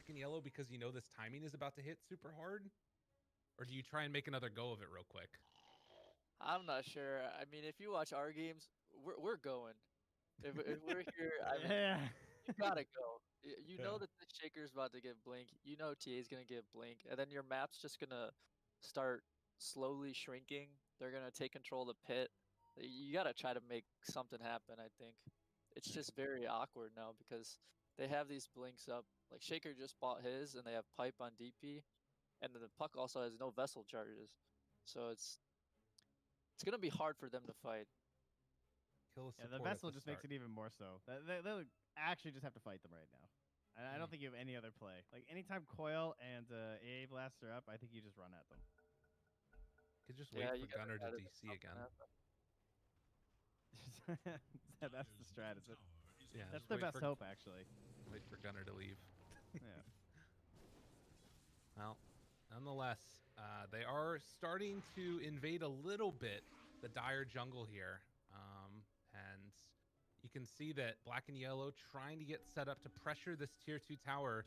black and yellow because you know this timing is about to hit super hard? Or do you try and make another go of it real quick? I'm not sure. I mean, if you watch our games, we're going. If we're here, I mean, Yeah. you gotta go. You know Yeah. that the shaker's about to get blink. You know TA's gonna get blink, and then your map's just gonna start slowly shrinking. They're gonna take control of the pit. You gotta try to make something happen. I think it's just very awkward now because they have these blinks up. Like Shaker just bought his, and they have pipe on DP, and then the puck also has no vessel charges. So it's gonna be hard for them to fight. Kill a Yeah, support the at vessel the just start. makes it even more so. They actually just have to fight them right now. I don't think you have any other play. Like anytime Coil and AA Blast are up, I think you just run at them. Could just Yeah, wait you for gotta Gunner to try to make DC something again. happen. That's the strat. Yeah, That's just their wait best for- hope, actually. Wait for Gunner to leave. Yeah. Well, nonetheless, they are starting to invade a little bit the dire jungle here. And you can see that black and yellow trying to get set up to pressure this tier 2 tower.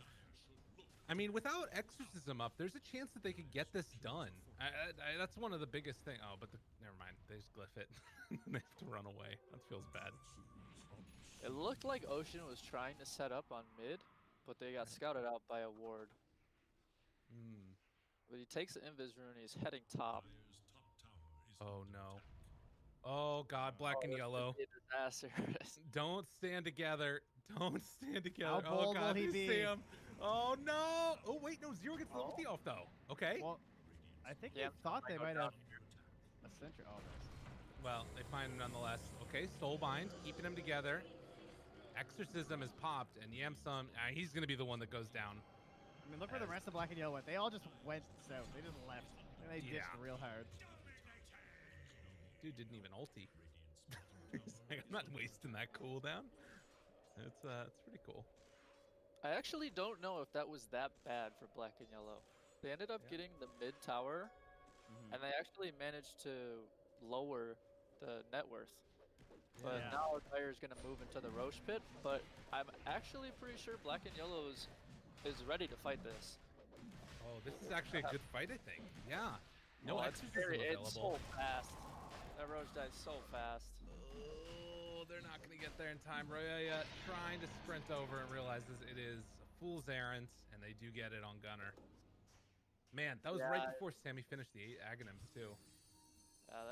I mean, without Exorcism up, there's a chance that they could get this done. That's one of the biggest things. Oh, but never mind. They just glyph it. They have to run away. That feels bad. It looked like Ocean was trying to set up on mid, but they got scouted out by a ward. But he takes the invis rune and he's heading top. Oh no. Oh god, black and This yellow. could be a disaster. Don't stand together. Don't stand together. How Oh bold god, will he they be? see him. Oh no. Oh wait, no, Zero gets the ulti off though. Okay. Well, I think Yeah, they thought they might down have here. a sentry. Oh, nice. Well, they find him nonetheless. Okay, Soulbind, keeping them together. Exorcism is popped, and Yamsum, he's going to be the one that goes down. I mean, look where the rest of black and yellow went. They all just went south. They just left. And they ditched real hard. Dude didn't even ulti. He's like, I'm not wasting that cooldown. It's pretty cool. I actually don't know if that was that bad for black and yellow. They ended up getting the mid tower, and they actually managed to lower the net worth. But now Dire's going to move into the Roche pit, but I'm actually pretty sure black and yellow is ready to fight this. Oh, this is actually a good fight, I think. Yeah. No Exorcism available. It's so fast. That Roche dies so fast. Oh, they're not going to get there in time. Roya trying to sprint over and realizes it is a fool's errand, and they do get it on Gunner. Man, that was right before Sammy finished the 8 Aghanims, too. Yeah,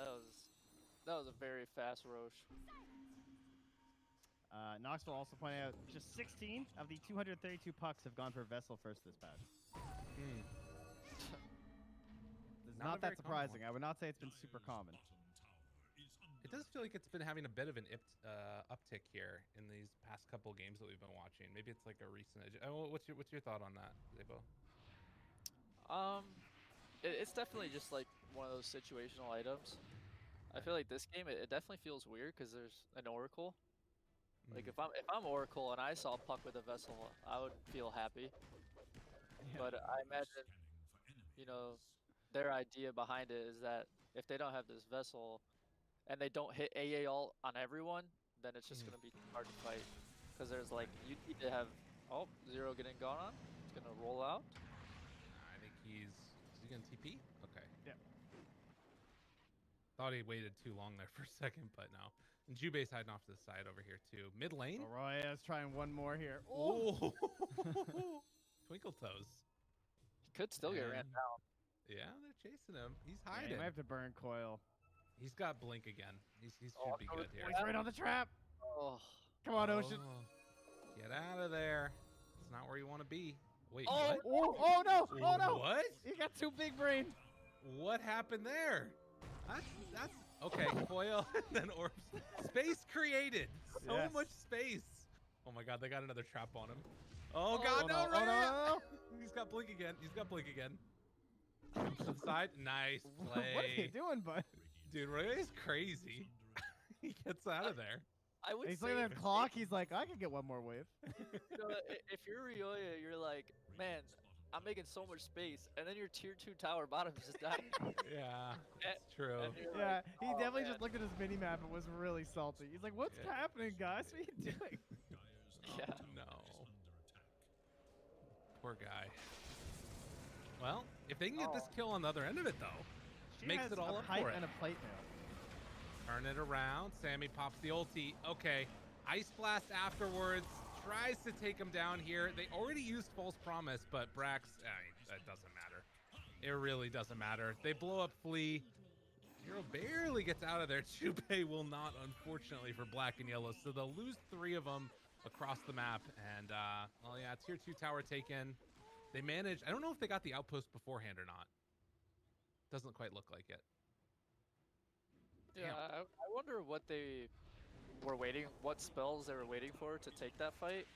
that was a very fast Roche. Knoxville also pointed out just 16 of the 232 pucks have gone for Vessel first this patch. It's not that surprising. I would not say it's been super common. It does feel like it's been having a bit of an uptick here in these past couple games that we've been watching. Maybe it's like a recent. What's your thought on that, Zebo? It's definitely just like one of those situational items. I feel like this game it definitely feels weird because there's an Oracle. Like if I'm Oracle and I saw Puck with a Vessel, I would feel happy. Yeah. But I imagine, you know, their idea behind it is that if they don't have this Vessel and they don't hit AA ult on everyone, then it's just gonna be hard to fight. Because there's like you need to have Zero getting gone on. It's gonna roll out. I think is he gonna TP? Okay. Yeah. Thought he waited too long there for a second, but no. And Jube's hiding off to the side over here too. Mid lane. Roya's trying one more here. Oh, Twinkle Toes. He could still get ran down. Yeah, they're chasing him. He's hiding. Yeah, he might have to burn Coil. He's got Blink again. He should be good here. He's right on the trap. Oh, come on, Ocean. Get out of there. It's not where you want to be. Wait, what? Oh no! Oh no! What? He got too big brain. What happened there? That's okay. Coil and then orbs. Space created. So much space. Oh my god, they got another trap on him. Oh god, no, right? No. He's got Blink again. He's got Blink again. To the side. Nice play. What are you doing, bud? Dude, Ray is crazy. He gets out of there. I would he's say looking at the clock. He's like, I could get one more wave. You know, if you're Ryoya, you're like, man, I'm making so much space, and then your tier 2 tower bottom just died. Yeah, that's true. Yeah, like, he definitely just looked at his mini map and was really salty. He's like, what's happening, guys? What are you doing? Yeah. No. Poor guy. Well, if they can get this Oh. kill on the other end of it, though, She makes has it all a up pipe for it. and a plate mail. Turn it around. Sammy pops the ulti. Okay. Ice Blast afterwards. Tries to take him down here. They already used False Promise, but Brax, that doesn't matter. It really doesn't matter. They blow up Flea. Hero barely gets out of there. Jubei will not, unfortunately, for Black and Yellow. So they'll lose 3 of them across the map. And, well, yeah, tier 2 tower taken. They managed. I don't know if they got the outpost beforehand or not. Doesn't quite look like it. Yeah, I wonder what they were waiting, what spells they were waiting for to take that fight,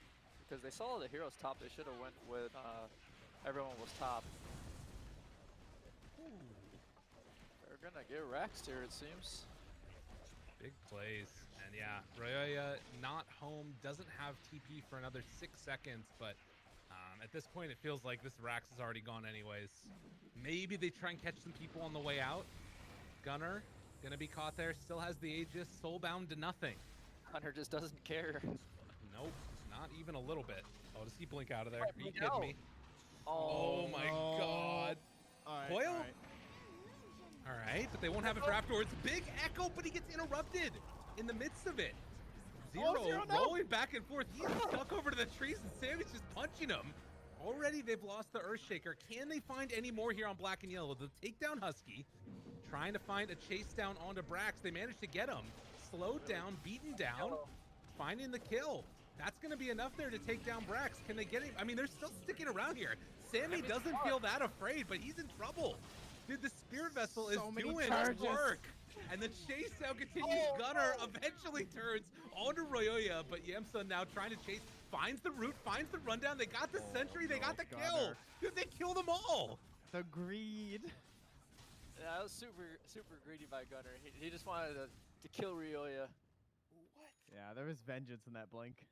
because they saw the heroes top. They should have went with everyone was top. Ooh. They're gonna get Raxed here, it seems. Big plays. And yeah, Royoya not home, doesn't have TP for another 6 seconds, but at this point it feels like this Rax is already gone anyways. Maybe they try and catch some people on the way out. Gunner gonna be caught there, still has the Aegis, soulbound to nothing. Hunter just doesn't care. Nope, not even a little bit. Oh, does he blink out of there? Might Are you blink kidding out. me? Oh, Oh my no. god. All right, Coil? all right. All right, but they won't have it for afterwards. Big echo, but he gets interrupted in the midst of it. Zero, Zero, no. rolling back and forth. He's stuck over to the trees, and Sammy's just punching him. Already, they've lost the Earthshaker. Can they find any more here on Black and Yellow? They'll take down Husky, trying to find a chase down onto Brax. They managed to get him. Slowed down, beaten down, finding the kill. That's going to be enough there to take down Brax. Can they get him? I mean, they're still sticking around here. Sammy doesn't feel that afraid, but he's in trouble. Dude, the Spirit Vessel is So many doing charges. work. And the chase now continues. Gunner eventually turns onto Royoya, but Yamsun now trying to chase, finds the root, finds the rundown. They got the sentry, they got the kill. Gunner. Dude, they killed them all. The greed. Yeah, that was super greedy by Gunner. He just wanted to kill Ryoya. Yeah, there was vengeance in that blink.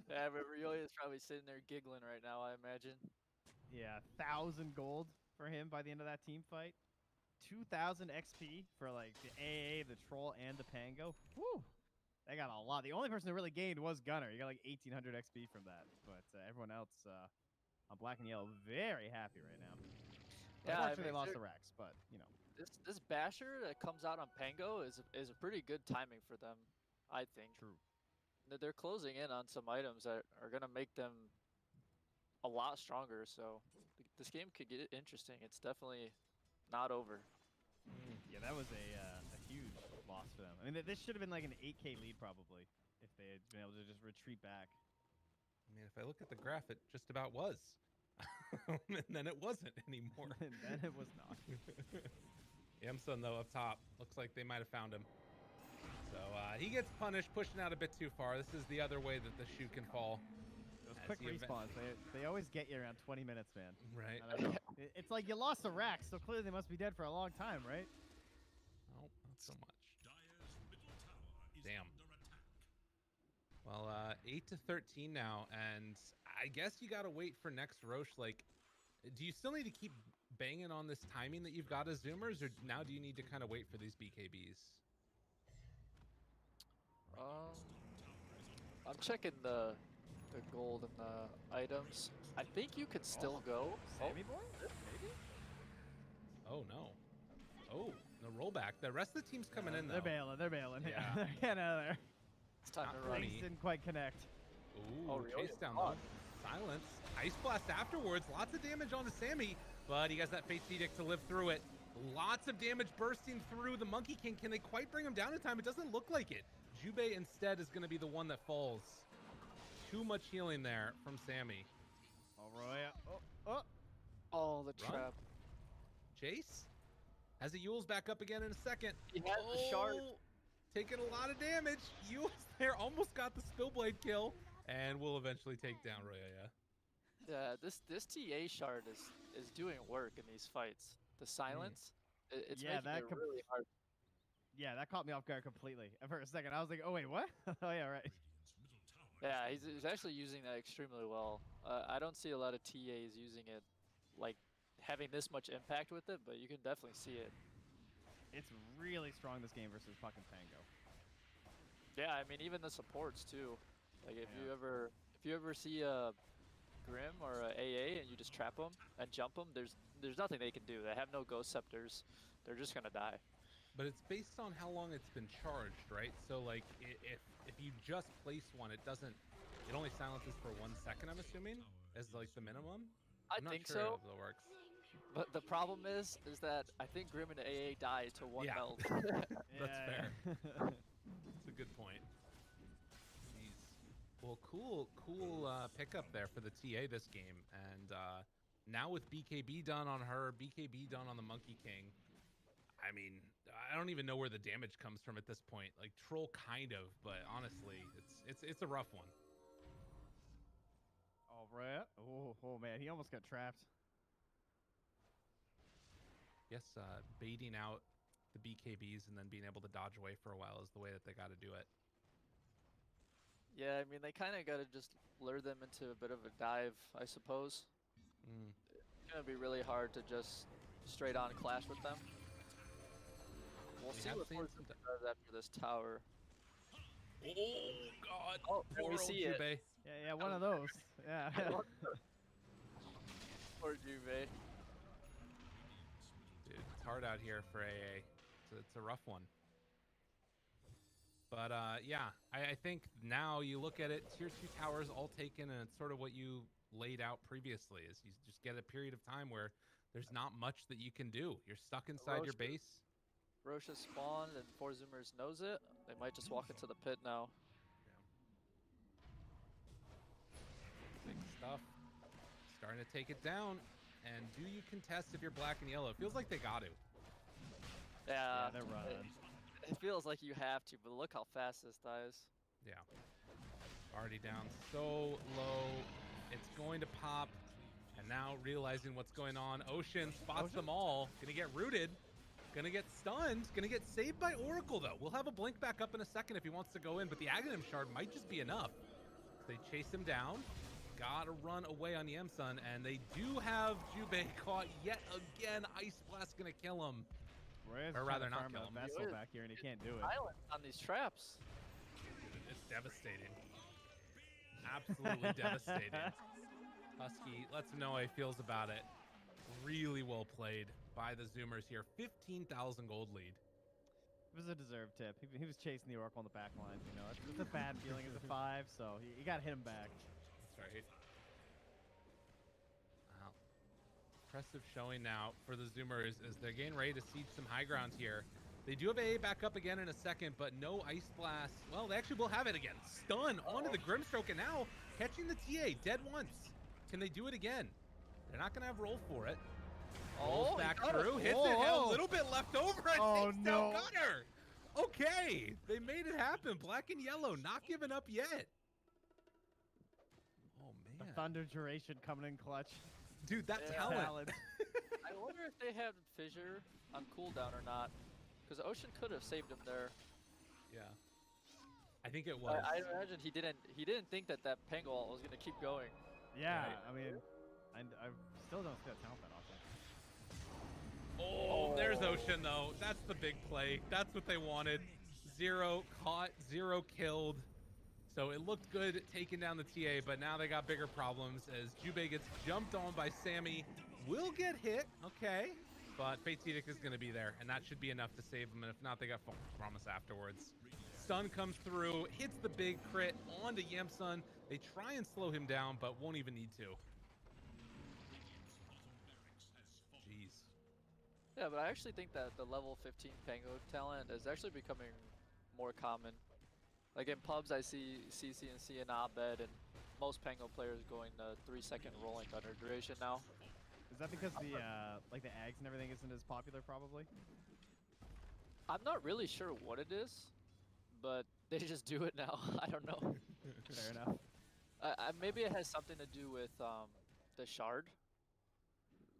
Yeah, but Ryoya's probably sitting there giggling right now, I imagine. Yeah, 1,000 gold for him by the end of that team fight. 2,000 XP for like the AA, the Troll, and the Pango. Woo! They got a lot. The only person that really gained was Gunner. He got like 1,800 XP from that. But everyone else on Black and Yellow very happy right now. Yeah, I Unfortunately, mean, they lost they're- the Rex, but you know. This Basher that comes out on Pango is a pretty good timing for them, I think. True. They're closing in on some items that are gonna make them a lot stronger. So this game could get interesting. It's definitely not over. Yeah, that was a huge loss for them. I mean, this should have been like an 8K lead probably if they had been able to just retreat back. I mean, if I look at the graph, it just about was. And then it wasn't anymore. And then it was not. Yamsun, though, up top. Looks like they might have found him. So he gets punished, pushing out a bit too far. This is the other way that the shoe can fall. Those As quick the event- respawns, they always get you around 20 minutes, man. Right. I don't know. It's like you lost a rack, so clearly they must be dead for a long time, right? Oh, not so much. Damn. Well, 8-13 now, and I guess you gotta wait for next Roche. Like, do you still need to keep banging on this timing that you've got as Zoomers, or now do you need to kind of wait for these BKBs? I'm checking the gold and the items. I think you could still go. Sammy boy? Maybe? Oh no. Oh, the rollback. The rest of the team's coming in though. They're bailing. They're bailing. Yeah. They're getting out of there. It's time Not to run. funny. Legs didn't quite connect. Ooh, Oh, really? chase down Oh. though. Silence. Ice blast afterwards. Lots of damage onto Sammy, but he has that Fate's Edict to live through it. Lots of damage bursting through the Monkey King. Can they quite bring him down in time? It doesn't look like it. Jubei instead is going to be the one that falls. Too much healing there from Sammy. Oh, Roy. Oh. Oh, the Run. trap. Chase has the Yules back up again in a second. He has the shard. Taking a lot of damage. Yules there almost got the Spillblade kill, and will eventually take down Royoya. Yeah, this TA shard is doing work in these fights. The silence, it's Yeah, making that it really hard. Yeah, that caught me off guard completely. For a second, I was like, oh, wait, what? Oh, yeah, right. Yeah, he's actually using that extremely well. I don't see a lot of TAs using it, like having this much impact with it, but you can definitely see it. It's really strong this game versus fucking Pango. Yeah, I mean even the supports too. Like if Yeah. you ever see a Grim or a AA and you just trap them and jump them, there's nothing they can do. They have no ghost scepters. They're just gonna die. But it's based on how long it's been charged, right? So like if you just place one, it only silences for 1 second, I'm assuming, as like the minimum. I'm not think sure so. how that works. But the problem is that I think Grim and AA die to 1 Yeah. meld. That's fair. That's a good point. Jeez. Well, cool pickup there for the TA this game. And now with BKB done on her, BKB done on the Monkey King, I mean, I don't even know where the damage comes from at this point. Like Troll kind of, but honestly, it's a rough one. All right. Oh man, he almost got trapped. Yes, baiting out the BKBs and then being able to dodge away for a while is the way that they got to do it. Yeah, I mean, they kind of got to just lure them into a bit of a dive, I suppose. It's going to be really hard to just straight on clash with them. We'll see what Forza does after this tower. Oh, God. Oh, there we see it. Jubei. Yeah, one of those. Yeah. Poor Juve. Dude, it's hard out here for AA. It's a rough one. But yeah, I think now you look at it, tier 2 towers all taken, and it's sort of what you laid out previously, is you just get a period of time where there's not much that you can do. You're stuck inside your base. Roche spawned and 4Zoomers knows it. They might just walk into the pit now. Yeah. Big stuff. Starting to take it down. And do you contest if you're black and yellow? It feels like they got to. Yeah, they're running. It feels like you have to, but look how fast this dies. Yeah. Already down so low. It's going to pop. And now realizing what's going on, Ocean spots them all. Gonna get rooted. Gonna get stunned. Gonna get saved by Oracle, though. We'll have a blink back up in a second if he wants to go in, but the Aghanim Shard might just be enough. They chase him down. Gotta run away on Yemsun, and they do have Jubei caught yet again. Ice Blast gonna kill him. Or rather not kill him. Vessel back here, and he can't do it. Silent on these traps. Dude, it's devastating. Absolutely devastating. Husky lets him know how he feels about it. Really well played by the Zoomers here. 15,000 gold lead. It was a deserved tip. He was chasing the Oracle on the back lines, you know. It's a bad feeling as a 5, so you got to hit him back. That's right. Wow. Impressive showing now for the Zoomers as they're getting ready to siege some high ground here. They do have AA back up again in a second, but no Ice Blast. Well, they actually will have it again. Stun onto the Grimstroke, and now catching the TA dead once. Can they do it again? They're not going to have roll for it. Rolls back through, hits it, had a little bit left over, and takes down Gunner. Okay, they made it happen. Black and yellow, not giving up yet. Oh, man. The Thunder Duration coming in clutch. Dude, that talent. I wonder if they had Fissure on cooldown or not. Because Ocean could have saved him there. Yeah. I think it was. I imagine he didn't think that Pangol was going to keep going. Yeah, Right. I mean, I still don't see that talent that often. Oh, there's Ocean, though. That's the big play. That's what they wanted. 0 caught, 0 killed. So it looked good taking down the TA, but now they got bigger problems as Jubei gets jumped on by Sammy. Will get hit, okay. But Fate's Edict is going to be there, and that should be enough to save them. And if not, they got Promise afterwards. Stun comes through, hits the big crit onto Yemsun. They try and slow him down, but won't even need to. Jeez. Yeah, but I actually think that the level 15 Pango talent is actually becoming more common. Like in pubs, I see CCNC and Abed, and most Pango players going 3-second rolling Thunder Duration now. Is that because the like the Ags and everything isn't as popular, probably? I'm not really sure what it is, but they just do it now. I don't know. Fair enough. Maybe it has something to do with the shard.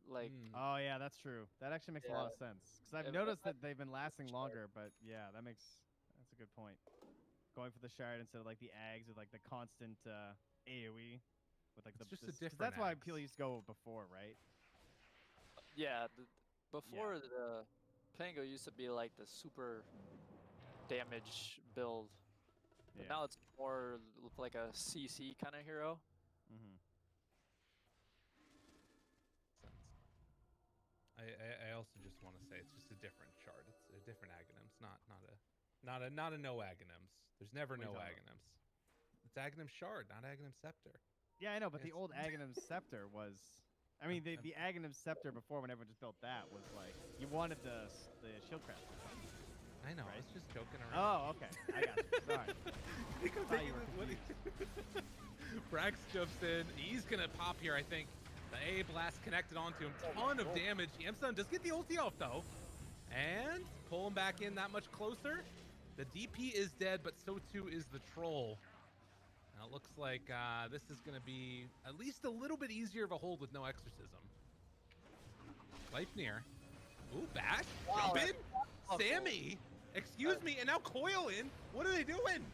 Like, oh yeah, that's true. That actually makes a lot of sense. Because I've noticed that they've been lasting longer, but yeah, that's a good point. Going for the shard instead of like the Ags with like the constant AoE with like it's just a different. That's why Ags. people used to go before, right? yeah, before the Pango used to be like the super damage build. But now it's more like a CC kind of hero. also just want to say it's just a different chart. It's a different Aghanims, not a no Aghanims. There's never What are no you talking Aghanims. It's Aghanim Shard, not Aghanim Scepter. Yeah, I know, but the It's- old Aghanim Scepter was. I mean, the Aghanim Scepter before, when everyone just built that, was like you wanted the shield craft. I know. I Right. was just joking around. Oh, okay. I got you. Sorry. I think I'm thought taking you were this- Brax jumps in. He's gonna pop here, I think. The A blast connected onto him. Ton of damage. Yamsun does get the ulti off though, and pull him back in that much closer. The DP is dead, but so too is the troll. Now it looks like this is gonna be at least a little bit easier of a hold with no exorcism. Life near. Ooh, bash. Wow, Jump in. Oh, Sammy. Excuse me, and now Coil in. What are they doing?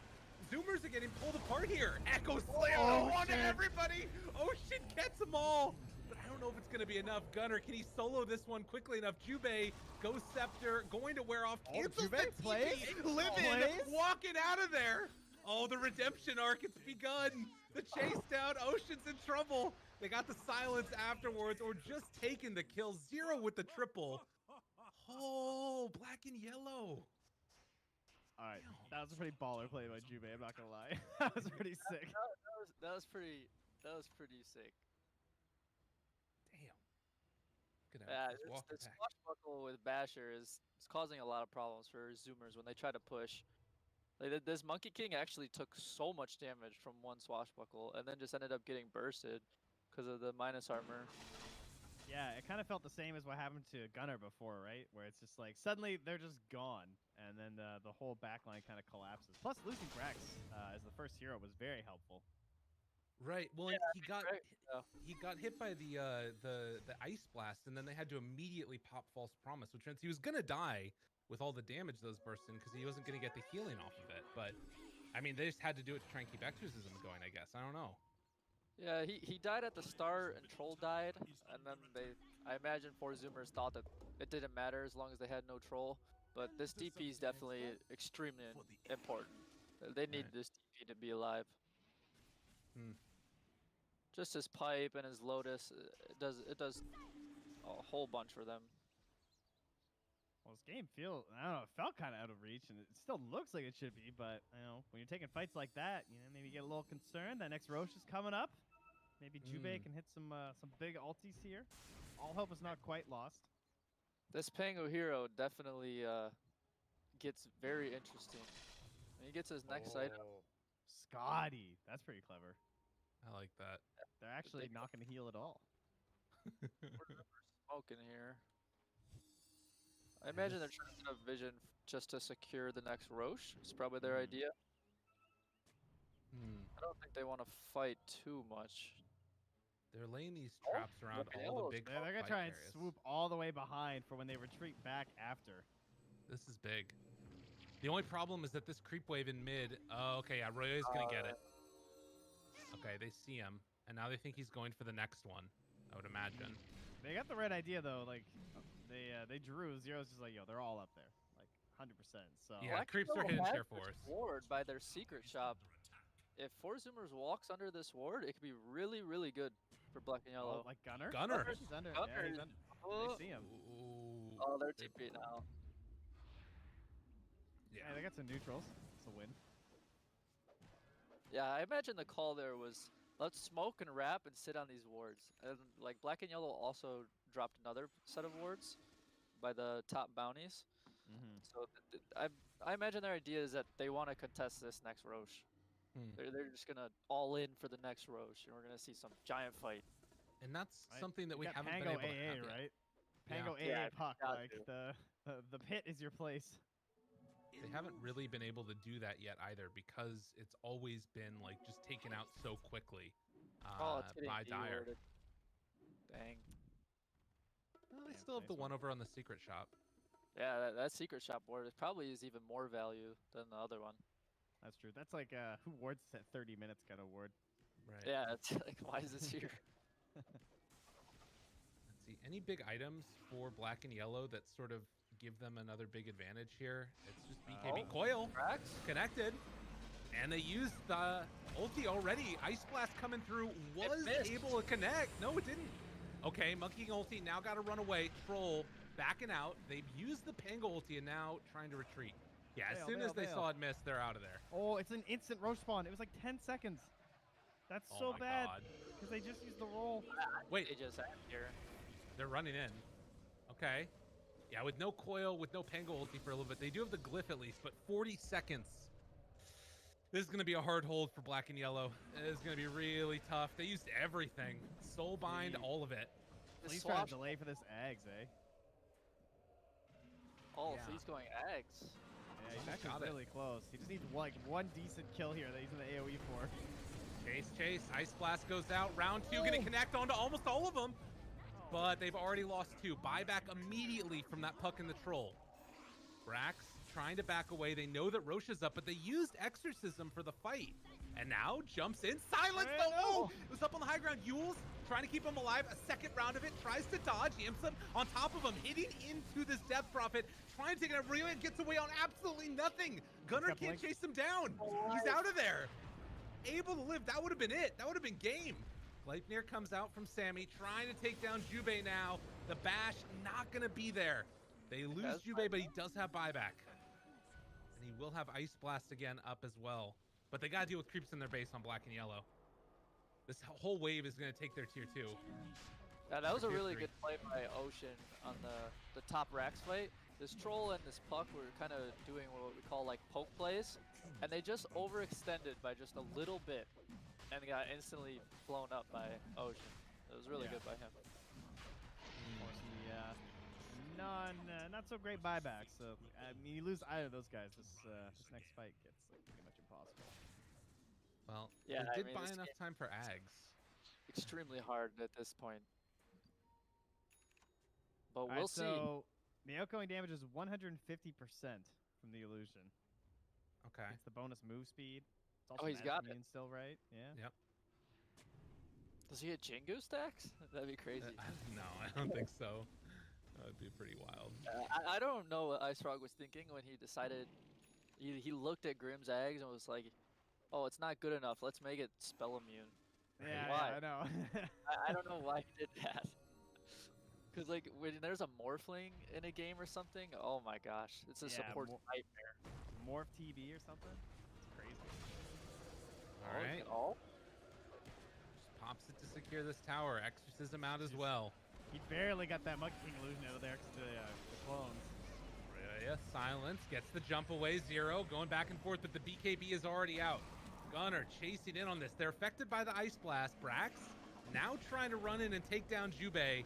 Zoomers are getting pulled apart here. Echo Slayer on shit. everybody. Oh shit, gets them all. But I don't know if it's going to be enough. Gunner, can he solo this one quickly enough? Jubei, Ghost Scepter, going to wear off. Oh, Cancels Jubei the plays? TP. Living, Plays? walking out of there. Oh, the redemption arc, it's begun. The chase down, Ocean's in trouble. They got the silence afterwards, or just taking the kill. 0 with the triple. Oh, black and yellow. All right, that was a pretty baller play by Jubei. I'm not gonna lie, that was pretty sick. That was pretty sick. Damn. Gonna Yeah, just walk this back. swashbuckle with Basher is causing a lot of problems for Zoomers when they try to push. Like this Monkey King actually took so much damage from one swashbuckle and then just ended up getting bursted because of the minus armor. Yeah, it kind of felt the same as what happened to Gunner before, right? Where it's just like suddenly they're just gone, and then the whole backline kind of collapses. Plus, losing Brax as the first hero was very helpful. Right. Well, and he got Right, yeah. he got hit by the ice blast, and then they had to immediately pop false promise, which meant he was gonna die with all the damage those bursts in because he wasn't gonna get the healing off of it. But I mean, they just had to do it to try and keep exorcism going. I guess I don't know. Yeah, he died at the start and Troll died, and then I imagine 4Zoomers thought that it didn't matter as long as they had no Troll, but this DP is definitely extremely important. They need Right. this DP to be alive. Hmm. Just his pipe and his Lotus, it does a whole bunch for them. Well, this game I don't know, it felt kind of out of reach, and it still looks like it should be, but, you know, when you're taking fights like that, you know, maybe you get a little concerned. That next Roche is coming up. Maybe Jubei can hit some big ultis here. All hope is not quite lost. This Pango hero definitely gets very interesting. When he gets his next item, Scotty. That's pretty clever. I like that. They're actually not going to heal at all. smoke in here. I imagine they're trying to set up vision just to secure the next Roche. It's probably their idea. I don't think they want to fight too much. They're laying these traps around all the big. They're going to fight try and areas. swoop all the way behind for when they retreat back after. This is big. The only problem is that this creep wave in mid. Oh, okay, yeah, Royo's gonna get it. Okay, they see him, and now they think he's going for the next one. I would imagine. They got the right idea though. Like they drew. Zero's just like, yo, they're all up there, like 100%. So Yeah, creeps are hitting share force. Ward by their secret shop. If 4Zoomers walks under this ward, it could be really, really good for black and yellow. like Gunner. Gunner. He's under. Gunner Yeah, he's is- under. Oh, They see him. Ooh. oh, they're TP now. Yeah, they got some neutrals. It's a win. Yeah, I imagine the call there was let's smoke and wrap and sit on these wards. And like black and yellow also dropped another set of wards by the top bounties. So I imagine their idea is that they want to contest this next Roche. They're just gonna all in for the next Roche, and we're gonna see some giant fight. And that's Right. something that You we got haven't Pango been able to AA, have yet. right? Yeah. Pango Yeah, AA puck, got like to. the pit is your place. They haven't really been able to do that yet either because it's always been like just taken out so quickly It's getting by Dire. de-warded. Dang. Well, they Yeah, still have the nice one one. over on the secret shop. Yeah, that secret shop ward is probably is even more value than the other one. That's true. That's like who wards at 30 minutes kind of ward. Right. Yeah, it's like why is this here? Let's see. Any big items for black and yellow that sort of give them another big advantage here? It's just BKB coil Brax? connected. And they used the ulti already. Ice Blast coming through was missed. able to connect. No, it didn't. Okay, Monkey King ulti now got to run away. Troll backing out. They've used the Pango ulti and now trying to retreat. Yeah, as Bail, soon as they bail. saw it miss, they're out of there. Oh, it's an instant roach spawn. It was like 10 seconds. That's Oh so my bad. God. Because they just used the roll. Wait, It just happened here. they're running in. Okay. Yeah, with no coil, with no Pango ulti for a little bit. They do have the glyph at least, but 40 seconds. This is going to be a hard hold for black and yellow. It is going to be really tough. They used everything. Soulbind, all of it. Please try to delay for this eggs, eh? Oh, Yeah. Flea's going eggs. Yeah, he's Almost actually got it. really close. He just needs like one decent kill here that he's in the AoE for. Chase. Ice Blast goes out. Round 2 going to connect onto almost all of them. But they've already lost 2. Buyback immediately from that puck and the troll. Brax trying to back away. They know that Roche is up, but they used Exorcism for the fight. And now jumps in. Silence though! Oh! It was up on the high ground. Yules trying to keep him alive. A second round of it. Tries to dodge. Imps him on top of him. Hitting into this Death Prophet. Trying to take it out. Rio gets away on absolutely nothing. Gunnar can't chase him down. He's out of there. Able to live. That would have been it. That would have been game. Gleipnir comes out from Sammy, trying to take down Jubei now. The bash not going to be there. They lose Jubei, but he does have buyback. And he will have Ice Blast again up as well. But they got to deal with creeps in their base on black and yellow. This whole wave is going to take their tier 2. Yeah, that was a Tier really 3. good play by Ocean on the top Rax fight. This troll and this puck were kind of doing what we call like poke plays. And they just overextended by just a little bit. And got instantly blown up by Ocean. It was really good by him. Not so great buyback. So I mean, you lose either of those guys. This next fight gets like pretty much impossible. Well, Yeah, they I did mean, buy this enough time for Ags. Extremely hard at this point. But All we'll right, see. so the outgoing damage is 150% from the illusion. Okay. It's the bonus move speed. It's also he's got it. immune still, right? Yeah. Yep. Does he get Jingu stacks? That'd be crazy. No, I don't think so. That would be pretty wild. I don't know what Ice Frog was thinking when he decided. He looked at Grimm's eggs and was like, "Oh, it's not good enough. Let's make it spell immune." Yeah, Why? I know. I don't know why he did that. Cause like when there's a Morphling in a game or something, oh my gosh, it's a support nightmare. Morph TB or something? It's crazy. All right. Just pops it to secure this tower. Exorcism out as well. He barely got that Monkey King illusion out of there because the clones. Yeah, silence gets the jump away. Zero going back and forth, but the BKB is already out. Gunnar chasing in on this. They're affected by the Ice Blast. Brax now trying to run in and take down Jubei.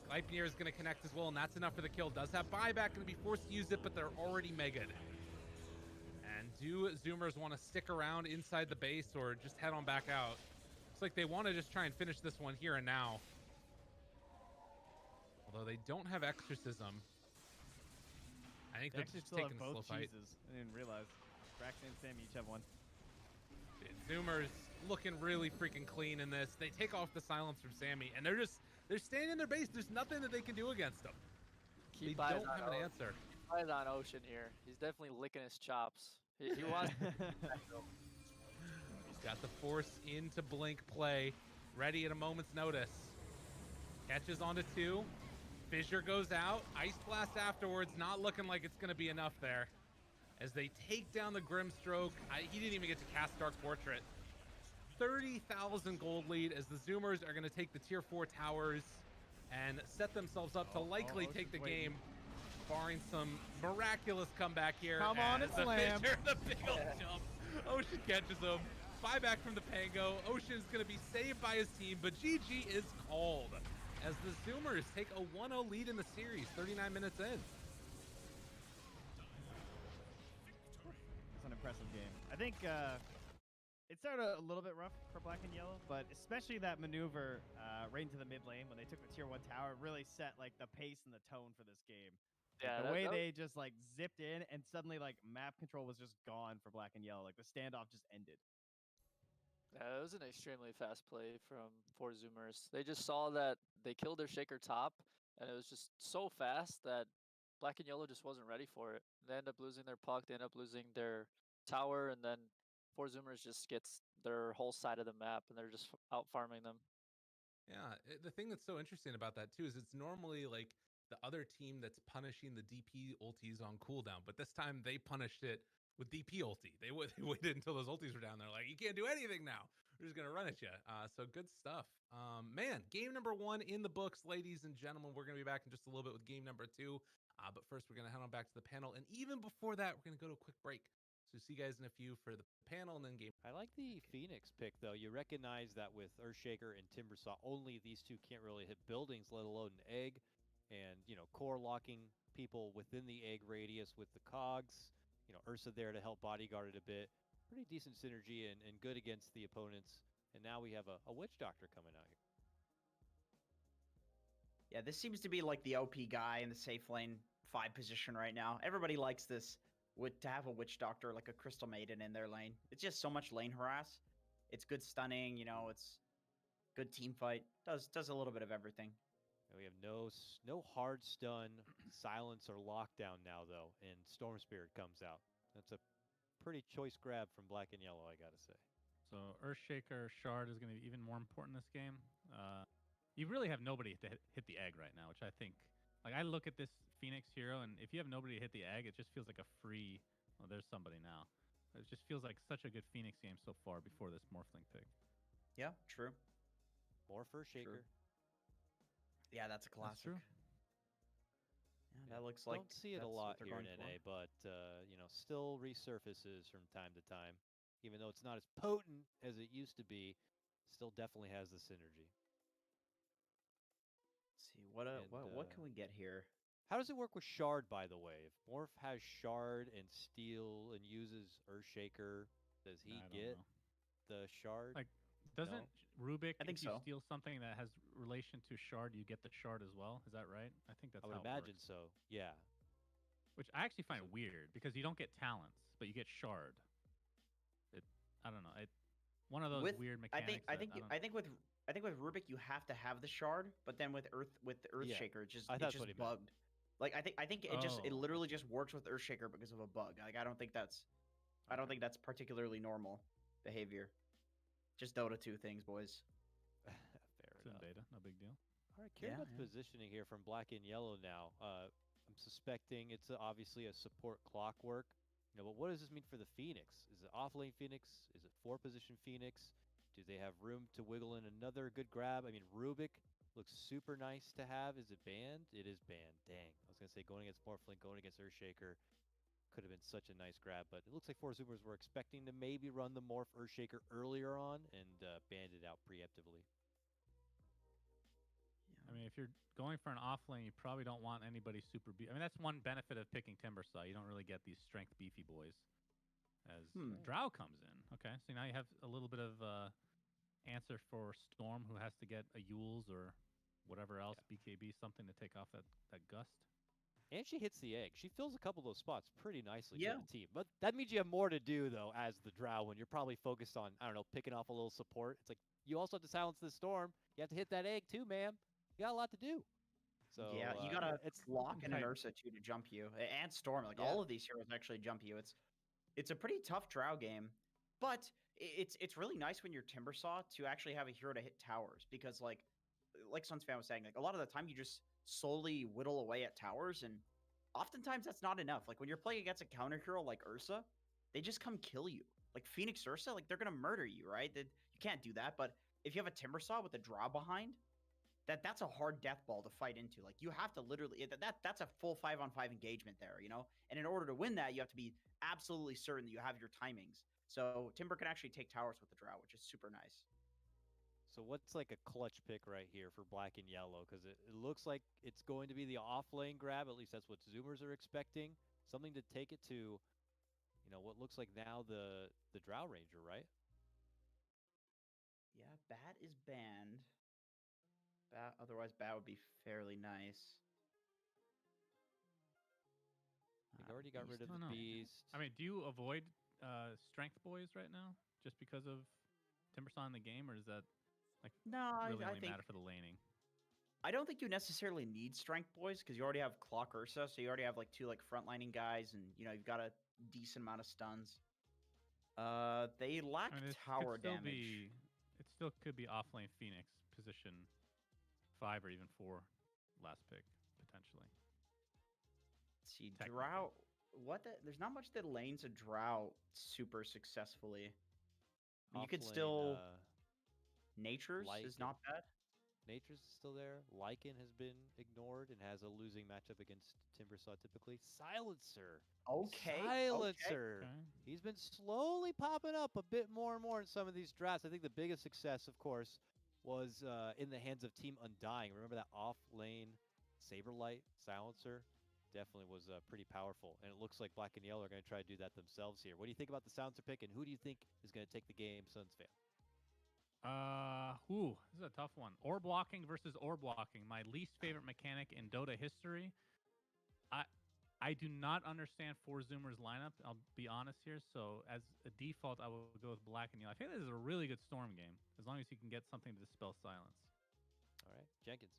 Gleipnir is going to connect as well, and that's enough for the kill. Does have buyback, going to be forced to use it, but they're already megaed. And do Zoomers want to stick around inside the base or just head on back out? Looks like they want to just try and finish this one here and now. Although they don't have Exorcism. I think they're just taking a slow fight. I didn't realize. Braxton and Sammy each have one. Zoomers looking really freaking clean in this. They take off the silence from Sammy, and they're staying in their base. There's nothing that they can do against them. They don't have an answer. Keep eyes on Ocean here. He's definitely licking his chops. He wants. He's got the force into blink play, ready at a moment's notice. Catches onto 2. Fissure goes out. Ice Blast afterwards. Not looking like it's going to be enough there. As they take down the Grimstroke. He didn't even get to cast Dark Portrait. 30,000 gold lead as the Zoomers are going to take the tier 4 towers and set themselves up to likely take the game, barring some miraculous comeback here. Come on and slam. Fissure, the big old jump. Ocean catches him. Buyback from the Pango. Ocean's going to be saved by his team, but GG is called as the Zoomers take a 1-0 lead in the series, 39 minutes in. It's an impressive game. I think it started a little bit rough for black and yellow, but especially that maneuver right into the mid lane when they took the tier 1 tower really set like the pace and the tone for this game. Yeah, the way they just like zipped in and suddenly like map control was just gone for black and yellow. Like the standoff just ended. Yeah, it was an extremely fast play from 4 Zoomers. They just saw that they killed their Shaker top, and it was just so fast that black and yellow just wasn't ready for it. They end up losing their puck, they end up losing their tower, and then 4 Zoomers just gets their whole side of the map, and they're just out farming them. Yeah, the thing that's so interesting about that too is it's normally like the other team that's punishing the DP ultis on cooldown, but this time they punished it with DP ulti. They waited until those ultis were down. They're like, you can't do anything now. We're just gonna run at you. So good stuff. Man, game number 1 in the books, ladies and gentlemen. We're gonna be back in just a little bit with game number 2. But first, we're gonna head on back to the panel, and even before that, we're gonna go to a quick break. So see you guys in a few for the panel and then game. I like the Phoenix pick, though. You recognize that with Earthshaker and Timbersaw, only these two can't really hit buildings, let alone an egg. And, core locking people within the egg radius with the cogs. Ursa there to help bodyguard it a bit. Pretty decent synergy and good against the opponents. And now we have a Witch Doctor coming out here. Yeah, this seems to be like the OP guy in the safe lane 5 position right now. Everybody likes this. To have a Witch Doctor, like a Crystal Maiden in their lane. It's just so much lane harass. It's good stunning, it's good team fight. Does a little bit of everything. And we have no hard stun, silence, or lockdown now, though, and Storm Spirit comes out. That's a pretty choice grab from Black and Yellow, I gotta say. So Earthshaker Shard is going to be even more important this game. You really have nobody to hit the egg right now, which I think... Like, I look at this Phoenix hero, and if you have nobody to hit the egg, it just feels like a free... Well, there's somebody now. It just feels like such a good Phoenix game so far before this Morphling pick. Yeah, true. More for Shaker. Yeah, that's a classic. Yeah, that looks like... Don't see it a lot here in NA, but, still resurfaces from time to time. Even though it's not as potent as it used to be, still definitely has the synergy. See, what can we get here? How does it work with Shard, by the way? If Morph has Shard and Steel and uses Earthshaker, does he get the Shard? Like, doesn't Rubik, I think if you so. steal something that has relation to Shard, you get the Shard as well? Is that right? I think that's I would how imagine it works. so, yeah. Which I actually find weird, because you don't get talents, but you get Shard. I don't know. One of those weird mechanics. I think with Rubik you have to have the Shard, but then with Earthshaker it's just bugged. Like I think it literally just works with Earthshaker because of a bug. Like I don't think that's particularly normal behavior. Just Dota 2 things, boys. Fair It's in enough. beta, no big deal. All right, curious about the positioning here from Black and Yellow now. I'm suspecting it's obviously a support clockwork. But what does this mean for the Phoenix? Is it off-lane Phoenix? Is it 4-position Phoenix? Do they have room to wiggle in another good grab? I mean, Rubik looks super nice to have. Is it banned? It is banned. Dang. I was going to say going against Morphling, going against Earthshaker could have been such a nice grab, but it looks like 4 Zoomers were expecting to maybe run the Morph Earthshaker earlier on and banned it out preemptively. I mean, if you're going for an off lane, you probably don't want anybody super beefy. I mean, that's one benefit of picking Timbersaw. You don't really get these strength beefy boys. As Drow comes in. Okay, so now you have a little bit of answer for Storm, who has to get a Yules or whatever else, BKB, something to take off that gust. And she hits the egg. She fills a couple of those spots pretty nicely for the team. But that means you have more to do, though, as the Drow, when you're probably focused on, I don't know, picking off a little support. It's like, you also have to silence the Storm. You have to hit that egg, too, ma'am. You got a lot to do. So yeah, you gotta lock in an Ursa too to jump you, and Storm. Like all of these heroes actually jump you. It's a pretty tough Drow game, but it's really nice when you're Timbersaw to actually have a hero to hit towers, because like Sunsfan was saying, like a lot of the time you just slowly whittle away at towers, and oftentimes that's not enough. Like when you're playing against a counter hero like Ursa, they just come kill you. Like Phoenix Ursa, like they're gonna murder you, right? You can't do that. But if you have a Timbersaw with a Drow behind, that's a hard death ball to fight into. Like you have to literally that's a full 5-on-5 engagement there, And in order to win that, you have to be absolutely certain that you have your timings. So Timber can actually take towers with the Drow, which is super nice. So what's like a clutch pick right here for Black and Yellow? Because it looks like it's going to be the off-lane grab. At least that's what Zoomers are expecting. Something to take it to, what looks like now the Drow Ranger, right? Yeah, Bat is banned. Otherwise, Bat would be fairly nice. They've already got rid of the Beast. I mean, do you avoid Strength Boys right now just because of Timbersaw in the game, or does that really only matter for the laning? I don't think you necessarily need Strength Boys because you already have Clock Ursa, so you already have like 2 frontlining guys, and you've got a decent amount of stuns. They lack tower damage. It still could be offlane Phoenix position 5 or even 4 last pick potentially. Let's see, Technically. Drow. There's not much that lanes a Drow super successfully. You could Offlane, still. Nature's is Lycan. not bad. Nature's is still there. Lycan has been ignored and has a losing matchup against Timbersaw typically. Silencer. Okay. Silencer. Okay. He's been slowly popping up a bit more and more in some of these drafts. I think the biggest success, of course, was in the hands of Team Undying. Remember that off-lane Saberlight Silencer? Definitely was pretty powerful. And it looks like Black and Yellow are going to try to do that themselves here. What do you think about the Silencer pick, and who do you think is going to take the game, Suns fan? This is a tough one. Ore blocking versus ore blocking. My least favorite mechanic in Dota history. I do not understand 4Zoomer's lineup. I'll be honest here. So as a default, I will go with Black and Yellow. I think this is a really good Storm game, as long as you can get something to dispel silence. All right, Jenkins.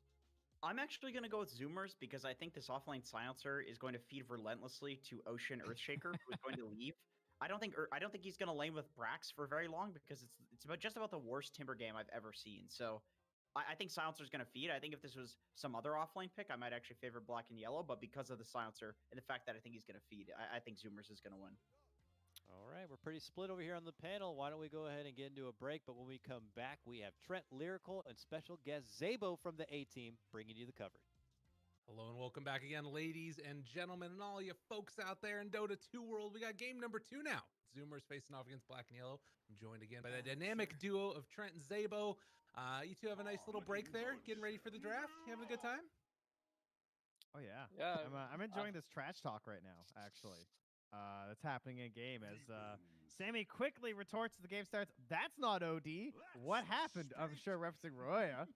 I'm actually going to go with Zoomers because I think this offlane Silencer is going to feed relentlessly to Ocean Earthshaker, who is going to leave. I don't think he's going to lane with Brax for very long because it's just about the worst Timber game I've ever seen. So I think Silencer's going to feed. I think if this was some other offlane pick, I might actually favor Black and Yellow. But because of the Silencer and the fact that I think he's going to feed, I think Zoomers is going to win. All right, we're pretty split over here on the panel. Why don't we go ahead and get into a break? But when we come back, we have Trent Lyrical and special guest Zabo from the A-Team bringing you the coverage. Hello and welcome back again, ladies and gentlemen, and all you folks out there in Dota 2 world. We got game number 2 now. Zoomers facing off against Black and Yellow. I'm joined again by the dynamic duo of Trent and Zabo. You two have a nice little break there, getting ready for the draft. You having a good time? Oh yeah. Yeah. I'm enjoying this trash talk right now. Actually, that's happening in game as Sammy quickly retorts as the game starts. That's not OD. What happened? I'm sure referencing Roya,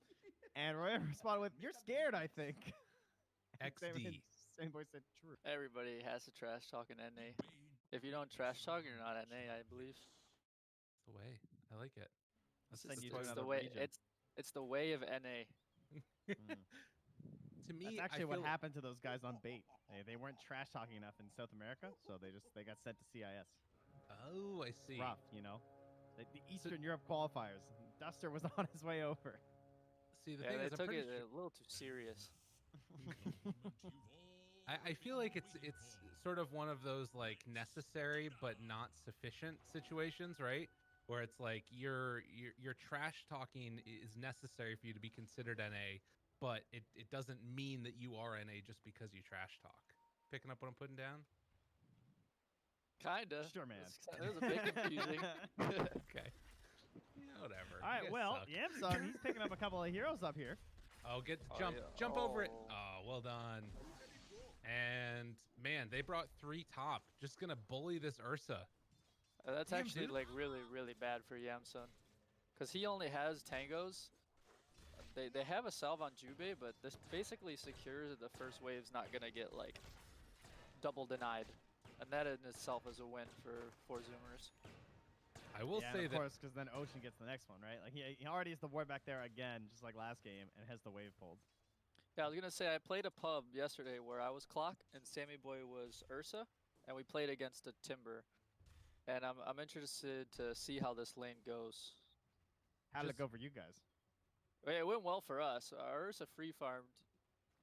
and Roya responded with, "You're scared, I think." XD. Same voice said true. Everybody has to trash talk in NA. If you don't trash talk, you're not NA, I believe. It's the way. I like it. Let's That's send you the to It's another the way. region. It's the way of NA. To me, That's actually I what feel happened to those guys on bait. They weren't trash talking enough in South America, so they got sent to CIS. Oh, I see. Rough, you know. The Eastern Europe qualifiers. Duster was on his way over. See, the Yeah, thing they is, I'm took pretty it sure. a little too serious. I feel like it's sort of one of those like necessary but not sufficient situations, right? Where it's like your trash talking is necessary for you to be considered NA, but it doesn't mean that you are NA just because you trash talk. Picking up what I'm putting down? Kinda. Sure, man. It was a bit confusing. Okay. Yeah, whatever. All right, You guys well, suck. Yamsung, he's picking up a couple of heroes up here. Oh, get to Oh, jump. yeah. Jump over it. Oh. Oh, well done. And man, they brought 3 top. Just gonna bully this Ursa. That's Damn, actually dude. like really, really bad for Yamsun. Because he only has tangos. They have a salve on Jubei, but this basically secures that the first wave's not going to get like double denied. And that in itself is a win for Zoomers. I will Yeah, say and of that course, because then Ocean gets the next one, right? Like he already is the boy back there again, just like last game, and has the wave pulled. Yeah, I was going to say I played a pub yesterday where I was Clock and Sammy Boy was Ursa, and we played against a Timber. And I'm interested to see how this lane goes. How did it Just- go for you guys? It went well for us. Our Ursa free farmed.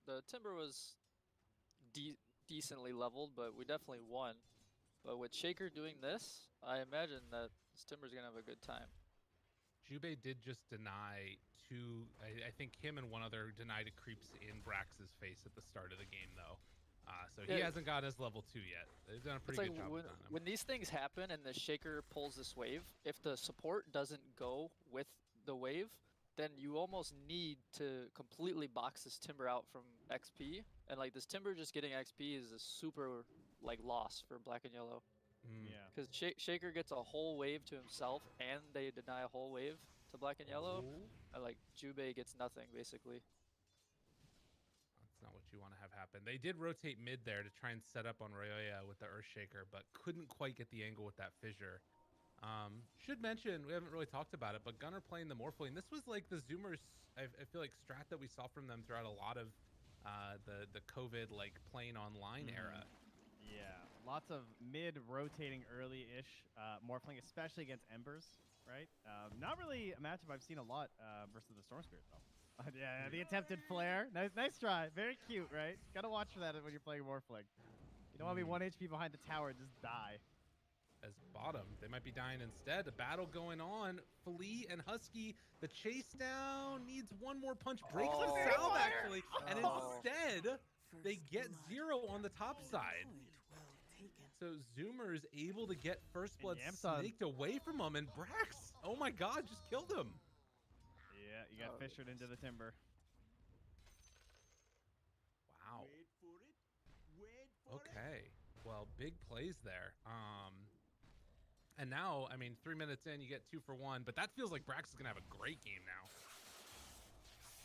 The Timber was decently leveled, but we definitely won. But with Shaker doing this, I imagine that this Timber's going to have a good time. Jubei did just deny 2. I think him and one other denied creeps in Brax's face at the start of the game, though. So he Yeah. hasn't got his level 2 yet. They've done a It's pretty like good job when, on him. when these things happen and the Shaker pulls this wave, if the support doesn't go with the wave, then you almost need to completely box this Timber out from XP. And like this Timber just getting XP is a super like loss for Black and Yellow. Mm. Yeah. Because Shaker gets a whole wave to himself and they deny a whole wave to Black and Yellow. Oh, And like Jubei gets nothing basically. that's not what you want to have happen. They did rotate mid there to try and set up on Roya with the Earthshaker, but couldn't quite get the angle with that fissure. Should mention, we haven't really talked about it, but Gunner playing the Morphle, and this was like the Zoomers, I feel like, strat that we saw from them throughout a lot of the COVID like playing online era. Yeah, lots of mid rotating early-ish Morphling, especially against Embers, right? Not really a matchup I've seen a lot versus the Storm Spirit though. Yeah, the attempted flare. Nice try. Very cute, right? Gotta watch for that when you're playing Morphling. You don't want to be 1 HP behind the tower and just die. As bottom, they might be dying instead. A battle going on. Flea and Husky, the chase down needs one more punch. Breaks the salve actually, and instead they get 0 on the top side. So Zoomer is able to get first blood snaked away from him, and Brax, oh my god, just killed him. Yeah, you got fissured into the timber. Wow. Okay. Well, big plays there. And now, I mean, 3 minutes in, you get 2 for 1, but that feels like Brax is gonna have a great game now.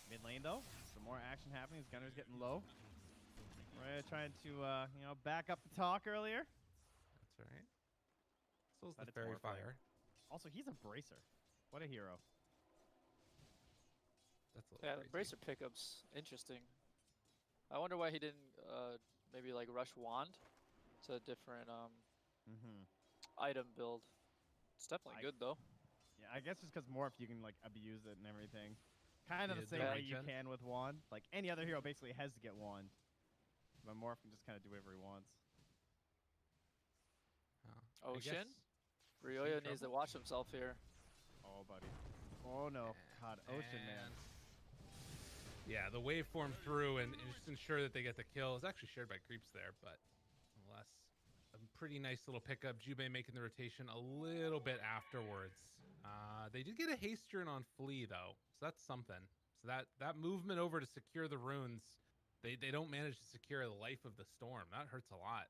Mid lane though, some more action happening. His gunner's getting low. We're trying to, back up the talk earlier. That's right. So's But the it's fairy Morphling. fire. Also, he's a bracer. What a hero. That's a little Yeah, the crazy. bracer pickup's interesting. I wonder why he didn't maybe like rush wand to a different item build. It's definitely good though. Yeah, I guess just because Morph, you can like abuse it and everything. Kind of Yeah, the same the way you regen. can with Wand. Like any other hero basically has to get Wand. But Morph can just kind of do whatever he wants. I Ocean? guess Ryoya needs to trouble? watch himself here. Oh, buddy. Oh, no. God, Ocean, man. And- Yeah, the waveform through and just ensure that they get the kill is actually shared by creeps there, but nonetheless, a pretty nice little pickup. Jubei making the rotation a little bit afterwards. They did get a haste turn on Flea though, so that's something. So that movement over to secure the runes, they don't manage to secure the life of the storm. That hurts a lot.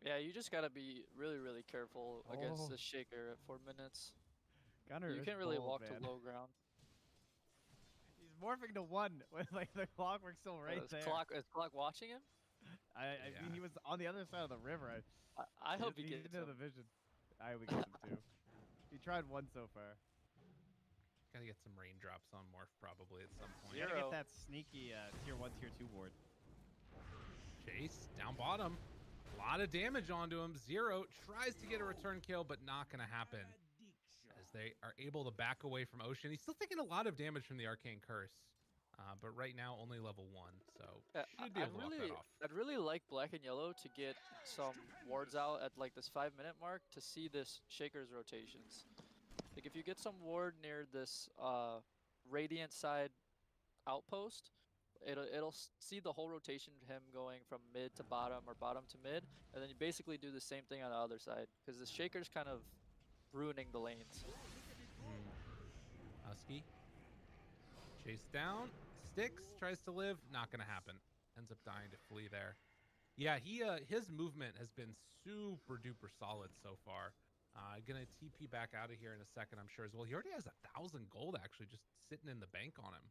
Yeah, you just gotta be really, really careful against Oh. this shaker at 4 minutes. Gunner You is can't really bold, walk man. to low ground. He's morphing to 1 with like the clockwork still right is there. Is Clock watching him? I Yeah. mean, he was on the other side of the river. I hope he didn't gets know him. the vision. I hope he gets him too. He tried 1 so far. Gotta get some raindrops on Morph probably at some point. You gotta Zero. get that sneaky tier 1, tier 2 ward. Chase down bottom. A lot of damage onto him. 0 tries to get a return kill, but not going to happen as they are able to back away from Ocean. He's still taking a lot of damage from the Arcane Curse, but right now only level 1, so should be able to walk that off. I'd really like Black and Yellow to get some wards out at like this 5-minute mark to see this Shaker's rotations. Like if you get some ward near this Radiant side outpost, it'll see the whole rotation of him going from mid to bottom or bottom to mid, and then you basically do the same thing on the other side because the Shaker's kind of ruining the lanes. Husky. Chase down. Sticks. Tries to live. Not going to happen. Ends up dying to Flea there. Yeah, his movement has been super duper solid so far. Gonna TP back out of here in a second, I'm sure as well. He already has 1,000 gold actually just sitting in the bank on him.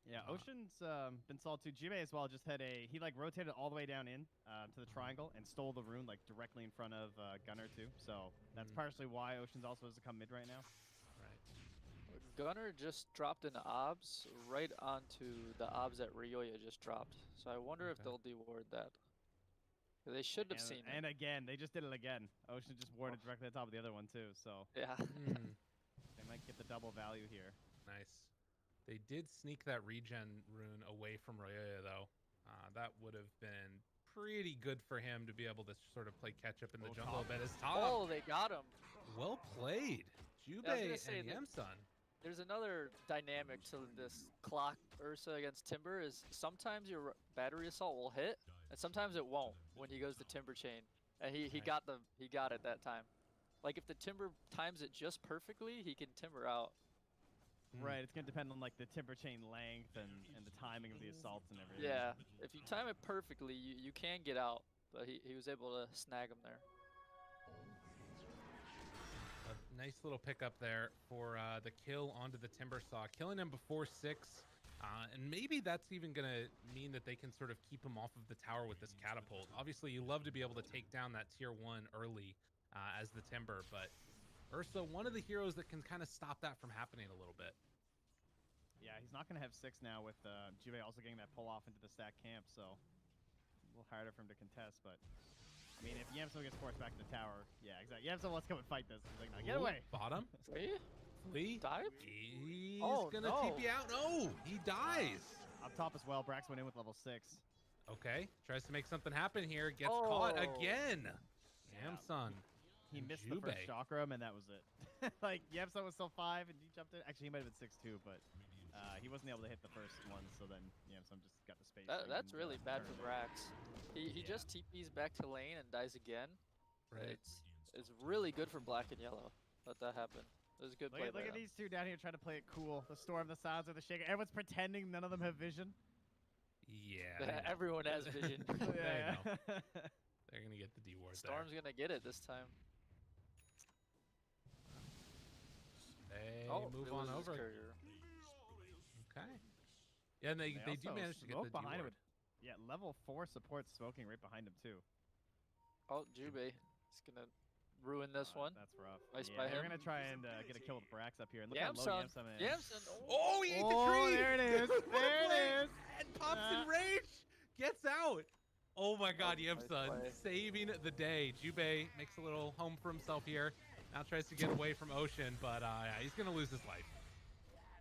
Yeah, Ocean's been solid too. Jubei as well just had he like rotated all the way down in to the triangle and stole the rune like directly in front of Gunner too. So that's partially why Ocean's also has to come mid right now. Right. Gunner just dropped an OBS right onto the OBS that Ryoya just dropped. So I wonder if they'll deward that. They should have seen it. And again, they just did it again. Ocean just warded directly on top of the other one too. So Yeah. they might get the double value here. Nice. They did sneak that regen rune away from Ryoya, though. That would have been pretty good for him to be able to sort of play catch up in the jungle a bit as top. Oh, they got him. Well played. Jubei and Yamsun. There's another dynamic to this Clock Ursa against Timber is sometimes your battery assault will hit, and sometimes it won't when he goes to Timber Chain. And he got it that time. Like if the Timber times it just perfectly, he can Timber out. Right, it's gonna depend on like the timber chain length and the timing of the assaults and everything. Yeah, if you time it perfectly, you can get out, but he was able to snag him there. A nice little pickup there for the kill onto the Timber Saw, killing him before 6. And maybe that's even going to mean that they can sort of keep him off of the tower with this catapult. Obviously, you love to be able to take down that tier 1 early as the Timber, but Ursa, one of the heroes that can kind of stop that from happening a little bit. Yeah, he's not going to have 6 now with Jubei also getting that pull off into the stack camp, so a little harder for him to contest. But, I mean, if Yamso gets forced back to the tower, yeah, exactly. Yamso wants to come and fight this. He's like, no, get away. Bottom. See? Hopefully. Dive? He's Oh, gonna no. TP out. No, he dies. Up top as well. Brax went in with level 6. Okay, tries to make something happen here. Gets caught Oh. again. Yeah. Yamsun. He and missed the first Jubei. chakram, and that was it. Like, Yamsun was still 5, and he jumped in. Actually, he might have been 6 too, but he wasn't able to hit the first one, so then Yamsun just got the space. That's really bad for Brax. He Yeah. just TPs back to lane and dies again. Right. It's really good for black and yellow. Let that happen. It was a good play. Look at these two down here trying to play it cool. The Storm, the Silencer, the Shaker. Everyone's pretending none of them have vision. Yeah. Everyone has vision. Yeah. They're gonna get the D ward Storm's there. gonna get it this time. They Oh, move it on loses over. Courier. Okay. Yeah, and they do also manage to get smoke the D behind him. ward. Yeah, level 4 support smoking right behind him too. Oh, Jubei is gonna ruin this one. That's rough. Nice yeah, by they're him. gonna try and get a kill with Brax up here. And look how low Yamsun. Yamsun is. Yamsun. Oh, he ate the Oh, tree! there it is. There it is. And pops in rage. Gets out. Oh my god, nice Yamsun play. saving the day. Jubei makes a little home for himself here. Now tries to get away from Ocean, but yeah, he's going to lose his life.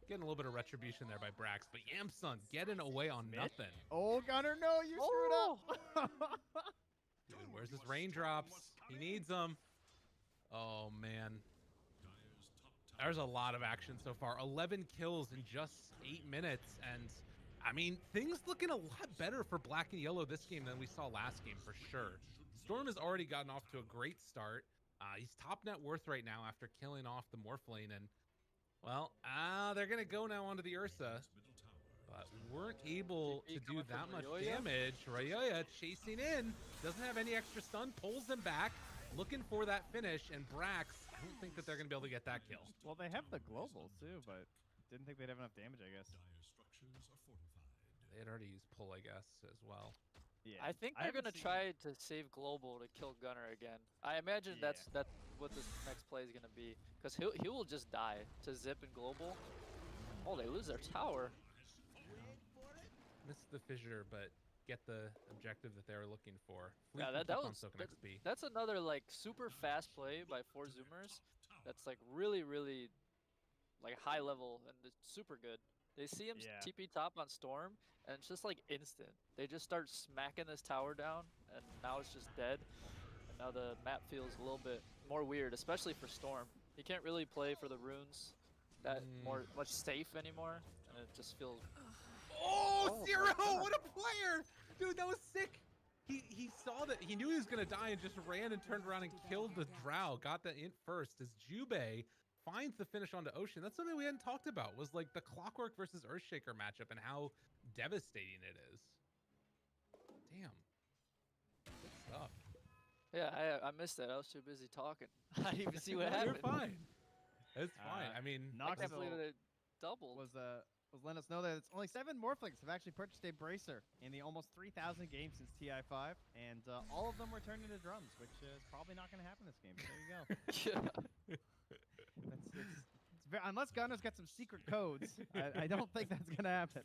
Getting a little bit of retribution there by Brax, but Yamsun getting away on nothing. Oh, Gunner, no, you screwed up. Dude, where's his raindrops? He needs them. Oh, man. There's a lot of action so far. 11 kills in just 8 minutes, and I mean, things looking a lot better for black and yellow this game than we saw last game, for sure. Storm has already gotten off to a great start. He's top net worth right now after killing off the Morph lane, and, well, they're going to go now onto the Ursa, but weren't able to do that much damage. Ryoya chasing in, doesn't have any extra stun, pulls them back, looking for that finish, and Brax, I don't think that they're going to be able to get that kill. Well, they have the global too, but didn't think they'd have enough damage, I guess. They had already used pull, I guess, as well. Yeah. I think they're gonna try to save global to kill Gunner again. I imagine that's what this next play is gonna be, because he will just die to zip and global. Oh, they lose their tower. Missed the fissure, but get the objective that they were looking for. Yeah, that was that's another like super fast play by 4Zoomers. That's like really like high level and it's super good. They see him TP top on Storm, and it's just like instant. They just start smacking this tower down, and now it's just dead. And now the map feels a little bit more weird, especially for Storm. He can't really play for the runes that much safe anymore, and it just feels. Oh, Zero! What a player! Dude, that was sick. He saw that, he knew he was gonna die and just ran and turned around and killed the Drow. Got that int first as Jubei finds the finish onto Ocean. That's something we hadn't talked about, was like the Clockwork versus Earthshaker matchup and how devastating it is. Damn. Good stuff. Yeah, I missed that. I was too busy talking. I didn't even see what happened. You're fine. It's fine. I mean, I can't believe that it doubled. Was letting us know that it's only 7 Morphlings have actually purchased a bracer in the almost 3,000 games since TI5, and all of them were turned into drums, which is probably not going to happen this game. So there you go. Unless Gunner's got some secret codes, I don't think that's going to happen.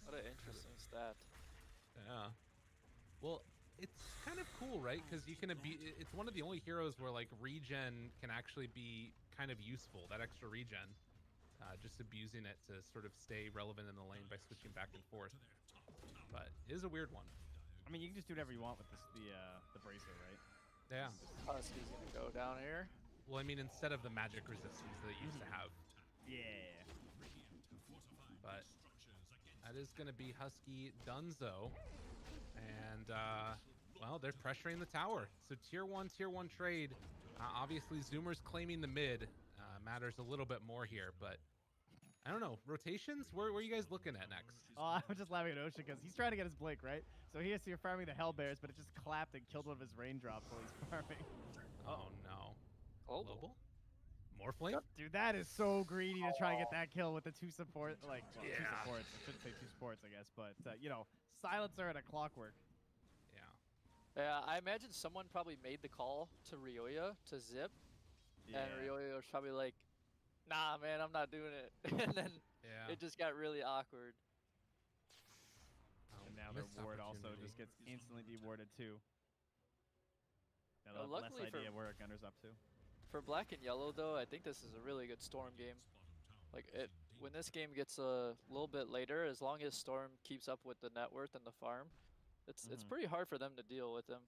What an interesting stat. Yeah. Well, it's kind of cool, right? Because you can it's one of the only heroes where like regen can actually be kind of useful. That extra regen, just abusing it to sort of stay relevant in the lane by switching back and forth. But it is a weird one. I mean, you can just do whatever you want with the bracer, right? Yeah. Husky's gonna go down here. Well, I mean, instead of the magic resistance that it used to have. Yeah. But that is going to be Husky Dunzo. And, well, they're pressuring the tower. So tier 1 trade. Obviously, Zoomers claiming the mid matters a little bit more here. But I don't know. Rotations? Where are you guys looking at next? Oh, I'm just laughing at Ocean because he's trying to get his Blink, right? So he has to be farming the Hellbears, but it just clapped and killed one of his raindrops while he's farming. Oh, no. Global? Morphling? Dude, that is so greedy to try and get that kill with the 2 support, like, well, 2 supports. I shouldn't say 2 supports, I guess, but, you know, Silencer and a Clockwork. Yeah. Yeah, I imagine someone probably made the call to Ryoya to zip, and Ryoya was probably like, nah, man, I'm not doing it. And then it just got really awkward. And now their ward also just gets instantly dewarded, too. Now Luckily less idea where Gunner's up to. For black and yellow though, I think this is a really good Storm game. Like when this game gets a little bit later, as long as Storm keeps up with the net worth and the farm, it's pretty hard for them to deal with him.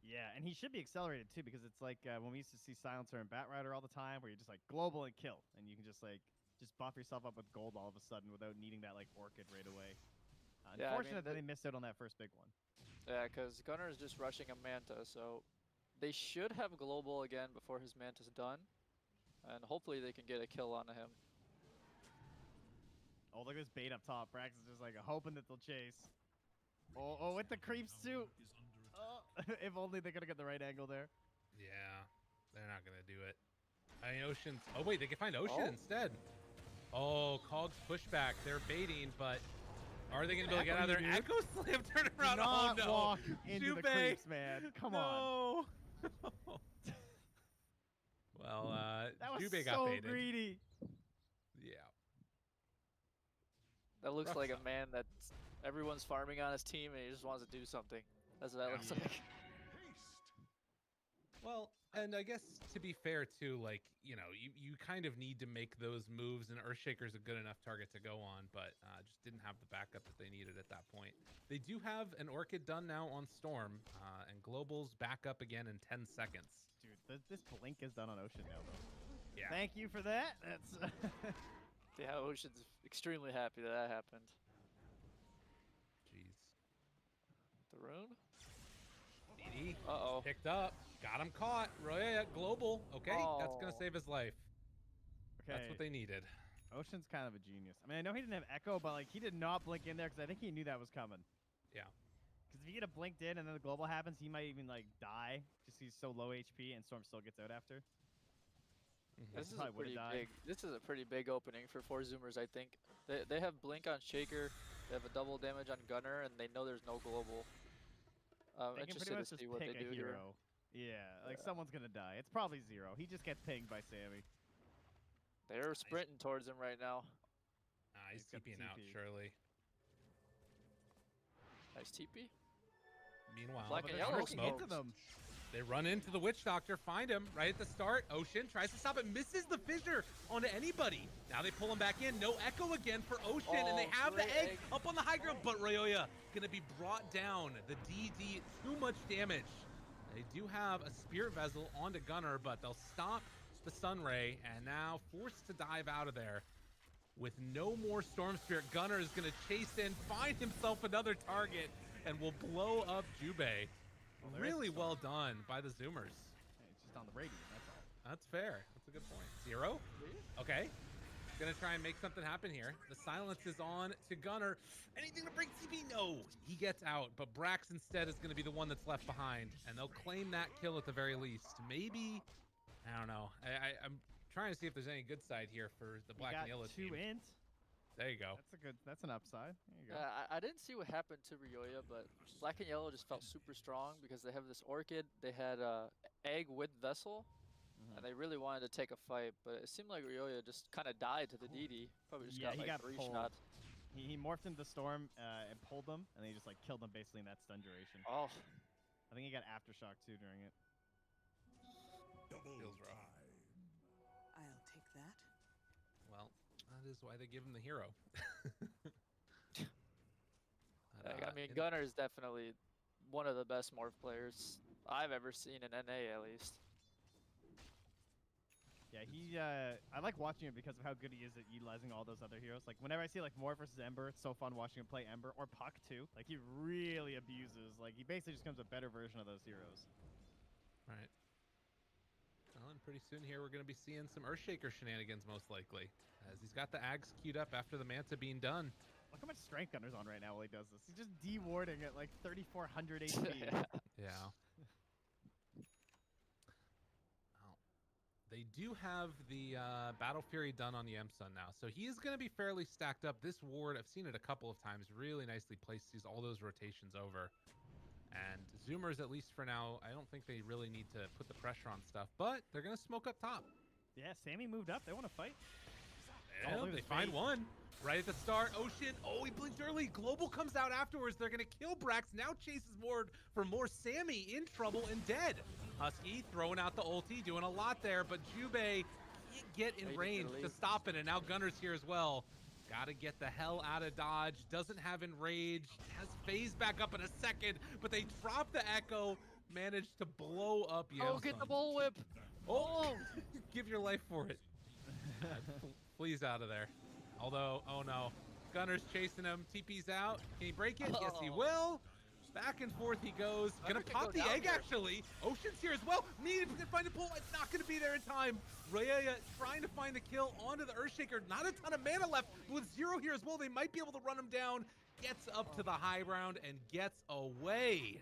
Yeah, and he should be accelerated too, because it's like when we used to see Silencer and Batrider all the time, where you just like global and kill, and you can just buff yourself up with gold all of a sudden without needing that like Orchid right away. Yeah, Unfortunate that they missed out on that first big one. Yeah, because Gunnar is just rushing a Manta, so they should have global again before his Manta's done, and hopefully they can get a kill onto him. Oh, look at this bait up top. Brax is just like hoping that they'll chase. Oh, with the creeps too. Oh, if only they could have got the right angle there. Yeah, they're not gonna do it. I mean, Ocean's. Oh wait, they can find Ocean instead. Oh, Cog's pushback. They're baiting, but are they gonna be able to get out of there? Echo Slam turn around. Do Oh not no! walk into the Jubei. creeps, man. Come on. Well, That was Jubei got so baited. greedy. Yeah. That looks like a man that everyone's farming on his team and he just wants to do something. That's what that looks like. Well, and I guess to be fair too, like, you know, you kind of need to make those moves, and Earthshaker's a good enough target to go on, but just didn't have the backup that they needed at that point. They do have an Orchid done now on Storm, and Global's back up again in 10 seconds. Dude, this blink is done on Ocean now, though. Yeah. Thank you for that. That's. Yeah, Ocean's extremely happy that happened. Jeez. The rune? DD. Uh-oh. Picked up. Got him caught. Roya Global. Okay, that's going to save his life. Okay. That's what they needed. Ocean's kind of a genius. I mean, I know he didn't have Echo, but like he did not blink in there because I think he knew that was coming. Yeah. Because if he could have blinked in and then the global happens, he might even like die because he's so low HP and Storm still gets out after. This is a pretty big. This is a pretty big opening for 4Zoomers, I think. They have blink on Shaker, they have a double damage on Gunner, and they know there's no global. They can pretty Interested much to just see what they pick a do here. hero. Yeah, like someone's gonna die. It's probably Zero. He just gets pinged by Sammy. They're sprinting towards him right now. He's got the TPing out, TP. surely. Nice TP. Meanwhile, Black But and they're yellow smoking smokes. into them. they run into the Witch Doctor, find him right at the start. Ocean tries to stop it, misses the fissure onto anybody. Now they pull him back in. No Echo again for Ocean, and they have the egg up on the high ground, but Roya gonna be brought down. The DD, too much damage. They do have a Spirit Vessel onto Gunner, but they'll stop the Sun Ray, and now forced to dive out of there. With no more Storm Spirit, Gunner is gonna chase in, find himself another target, and will blow up Jubei. Well, Really well done by the Zoomers. Hey, it's just on the radiant, that's all. That's fair. That's a good point. Zero? Okay. Gonna try and make something happen here. The silence is on to Gunner. Anything to break TP? No. He gets out, but Brax instead is gonna be the one that's left behind, and they'll claim that kill at the very least. Maybe, I don't know. I'm trying to see if there's any good side here for the black and yellow team. 2 int. There you go. That's an upside. There you go. I didn't see what happened to Ryoya, but black and yellow just felt super strong because they have this Orchid. They had egg with Vessel, and they really wanted to take a fight, but it seemed like Ryoya just kind of died to the DD. Probably just got he like got 3 pulled. shots. He morphed into the storm and pulled them, and they just like killed them basically in that stun duration. Oh, I think he got aftershock too during it. Feels rough. I'll take that. Well, that is why they give him the hero. I mean, Gunner is definitely one of the best morph players I've ever seen in NA, at least. Yeah, I like watching him because of how good he is at utilizing all those other heroes. Like, whenever I see, like, Morph versus Ember, it's so fun watching him play Ember, or Puck, too. Like, he really abuses. Like, he basically just becomes a better version of those heroes. Right. Well, and pretty soon here, we're going to be seeing some Earthshaker shenanigans, most likely, as he's got the Ags queued up after the Manta being done. Look how much Strength Gunner's on right now while he does this. He's just de-warding at, like, 3,400 HP. Yeah. They do have the Battle Fury done on the M-Sun now, so he is going to be fairly stacked up. This ward, I've seen it a couple of times, really nicely placed, sees all those rotations over. And Zoomers, at least for now, I don't think they really need to put the pressure on stuff, but they're going to smoke up top. Yeah, Sammy moved up. They want to fight. Yeah, look at they his find face. one. Right at the start, Ocean. Oh, he blinked early. Global comes out afterwards. They're gonna kill Brax. Now chases Ward for more. Sammy in trouble and dead. Husky throwing out the ulti, doing a lot there, but Jube can't get in Waiting to range to leave. stop it, and now Gunner's here as well. Gotta get the hell out of dodge. Doesn't have enrage. Has phase back up in a second, but they drop the echo. Managed to blow up Oh, get the bullwhip. Oh, give your life for it. Please out of there. Although, oh no. Gunner's chasing him. TP's out. Can he break it? Yes, he Oh. will. Back and forth he goes. Gonna Gunner can pop go the down egg, here. actually. Ocean's here as well. Needed to find a pull. It's not gonna be there in time. Raya trying to find the kill onto the Earthshaker. Not a ton of mana left. With Zero here as well, they might be able to run him down. Gets up to the high ground and gets away.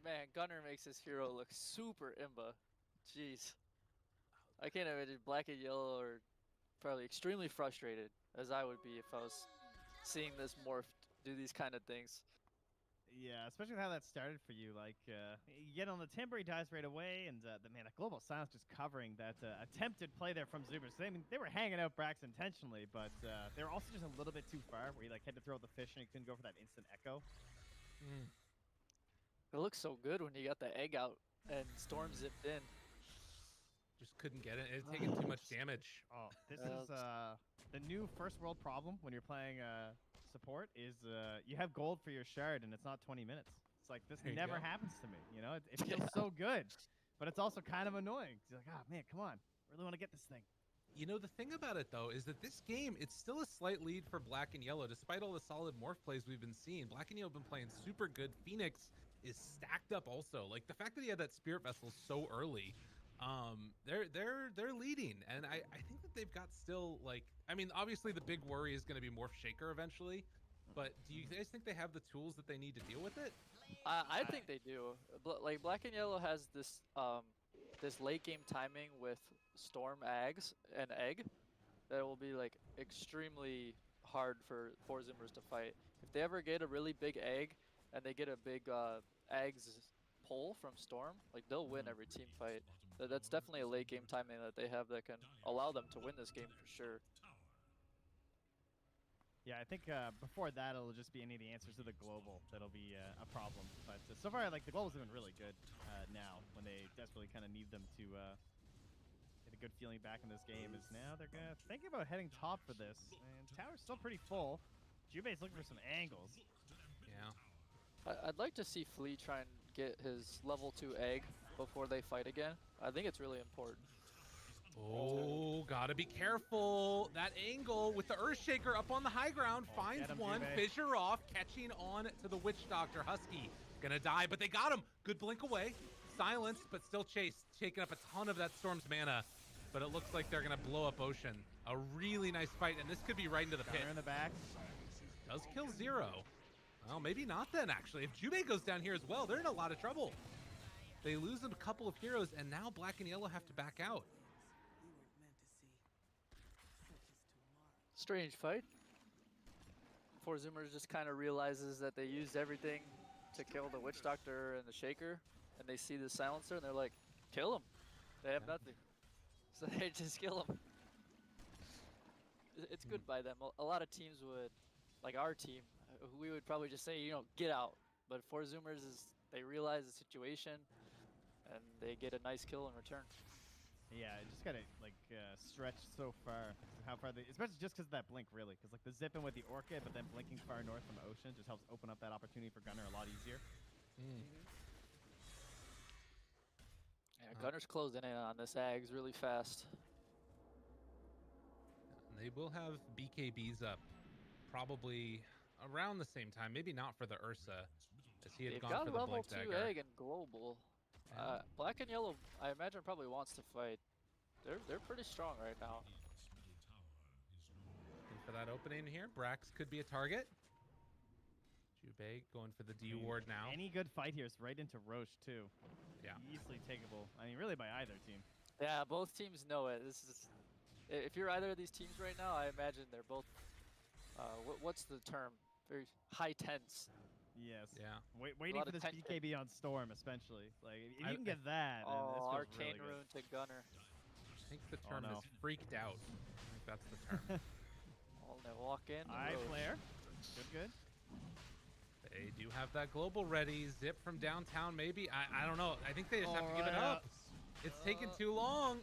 Man, Gunner makes his hero look super imba. Jeez. I can't imagine Black and Yellow are probably extremely frustrated, as I would be if I was seeing this morph do these kind of things. Yeah, especially with how that started for you. Like, you get on the timber, he dies right away, and the global silence just covering that attempted play there from Zubers. They were hanging out Brax intentionally, but they were also just a little bit too far, where he like had to throw the fish and he couldn't go for that instant echo. It looks so good when you got the egg out and Storm zipped in. Just couldn't get it. It had taken too much damage. Oh, this is the new first world problem when you're playing support is you have gold for your shard and it's not 20 minutes. It's like this There you never go. happens to me. You know, it feels so good, but it's also kind of annoying. You're like, oh man, come on, really want to get this thing. You know, the thing about it, though, is that this game, it's still a slight lead for Black and Yellow, despite all the solid morph plays we've been seeing. Black and Yellow have been playing super good. Phoenix is stacked up also. Like, the fact that he had that Spirit Vessel so early, they're leading. And I think that they've got still, like, I mean, obviously the big worry is going to be Morph Shaker eventually, but do you guys think they have the tools that they need to deal with it? I think they do. Like Black and Yellow has this this late game timing with Storm Ags and Egg that will be like extremely hard for Zimmers to fight. If they ever get a really big egg and they get a big Ags pull from Storm, like they'll win every team fight. That's definitely a late game timing that they have that can allow them to win this game for sure. Yeah, I think before that it'll just be any of the answers to the global that'll be a problem. But so far, like the global's doing really good now when they desperately kind of need them to get a good feeling back in this game. Is now they're gonna thinking about heading top for this, and tower's still pretty full. Jube's looking for some angles. Yeah. I'd like to see Flea try and get his level 2 egg before they fight again. I think it's really important. Oh, gotta be careful. That angle with the Earthshaker up on the high ground finds get him, one. Jube. Fissure off, catching on to the Witch Doctor. Husky gonna die, but they got him. Good blink away. Silenced, but still chased. Taking up a ton of that Storm's mana. But it looks like they're gonna blow up Ocean. A really nice fight, and this could be right into the pit. Gunner in the back. Does kill Zero. Well, maybe not then, actually. If Jube goes down here as well, they're in a lot of trouble. They lose a couple of heroes, and now Black and Yellow have to back out. You weren't meant to see. Such is tomorrow. Strange fight. Zimmers just kind of realizes that they used everything to kill the Witch Doctor and the Shaker, and they see the Silencer, and they're like, kill him. They have nothing. So they just kill him. It's good by them. A lot of teams would, like our team, we would probably just say, you know, get out. But Zimmers is, they realize the situation, and they get a nice kill in return. Yeah, you just gotta like stretch so far. How far they, especially just because of that blink, really. Because like the zipping with the Orchid, but then blinking far north from Ocean just helps open up that opportunity for Gunner a lot easier. Yeah, Gunner's closing in on this Ags really fast. They will have BKBs up probably around the same time. Maybe not for the Ursa, as he had They've gone got for the level Blink 2 Dagger. egg and global. Yeah. Black and Yellow, I imagine, probably wants to fight. They're pretty strong right now. Looking for that opening here. Brax could be a target. Jube going for the D ward now. Any good fight here is right into Roche too. Yeah. Easily takeable. I mean, really by either team. Yeah, both teams know it. This is, if you're either of these teams right now, I imagine they're both. What's the term? Very high tense. Yes. Yeah. Waiting lot for of this tension. BKB on Storm, especially. Like, if I- you can get that, then this Oh, feels Arcane really good. Rune to Gunner. I think the Oh, term no. is freaked out. I think that's the term. They walk in. All right, Roche. Flare. Good. They do have that global ready. Zip from downtown, maybe. I don't know. I think they just have to give it up. It's taking too long.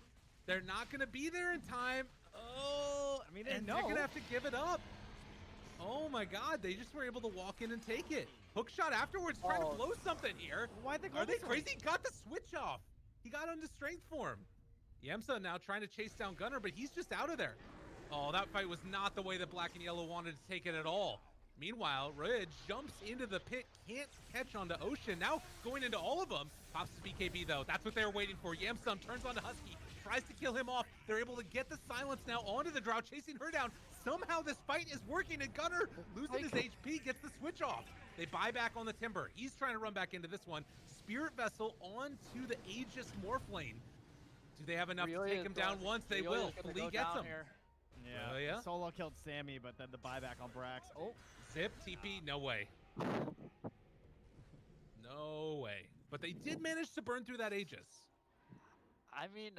They're not going to be there in time. Oh, I mean, and they're going to have to give it up. Oh my God, they just were able to walk in and take it. Hook shot afterwards, trying to blow something here. Why'd they go Are they this way? crazy? He got the switch off. He got onto strength form. Yemsa now trying to chase down Gunner, but he's just out of there. Oh, that fight was not the way that Black and Yellow wanted to take it at all. Meanwhile, Ridge jumps into the pit, can't catch onto Ocean. Now going into all of them. Pops the BKB though. That's what they were waiting for. Yamsum turns onto Husky, tries to kill him off. They're able to get the silence now onto the Drow, chasing her down. Somehow this fight is working, and Gunner, losing his HP, gets the switch off. They buy back on the Timber. He's trying to run back into this one. Spirit Vessel onto the Aegis Morphlane. Do they have enough to take him down once? They will. Flea gets him. Yeah, Yeah. Solo killed Sammy, but then the buyback on Brax. Oh, Zip, TP, no way. No way. But they did manage to burn through that Aegis. I mean,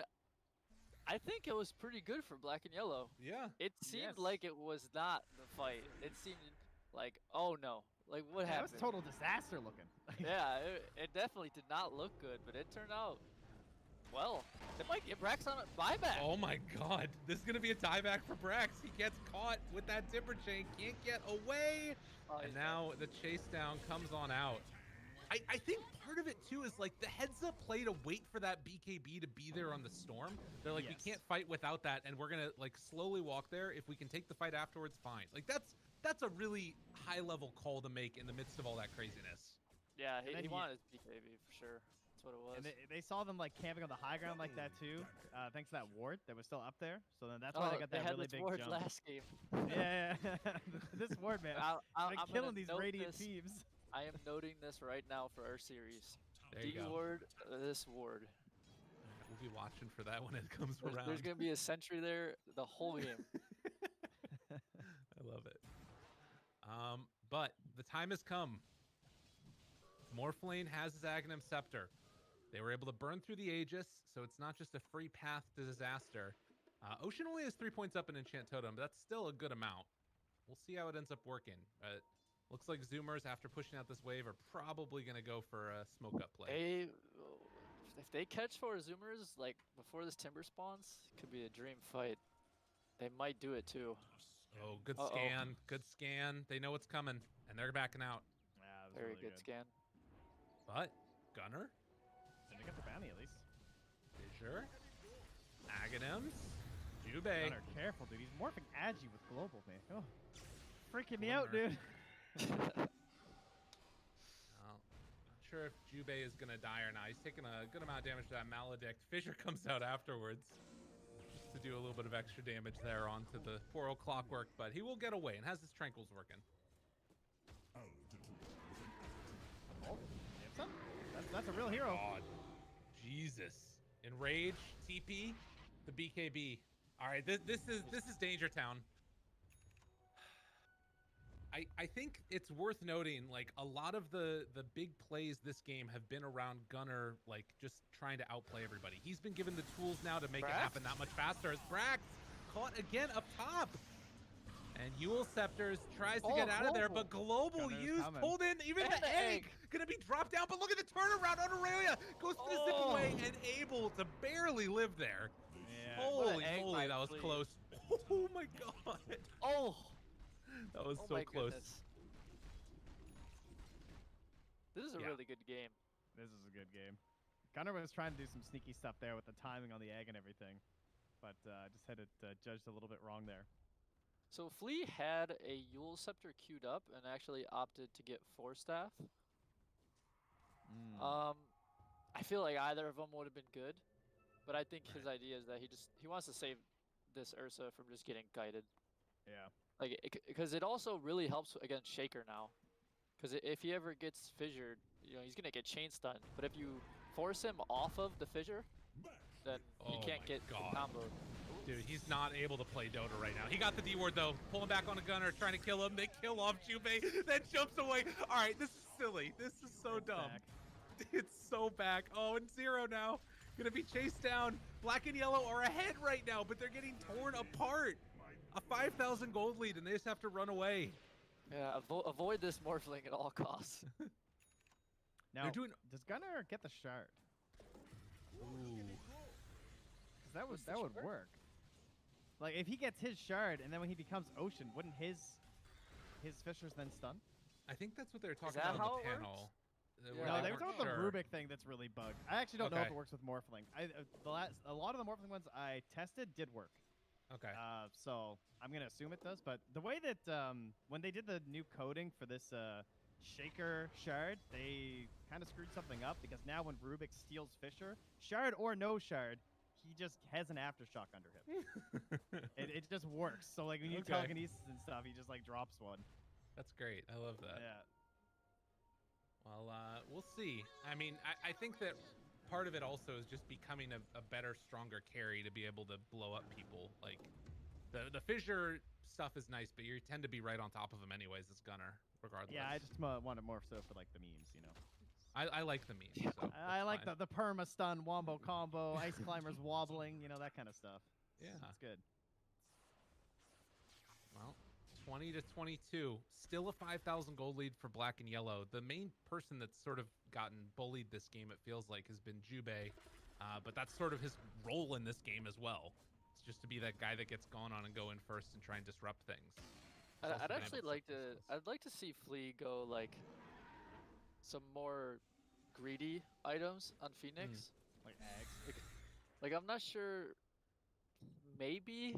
I think it was pretty good for Black and Yellow. Yeah. It seemed Yes. like it was not the fight. It seemed like, oh no, like what that happened? was total disaster looking. Yeah, it definitely did not look good, but it turned out well. They might get Brax on a buyback. Oh my God. This is going to be a tieback for Brax. He gets caught with that Timber Chain. Can't get away. Oh, And he's now the chase down comes on out. I think part of it too is like the heads up play to wait for that BKB to be there on the storm. They're like, Yes. we can't fight without that, and we're gonna like slowly walk there. If we can take the fight afterwards, fine. Like that's a really high level call to make in the midst of all that craziness. Yeah, And then he he- wanted his BKB for sure. That's what it was. And they saw them like camping on the high ground like that too, thanks to that ward that was still up there. So then that's why they got that had really this big ward jump. last game. Yeah. This ward, man. I'm Been gonna killing these note radiant this. teams. I am noting this right now for our series. There you D go. ward, this ward. We'll be watching for that when it comes around. There's gonna be a sentry there the whole game. I love it. But the time has come. Morphlane has his Aghanim Scepter. They were able to burn through the Aegis, so it's not just a free path to disaster. Ocean only has 3 points up in Enchant Totem, but that's still a good amount. We'll see how it ends up working. Looks like Zoomers, after pushing out this wave, are probably going to go for a smoke-up play. If they catch 4 Zoomers, like, before this Timber spawns, could be a dream fight. They might do it, too. Oh, good scan. Good scan. They know what's coming, and they're backing out. Yeah, it was Very really good scan. But, Gunner, And they got the bounty at least. Fissure, Aghanims, Jubei. Gunner, careful, dude. He's morphing Agi with global, man. Oh, freaking me out, Glimmer. dude. Well, not sure if Jubei is going to die or not. He's taking a good amount of damage to that Maledict. Fissure comes out afterwards to do a little bit of extra damage there onto the poor old Clockwork, but he will get away and has his Tranquils working. Oh, that's a real hero. God. Jesus. Enrage, TP, the BKB. All right, this is Danger Town. I think it's worth noting, like, a lot of the big plays this game have been around Gunner, like, just trying to outplay everybody. He's been given the tools now to make it happen that much faster as Brax caught again up top. And Yule Scepters tries to get out of there, but Global Gunner's used, coming. pulled in, even And the the egg, egg. gonna be dropped down, but look at the turnaround on Aurelia. Goes to the zip away and able to barely live there. Yeah. Holy egg moly, by that was Flea. close. Oh my God. Oh! That was Oh so my close. goodness. This is a Yeah. really good game. This is a good game. Gunner was trying to do some sneaky stuff there with the timing on the egg and everything, but just had it judged a little bit wrong there. So Flea had a Yule Scepter queued up and actually opted to get 4 staff. I feel like either of them would have been good, but I think his idea is that he wants to save this Ursa from just getting guided. Yeah. Like, because it also really helps against Shaker now. Because if he ever gets fissured, you know, he's gonna get chain stunned. But if you force him off of the fissure, then he Oh can't my get God. the combo. Dude, he's not able to play Dota right now. He got the D ward though, pulling back on a Gunner, trying to kill him. They kill off Jubei, then jumps away. All right, this is silly. This is so It's dumb. back. It's so back. Oh, and Zero now. Gonna be chased down. Black and Yellow are ahead right now, but they're getting torn apart. A 5,000 gold lead, and they just have to run away. Yeah, avoid this morphling at all costs. Now, They're doing. does Gunnar get the shard? Ooh. 'Cause that would What's the that would shard? work. Like if he gets his shard and then when he becomes Ocean, wouldn't his fishers then stun? I think that's what they were talking that about how on it the works? panel. Yeah, No, I they were weren't talking about the sure. Rubik thing that's really bugged. I actually don't know if Okay. it works with Morphling. A lot of the Morphling ones I tested did work. Okay. So I'm gonna assume it does. But the way that when they did the new coding for this Shaker shard, they kind of screwed something up because now when Rubik steals Fisher, shard or no shard, he just has an aftershock under him. it just works. So like when you Okay. telekinesis and stuff, he just like drops one. That's great. I love that. Yeah. Well, we'll see. I mean, I think that part of it also is just becoming a better, stronger carry to be able to blow up people. Like, the fissure stuff is nice, but you tend to be right on top of them anyways as Gunner, regardless. Yeah, I just wanted more so for like the memes, you know. I like the memes. So I that's like fine. the perma stun wombo combo, ice climbers wobbling, you know, that kind of stuff. Yeah. It's good. Well, 20 to 22. Still a 5,000 gold lead for black and yellow. The main person that's sort of gotten bullied this game, it feels like, has been Jubei. But that's sort of his role in this game as well. It's just to be that guy that gets gone on and go in first and try and disrupt things. He's also I'd been able actually to like set to. pistols. I'd like to see Flea go like some more greedy items on Phoenix. Like Ags. Like I'm not sure. Maybe,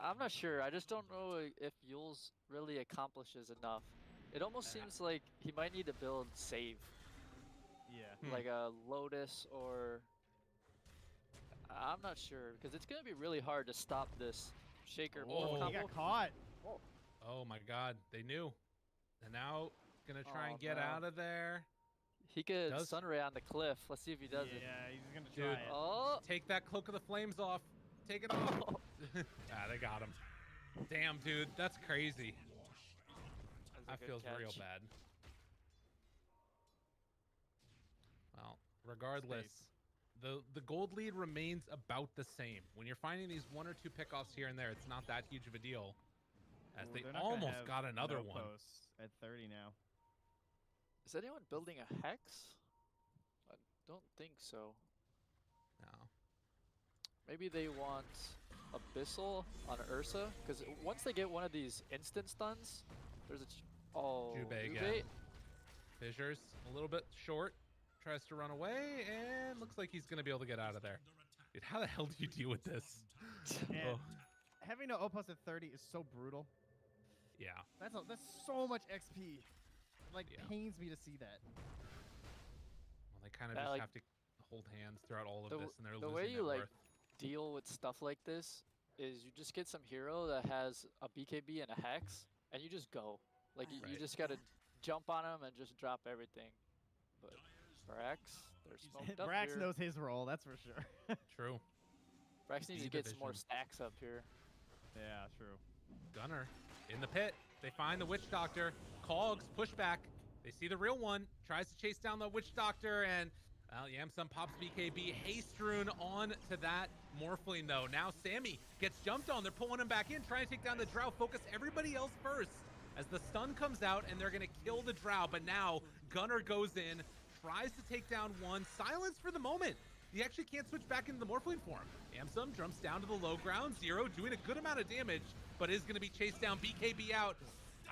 I'm not sure. I just don't know if Yules really accomplishes enough. It almost seems like he might need to build save, Yeah. like a Lotus or. I'm not sure because it's gonna be really hard to stop this Shaker Oh, morph He combo. got caught. Oh my god, they knew. And now gonna try Oh, and get no. out of there. He could Does- Sunray on the cliff. Let's see if he does it. Yeah, he's gonna Dude. try it. Oh, Take that cloak of the flames off. Take it off. They got him. Damn, dude, that's crazy. that's a That good feels real catch. bad. Well, regardless, the gold lead remains about the same. When you're finding these one or two pickoffs here and there, it's not that huge of a deal. As Ooh, they they're not gonna almost have got another no one. posts at 30 now. Is anyone building a hex? I don't think so. No. Maybe they want Abyssal on Ursa, because once they get one of these instant stuns, there's a Jubei again. Fissures a little bit short. Tries to run away and looks like he's gonna be able to get out of there. Dude, how the hell do you deal with this? And Oh, having no opus at 30 is so brutal. yeah. That's so much XP. Like Yeah. pains me to see that. Well, they kind of Yeah, just like, have to hold hands throughout all of the this, and they're the losing way you net like worth. deal with stuff like this is you just get some hero that has a BKB and a hex, and you just go. Like you Right. just gotta jump on them and just drop everything. But Brax, they're smoked up Brax here. knows his role, that's for sure. True. Brax needs B to get some more division. stacks up here. Yeah, true. Gunner in the pit. They find the witch doctor. Cogs push back. They see the real one. Tries to chase down the witch doctor, and Yamsum pops BKB. Hastrun on to that Morphling though. Now Sammy gets jumped on. They're pulling him back in, trying to take down the Drow. Focus everybody else first as the stun comes out, and they're gonna kill the Drow. But now Gunner goes in, tries to take down one. Silence for the moment. He actually can't switch back into the Morphling form. Yamsum jumps down to the low ground. Zero doing a good amount of damage, but is going to be chased down. BKB out.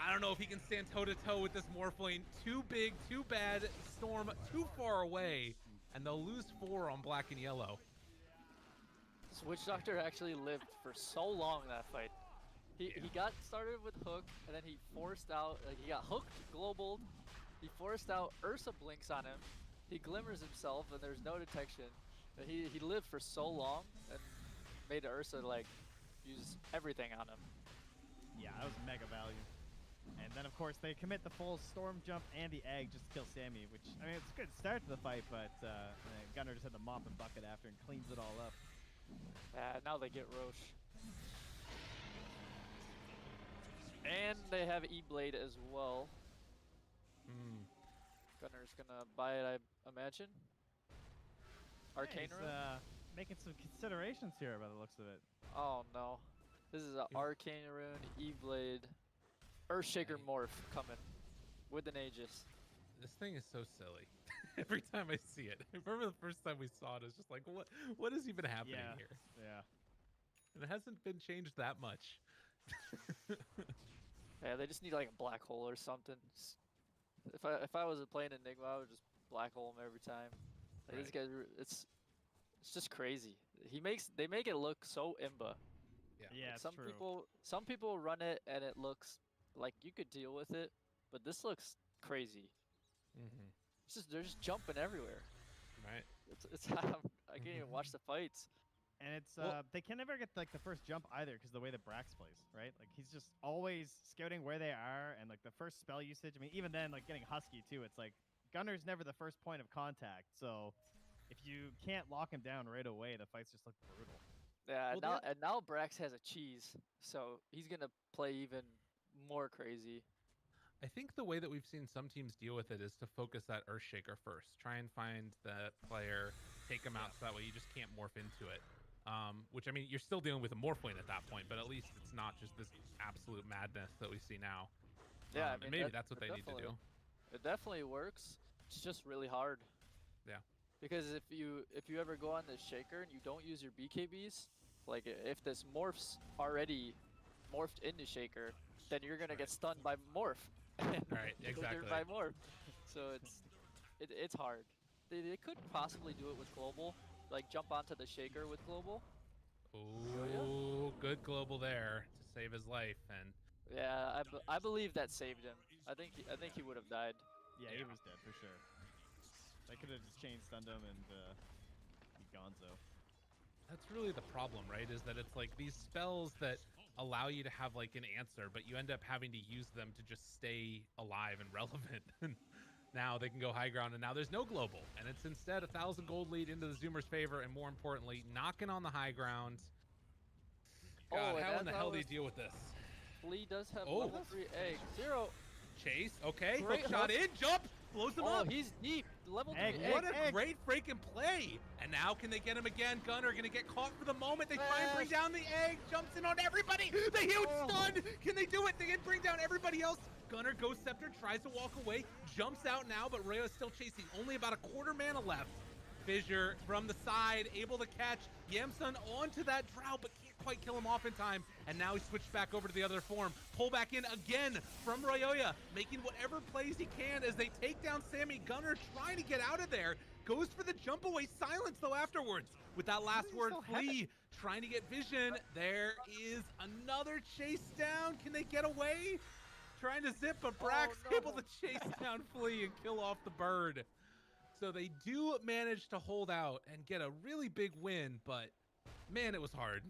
I don't know if he can stand toe-to-toe with this Morphling. Too big, too bad. Storm too far away, and they'll lose 4 on black and yellow. This Witch Doctor actually lived for so long that fight. He got started with Hook, and then he forced out, like he got hooked, globaled. He forced out Ursa blinks on him. He glimmers himself, and there's no detection. But he lived for so long and made Ursa like use everything on him. Yeah, that was mega value. And then, of course, they commit the full storm jump and the egg just to kill Sammy, which, I mean, it's a good start to the fight, but Gunner just had the mop and bucket after and cleans it all up. Now they get Roche. And they have E-Blade as well. Gunner's gonna buy it, I imagine. Arcane he's, Room? making some considerations here by the looks of it. Oh no. This is an Arcane Rune, E-Blade, Earthshaker Morph coming with an Aegis. This thing is so silly. Every time I see it, I remember the first time we saw it, it's just like, what is even happening here? Yeah. And it hasn't been changed that much. Yeah, they just need like a black hole or something. If I was playing Enigma, I would just black hole him every time. Like, Right. This guy, it's just crazy. They make it look so imba. Yeah, Like, it's some people run it and it looks like you could deal with it, but this looks crazy. Mm-hmm. They're just jumping everywhere. Right. It's I can't even watch the fights. And it's Well- they can never get like the first jump either because the way that Brax plays, right? Like he's just always scouting where they are, and like the first spell usage. I mean, even then, like getting Husky too. It's like Gunner's never the first point of contact, so if you can't lock him down right away, the fights just look brutal. Yeah, Well, and now Brax has a cheese, so he's gonna play even more crazy. I think the way that we've seen some teams deal with it is to focus that Earthshaker first. Try and find the player, take him out so that way you just can't morph into it. Which, I mean, you're still dealing with a Morphling at that point, but at least it's not just this absolute madness that we see now. Yeah, I and mean, maybe that- that's what that they need to do. It definitely works. It's just really hard. Yeah. Because if you ever go on this shaker and you don't use your BKBs, like if this morph's already morphed into shaker, then you're gonna get stunned by morph. Right, exactly. By morph. So it's hard. They could possibly do it with global, like jump onto the shaker with global. Ooh, good global there to save his life, and Yeah, I believe that saved him. I think he would have died. Yeah, he was dead for sure. They could have just chain stunned him and be gonzo. that's really the problem, right? Is that it's like these spells that allow you to have like an answer, but you end up having to use them to just stay alive and relevant. Now they can go high ground, and now there's no global, and it's instead 1,000 gold lead into the Zoomers' favor, and more importantly, knocking on the high ground. God, and how in as the I hell do you was- deal with this? Flea does have Oh. level 3 egg. 0. Chase, okay, Great hook shot in, jump, blows him Oh, up. he's deep. Level 3 Egg, egg. What a egg. great freaking play! And now can they get him again? Gunner gonna get caught for the moment. They try and bring Smash. down the egg, jumps in on everybody. The huge Oh. stun. Can they do it? They can bring down everybody else. Gunner goes Scepter, tries to walk away, jumps out now, but Rayo is still chasing. Only about a quarter mana left. Fissure from the side, able to catch Yamsun onto that Drow, but can't quite kill him off in time. And now he switched back over to the other form. Pull back in again from Rayoya, making whatever plays he can as they take down Sammy. Gunner trying to get out of there. Goes for the jump away. Silence though afterwards. With that last he word, still have Flea trying to get vision. There is another chase down. Can they get away? Trying to zip, but Brax no. able to chase down Flea and kill off the bird. So they do manage to hold out and get a really big win, but man, it was hard.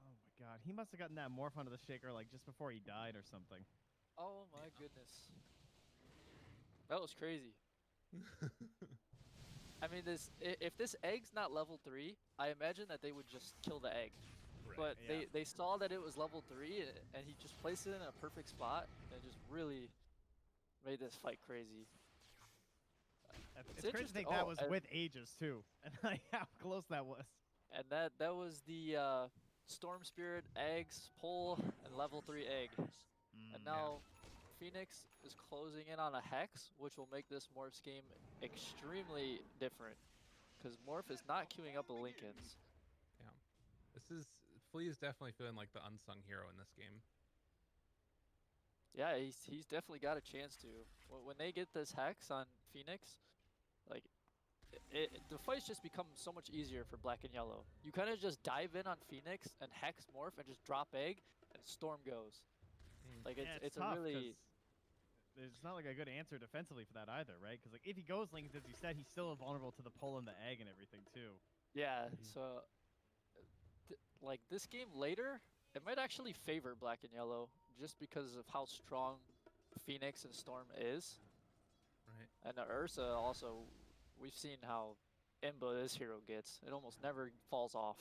Oh my god, he must have gotten that morph onto the shaker like just before he died or something. Oh my goodness. That was crazy. I mean, if this egg's not level 3, I imagine that they would just kill the egg. But yeah. they saw that it was level 3, and he just placed it in a perfect spot, and just really made this fight crazy. It's crazy to think that was with Aegis too, and like how close that was. And that was the Storm Spirit, eggs, pull, and level 3 egg. And now Phoenix is closing in on a Hex, which will make this Morph's game extremely different. Because Morph is not queuing up a Linken's. Flea is definitely feeling like the unsung hero in this game. Yeah, he's definitely got a chance to. When they get this Hex on Phoenix, like, the fights just become so much easier for Black and Yellow. You kind of just dive in on Phoenix and Hex Morph and just drop egg, and Storm goes. Like, it's a tough really... 'cause there's not like a good answer defensively for that either, right? Because like if he goes Lincoln, as you said, he's still vulnerable to the pull and the egg and everything too. Yeah, so like this game later, it might actually favor Black and Yellow just because of how strong Phoenix and Storm is. Right. And Ursa also, we've seen how imba this hero gets. It almost never falls off.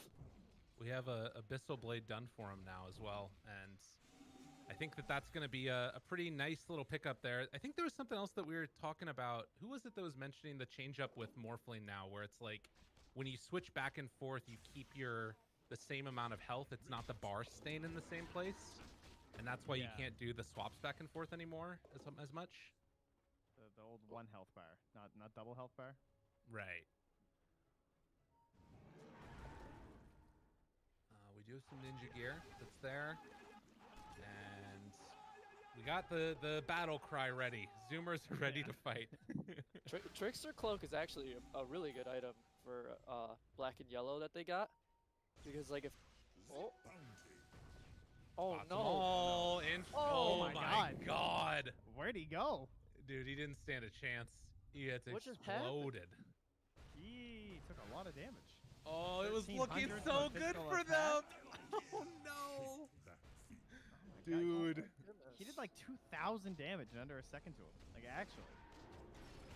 We have a Abyssal Blade done for him now as well, and I think that that's going to be a pretty nice little pickup there. I think there was something else that we were talking about. Who was it that was mentioning the change up with Morphling now, where it's like when you switch back and forth, you keep the same amount of health. It's not the bar staying in the same place, and that's why you can't do the swaps back and forth anymore as much. The old 1 health bar, not double health bar. Right. We do have some ninja gear that's there, and we got the battle cry ready. Zoomers are ready to fight. Trickster Cloak is actually a really good item for black and yellow that they got, because like if Oh my god. Where'd he go? Dude, he didn't stand a chance. He gets What just happened? exploded. He took a lot of damage. Oh, it was looking 1300 so for good physical for attack. them. Oh no. Dude. He did like 2,000 damage in under a second to him. Like, actually.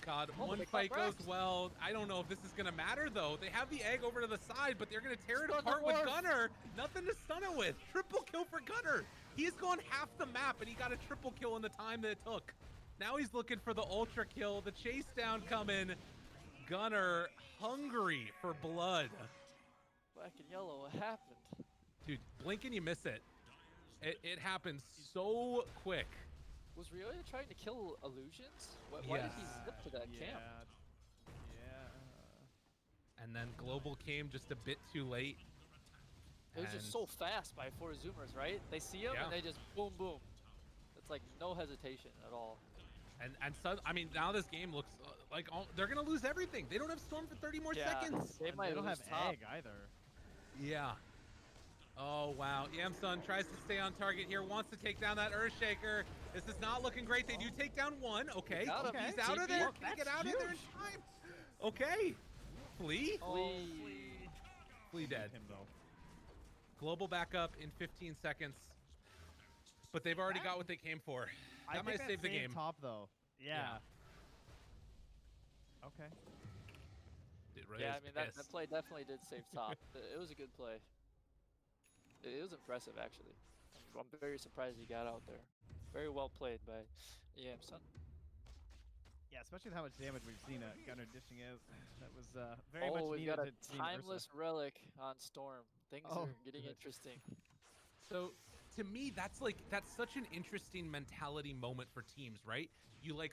God, Oh, one they fight caught goes Rex. well. I don't know if this is going to matter, though. They have the egg over to the side, but they're going to tear it Stun the apart with dwarf. Gunner. Nothing to stun it with. Triple kill for Gunner. He's gone half the map, and he got a triple kill in the time that it took. Now he's looking for the ultra kill. The chase down coming. Gunner hungry for blood. black and yellow, what happened? Dude, blink and you miss it. It happens so quick. Was Ryoya trying to kill illusions? Why did he zip to that camp? Yeah. And then Global came just a bit too late. It was just so fast by 4 Zoomers, right? They see him and they just boom, boom. It's like no hesitation at all. And so, I mean, now this game looks like they're gonna lose everything. They don't have Storm for 30 more seconds. They might don't lose have top. egg either. Yeah. Oh wow. Yamsun tries to stay on target here. Wants to take down that Earthshaker. This is not looking great. They do take down one. Okay. Got him. He's out of there. Look, Can he get that's out of there in huge. time? Okay. Flee. Flee dead. Him though. Global backup in 15 seconds. But they've already got what they came for. I That might think save the game. Top though. Yeah. Okay. Yeah, I mean that play definitely did save top. It was a good play. It was impressive actually. I'm very surprised he got out there. Very well played by Yamsun. Yeah, especially with how much damage we've seen Gunner dishing out. That was very much we've needed got a to see timeless relic on Storm. Things are getting good. interesting. So to me, that's such an interesting mentality moment for teams, right? You like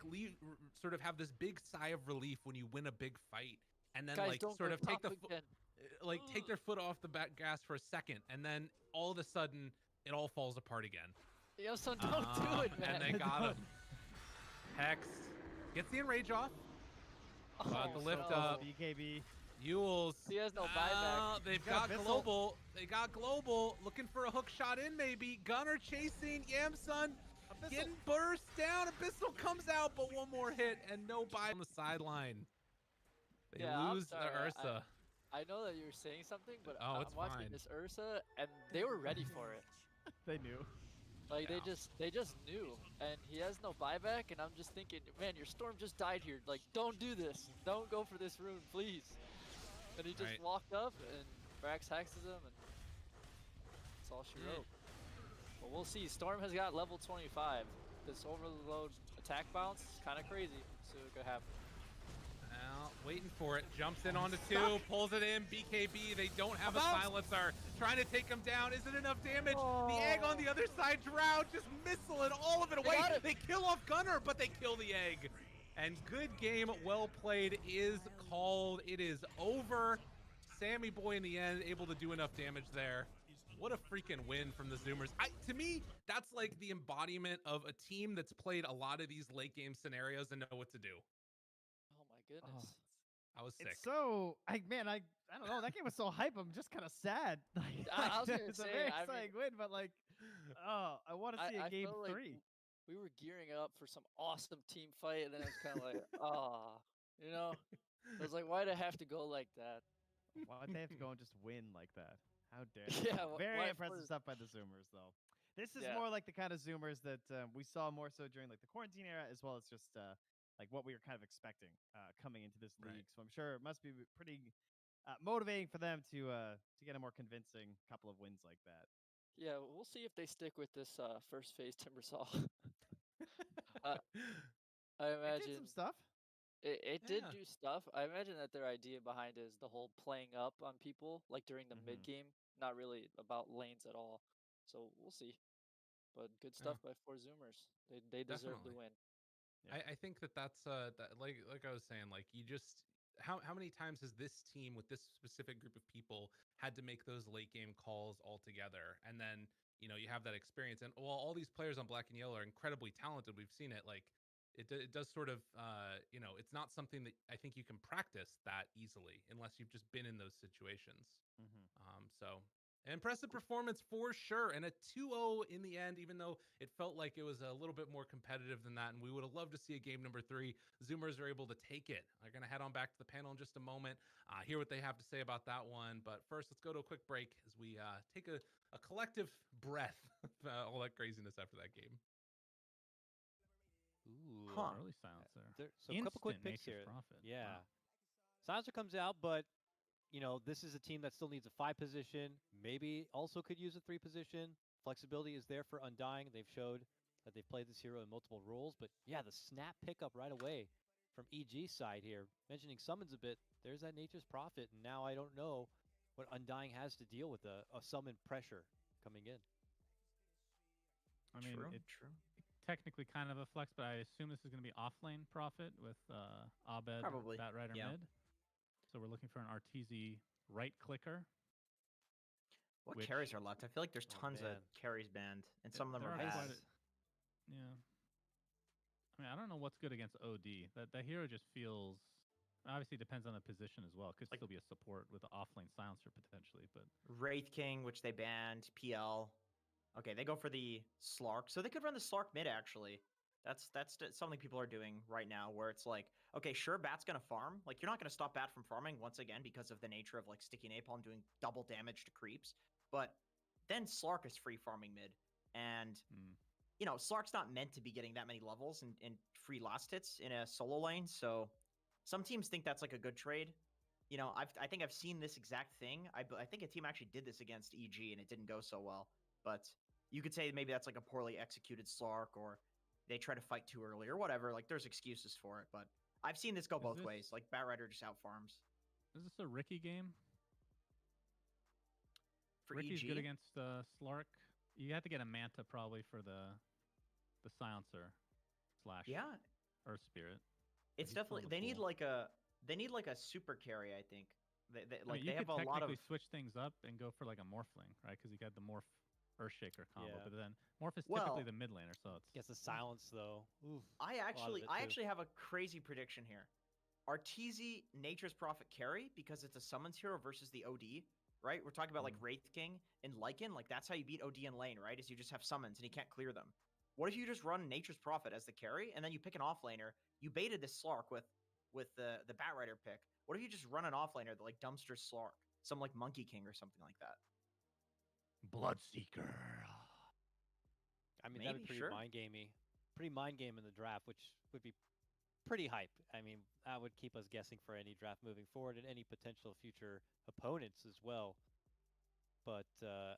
sort of have this big sigh of relief when you win a big fight, and then Guys, like don't sort go of take top the again. take their foot off the gas for a second, and then all of a sudden it all falls apart again. Yamsun, don't do it, man. And they got him. Hex gets the enrage off. The lift no. up. BKB. Yules. He has no buyback. They've got got Bissell. Global. They got Global. Looking for a hook shot in, maybe. Gunner chasing Yamsun. Getting burst down. Abyssal comes out, but one more hit and no buy on the sideline. They I'm lose sorry, Ursa. I know that you were saying something, but Oh, I'm it's watching fine. this Ursa, and they were ready for it. They knew. Like Yeah. they just knew, and he has no buyback, and I'm just thinking, man, your Storm just died here. Like, don't do this. Don't go for this rune, please. And he just Right. walked up, and Brax hexes him, and that's all she wrote. But we'll see. Storm has got level 25. This overload attack bounce is kind of crazy. See what could happen. Now, waiting for it. Jumps in onto 2. Pulls it in. BKB. They don't have a silencer. Trying to take him down. Isn't enough damage. The egg on the other side. Drow just missiling all of it away. got it. They kill off Gunner, but they kill the egg. And good game, well played, is called. It is over. Sammy Boy in the end able to do enough damage there. What a freaking win from the Zoomers. To me, that's like the embodiment of a team that's played a lot of these late game scenarios and know what to do. Oh my goodness. I was sick. It's so I don't know. That game was so hype. I'm just kind of sad. I was gonna it's a say, very I mean- exciting win, but like, I want to see a I game felt like 3. we were gearing up for some awesome team fight, and then it was kind of like, you know, it was like, why'd it have to go like that? Why'd they have to go and just win like that? How dare Yeah, they? Very why- impressive stuff by the Zoomers, though. This is Yeah. more like the kind of Zoomers that we saw more so during like the quarantine era, as well as just like what we were kind of expecting coming into this league. Right. So I'm sure it must be pretty motivating for them to get a more convincing couple of wins like that. Yeah, we'll see if they stick with this first phase Timbersaw. I It did imagine. some stuff. It did Yeah. do stuff. I imagine that their idea behind it is the whole playing up on people, like during the mid game, not really about lanes at all. So we'll see. But good Yeah, stuff by four Zoomers. They deserve to definitely. win. Yeah. I think that's that like I was saying, like you just how many times has this team with this specific group of people had to make those late game calls all together, and then you have that experience, and while all these players on Black and Yellow are incredibly talented, we've seen it, like it does sort of it's not something that I think you can practice that easily unless you've just been in those situations. So impressive performance for sure, and a 2-0 in the end, even though it felt like it was a little bit more competitive than that, and we would have loved to see a game number 3. Zoomers are able to take it. They're going to head on back to the panel in just a moment, hear what they have to say about that one. But first, let's go to a quick break as we take a collective breath of all that craziness after that game. Ooh. Huh. Early silencer. So a couple quick Instant picks Nature's here. Prophet. Yeah. Wow. Silencer comes out, but this is a team that still needs a 5 position. Maybe also could use a 3 position. Flexibility is there for Undying. They've showed that they've played this hero in multiple roles. But yeah, the snap pickup right away from EG's side here. Mentioning summons a bit, there's that Nature's Prophet. And now I don't know what Undying has to deal with a summon pressure coming in. I mean, True, it's true. technically kind of a flex, but I assume this is going to be offlane Prophet with Abed, Probably, Batrider yeah. mid. So we're looking for an RTZ right clicker. What Which- carries are left? I feel like there's Oh, tons of man. carries banned, and some of them There are are bad. quite Yeah. I mean, I don't know what's good against OD. That hero just feels. Obviously, depends on the position as well. Could Like- still be a support with an offlane silencer potentially, but Wraith King, which they banned. PL. Okay, they go for the Slark, so they could run the Slark mid actually. That's something people are doing right now, where it's like, okay, sure, Bat's gonna farm. Like, you're not gonna stop Bat from farming once again because of the nature of like sticky napalm doing double damage to creeps. But then Slark is free farming mid, and Slark's not meant to be getting that many levels and free last hits in a solo lane. So some teams think that's like a good trade. I think I've seen this exact thing. I think a team actually did this against EG and it didn't go so well. But you could say maybe that's like a poorly executed Slark, or they try to fight too early or whatever. Like, there's excuses for it. But I've seen this go both ways. Like, Batrider just out farms. is this a Ricky game? For Ricky's EG, good against Slark. You have to get a Manta probably for the silencer / yeah, Earth Spirit. it's he's still definitely in the they need like a super carry. I think I like mean, they you have could a lot of technically switch things up and go for like a Morphling, right? Because you got the Morph Earthshaker combo, Yeah. but then Morph is Well- typically the mid laner, so it's Gets the silence though. Oof. I it actually too. have a crazy prediction here. Arteezy Nature's Prophet carry because it's a summons hero versus the OD, right? We're talking about like Wraith King and Lycan. Like, that's how you beat OD in lane, right? Is you just have summons and you can't clear them. What if you just run Nature's Prophet as the carry and then you pick an offlaner? You baited this Slark with the Batrider pick. What if you just run an offlaner that like dumpster Slark, some like Monkey King or something like that? Bloodseeker. I mean, that'd Maybe, be pretty sure. mind gamey. Pretty mind game in the draft, which would be pretty hype. I mean, that would keep us guessing for any draft moving forward and any potential future opponents as well. But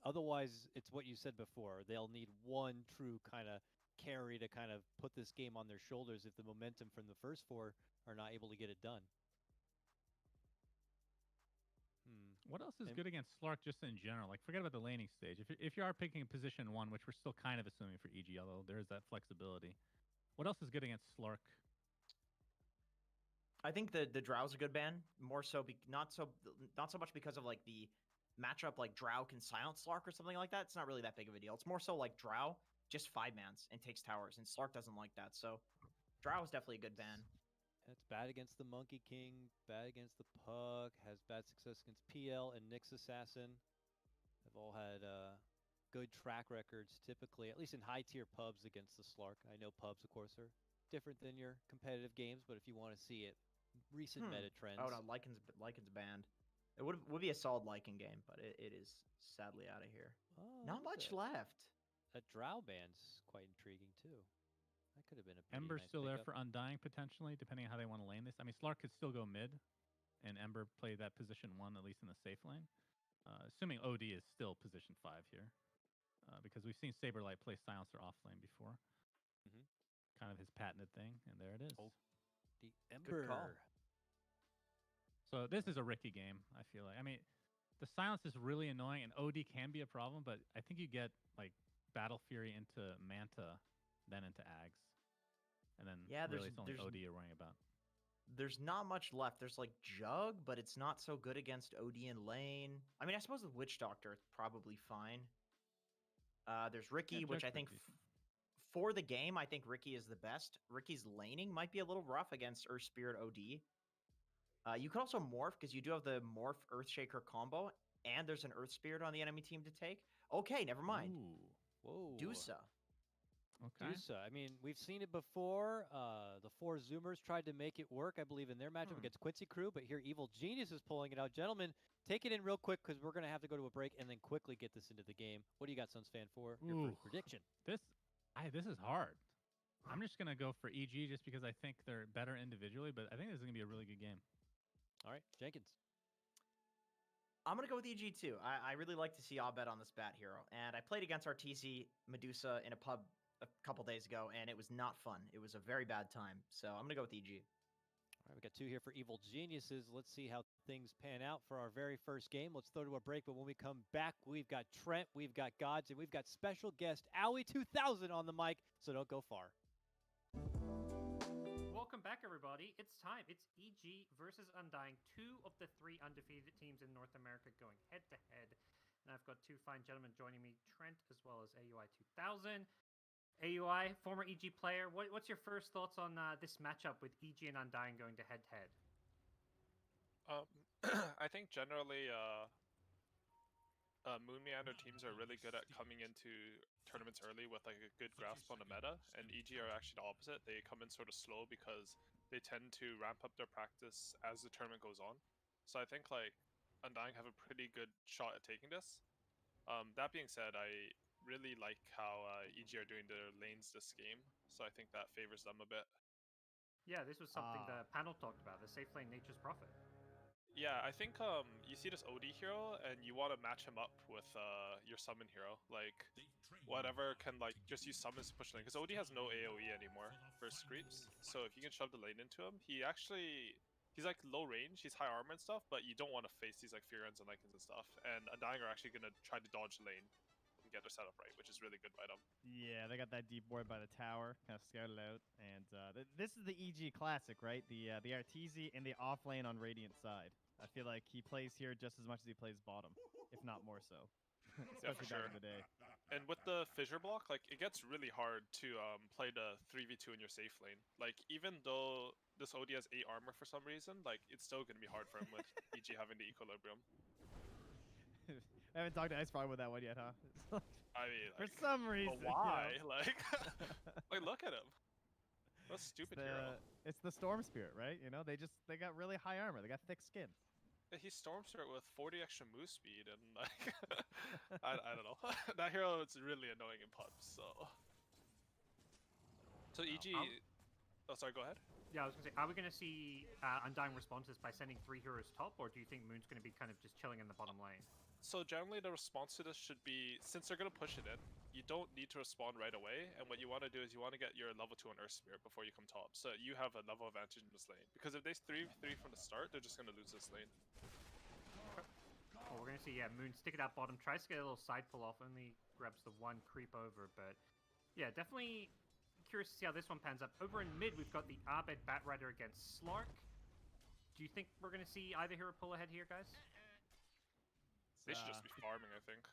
otherwise, it's what you said before. They'll need one true kind of carry to kind of put this game on their shoulders if the momentum from the first 4 are not able to get it done. What else is And- good against Slark just in general? Like, forget about the laning stage. If you are picking a position 1, which we're still kind of assuming for EG, although there is that flexibility. What else is good against Slark? I think the Drow's a good ban. More so, not so much because of like the matchup. Like, Drow can silence Slark or something like that. It's not really that big of a deal. It's more so like Drow just 5-mans and takes towers, and Slark doesn't like that. So Drow is definitely a good ban. It's bad against the Monkey King, bad against the Pug, has bad success against PL and Nyx Assassin. They've all had good track records, typically, at least in high-tier pubs against the Slark. I know pubs, of course, are different than your competitive games, but if you want to see it, recent meta trends. Oh no, Lycan's banned. It would be a solid Lycan game, but it is sadly out of here. Oh, Not much left. That Drow band's quite intriguing, too. That could have been a pretty Ember's nice still there pickup. for Undying, potentially, depending on how they want to lane this. I mean, Slark could still go mid, and Ember play that position 1, at least in the safe lane. Assuming OD is still position 5 here. Because we've seen Saberlight play Silencer off lane before. Mhm. Kind of his patented thing, and there it is. Oh, The Ember. call. So this is a Ricky game, I feel like. I mean, the silence is really annoying, and OD can be a problem, but I think you get, like, Battle Fury into Manta, then into Ags. And then Yeah, really it's only there's OD you're worrying about. there's not much left. There's like Jug, but it's not so good against OD in lane. I mean, I suppose with Witch Doctor, it's probably fine. There's Ricky, Yeah, which Jug's I think pretty decent. for the game, I think Ricky is the best. Ricky's laning might be a little rough against Earth Spirit OD. You could also morph because you do have the morph Earthshaker combo, and there's an Earth Spirit on the enemy team to take. Okay, never mind. Ooh, Whoa. Dusa. okay. Dusa. I mean, we've seen it before. The 4 Zoomers tried to make it work, I believe, in their matchup against Quincy Crew, but here Evil Genius is pulling it out. Gentlemen, take it in real quick because we're going to have to go to a break and then quickly get this into the game. What do you got, Suns fan, for your Ooh. first prediction? This is hard. I'm just going to go for EG just because I think they're better individually, but I think this is going to be a really good game. All right, Jenkins. I'm going to go with EG too. I really like to see Abed on this bat hero. And I played against Arteezy Medusa in a pub a couple days ago, and it was not fun. It was a very bad time. So I'm going to go with EG. All right, we got 2 here for Evil Geniuses. Let's see how things pan out for our very first game. Let's throw to a break, but when we come back, we've got Trent, we've got Gods, and we've got special guest Owie2000 on the mic, so don't go far. Welcome back, everybody. It's time. It's EG versus Undying, 2 of the 3 undefeated teams in North America going head-to-head. And I've got 2 fine gentlemen joining me, Trent as well as AUI2000. AUI, former EG player, what's your first thoughts on this matchup with EG and Undying going to head-to-head? I think generally Moon Meander teams are really good at coming into tournaments early with like a good grasp on the meta, and EG are actually the opposite. They come in sort of slow because they tend to ramp up their practice as the tournament goes on. So I think like Undying have a pretty good shot at taking this. That being said, I really like how EG are doing their lanes this game, so I think that favors them a bit. Yeah, this was something the panel talked about, the safe lane Nature's Prophet. Yeah, I think you see this OD hero and you want to match him up with your summon hero, like whatever can like just use summons to push lane, because OD has no AoE anymore versus creeps. So if you can shove the lane into him, he's like low range, he's high armor and stuff, but you don't want to face these like Fear Ends and Lycans and stuff. And Undying are actually gonna try to dodge the lane and get their setup right, which is really good by them. Yeah, they got that deep ward by the tower, kind of scouted out, and this is the EG classic, right? The Arteezy in the off lane on Radiant side. I feel like he plays here just as much as he plays bottom, if not more so. Yeah, for Especially sure. back in the day. And with the fissure block, like it gets really hard to play the 3v2 in your safe lane. Like even though this OD has 8 armor for some reason, like it's still gonna be hard for him with EG having the equilibrium. I haven't talked to Icefrog about that one yet, huh? I mean, For like, some reason. but why? Like, like look at him. What a stupid hero. It's the Storm Spirit, right? You know, they got really high armor. They got thick skin. He storms through it with 40 extra move speed, and like, I don't know. That hero is really annoying in pubs. So EG. Oh, sorry. Go ahead. Yeah, I was gonna say, are we gonna see Undying responses by sending 3 heroes top, or do you think Moon's gonna be kind of just chilling in the bottom lane? So generally the response to this should be, since they're going to push it in, you don't need to respond right away, and what you want to do is you want to get your level 2 on Earth Spirit before you come top, so you have a level advantage in this lane. Because if they 3v3 from the start, they're just going to lose this lane. Well, we're gonna see, yeah, Moon stick it out bottom, tries to get a little side pull off, only grabs the 1 creep over, but yeah, definitely curious to see how this one pans up. Over in mid, we've got the Abed Batrider against Slark. Do you think we're gonna see either hero pull ahead here, guys? They should just be farming, I think.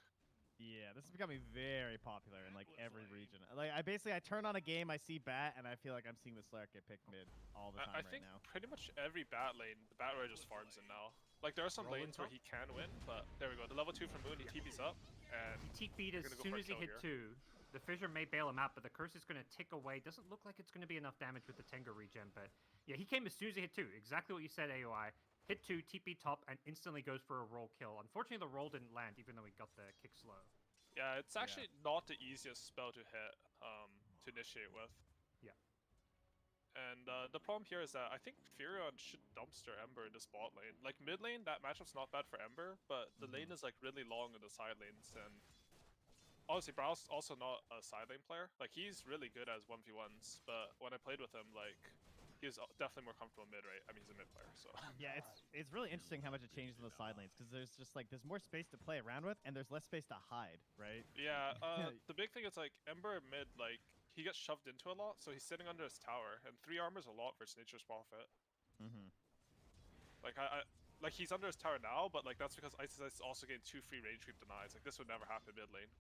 Yeah, this is becoming very popular in like every region. Like I turn on a game, I see Bat, and I feel like I'm seeing the Slark get picked mid all the time I think right now. pretty much every bat lane, the Batrider just farms in now. Like there are some lanes where he can win, but there we go. The level 2 from Moon, he TP's up, and he TP'd as soon as he hit 2. The Fissure may bail him out, but the curse is going to tick away. Doesn't look like it's going to be enough damage with the Tengu regen, but yeah, he came as soon as he hit 2. Exactly what you said, AOI. Hit 2, TP top, and instantly goes for a roll kill. Unfortunately, the roll didn't land, even though he got the kick slow. Yeah, it's actually not the easiest spell to hit, to initiate with. Yeah. And the problem here is that I think Furion should dumpster Ember in this bot lane. Like mid lane, that matchup's not bad for Ember, but the lane is like really long in the side lanes, and obviously Brow's also not a side lane player. Like he's really good as 1v1s, but when I played with him, like He's definitely more comfortable mid, right? I mean, he's a mid player, so. Yeah, it's really interesting how much it changes in the side lanes because there's just like there's more space to play around with and there's less space to hide, right? Yeah, the big thing is like Ember mid, like he gets shoved into a lot, so he's sitting under his tower, and 3 armor's a lot versus Nature's Prophet. Like like he's under his tower now, but like that's because Ice is also getting 2 free range creep denies. Like this would never happen mid lane.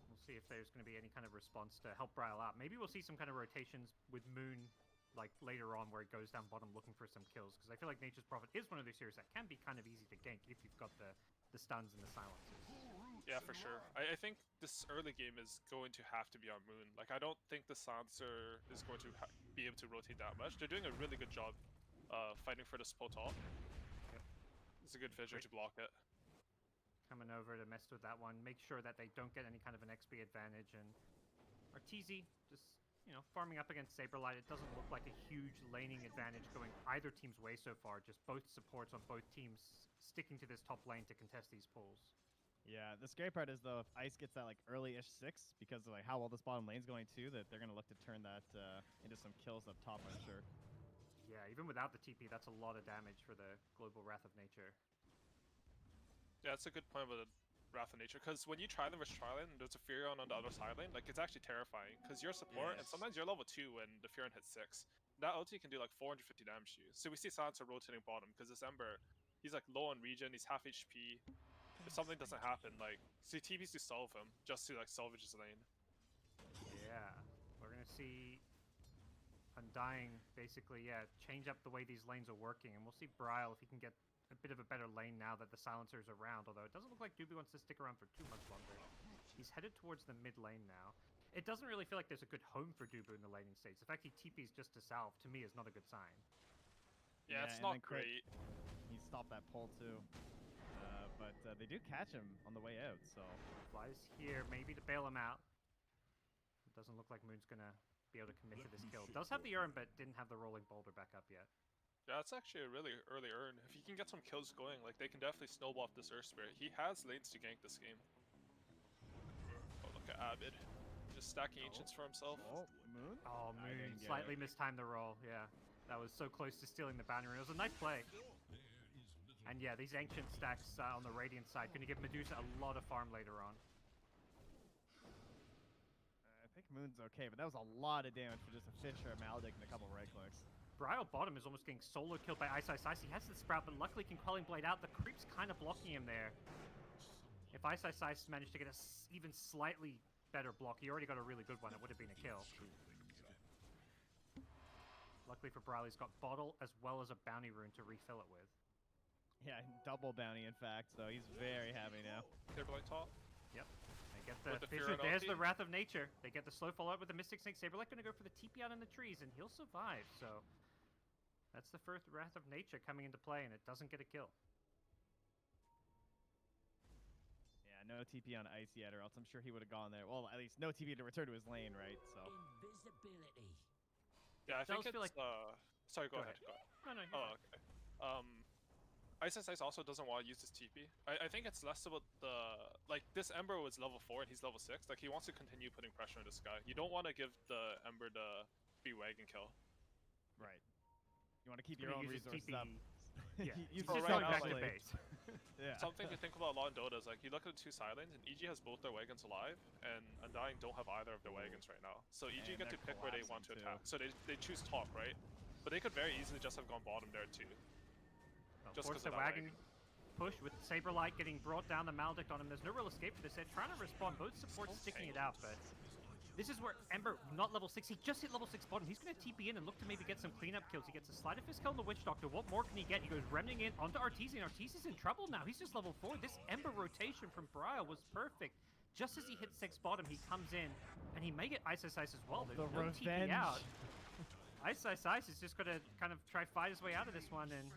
We'll see if there's going to be any kind of response to help Brile out. Maybe we'll see some kind of rotations with Moon, like later on, where it goes down bottom looking for some kills. Because I feel like Nature's Prophet is one of those heroes that can be kind of easy to gank if you've got the stuns and the silences. Yeah, for sure. I think this early game is going to have to be on Moon. Like I don't think the Silencer is going to be able to rotate that much. They're doing a really good job fighting for the spot top. Yep. It's a good fissure to block it. Coming over to mess with that one, make sure that they don't get any kind of an XP advantage, and Arteezy just, you know, farming up against Saberlight. It doesn't look like a huge laning advantage going either team's way so far, just both supports on both teams sticking to this top lane to contest these pulls. Yeah, the scary part is though, if Ice gets that like early-ish 6, because of like how well this bottom lane's going too, that they're gonna look to turn that into some kills up top, I'm sure. Yeah, even without the TP, that's a lot of damage for the global Wrath of Nature. Yeah, that's a good point about the Wrath of Nature, because when you try them versus Trilane and there's a Furion on the other side lane, like it's actually terrifying, because you're a support, and sometimes you're level 2 when the Furion hits 6. That ulti can do like 450 damage to you. So we see Silencer rotating bottom, because this Ember, he's like low on regen, he's half HP. If something doesn't happen, like, see TPs to solve him, just to like salvage his lane. Yeah, we're gonna see Undying basically, yeah, change up the way these lanes are working, and we'll see Brile if he can get a bit of a better lane now that the Silencer's around, although it doesn't look like Doobie wants to stick around for too much longer. He's headed towards the mid lane now. It doesn't really feel like there's a good home for Doobie in the laning stage. The fact he TP's just to salve, to me, is not a good sign. Yeah, it's not great. He stopped that pull too. But they do catch him on the way out, so... Flies here, maybe to bail him out. It doesn't look like Moon's gonna be able to commit to this kill. Does have the urn, but didn't have the rolling boulder back up yet. Yeah, it's actually a really early urn. If he can get some kills going, like they can definitely snowball off this Earth Spirit. He has lanes to gank this game. Oh, look at Abid. Just stacking ancients for himself. Oh, Moon? Oh, Moon slightly mistimed the roll, yeah. That was so close to stealing the bounty rune. It was a nice play. And yeah, these ancient stacks on the Radiant side going to give Medusa a lot of farm later on. I think Moon's okay, but that was a lot of damage for just a Fisher, a Maledict, and a couple right clicks. Brile bottom is almost getting solo killed by Ice. He has the Sprout, but luckily can Quelling Blade out. The creep's kind of blocking him there. If Ice managed to get a even slightly better block, he already got a really good one. It would have been a kill. Luckily for Brile, he's got Bottle as well as a bounty rune to refill it with. Yeah, double bounty, in fact, so he's very happy now. Saberlight top. Yep. They get the Fissure. There's the Wrath of Nature. They get the slow follow-up with the Mystic Snake. Saberlight going to go for the TP out in the trees, and he'll survive, so... That's the first Wrath of Nature coming into play, and it doesn't get a kill. Yeah, no TP on Ice yet, or else I'm sure he would have gone there. Well, at least no TP to return to his lane, right? So. Invisibility. Yeah, I think it's like... Sorry, go ahead. No, Oh, okay. Ice also doesn't want to use his TP. I think it's less about the... Like, this Ember was level 4 and he's level 6. Like, he wants to continue putting pressure on this guy. You don't want to give the Ember the free wagon kill. Right. You want to keep your own resources up. Yeah, he's just right going back to actually. base. Yeah. Something to think about a lot in Dota is, like, you look at the 2 side lanes, and EG has both their wagons alive, and Undying don't have either of their wagons right now. So EG And get to they're pick where they want to collapsing, attack. So they choose top, right? But they could very easily just have gone bottom there, too. Just Force because the wagon push with Saberlight getting brought down, the Maledict on him. There's no real escape for this. They're trying to respond. Both supports sticking it out, but this is where Ember, not level 6, he just hit level 6 bottom. He's going to TP in and look to maybe get some cleanup kills. He gets a Sleight of Fist kill on the Witch Doctor. What more can he get? He goes Remning in onto Arteezy, and Arteezy's in trouble now. He's just level 4. This Ember rotation from Brile was perfect. Just as he hits 6 bottom, he comes in, and he may get Ice as well. There's no TP out. Ice is just going to kind of try fight his way out of this one, and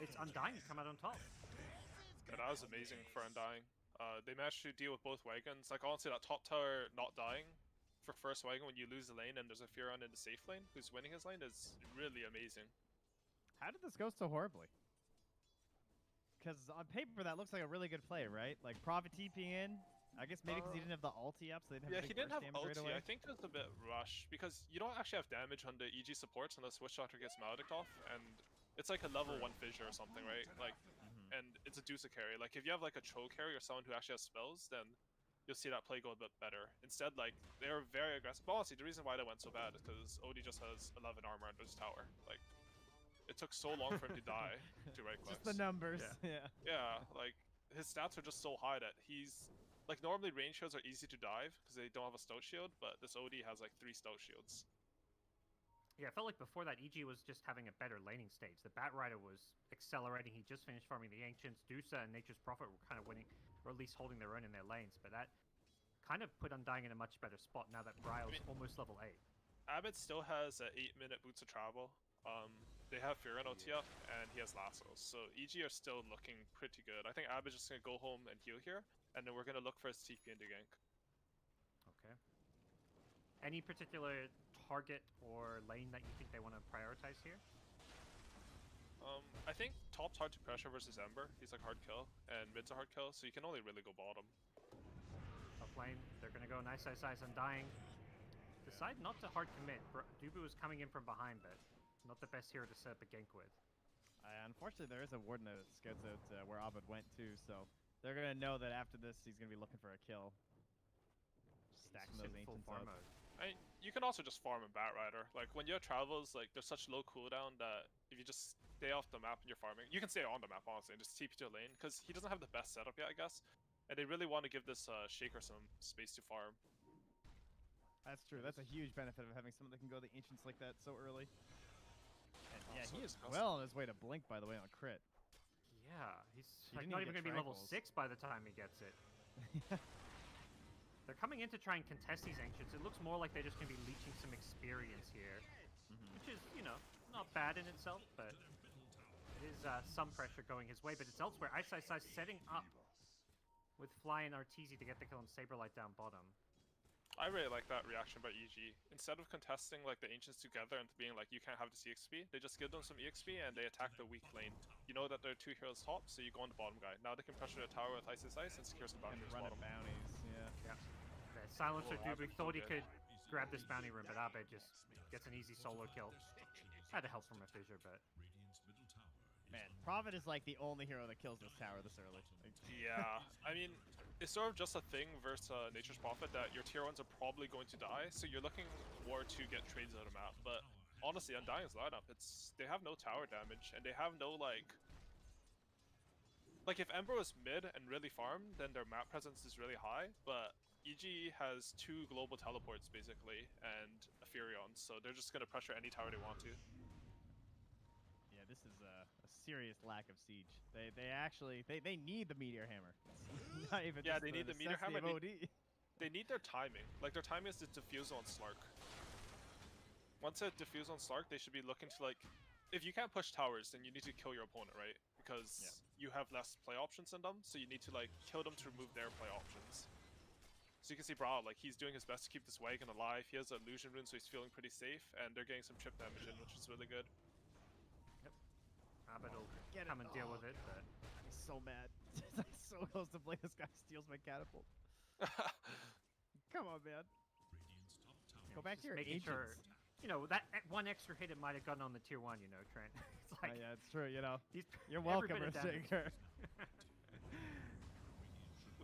it's Undying to come out on top. Yeah, that was amazing for Undying. They managed to deal with both wagons. Like, honestly, that top tower not dying for first wagon when you lose the lane and there's a Furion in the safe lane who's winning his lane is really amazing. How did this go so horribly? Because on paper, that looks like a really good play, right? Like, Prophet TP in, I guess maybe because he didn't have the ulti up, so they didn't have Yeah, big he didn't burst have damage right ulti. away. I think it was a bit rushed because you don't actually have damage on the EG supports unless Witch Doctor gets Maledict off, and it's like a level 1 fissure or something, right? Like, and it's a Dusa carry. Like, if you have like a Cho carry or someone who actually has spells, then you'll see that play go a bit better. Instead, like, they're very aggressive. But honestly, the reason why they went so bad is because Odie just has 11 armor under his tower. Like, it took so long for him to die to right clicks. Just the numbers. Yeah. Yeah. Yeah, like, his stats are just so high that he's... Like, normally range shields are easy to dive because they don't have a stout shield, but this OD has like 3 stout shields. Yeah, I felt like before that, EG was just having a better laning stage. The Bat Rider was accelerating. He just finished farming the Ancients. Dusa and Nature's Prophet were kind of winning, or at least holding their own in their lanes. But that kind of put Undying in a much better spot now that Bryo's almost level 8. Abbott still has 8-minute boots of travel. They have Fear and OT up, and he has lassos. So EG are still looking pretty good. I think Abbott's just going to go home and heal here, and then we're going to look for his TP into gank. Okay. Any particular target or lane that you think they want to prioritize here? I think top's hard to pressure versus Ember. He's like hard kill, and mid's a hard kill, so you can only really go bottom. Top lane, they're going to go nice ice Undying. Decide not to hard commit. Dubu is coming in from behind, but not the best hero to set up a gank with. Unfortunately, there is a Warden that scouts out where Abed went to, so they're going to know that after this, he's going to be looking for a kill. Stacking those Full Ancients farm up. mode. I mean, you can also just farm a Bat Rider. Like, when you have travels, like, there's such low cooldown that if you just stay off the map and you're farming, you can stay on the map, honestly, and just TP to a lane, because he doesn't have the best setup yet, I guess. And they really want to give this Shaker some space to farm. That's true. That's a huge benefit of having someone that can go the Ancients like that so early. And yeah, he is well on his way to Blink, by the way, on crit. Yeah, he's He like didn't not even even get going to be level Tranquils. 6 by the time he gets it. They're coming in to try and contest these Ancients. It looks more like they're just going to be leeching some experience here. Which is, you know, not bad in itself, but it is some pressure going his way. But it's elsewhere. Ice setting up with Fly and Arteezy to get the kill on Saberlight down bottom. I really like that reaction by EG. Instead of contesting like the Ancients together and being like, you can't have this EXP, they just give them some EXP and they attack the weak lane. You know that there are 2 heroes top, so you go on the bottom guy. Now they can pressure the tower with Ice and secure some And boundaries run bottom. at bounties, yeah. Yeah. Silencer Dubu thought he could grab this bounty room, but Abed just gets an easy solo kill. Had to help from a fissure, but... Man, Prophet is like the only hero that kills this tower this early. Like, Yeah, I mean, it's sort of just a thing versus Nature's Prophet that your tier 1s are probably going to die, so you're looking more to get trades out of map. But honestly, Undying's lineup, they have no tower damage, and they have no like if Ember was mid and really farmed, then their map presence is really high, but EG has 2 global teleports basically, and a Furion, so they're just gonna pressure any tower they want to. yeah, this is a serious lack of siege. They actually need the Meteor Hammer. It's not even Yeah, just they need the Meteor necessity Hammer, of OD. They need their timing. Like, their timing is to defuse on Slark. Once it diffuse on Slark, they should be looking to, like... If you can't push towers, then you need to kill your opponent, right? Because you have less play options than them, so you need to, like, kill them to remove their play options. So you can see Brawl, like, he's doing his best to keep this wagon alive. He has an illusion rune, so he's feeling pretty safe, and they're getting some chip damage in, which is really good. Abed will come and deal with it, but... He's so mad. I'm so close to play. This guy steals my catapult. Come on, man. Go back to your making Ancients. sure, you know, that one extra hit it might have gotten on the tier 1, you know, Trent. It's like, Yeah, it's true. You know, he's you're every welcome, bit of damage. Earthshaker.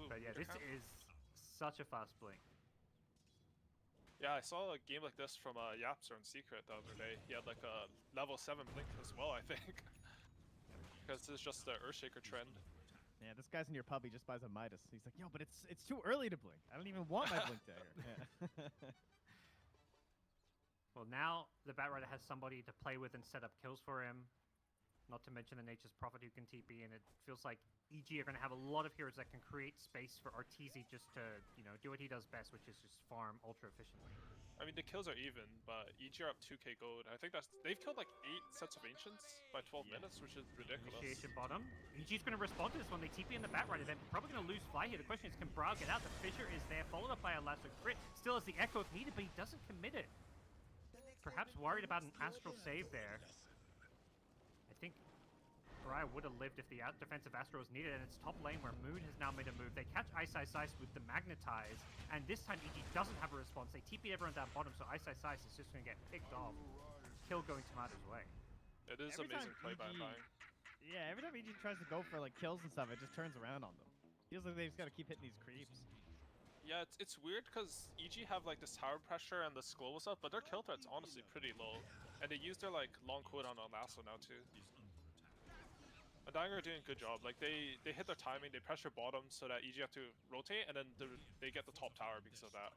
Ooh, But yeah, good this count. is such a fast blink. Yeah, I saw a game like this from Yapster in Secret the other day. He had like a level 7 blink as well, I think. Because it's just the Earthshaker trend. Yeah, this guy's in your pub. He just buys a Midas. He's like, yo, but it's too early to blink. I don't even want my blink dagger. Yeah. Well, now the Bat Rider has somebody to play with and set up kills for him. Not to mention the Nature's Prophet who can TP, and it feels like EG are going to have a lot of heroes that can create space for Arteezy just to, you know, do what he does best, which is just farm ultra efficiently. I mean, the kills are even, but EG are up 2k gold. I think they've killed like 8 sets of Ancients by 12 minutes, which is ridiculous. Initiation bottom. EG's going to respond to this when they TP in the Bat Rider. They're probably going to lose Fly here. The question is, can Brau get out? The fissure is there, followed up by a lasso crit. Still has the echo if needed, but he doesn't commit it. Perhaps worried about an astral save there. I think Briar would have lived if the defensive Astro was needed, and it's top lane where Moon has now made a move. They catch Ice with the Magnetize, and this time EG doesn't have a response. They TP everyone down bottom, so Ice is just going to get picked off. Kill going Tomato's way. It is Every amazing time play by EG Undying. Yeah, every time EG tries to go for like kills and stuff, it just turns around on them. Feels like they just got to keep hitting these creeps. Yeah, it's weird because EG have like this tower pressure and this global stuff, but their kill threat's honestly pretty low. And they use their like long cooldown on lasso now too. Undying are doing a good job. Like they hit their timing, they pressure bottom so that EG have to rotate, and then they get the top tower because of that.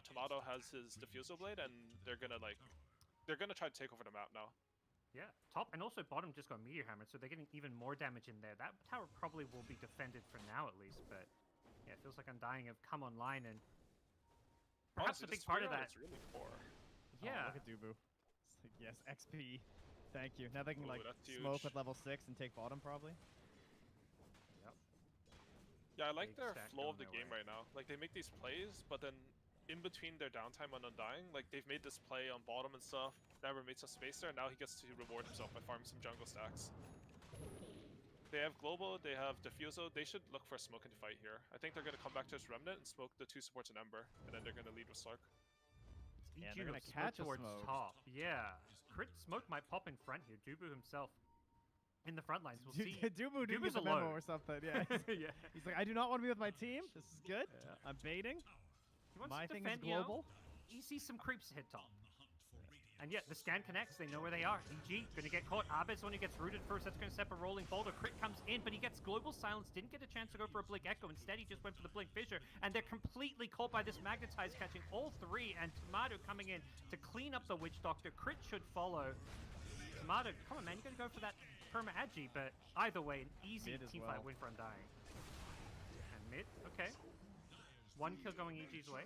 Tomato has his diffusal blade, and they're gonna try to take over the map now. Yeah, top and also bottom just got meteor hammered, so they're getting even more damage in there. That tower probably will be defended for now at least, but yeah, it feels like Undying have come online, and perhaps Honestly, a big part of that. It's really poor. Yeah. Oh, look at Dubu. It's like, yes, XP. Thank you. Now they can Ooh, like that's smoke huge. with level 6 and take bottom probably. Yep. Yeah, I like Big their stack flow of going the their game way. right now. Like they make these plays, but then in between their downtime on Undying, like they've made this play on bottom and stuff. Never made some space there, and now he gets to reward himself by farming some jungle stacks. They have global, they have diffusal. They should look for a smoke into fight here. I think they're gonna come back to this remnant and smoke the 2 supports in Ember, and then they're gonna lead with Slark. Yeah, EG they're gonna with catch a towards smoke. top. Yeah. Crit smoke might pop in front here. Dubu himself in the front lines. We'll see. Dubu didn't Dubu's get the memo alone. or something. Yeah. Yeah. He's like, I do not want to be with my team. This is good. I'm baiting. He wants My to thing is defend, you know. global. He sees some creeps hit top. And yet, the scan connects. They know where they are. EG gonna get caught. Abed's the one who gets rooted first. That's gonna set a rolling boulder. Crit comes in, but he gets global silence. Didn't get a chance to go for a blink echo. Instead, he just went for the blink fissure. And they're completely caught by this Magnetize, catching all 3. And Tomato coming in to clean up the Witch Doctor. Crit should follow. Tomato, come on, man. You gotta go for that perma agi. But either way, an easy Mid as teamfight well. win for Undying. And mid, okay. 1 kill going EG's way.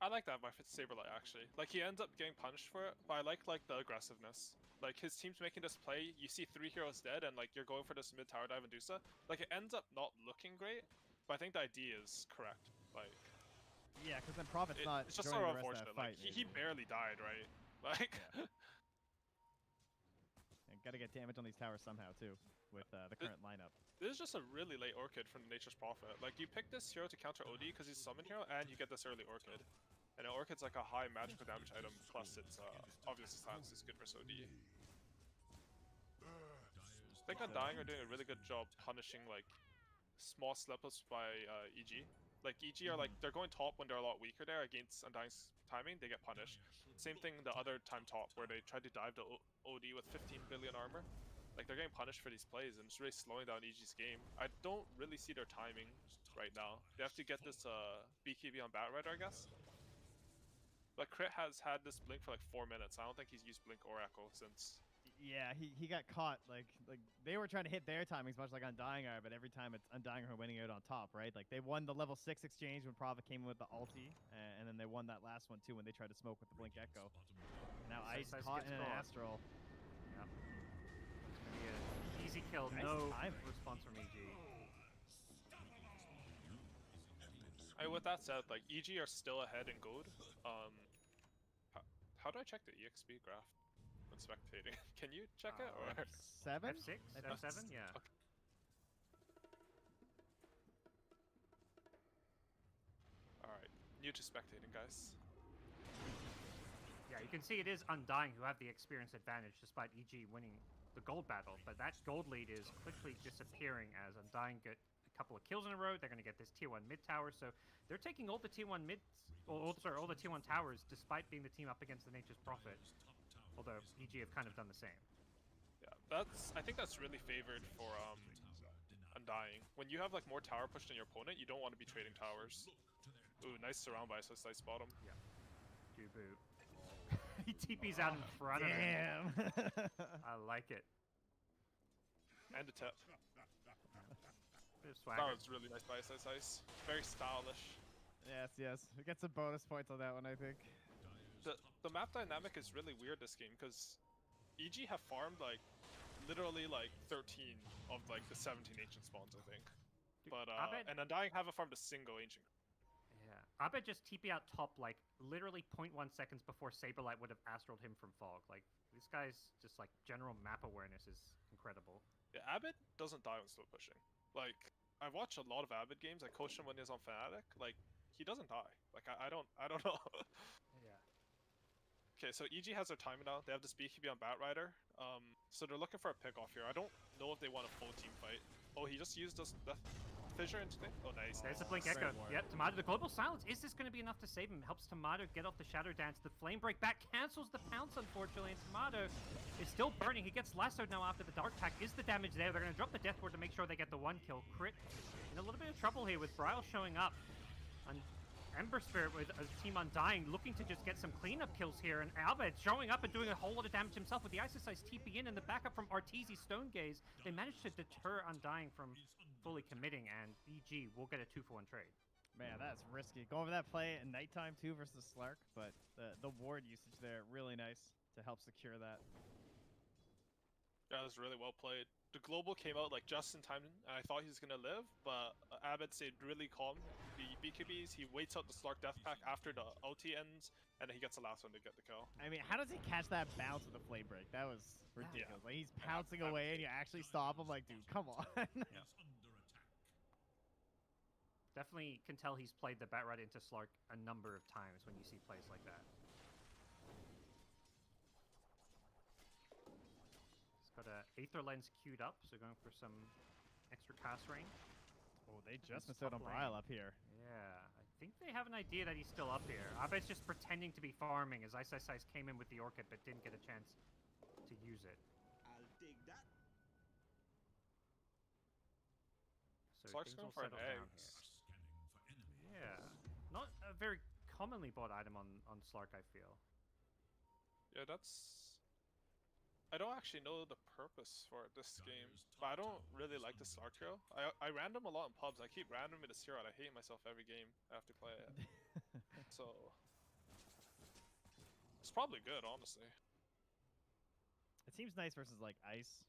I like that by Saberlight actually. Like he ends up getting punished for it, but I like the aggressiveness. Like his team's making this play, you see 3 heroes dead, and like you're going for this mid tower dive and Dusa. Like it ends up not looking great, but I think the idea is correct. Like Yeah, because then Prophet's not it's just joining so the rest of unfortunate. that fight. Like he barely died, right? Like And gotta get damage on these towers somehow too, with the current lineup. this is just a really late Orchid from Nature's Prophet. Like you pick this hero to counter OD because he's a summon hero, and you get this early Orchid. And an Orchid's like a high magical damage item, plus it's obviously silence is good for OD. I think Undying are doing a really good job punishing like small slip-ups by EG. Like EG are like they're going top when they're a lot weaker there against Undying's timing, they get punished. Same thing the other time top where they tried to dive the OD with 15 billion armor. Like they're getting punished for these plays, and it's really slowing down EG's game. I don't really see their timing right now. They have to get this BKB on Batrider, I guess. But Crit has had this blink for like 4 minutes. I don't think he's used blink or echo since. Yeah, he got caught. Like they were trying to hit their timings much like Undying are, but every time it's Undying are winning out on top, right? Like they won the level 6 exchange when Prophet came in with the ulti, and then they won that last one too when they tried to smoke with the blink echo. And now Ice caught in an astral. Yep. It's gonna be an easy kill. Nice No timing. response from EG. With that said, like EG are still ahead in gold. How do I check the EXP graph when spectating? Can you check it or? F7? F6? I think- F7? Yeah. Okay. Alright, new to spectating, guys. Yeah, you can see it is Undying who have the experience advantage despite EG winning the gold battle, but that gold lead is quickly disappearing as Undying get a couple of kills in a row. They're going to get this tier 1 mid tower, so they're taking all the tier 1 mids, all the tier 1 towers despite being the team up against the Nature's Prophet, although EG have kind of done the same. Yeah, I think that's really favored for Undying. When you have like more tower push than your opponent, you don't want to be trading towers. Ooh, nice surround by Slice Bottom. Yeah. Dubu. He TP's out in front of him. Damn. I like it. And a tip. Bit of swagger. That was really nice by Slice. Very stylish. Yes. We get some bonus points on that one, I think. The map dynamic is really weird this game because EG have farmed like literally like 13 of like the 17 ancient spawns, I think. Dude, But Abed- and Undying haven't farmed a single ancient. Yeah. Abed just TP out top like literally 0.1 seconds before Saberlight would have astraled him from fog. Like this guy's just like general map awareness is incredible. Yeah, Abed doesn't die when slow pushing. Like I've watched a lot of Abed games. I coached him when he was on Fnatic. Like he doesn't die. Like I don't know. Yeah. Okay, so EG has their timing now. They have this BKB on Batrider. So they're looking for a pick off here. I don't know if they want a full team fight. Oh, he just used this fissure into thing. Oh, nice. There's a Blink great Echo. ward. Yep, Tomato. The global silence. Is this going to be enough to save him? Helps Tomato get off the Shadow Dance. The Flame Break back cancels the pounce, unfortunately. And Tomato is still burning. He gets lassoed now after the Dark Pack. Is the damage there? They're going to drop the Death Ward to make sure they get the 1 kill. Crit in a little bit of trouble here with Bryle showing up. And Ember Spirit with a team Undying looking to just get some cleanup kills here. And Albert showing up and doing a whole lot of damage himself with the Ice TP in and the backup from Arteezy Stone Gaze. They managed to deter Undying from fully committing, and EG will get a 2-for-1 trade. Man, that's risky. Go over that play at nighttime too versus Slark, but the ward usage there really nice to help secure that. Yeah, that was really well played. The global came out like just in time, and I thought he was gonna live, but Abed stayed really calm. The BKBs, he waits out the Slark death pack after the ulti ends, and then he gets the last one to get the kill. I mean, how does he catch that bounce with the flame break? That was ridiculous. Like he's pouncing away and you actually stop him. Like, dude, come on. Definitely can tell he's played the Batrider into Slark a number of times when you see plays like that. He's got a Aether Lens queued up, so going for some extra cast range. Oh, they just missed out on Bryle up here. Yeah, I think they have an idea that he's still up here. Abed's just pretending to be farming as Ice came in with the Orchid but didn't get a chance to use it. I'll dig that. So Slark's things going will for an settle down egg. here. Yeah, not a very commonly bought item on Slark, I feel. Yeah, that's... I don't actually know the purpose for this game, but I don't really like the Slark hero. I random a lot in pubs. I keep randoming this hero and I hate myself every game I have to play it. So... It's probably good, honestly. It seems nice versus like Ice.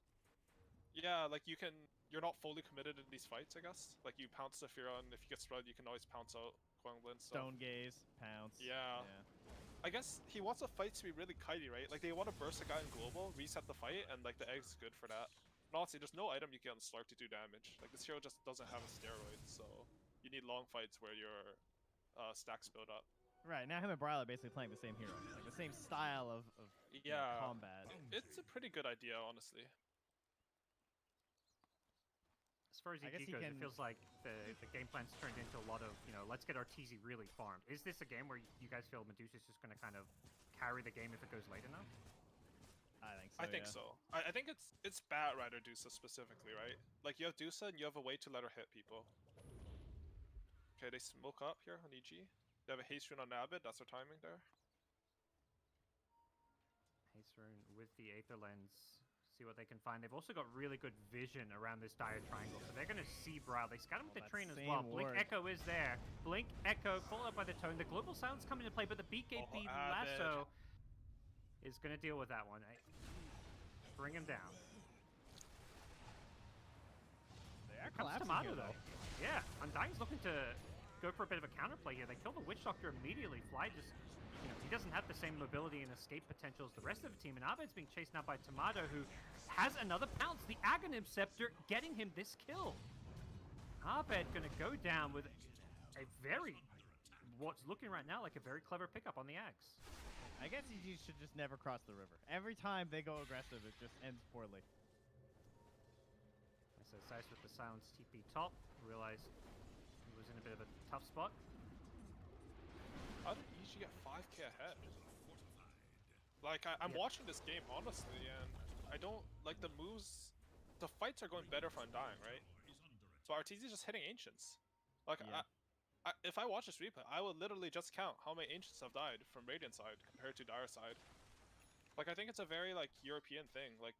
Yeah, like you're not fully committed in these fights, I guess. Like you pounce the Fira, and if you get spread, you can always pounce out Guanglin stuff. Stone Gaze, pounce. Yeah. I guess he wants the fights to be really kitey, right? Like they want to burst a guy in global, reset the fight, and like the egg's good for that. And honestly, there's no item you get on Slark to do damage. Like this hero just doesn't have a steroid, so you need long fights where your stacks build up. Right, now him and Bryle are basically playing the same hero. Like the same style of combat. It's a pretty good idea, honestly. As far as EG goes, it feels like the game plan's turned into a lot of, let's get Arteezy really farmed. Is this a game where you guys feel Medusa's just going to kind of carry the game if it goes late enough? I think I think so. so. I think it's Batrider Dusa specifically, right? Like you have Dusa and you have a way to let her hit people. Okay, they smoke up here on EG. They have a haste rune on Abed, that's their timing there. Haste rune with the Aether Lens. See what they can find. They've also got really good vision around this dire triangle, so they're going to see Bryle. They scout him with the train as well. Blink Echo is there. Blink Echo followed up by the Tone. The global sounds come into play, but the BKB lasso is going to deal with that one. Bring him down. They are Comes collapsing Tomato here, though. Yeah, Undying's looking to go for a bit of a counterplay here. They kill the Witch Doctor immediately. Fly just... he doesn't have the same mobility and escape potential as the rest of the team, and Abed's being chased now by Tomato, who has another pounce. The Aghanim Scepter getting him this kill. Abed gonna go down with a very, what's looking right now like a very clever pickup on the Axe. I guess EG should just never cross the river. Every time they go aggressive, it just ends poorly. So Sice with the silence TP top, realized he was in a bit of a tough spot. How did EG get 5k ahead? Like, I'm watching this game, honestly, and I don't... Like, the moves... The fights are going better for Undying, right? So Arteezy's just hitting Ancients. Like, if I watch this replay, I will literally just count how many Ancients have died from Radiant side compared to Dire side. Like, I think it's a very, like, European thing. Like,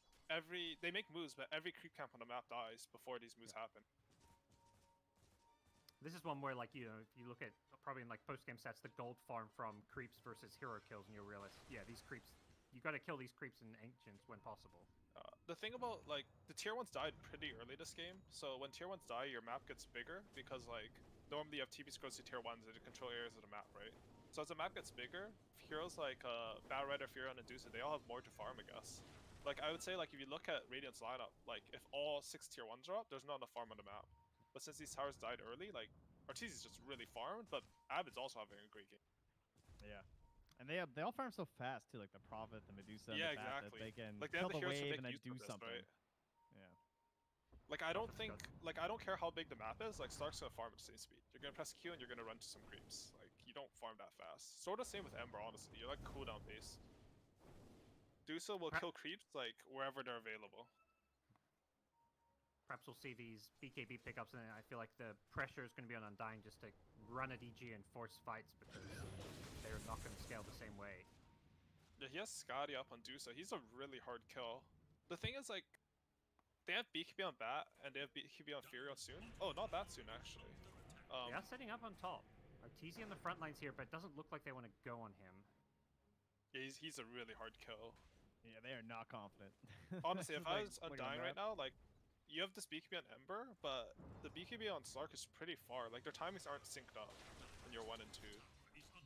they make moves, but every creep camp on the map dies before these moves happen. This is one where, like, if you look at probably in like post-game stats, the gold farm from creeps versus hero kills, and you'll realize, yeah, these creeps, you got to kill these creeps and ancients when possible. The thing about, like, the tier 1s died pretty early this game, so when tier 1s die, your map gets bigger, because, like, normally you have TP scrolls to tier 1s that control areas of the map, right? So as the map gets bigger, heroes like Battle Rider, Fury, and Medusa, they all have more to farm, I guess. Like, I would say, like, if you look at Radiant's lineup, like, if all 6 tier 1s are up, there's not enough farm on the map. But since these towers died early, like, Arteezy's just really farmed, but Avid's also having a great game. Yeah. And they all farm so fast too, like the Prophet, the Medusa, and Yeah, the Bat, exactly. that they can Like, they kill have the the heroes to wave make and then use do of this, something. right? Yeah. Like, I don't care how big the map is, like, Stark's gonna farm at the same speed. You're gonna press Q and you're gonna run to some creeps. Like, you don't farm that fast. Sort of same with Ember, honestly. You're like cooldown based. Dusa will kill creeps, like, wherever they're available. Perhaps we'll see these BKB pickups, and I feel like the pressure is going to be on Undying just to run at EG and force fights because they're not going to scale the same way. Yeah, he has Scotty up on Dusa. He's a really hard kill. The thing is, like, they have BKB on Bat, and they have BKB on Furio soon. Oh, not that soon, actually. They are setting up on top. Arteezy on the front lines here, but it doesn't look like they want to go on him. Yeah, he's a really hard kill. Yeah, they are not confident. Honestly, if I Like, was look at Undying right that. now, like, you have this BKB on Ember, but the BKB on Stark is pretty far. Like, their timings aren't synced up when you're 1 and 2.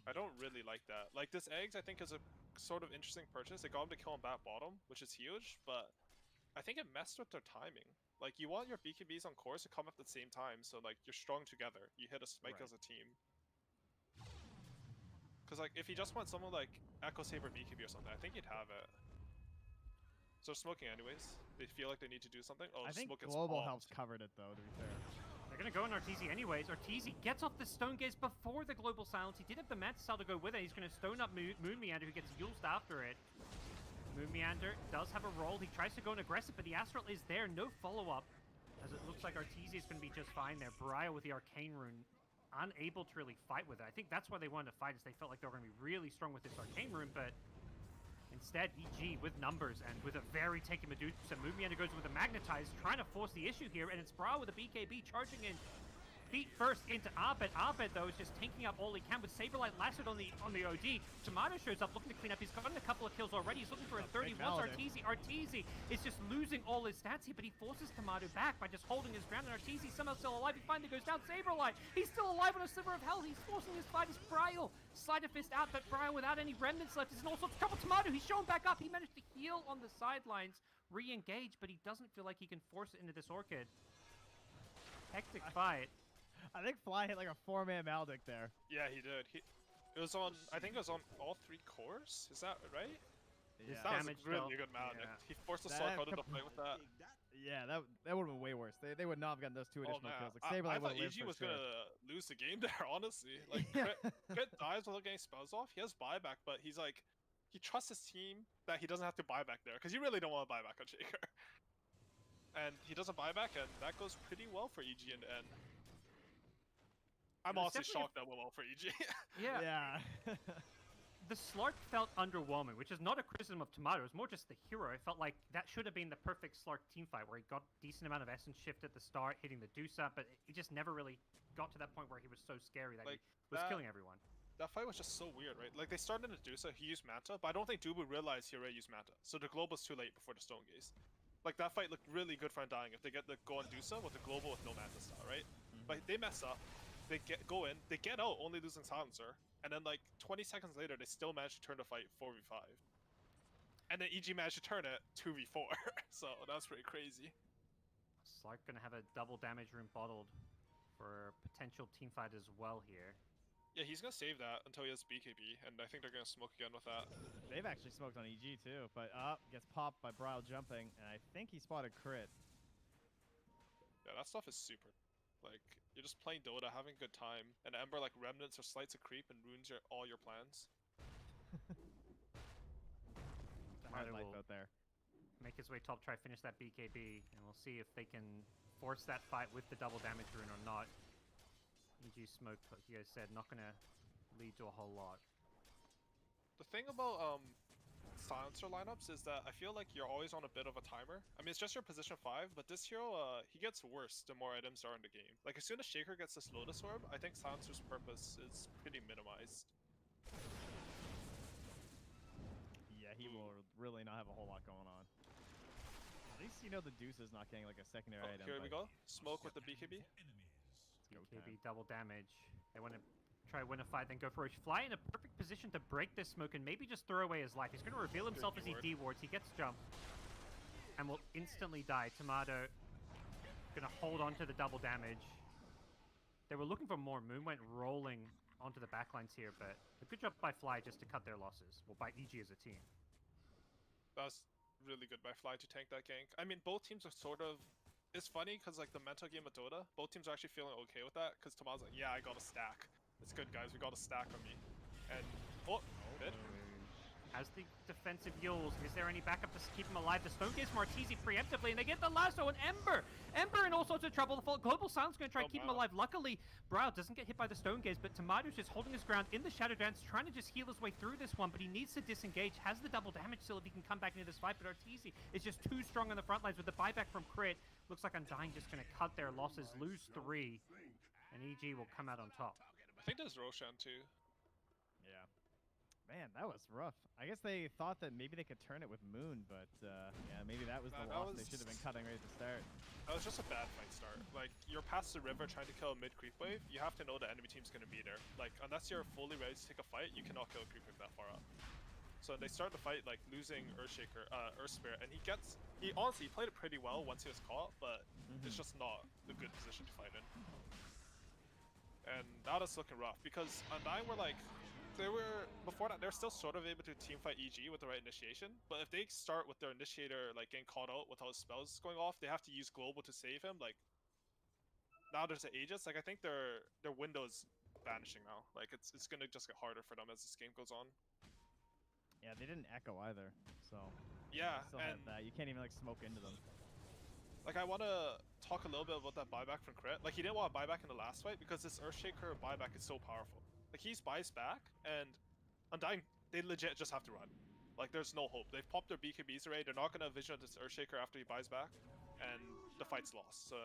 I don't really like that. Like, this Eggs, I think, is a sort of interesting purchase. They got him to kill on Bat bottom, which is huge, but I think it messed with their timing. Like, you want your BKBs on cores to come at the same time, so, like, you're strong together. You hit a spike Right. as a team. Because, like, if you just want someone like Echo Saber BKB or something, I think you'd have it. So smoking anyways. They feel like they need to do something. Oh, I think smoke gets Global bombed. helps covered it though, to be fair. They're going to go on Arteezy anyways. Arteezy gets off the Stone Gaze before the Global Silence. He did have the Mantis to go with it. He's going to stone up Moon Meander, who gets used after it. Moon Meander does have a roll. He tries to go in aggressive, but the Astral is there. No follow-up, as it looks like Arteezy is going to be just fine there. Briar with the Arcane Rune, unable to really fight with it. I think that's why they wanted to fight, is they felt like they were going to be really strong with this Arcane Rune, but instead, EG with numbers and with a very taken Medusa. Moon Meander goes with a Magnetize, trying to force the issue here, and it's Briar with a BKB charging in feet first into Arbet. Arbet, though, is just tanking up all he can with Saberlight lassoed on the OD. Tomato shows up looking to clean up. He's gotten a couple of kills already. He's looking for a 30. Once Arteezy is just losing all his stats here, but he forces Tomato back by just holding his ground, and Arteezy somehow still alive. He finally goes down. Saberlight, he's still alive on a sliver of hell. He's forcing his fight. It's Briar. Slider Fist out, but Briar without any remnants left is in all sorts of trouble. Tomato, he's showing back up. He managed to heal on the sidelines, re-engage, but he doesn't feel like he can force it into this Orchid. Hectic fight. I think Fly hit like a 4-man Maldic there. Yeah, he did. It was on, I think it was on all 3 cores? Is that right? Yeah. That was Damage a really though. good Maldic. Yeah. He forced the That Stark out of the couple- fight with that. Yeah, that would have been way worse. They would not have gotten those 2 Oh additional man, kills. Like I Saberlight thought would have lived EG for was sure. gonna lose the game there, honestly. Like, Yeah. Crit dies without getting spells off. He has buyback, but he's like, he trusts his team that he doesn't have to buy back there, because you really don't want to buy back on Shaker. And he doesn't buy back, and that goes pretty well for EG in the end. I'm It's honestly definitely shocked that went well for EG. Yeah. Yeah. The Slark felt underwhelming, which is not a criticism of Tomato. It's more just the hero. It felt like that should have been the perfect Slark teamfight, where he got a decent amount of essence shift at the start, hitting the Dusa, but he just never really got to that point where he was so scary that Like, he was killing everyone. That fight was just so weird, right? Like, they started in Dusa, he used Manta, but I don't think Dubu realized he already used Manta. So the Global's too late before the Stone Gaze. Like, that fight looked really good for Undying if they get the go on Dusa with the Global with no Manta style, right? But they mess up, they go in, they get out only losing Silencer, and then like 20 seconds later they still manage to turn the fight 4v5. And then EG managed to turn it 2v4, so that was pretty crazy. Slark gonna have a double damage room bottled for potential teamfight as well here. Yeah, he's gonna save that until he has BKB, and I think they're gonna smoke again with that. They've actually smoked on EG too, but gets popped by Brile jumping, and I think he spotted crit. Yeah, that stuff is super. Like, you're just playing Dota, having a good time, and Ember like remnants or slights a creep and ruins all your plans. It's a hard Tomato life will out there. make his way top, try finish that BKB, and we'll see if they can force that fight with the double damage rune or not. EG smoke, like you guys said, not gonna lead to a whole lot. The thing about Silencer lineups is that I feel like you're always on a bit of a timer. I mean, it's just your position 5, but this hero, he gets worse the more items are in the game. Like, as soon as Shaker gets this Lotus Orb, I think Silencer's purpose is pretty minimized. Yeah, he will really not have a whole lot going on. At least you know the Deuce is not getting like a secondary Oh, item. here we but go. Smoke with the BKB. BKB double damage. They want to try win a fight, then go for a fly in a perfect position to break this smoke and maybe just throw away his life. He's going to reveal himself as he dewards. He gets jumped and will instantly die. Tomato going to hold on to the double damage. They were looking for more. Moon went rolling onto the backlines here, but a good job by Fly just to cut their losses. Well, by EG as a team. That was really good by Fly to tank that gank. I mean, both teams are sort of... It's funny because like the mental game of Dota, both teams are actually feeling okay with that because Tomato's like, yeah, I got a stack. It's good, guys. We got a stack on me. And good. As the defensive Yules, is there any backup to keep him alive? The Stone gives Martisi preemptively, and they get the lasso and Ember in all sorts of trouble. The Global Silence going to try to keep him alive. Luckily, Brow doesn't get hit by the Stone Gaze, but Tomato's just holding his ground in the Shadow Dance, trying to just heal his way through this one, but he needs to disengage. Has the double damage still if he can come back into this fight, but Arteezy is just too strong on the front lines with the buyback from Crit. Looks like Undying just going to cut their losses, lose 3, and EG will come out on top. I think there's Roshan too. Yeah. Man, that was rough. I guess they thought that maybe they could turn it with Moon, but yeah, maybe that was the loss they should have been cutting right at the start. That was just a bad fight start. Like, you're past the river trying to kill a mid creep wave, you have to know the enemy team's going to be there. Like, unless you're fully ready to take a fight, you cannot kill a creep wave that far up. So they start the fight, like, losing Earthshaker, Earth Spirit, and he honestly played it pretty well once he was caught, but it's just not a good position to fight in. And now that's looking rough, because Undying were like, before that, they're still sort of able to teamfight EG with the right initiation, but if they start with their initiator like getting caught out with all his spells going off, they have to use global to save him. Like, now there's an Aegis, like I think their window's vanishing now. Like, it's gonna just get harder for them as this game goes on. Yeah, they didn't echo either, so yeah, still had that. You can't even like smoke into them. Like, I want to talk a little bit about that buyback from Crit. Like, he didn't want to buy back in the last fight because this Earthshaker buyback is so powerful. Like, he's buys back, and Undying, they legit just have to run. Like, there's no hope. They've popped their BKBs already. They're not going to vision this Earthshaker after he buys back, and the fight's lost. So,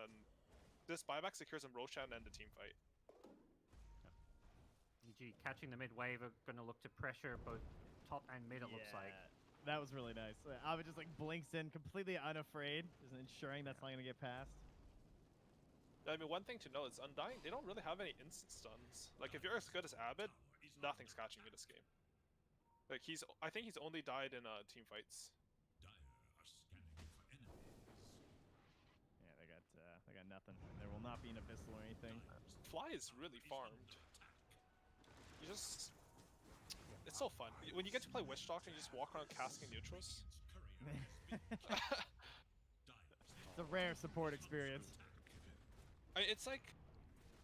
this buyback secures him Roshan and the team fight. EG catching the mid wave are going to look to pressure both top and mid, it looks like. That was really nice. Ava just like blinks in, completely unafraid, just ensuring that's not going to get past. I mean, one thing to know is Undying, they don't really have any instant stuns. Like, if you're as good as Abed, nothing's catching you this game. Like, I think he's only died in team fights. Yeah, they got nothing. There will not be an Abyssal or anything. Fly is really farmed. You just... It's so fun. When you get to play Witch Doctor and you just walk around casting neutrals. It's a rare support experience. It's like...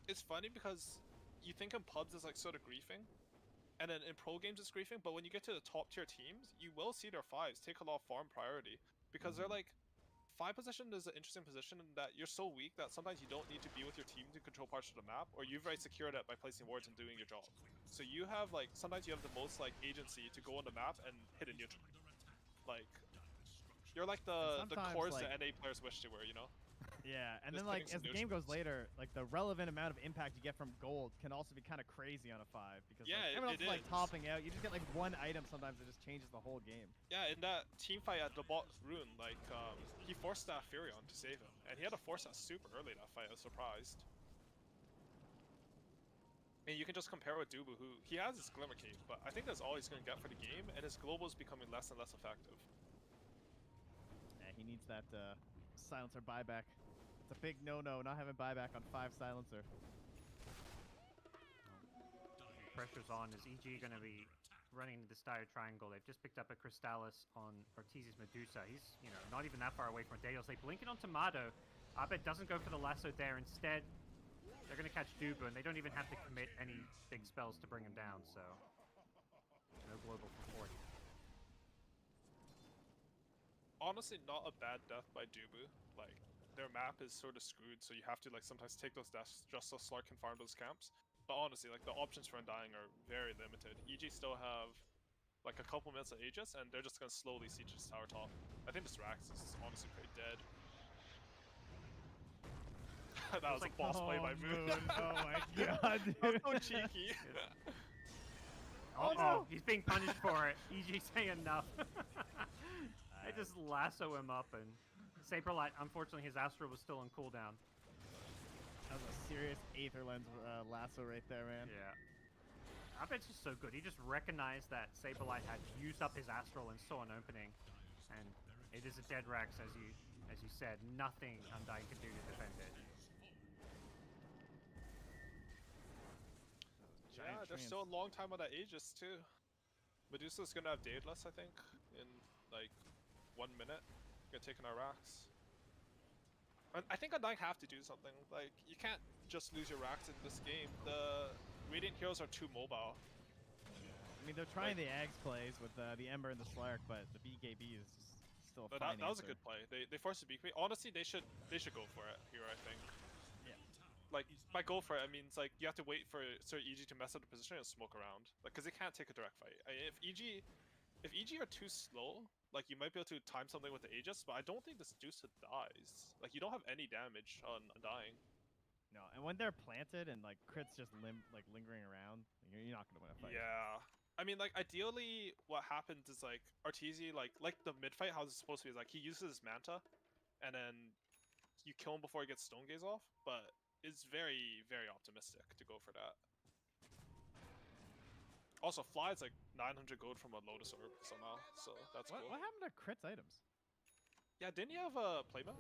It's funny because you think in pubs is like sort of griefing. And then in pro games it's griefing, but when you get to the top tier teams, you will see their 5s take a lot of farm priority. Because they're like... 5 position is an interesting position in that you're so weak that sometimes you don't need to be with your team to control parts of the map, or you've already secured it by placing wards and doing your job. So you have like, sometimes you have the most like agency to go on the map and hit a neutral. Like, you're like the cores like, that NA players wish they were, you know? Yeah, and then like as the game goes later, like the relevant amount of impact you get from gold can also be kind of crazy on a 5 because like, everyone else is like topping out. You just get like one item sometimes that just changes the whole game. Yeah, in that team fight at the bot rune, like he forced that Furion to save him, and he had to force that super early in that fight. I was surprised. And you can just compare with Dubu, who he has his Glimmer Cape, but I think that's all he's going to get for the game, and his global is becoming less and less effective. Yeah, he needs that silencer buyback. It's a big no-no, not having buyback on 5 silencer. Pressure's on. Is EG going to be running into this dire triangle? They've just picked up a Crystallis on Ortiz's Medusa. He's, you know, not even that far away from Daniels. They blink it on Tomato. Abed doesn't go for the lasso there. Instead, they're going to catch Dubu, and they don't even have to commit any big spells to bring him down, so no global for 40. Honestly, not a bad death by Dubu. Like, their map is sort of screwed, so you have to like sometimes take those deaths just so Slark can farm those camps. But honestly, like the options for Undying are very limited. EG still have like a couple minutes of Aegis, and they're just gonna slowly siege this tower top. I think this Rax is honestly pretty dead. That was like a boss play by Moon. Oh my god, dude. That was so cheeky. Oh no, he's being punished for it. EG saying enough. They just lasso him up, and Saberlight, unfortunately, his Astro was still on cooldown. That was a serious Aether Lens lasso right there, man. Yeah. Abed's just so good. He just recognized that Saberlight had used up his Astral and saw an opening. And it is a dead Rax, as you said. Nothing Undying can do to defend it. Yeah, there's still a long time on that Aegis too. Medusa's gonna have Daedalus, I think, in like 1 minute. Gonna take in our racks. I think Undying have to do something. Like, you can't just lose your racks in this game. The Radiant Heroes are too mobile. I mean, they're trying the Ags plays with the Ember and the Slark, but the BKB is just still a But fine that was a answer. good play. They forced the BKB. Honestly, they should go for it here, I think. Yeah. Like, by go for it, I mean, it's like you have to wait for Sir EG to mess up the position and smoke around. Like, because they can't take a direct fight. If EG are too slow, like, you might be able to time something with the Aegis, but I don't think this Medusa dies. Like, you don't have any damage on Undying. No, and when they're planted and like crits just lingering around, you're not gonna win a fight. Yeah. I mean, like, ideally, what happens is, like, Arteezy, like the mid-fight, how it's supposed to be, is, like, he uses his Manta, and then you kill him before he gets Stone Gaze off, but it's very, very optimistic to go for that. Also, Fly is, like, 900 gold from a Lotus Orb somehow, so that's cool. What happened to crits items? Yeah, didn't you have a playmat?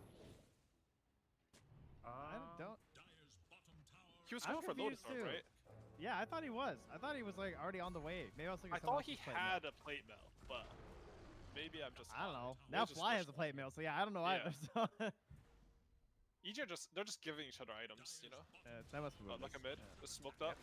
I don't. He was I'm going for Lotus confused Orb, too. right? Yeah, I thought he was. I thought he was like already on the way. Maybe I was looking I at someone thought he else's plate had mail. a plate mail, but maybe I'm just. I don't know. Maybe Now just Fly has a wishful. plate mail, so yeah, I don't know Yeah. either. So EG are they're just giving each other items, you know? that must be what it Like a is. mid, Yeah. just smoked up.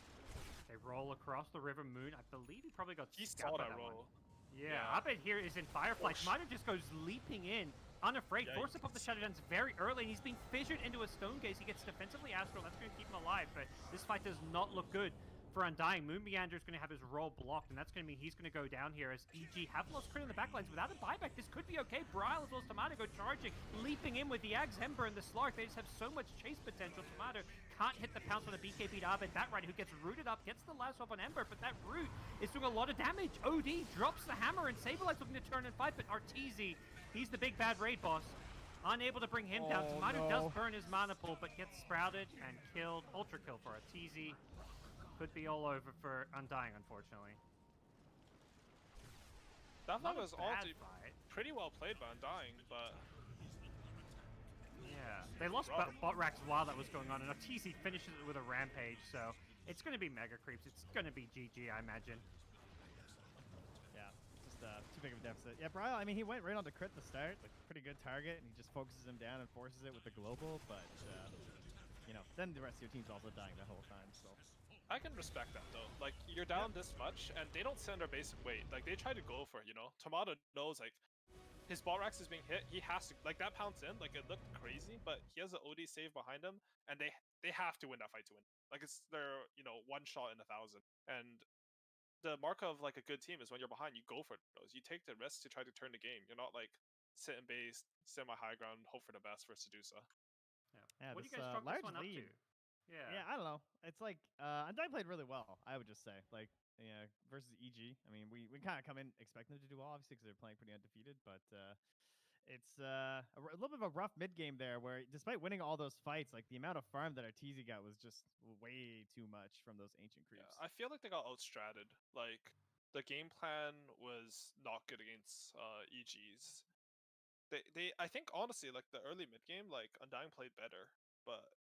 They roll across the River Moon. I believe he probably got He scalped saw by that one. roll. Yeah, Yeah. Abed here is in Firefly. Whoosh. Tomato just goes leaping in, unafraid. Force up of the Yikes. Shadow Dance very early, and he's being fissured into a Stone Gaze. He gets defensively Astral, that's going to keep him alive, but this fight does not look good for Undying. Moon Meander is going to have his roll blocked, and that's going to mean he's going to go down here as EG have lost crit on the backlines. Without a buyback, this could be okay. Brile as well as Tomato go charging, leaping in with the Ags, Ember, and the Slark. They just have so much chase potential. Tomato can't hit the pounce on the BKB to Abed. That right, who gets rooted up, gets the last off on Ember, but that root is doing a lot of damage. OD drops the hammer, and Saberlight's looking to turn and fight, but Arteezy, he's the big bad raid boss. Unable to bring him down. Tomato does burn his mana pool, but gets sprouted and killed. Ultra kill for Arteezy. Could be all over for Undying, unfortunately. That Not fight a was all bad fight. pretty well played by Undying, but Yeah, they lost bot racks while that was going on, and Arteezy finishes it with a rampage, so it's going to be mega creeps. It's going to be GG, I imagine. Yeah, just too big of a deficit. Yeah, Brile, I mean, he went right on to crit the start, like pretty good target, and he just focuses him down and forces it with the global, but, you know, then the rest of your team's also dying the whole time, so. I can respect that though. Like, you're down this much, and they don't send their basic weight. Like, they try to go for it, you know? Tomato knows, like, his ball racks is being hit, he has to, like, that pounce in, like, it looked crazy, but he has an OD save behind him, and they have to win that fight to win. Like, it's their, you know, one shot in 1,000. And the mark of, like, a good team is when you're behind, you go for those. You take the risk to try to turn the game. You're not, like, sit in base, sit my high ground, hope for the best for Sedusa. Yeah, What do you this, guys chalk this large one up to? lead. Yeah. Yeah, I don't know. It's like Undying played really well, I would just say. Like, yeah, versus EG. I mean, we kind of come in expecting them to do well, obviously, because they're playing pretty undefeated. But it's a little bit of a rough mid game there, where despite winning all those fights, like the amount of farm that Arteezy got was just way too much from those ancient creeps. Yeah, I feel like they got outstratted. Like, the game plan was not good against EGs. I think honestly, like the early mid game, like Undying played better, but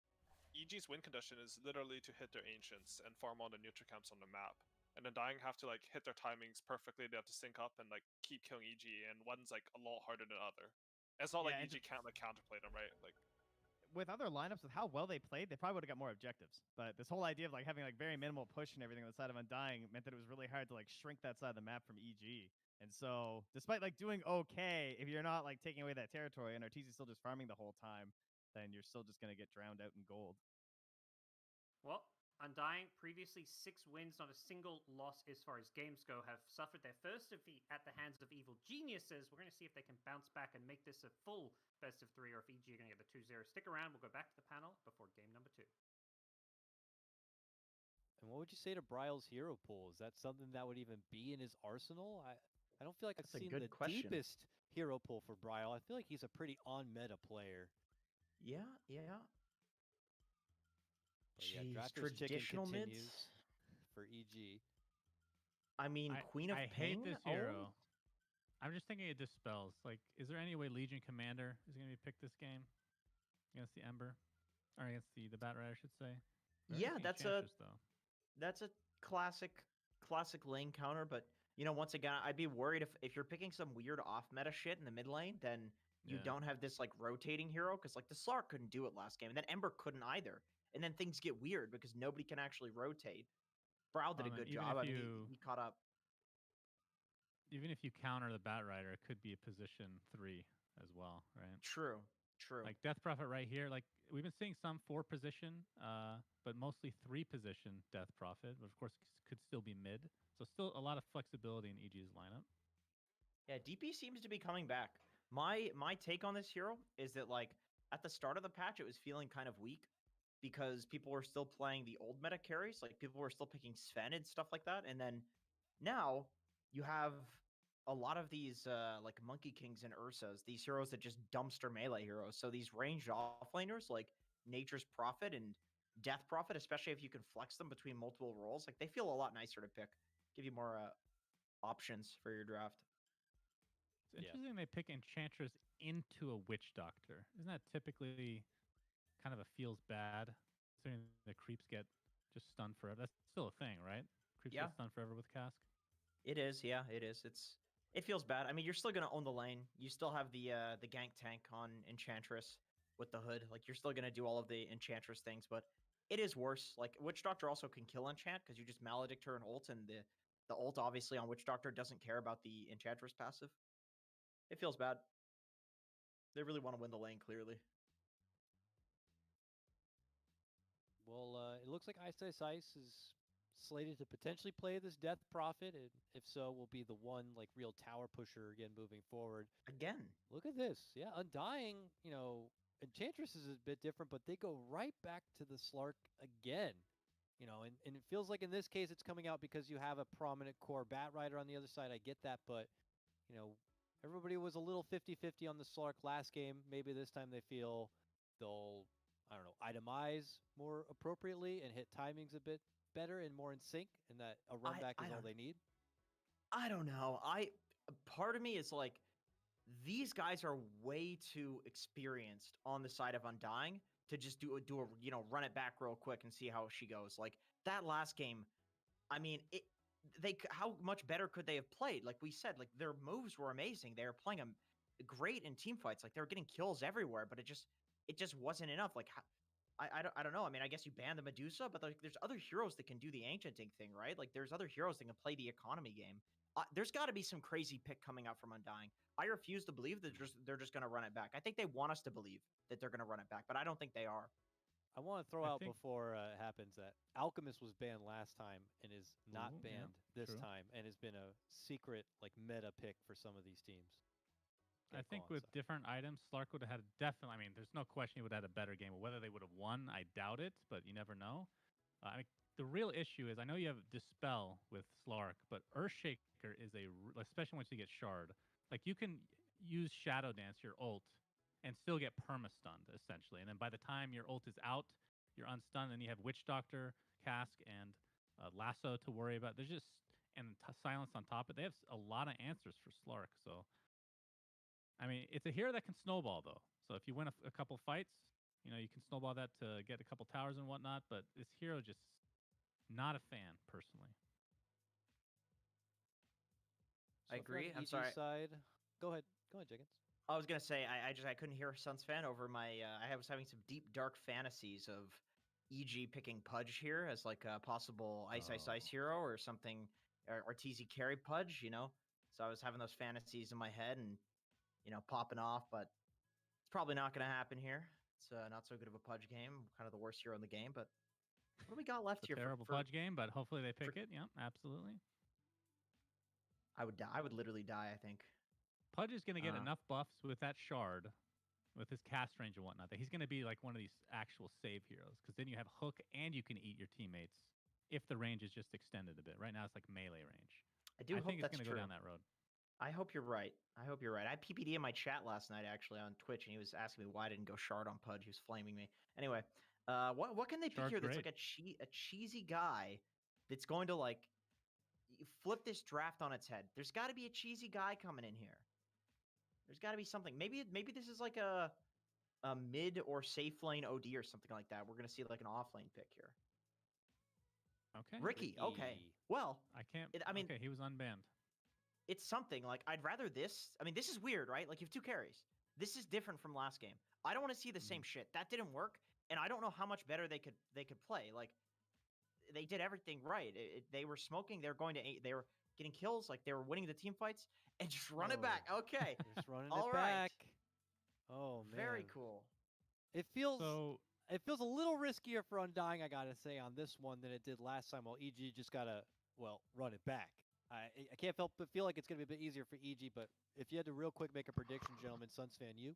EG's win condition is literally to hit their ancients and farm all the neutral camps on the map. And Undying have to like hit their timings perfectly. They have to sync up and like keep killing EG, and one's like a lot harder than the other. It's not Yeah, like and EG can't like counterplay them, right? Like, with other lineups, with how well they played, they probably would have got more objectives. But this whole idea of like having like very minimal push and everything on the side of Undying meant that it was really hard to like shrink that side of the map from EG. And so, despite like doing okay, if you're not like taking away that territory and Arteezy's still just farming the whole time, then you're still just gonna get drowned out in gold. Well, Undying, previously 6 wins, not a single loss as far as games go, have suffered their first defeat at the hands of Evil Geniuses. We're going to see if they can bounce back and make this a full best of 3, or if EG are going to get the 2-0. Stick around, we'll go back to the panel before game number 2. And what would you say to Brile's hero pool? Is that something that would even be in his arsenal? I don't feel like That's I've a seen good the question. deepest hero pool for Brile. I feel like he's a pretty on-meta player. Yeah. But yeah, Jeez, Drafter's chicken traditional continues mids. for EG. I mean, Queen of I Ping. hate this Oh, hero. I'm just thinking it dispels. Like, is there any way Legion Commander is going to be picked this game against the Ember, or against the Bat Rider, I should say? They're yeah, picking that's Enchantress, though. a classic lane counter. But once again, I'd be worried if you're picking some weird off meta shit in the mid lane, then you Yeah. don't have this like rotating hero because like the Slark couldn't do it last game, and then Ember couldn't either, and then things get weird because nobody can actually rotate. Brow did a And good even job. if I mean, you he caught up. even if you counter the Bat Rider, it could be a position 3 as well, right? True, true. Like Death Prophet right here, like we've been seeing some 4 position, but mostly 3 position Death Prophet, but of course could still be mid. So still a lot of flexibility in EG's lineup. Yeah, DP seems to be coming back. My take on this hero is that like at the start of the patch, it was feeling kind of weak because people were still playing the old meta carries, like people were still picking Sven and stuff like that. And then now you have a lot of these like Monkey Kings and Ursas, these heroes that just dumpster melee heroes. So these ranged offlaners like Nature's Prophet and Death Prophet, especially if you can flex them between multiple roles, like they feel a lot nicer to pick, give you more options for your draft. It's interesting they pick Enchantress into a Witch Doctor. Isn't that typically kind of a feels bad? Considering the creeps get just stunned forever. That's still a thing, right? Creeps Yeah. get stunned forever with Cask. It is, yeah, it is. It feels bad. I mean, you're still gonna own the lane. You still have the gank tank on Enchantress with the hood. Like you're still gonna do all of the Enchantress things, but it is worse. Like Witch Doctor also can kill Enchant because you just maledict her and ult, and the ult obviously on Witch Doctor doesn't care about the Enchantress passive. It feels bad. They really want to win the lane clearly. Well, it looks like Ice Ice Ice is slated to potentially play this Death Prophet, and if so, will be the one like real tower pusher again moving forward. Again. Look at this, yeah, Undying. Enchantress is a bit different, but they go right back to the Slark again. And it feels like in this case it's coming out because you have a prominent core Bat Rider on the other side. I get that, but everybody was a little 50-50 on the Slark last game. Maybe this time they feel they'll, I don't know, itemize more appropriately and hit timings a bit better and more in sync, and that a run back is all they need. I don't know. Part of me is like, these guys are way too experienced on the side of Undying to just do a run it back real quick and see how she goes. Like that last game, I mean, how much better could they have played? Like we said, like their moves were amazing. They were playing them great in team fights. Like they were getting kills everywhere, but it just wasn't enough. Like I don't know. I mean, I guess you ban the Medusa, but like there's other heroes that can do the ancienting thing, right? Like there's other heroes that can play the economy game. There's got to be some crazy pick coming out from Undying. I refuse to believe that they're just going to run it back. I think they want us to believe that they're going to run it back, but I don't think they are. I want to throw out before it happens that Alchemist was banned last time and is not banned this time, and has been a secret like meta pick for some of these teams. I think with different items, Slark would have had definitely. I mean, there's no question he would have had a better game. Whether they would have won, I doubt it, but you never know. I mean, the real issue is I know you have Dispel with Slark, but Earthshaker is especially once you get Shard. Like you can use Shadow Dance your ult and still get perma-stunned essentially, and then by the time your ult is out, you're unstunned, and you have Witch Doctor, Cask, and Lasso to worry about. There's just Silence on top of it. They have a lot of answers for Slark, so. I mean, it's a hero that can snowball, though. So if you win a couple fights, you can snowball that to get a couple towers and whatnot. But this hero just not a fan, personally. I agree. I'm sorry. Side. Go ahead, Jenkins. I was gonna say I couldn't hear Suns fan over my. I was having some deep dark fantasies of EG picking Pudge here as like a possible Ice hero or something, or TZ carry Pudge. So I was having those fantasies in my head and. Popping off, but it's probably not going to happen here. It's not so good of a Pudge game, kind of the worst hero in the game, but what do we got left here? Terrible Pudge game, but hopefully they pick it. Yeah, absolutely. I would die. I would literally die, I think. Pudge is going to get enough buffs with that Shard, with his cast range and whatnot, that he's going to be like one of these actual save heroes, because then you have Hook and you can eat your teammates if the range is just extended a bit. Right now it's like melee range. I think it's going to go down that road. I hope you're right. I PPD in my chat last night, actually, on Twitch, and he was asking me why I didn't go Shard on Pudge. He was flaming me. Anyway, What can they pick Shark here that's great. like a cheesy guy that's going to like flip this draft on its head? There's got to be a cheesy guy coming in here. There's got to be something. Maybe this is like a mid or safe lane OD or something like that. We're gonna see like an off lane pick here. Okay. Ricky. Okay. Well, I can't. I mean, okay, he was unbanned. it's something like I'd rather this. I mean, this is weird, right? Like you have 2 carries. This is different from last game. I don't want to see the same shit. That didn't work, and I don't know how much better they could play. Like they did everything right. They were smoking. They were going to. They were getting kills. Like they were winning the team fights, and just run it back. Okay. Just running All it right. back. Oh man. Very cool. It feels So it feels a little riskier for Undying, I gotta say, on this one than it did last time. While EG just gotta run it back. I can't help but feel like it's gonna be a bit easier for EG. But if you had to real quick make a prediction, gentlemen, Suns fan, you.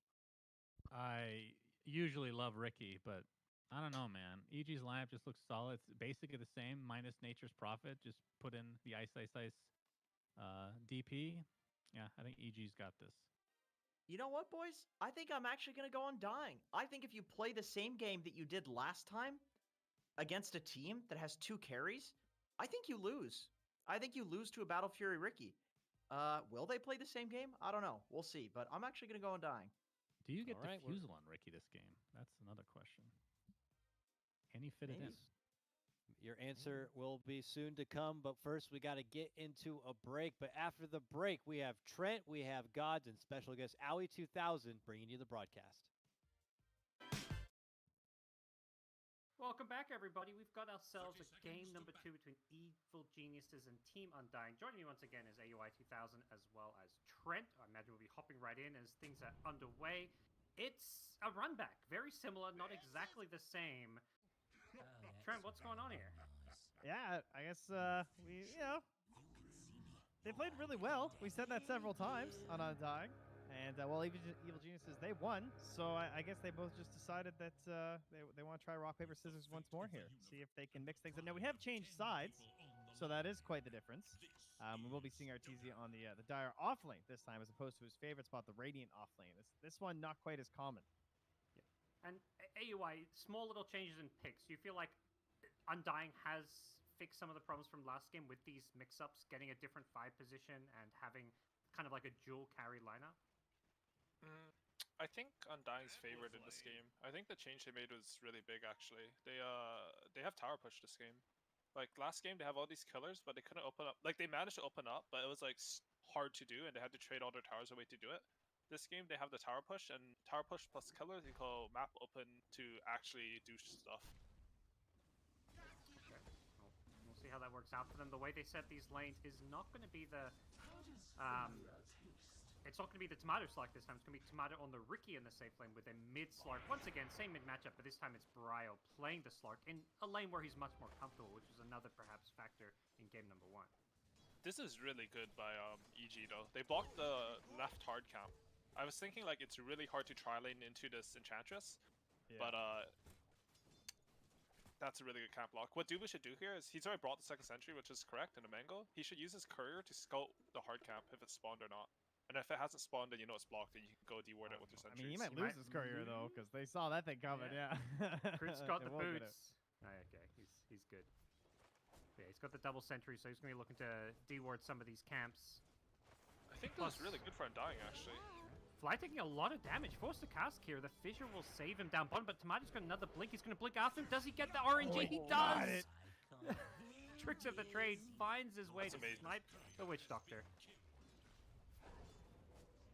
I usually love Ricky, but I don't know, man. EG's lineup just looks solid. It's basically the same minus Nature's Prophet. Just put in the ice DP. Yeah, I think EG's got this. You know what, boys? I think I'm actually going to go Undying. I think if you play the same game that you did last time against a team that has 2 carries, I think you lose. I think you lose to a Battle Fury Ricky. Will they play the same game? I don't know. We'll see. But I'm actually going to go Undying. Do you get All right, defusal on Ricky this game? That's another question. Can he fit it in? Your answer will be soon to come, but first we got to get into a break. But after the break, we have Trent, we have Gods, and special guest Owie2000 bringing you the broadcast. Welcome back, everybody. We've got ourselves a game number 2 between Evil Geniuses and Team Undying. Joining me once again is AUI2000 as well as Trent. I imagine we'll be hopping right in as things are underway. It's a run back, very similar, not exactly the same. Trent, what's going on here? Yeah, I guess they played really well. We said that several times on Undying. And, Evil Geniuses, they won. So I guess they both just decided that they want to try rock, paper, scissors once more here. See if they can mix things up. Now, we have changed sides, so that is quite the difference. We will be seeing Arteezy on the Dire off lane this time, as opposed to his favorite spot, the Radiant off lane. This one, not quite as common. Yeah. And AUI, small little changes in picks. Do you feel like Undying has fixed some of the problems from last game with these mix-ups, getting a different 5 position and having kind of like a dual carry lineup? I think Undying's favored in this game. I think the change they made was really big, actually. They have tower push this game. Like last game, they have all these killers, but they couldn't open up. Like they managed to open up, but it was like hard to do, and they had to trade all their towers away to do it. This game, they have the tower push, and tower push plus killers equal map open to actually do stuff. Okay. We'll see how that works out for them. The way they set these lanes is not going to be the it's not going to be the Tomato Slark this time. It's going to be Tomato on the Ricky in the safe lane with a mid Slark. Once again, same mid matchup, but this time it's Brio playing the Slark in a lane where he's much more comfortable, which is another perhaps factor in game number 1. This is really good by EG though. They blocked the left hard camp. I was thinking like it's really hard to tri-lane into this Enchantress, but that's a really good camp block. What Duba should do here is he's already brought the second sentry, which is correct in a mango. He should use his courier to scout the hard camp if it's spawned or not. And if it hasn't spawned, then you know it's blocked, and you can go deward it with your I sentries. mean, he might lose his courier, though, because they saw that thing coming, yeah. Kurt's got They the won't get boots. Oh, okay, he's good. Yeah, he's got the double sentry, so he's going to be looking to deward some of these camps. I think that was really good for Undying, actually. Fly taking a lot of damage. Forced to cast here. The Fissure will save him down bottom, but Tomato's got another blink. He's going to blink after him. Does he get the RNG? He does! Tricks of the trade. Finds his way to snipe the Witch Doctor.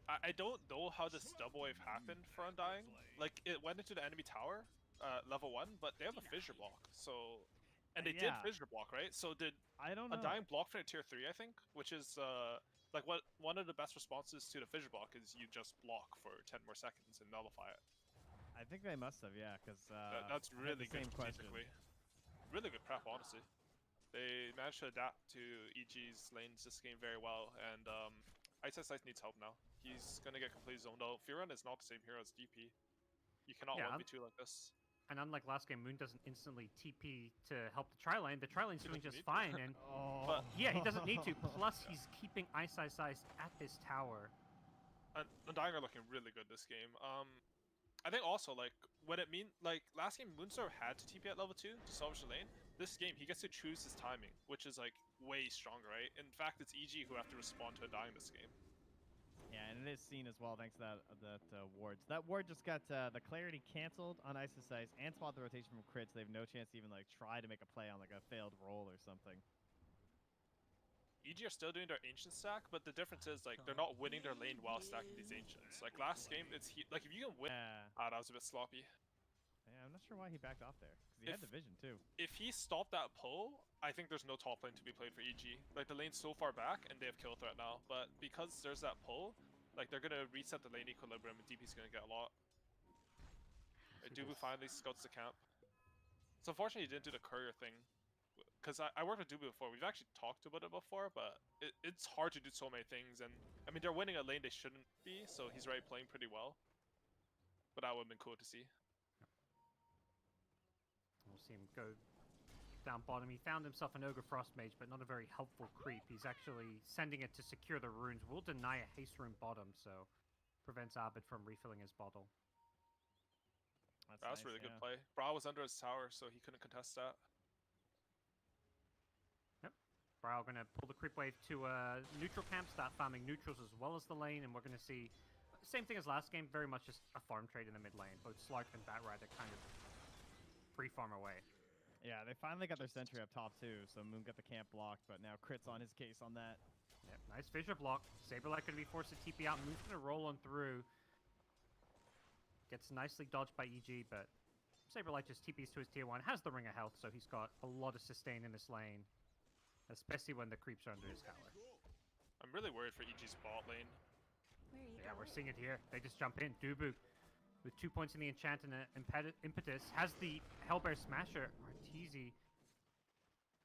I don't know how this double wave happened for Undying. Like, it went into the enemy tower, level 1, but they have a fissure block, so... And they did fissure block, right? So did Undying block for a tier 3, I think? Which is, like, one of the best responses to the fissure block is you just block for 10 more seconds and nullify it. I think they must have, yeah, because... that's really good strategically. Really good prep, honestly. They managed to adapt to EG's lanes this game very well, and Ice needs help now. He's gonna get completely zoned out. Fiorun is not the same hero as DP. You cannot 1v2 like this. And unlike last game, Moon doesn't instantly TP to help the tri-lane. The tri-lane's doing just fine, and yeah, he doesn't need to. Plus, he's keeping Ice at this tower. Undying are looking really good this game. I think also like when it like last game Moonstar had to TP at level 2 to salvage the lane. This game he gets to choose his timing, which is like way stronger, right? In fact, it's EG who have to respond to a dying this game. Yeah, and it is seen as well thanks to that ward. So that ward just got the clarity canceled on Isis Ice and spot the rotation from crits. They have no chance to even like try to make a play on like a failed roll or something. EG are still doing their ancient stack, but the difference is like they're not winning their lane while stacking these ancients. Like last game, it's like if you can win. Ah, that was a bit sloppy. Yeah, I'm not sure why he backed off there because he had the vision too. If he stopped that pull, I think there's no top lane to be played for EG. Like the lane's so far back and they have kill threat now, but because there's that pull, like they're gonna reset the lane equilibrium and DP's gonna get a lot. Dubu finally scouts the camp. So unfortunately he didn't do the courier thing. Because I worked with Dubu before. We've actually talked about it before, but it's hard to do so many things. And I mean, they're winning a lane they shouldn't be, so he's already playing pretty well. But that would have been cool to see. We'll see him go down bottom. He found himself an Ogre Frost Mage, but not a very helpful creep. He's actually sending it to secure the runes. Will deny a haste rune bottom, so prevents Abed from refilling his bottle. That was really good play. Bra was under his tower, so he couldn't contest that. Brow going to pull the creep wave to neutral camp, start farming neutrals as well as the lane, and we're going to see same thing as last game, very much just a farm trade in the mid lane. Both Slark and Batrider kind of free farm away. Yeah, they finally got their sentry up top too, so Moon got the camp blocked, but now Crit's on his case on that. Yep, nice fissure block. Saberlight going to be forced to TP out. Moon's going to roll on through. Gets nicely dodged by EG, but Saberlight just TPs to his tier 1, has the ring of health, so he's got a lot of sustain in this lane. Especially when the creeps are under his tower. I'm really worried for EG's bot lane. Yeah, we're seeing it here. They just jump in. Dubu, with 2 points in the enchant and an impetus, has the Hellbear Smasher. Arteezy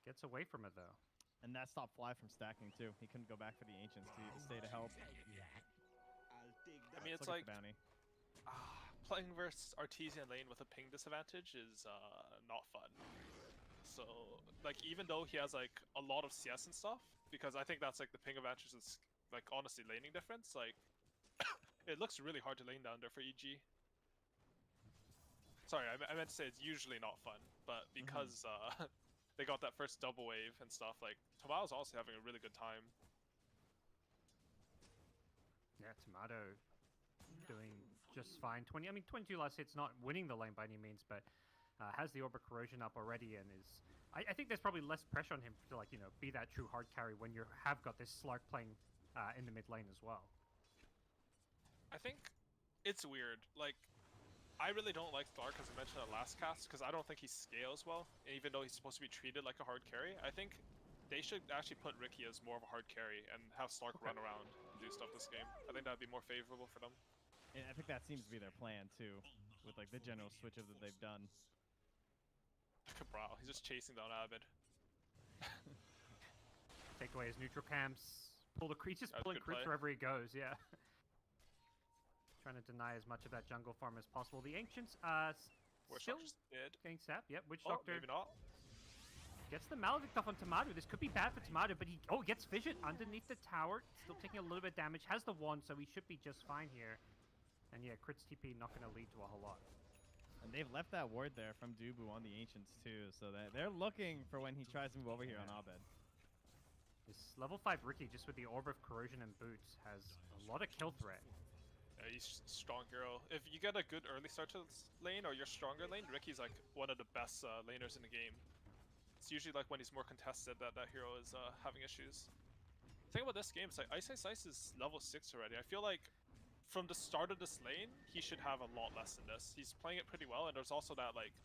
gets away from it, though. And that stopped Fly from stacking, too. He couldn't go back for the Ancients to stay to help. I mean, it's like... playing versus Artesian lane with a ping disadvantage is not fun. So, like, even though he has, like, a lot of CS and stuff, because I think that's, like, the ping advantage is, like, honestly, laning difference, like, it looks really hard to lane down there for EG. Sorry, I meant to say it's usually not fun, but because they got that first double wave and stuff, like, Tomato's also having a really good time. Yeah, Tomato doing just fine. 22 last hits, not winning the lane by any means, but has the Orb of Corrosion up already and is... I think there's probably less pressure on him to, like, you know, be that true hard carry when you have got this Slark playing in the mid lane as well. I think it's weird. Like, I really don't like Slark, as I mentioned at last cast, because I don't think he scales well, even though he's supposed to be treated like a hard carry. I think they should actually put Ricky as more of a hard carry and have Slark run around and do stuff this game. I think that'd be more favorable for them. And I think that seems to be their plan, too, with, like, the general switch-up that they've done. Look at Brow, he's just chasing down Abed. Take away his neutral camps, pull the creeps, just pulling creeps play. wherever he goes, yeah. Trying to deny as much of that jungle farm as possible. The Ancients, still getting sapped. Yep, Witch Doctor maybe not. gets the Maledict off on Tomato. This could be bad for Tomato, but he gets Vision underneath the tower. Still taking a little bit of damage. Has the wand, so he should be just fine here. And yeah, Crit's TP not going to lead to a whole lot. And they've left that ward there from Dubu on the Ancients too, so that they're looking for when he tries to move over here on Abed. This level 5 Ricky, just with the Orb of Corrosion and boots, has a lot of kill threat. Yeah, he's a strong hero. If you get a good early start to this lane or your stronger lane, Ricky's like one of the best laners in the game. It's usually like when he's more contested that hero is having issues. The thing about this game is like Ice is level 6 already. I feel like from the start of this lane, he should have a lot less than this. He's playing it pretty well, and there's also that, like,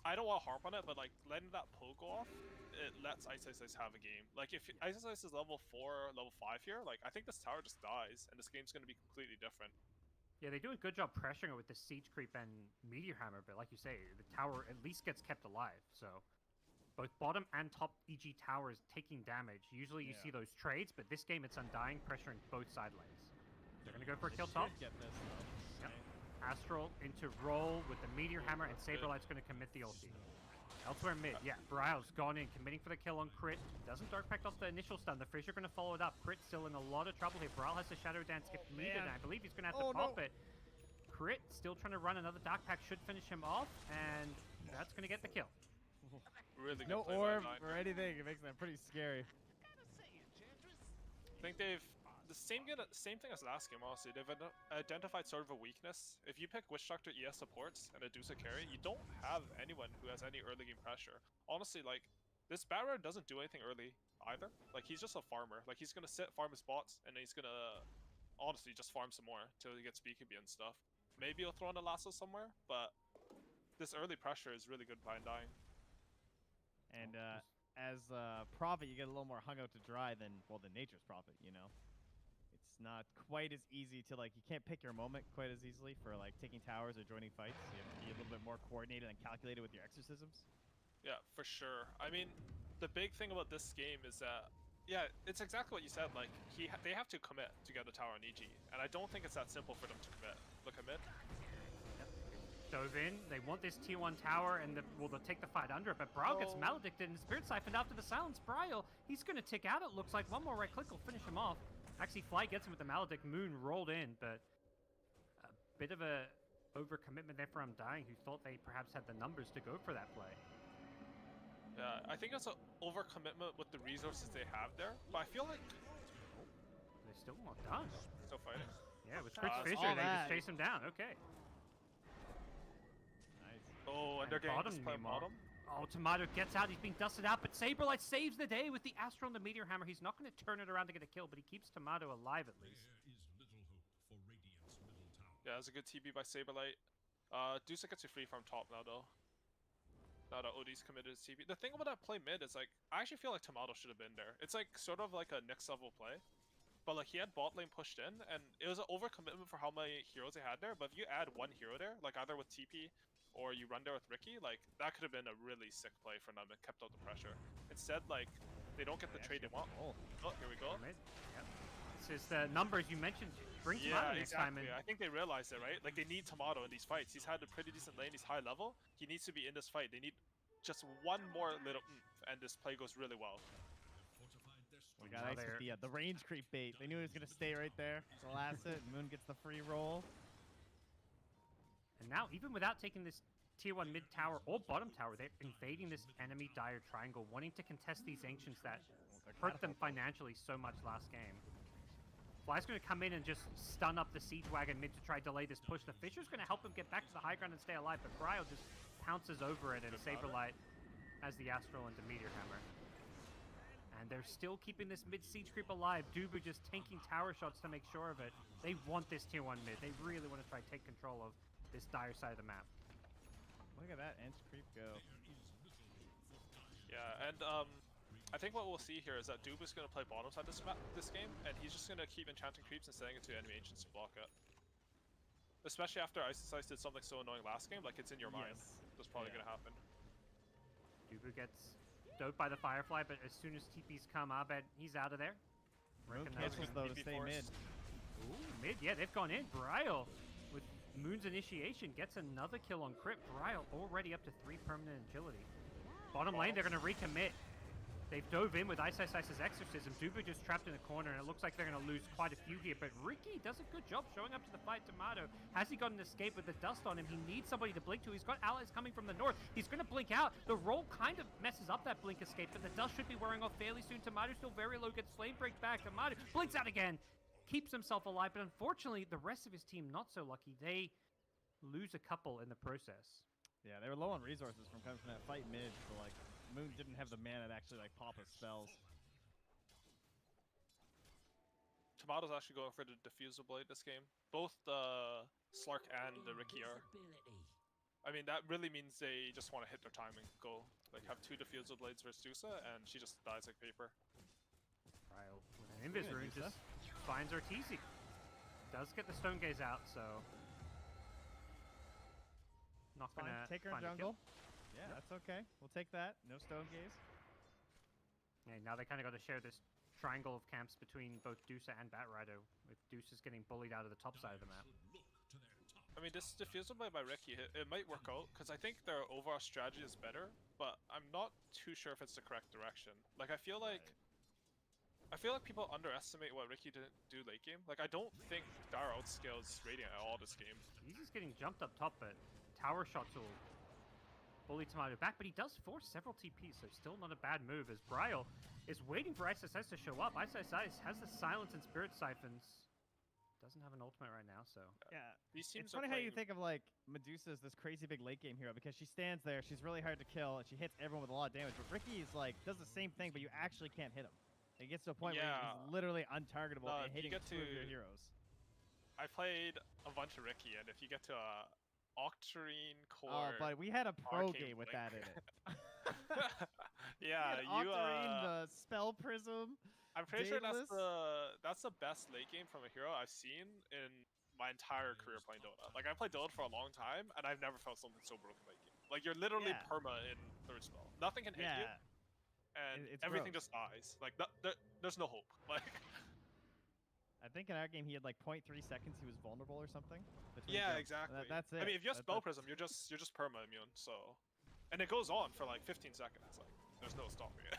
I don't want to harp on it, but, like, letting that pull go off, it lets Ice have a game. Like, if Ice is level 4, level 5 here, like, I think this tower just dies, and this game's going to be completely different. Yeah, they do a good job pressuring it with the Siege Creep and Meteor Hammer, but like you say, the tower at least gets kept alive, so... Both bottom and top EG towers taking damage. Usually you see those trades, but this game it's Undying, pressuring both side lanes. They're going to go for a kill top. Get this, though. Yep. Astral into roll with the Meteor Hammer, and Saberlight's going to commit the ulti. Elsewhere mid, yeah, Brow's gone in, committing for the kill on Crit. Doesn't Dark Pact off the initial stun. The Fissure going to follow it up. Crit still in a lot of trouble here. Brow has the Shadow Dance skip needed, and I believe he's going to have to pop it. crit, still trying to run another Dark Pack, should finish him off, and that's going to get the kill. Really good No play by orb Nine. or anything. It makes that pretty scary. I think they've the same thing as last game. Honestly, they've identified sort of a weakness. If you pick Witch Doctor ES supports and a Dusa carry, you don't have anyone who has any early game pressure. Honestly, like this Barrow doesn't do anything early either. Like he's just a farmer. Like he's gonna sit, farm his bots, and then he's gonna honestly just farm some more till he gets BKB and stuff. Maybe he'll throw in a lasso somewhere, but this early pressure is really good by Undying. And as Prophet, you get a little more hung out to dry than, well, than Nature's Prophet, you know? It's not quite as easy to, like, you can't pick your moment quite as easily for, like, taking towers or joining fights. You have to be a little bit more coordinated and calculated with your exorcisms. Yeah, for sure. I mean, the big thing about this game is that, yeah, it's exactly what you said. Like, they have to commit to get the tower on EG, and I don't think it's that simple for them to commit. Look at mid. Dove in, they want this tier 1 tower, and they'll take the fight under it, but Brile gets maledicted and Spirit Siphoned after the silence. Brile, he's going to tick out, it looks like. One more right click will finish him off. Actually, Fly gets him with the Maledict. Moon rolled in, but a bit of a overcommitment there for Undying, who thought they perhaps had the numbers to go for that play. Yeah, I think it's an overcommitment with the resources they have there, but I feel like... They're still not done. Still fighting. Yeah, with Fritz all Fisher, they that. just chase him down. Okay. Oh, and they're getting this play bottom. Oh, Tomato gets out. He's being dusted out, but Saberlight saves the day with the Astral and the Meteor Hammer. He's not going to turn it around to get a kill, but he keeps Tomato alive at least. Yeah, that's a good TB by Saberlight. Dusa gets you free from top now, though. Now that OD's committed his TB. The thing about that play mid is, like, I actually feel like Tomato should have been there. It's, like, sort of like a next level play. But, like, he had bot lane pushed in, and it was an overcommitment for how many heroes they had there. But if you add one hero there, like, either with TP or you run there with Ricky, like, that could have been a really sick play for them and kept out the pressure. Instead, like, they don't get the trade they want. Oh, here we go. Yep. This is the numbers you mentioned. Bring Tomato next time. I think they realized it, right? Like, they need Tomato in these fights. He's had a pretty decent lane. He's high level. He needs to be in this fight. They need just one more little and this play goes really well. We got ice with the range creep bait. They knew he was going to stay right there. So last it, Moon gets the free roll. And now, even without taking this tier 1 mid tower or bottom tower, they're invading this enemy dire triangle, wanting to contest these Ancients that hurt them financially so much last game. Fly's going to come in and just stun up the Siege Wagon mid to try to delay this push. The Fisher's going to help him get back to the high ground and stay alive, but Brile just pounces over it, and Saberlight has the Astral and the Meteor Hammer. And they're still keeping this mid-siege creep alive. Dubu just tanking tower shots to make sure of it. They want this tier 1 mid. They really want to try to take control of this dire side of the map. Look at that Ents creep go. Yeah, and I think what we'll see here is that Dubu's going to play bottom side this game, and he's just going to keep enchanting creeps and sending it to enemy Ancients to block it. Especially after Ice did something so annoying last game, like it's in your mind. That's probably going to happen. Dubu gets doped by the Firefly, but as soon as TP's come, Abed, he's out of there. Moon cancels though to stay mid. Ooh, mid, yeah, they've gone in. Brile, with Moon's initiation, gets another kill on Crypt. Brile already up to 3 permanent agility. Bottom lane, they're going to recommit. They've dove in with Ice's Exorcism. Dubu just trapped in the corner, and it looks like they're going to lose quite a few here. But Ricky does a good job showing up to the fight. Tomato, has he got an escape with the dust on him? He needs somebody to blink to. He's got allies coming from the north. He's going to blink out. The roll kind of messes up that blink escape, but the dust should be wearing off fairly soon. Tomato still very low, gets flame break back. Tomato blinks out again, keeps himself alive, but unfortunately, the rest of his team not so lucky. They lose a couple in the process. Yeah, they were low on resources from coming from that fight mid, so like Moon didn't have the mana to actually like pop his spells. Tomato's actually going for the Diffusal Blade this game. Both the Slark and the Ricky are. I mean, that really means they just want to hit their timing, go. Like, have 2 Diffusal Blades versus Dusa, and she just dies like paper. Ryle with an Invis Rune just finds Ortiz. Does get the Stone Gaze out, so... Not Fine. gonna Take her in find a jungle. kill. Yeah, that's okay. We'll take that. No Stone Gaze. Yeah, now they kind of got to share this triangle of camps between both Dusa and Batrider, with Dusa's getting bullied out of the top side of the map. I mean, this Diffusal Blade by Ricky, it might work out, because I think their overall strategy is better, but I'm not too sure if it's the correct direction. Like, I feel like I feel like people underestimate what Ricky didn't do late game. Like, I don't think Dire outscales Radiant at all this game. He's just getting jumped up top, but tower shots will bully Tomato back, but he does force several TPs, so still not a bad move as Bryle is waiting for ISSS to show up. ISSS has the Silence and Spirit Siphons. Doesn't have an ultimate right now, so... Yeah, These teams it's funny how you think of, like, Medusa as this crazy big late game hero because she stands there, she's really hard to kill, and she hits everyone with a lot of damage, but Ricky is, like, does the same thing, but you actually can't hit him. It gets to a point where he's literally untargetable and hitting two of your heroes. I played a bunch of Ricky, and if you get to a Octarine core... Oh, but we had a pro game with that in it. Yeah, Octarine, the Spell Prism... I'm pretty sure that's the best late game from a hero I've seen in my entire career playing Dota. Like, I played Dota for a long time, and I've never felt something so broken late game. Like, you're literally perma in third spell. Nothing can hit you, and everything just dies. Like, there's no hope. Like, I think in our game he had like 0.3 seconds he was vulnerable or something. Yeah, exactly. That's it. I mean, if you have Spell Prism, you're just perma immune. So, and it goes on for like 15 seconds. Like, there's no stopping it.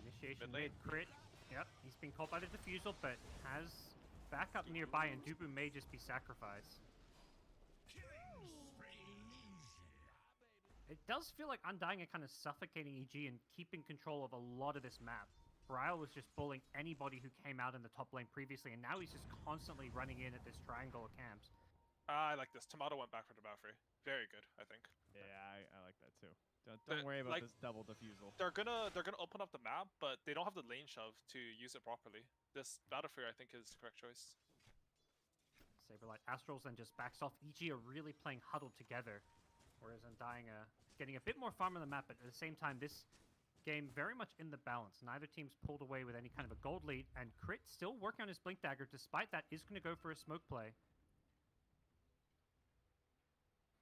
Initiation mid crit. Yep, he's been caught by the defusal, but has backup nearby, and Dubu may just be sacrificed. It does feel like Undying are kind of suffocating EG and keeping control of a lot of this map. Bryle was just bullying anybody who came out in the top lane previously, and now he's just constantly running in at this triangle of camps. I like this. Tomato went back for the Belfry. Very good, I think. Yeah, I like that too. Don't worry about this double defusal. They're gonna open up the map, but they don't have the lane shove to use it properly. This Battlefield, I think, is the correct choice. Saberlight Astrals then just backs off. EG are really playing huddled together, whereas Undying getting a bit more farm on the map, but at the same time, this game very much in the balance. Neither team's pulled away with any kind of a gold lead, and Crit still working on his Blink Dagger. Despite that, is going to go for a smoke play.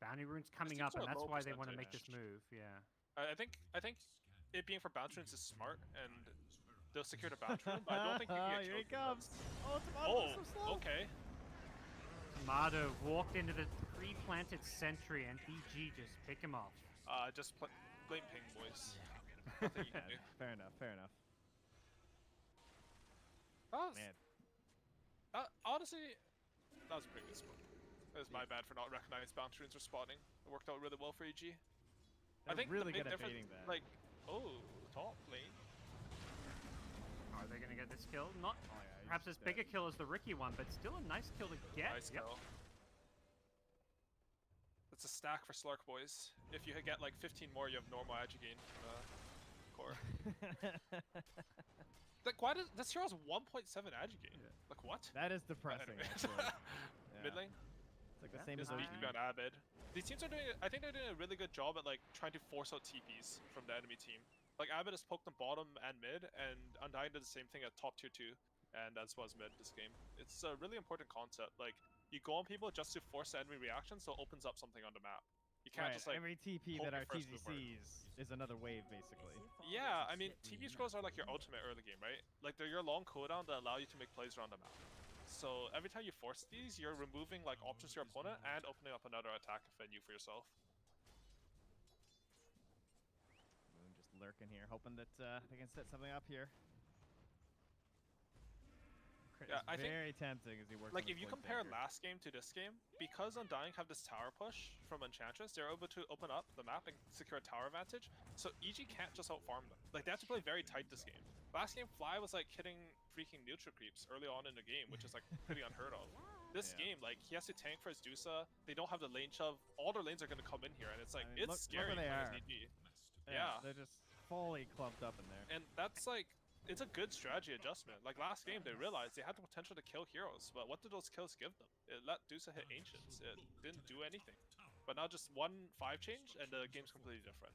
Bounty Rune's coming up, and that's why they want to make this move. Yeah. I think it being for Bounty Runes is smart, and they'll secure the Bounty Rune, but I don't think you can get here he comes. Oh, oh, so slow. Okay. Tomato walked into the pre-planted sentry, and EG just pick him off. Just blame ping, boys. Nothing you can do. Fair enough. Fair enough. Man. Honestly, that was a pretty good spot. It was my bad for not recognizing Bounty Runes were spawning. It worked out really well for EG. I think really the big good at difference, baiting that. like, top lane. Are they going to get this kill? Not perhaps as big a kill as the Ricky one, but still a nice kill to get. Nice kill. That's a stack for Slark, boys. If you get like 15 more, you have normal agi gain from the core. Like, why does this hero has 1.7 agi gain? Like, what? That is depressing. Mid lane. It's like the same as BKB on Abed. These teams are doing, I think they're doing a really good job at like trying to force out TPs from the enemy team. Like, Abed has poked them bottom and mid, and Undying did the same thing at top tier 2, and as well as mid this game. It's a really important concept. Like, you go on people just to force the enemy reaction, so it opens up something on the map. You can't just like every TP that our TZ sees is another wave, basically. Yeah, I mean, TP scrolls are like your ultimate early game, right? Like, they're your long cooldown that allow you to make plays around the map. So every time you force these, you're removing like options to your opponent and opening up another attack venue for yourself. Moon just lurking here, hoping that they can set something up here. Yeah, I think very tempting as he works. Like, if you compare last game to this game, because Undying have this tower push from Enchantress, they're able to open up the map and secure a tower advantage. So EG can't just outfarm them. Like, they have to play very tight this game. Last game, Fly was like hitting freaking neutral creeps early on in the game, which is like pretty unheard of. This game, like, he has to tank for his Dusa. They don't have the lane shove. All their lanes are going to come in here, and it's like, it's scary look where for they EG. Yeah, they're just fully clumped up in there. And that's like, it's a good strategy adjustment. Like, last game, they realized they had the potential to kill heroes, but what did those kills give them? It let Dusa hit Ancients. It didn't do anything. But now just 1-5 change, and the game's completely different.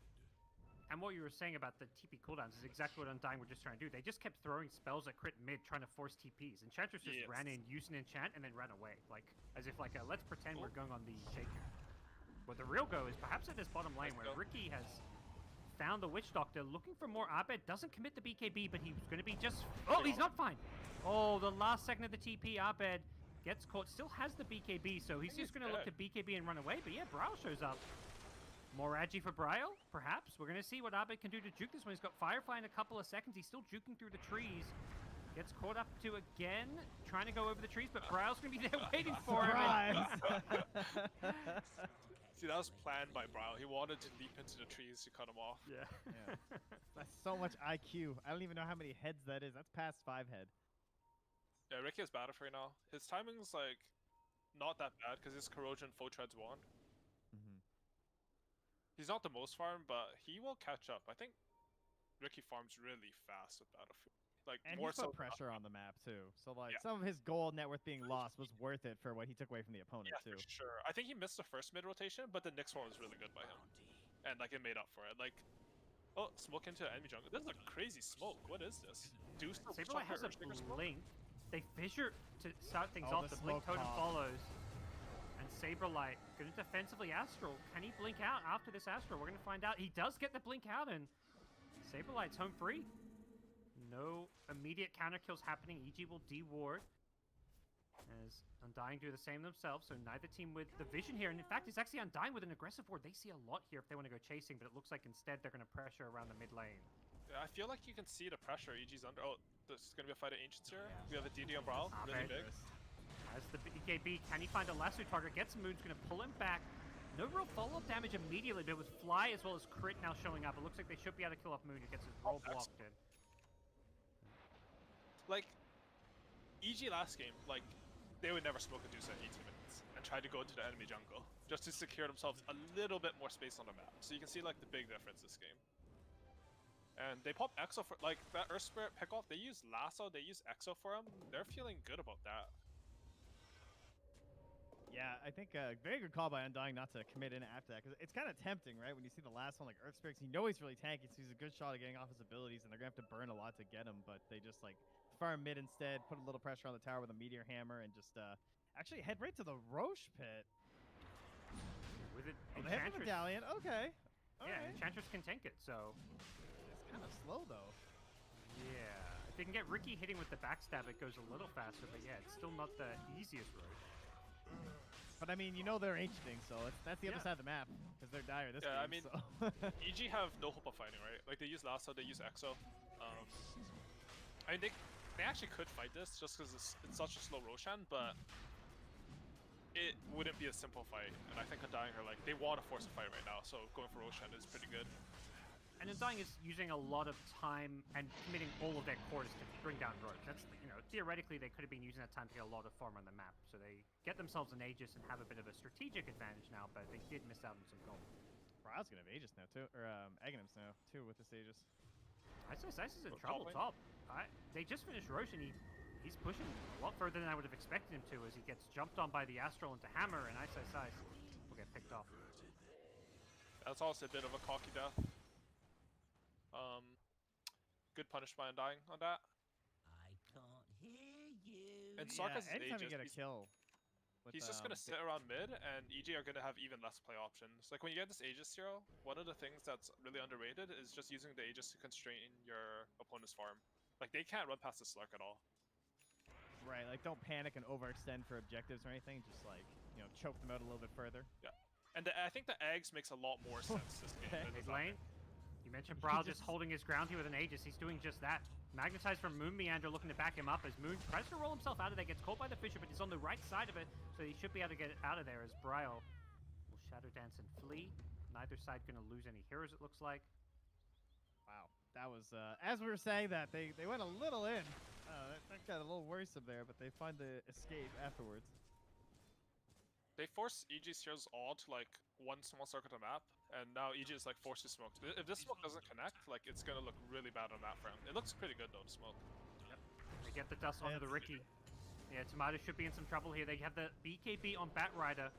And what you were saying about the TP cooldowns is exactly what Undying were just trying to do. They just kept throwing spells at crit mid, trying to force TPs. Enchantress just ran in, used an enchant, and then ran away. Like, as if like, let's pretend we're going on the shaker. But the real go is perhaps at this bottom lane, where Ricky has found the Witch Doctor, looking for more Abed, doesn't commit the BKB, but he's going to be just... Oh, he's not fine! Oh, the last second of the TP, Abed gets caught, still has the BKB, so he's just going to look to BKB and run away, but yeah, Bryle shows up. More agi for Brio, perhaps. We're going to see what Abed can do to juke this one. He's got Firefly in a couple of seconds. He's still juking through the trees. Gets caught up to again, trying to go over the trees, but Brio's going to be there waiting for him. See, that was planned by Brio. He wanted to leap into the trees to cut him off. Yeah. That's so much IQ. I don't even know how many heads that is. That's past 5 head. Yeah, Ricky has Battlefield right now. His timing's like not that bad because his corrosion full treads wand. He's not the most farm, but he will catch up. I think Ricky farms really fast with Battlefield. Like And more he's put so pressure on the map too. So like Yeah. some of his gold net worth being lost was worth it for what he took away from the opponent Yeah, too. for sure. I think he missed the first mid rotation, but the next one was really good by him, and like it made up for it. Like, oh, smoke into enemy jungle. This is a crazy smoke. What is this? Deuce to Saberlight has a Earthshaker smoke? blink. They fissure to start things Oh, off. the The blink smoke totem pop. follows. And Saberlight going to defensively Astral. Can he blink out after this Astral? We're going to find out. He does get the blink out, and Saberlight's home free. No immediate counter kills happening. EG will deward. As Undying do the same themselves, so neither team with the vision here. And in fact, it's actually Undying with an aggressive ward. They see a lot here if they want to go chasing, but it looks like instead they're going to pressure around the mid lane. Yeah, I feel like you can see the pressure EG's under. Oh, there's going to be a fight of Ancients here. We have a DD on Brawl, really big. As the BKB, can he find a lasso target? Gets Moon's going to pull him back. No real follow-up damage immediately, but with Fly as well as Crit now showing up, it looks like they should be able to kill off Moon, who gets his roll blocked in. Like, EG last game, like, they would never smoke a Deuce at 18 minutes and try to go into the enemy jungle just to secure themselves a little bit more space on the map. So you can see, like, the big difference this game. And they pop Exo for, like, that Earth Spirit pick-off, they use Lasso, they use Exo for him. They're feeling good about that. Yeah, I think very good call by Undying not to commit in after that, because it's kind of tempting, right? When you see the last one, like Earth Spirits, you know he's really tanky, so he's a good shot at getting off his abilities, and they're going to have to burn a lot to get him, but they just, like, farm mid instead, put a little pressure on the tower with a Meteor Hammer, and just actually head right to the Roche pit. With it, Oh, they have the Medallion. Okay. Yeah, Alright. Enchantress can tank it, so... It's kind of slow, though. Yeah. If they can get Ricky hitting with the backstab, it goes a little faster, but yeah, it's still not the easiest road. But I mean, you know they're ancient, so that's the other side of the map, because they're dire this game. Yeah, I mean, so. EG have no hope of fighting, right? Like, they use Lasso, they use Exo. I mean, they actually could fight this just because it's such a slow Roshan, but it wouldn't be a simple fight. And I think Undying are like, they want to force a fight right now, so going for Roshan is pretty good. And Undying is using a lot of time and committing all of their cores to bring down Roach. That's, you know, theoretically they could have been using that time to get a lot of farm on the map. So they get themselves an Aegis and have a bit of a strategic advantage now, but they did miss out on some gold. Brow's gonna have Aegis now too, or Aghanims now too with this Aegis. I say Sice is in Well, trouble top top. They just finished Roche and he's pushing a lot further than I would have expected him to as he gets jumped on by the Astral into Hammer, and Sice will get picked off. That's also a bit of a cocky death. Good punish by Undying on that. I can't hear you. And Sark has his anytime you Aegis, get a kill. with, he's just gonna sit around mid, and EG are gonna have even less play options. Like when you get this Aegis hero, one of the things that's really underrated is just using the Aegis to constrain your opponent's farm. Like they can't run past the Slark at all. Right, like don't panic and overextend for objectives or anything. Just like, you know, choke them out a little bit further. Yeah, and I think the eggs makes a lot more sense this game. than Mid the lane. You mentioned Brawl just holding his ground here with an Aegis. He's doing just that. Magnetized from Moon Meander looking to back him up as Moon tries to roll himself out of there, gets caught by the Fissure, but he's on the right side of it, so he should be able to get out of there as Brio will Shadow Dance and flee. Neither side going to lose any heroes, it looks like. Wow, that was as we were saying that they went a little in. That got a little worrisome there, but they find the escape afterwards. They force EG's heroes all to like one small circle of the map, and now EG is like forced to smoke. If this smoke doesn't connect, like it's gonna look really bad on that front. It looks pretty good though to smoke. They get the dust onto the Ricky. Yeah, Tomato should be in some trouble here. They have the BKB on Batrider.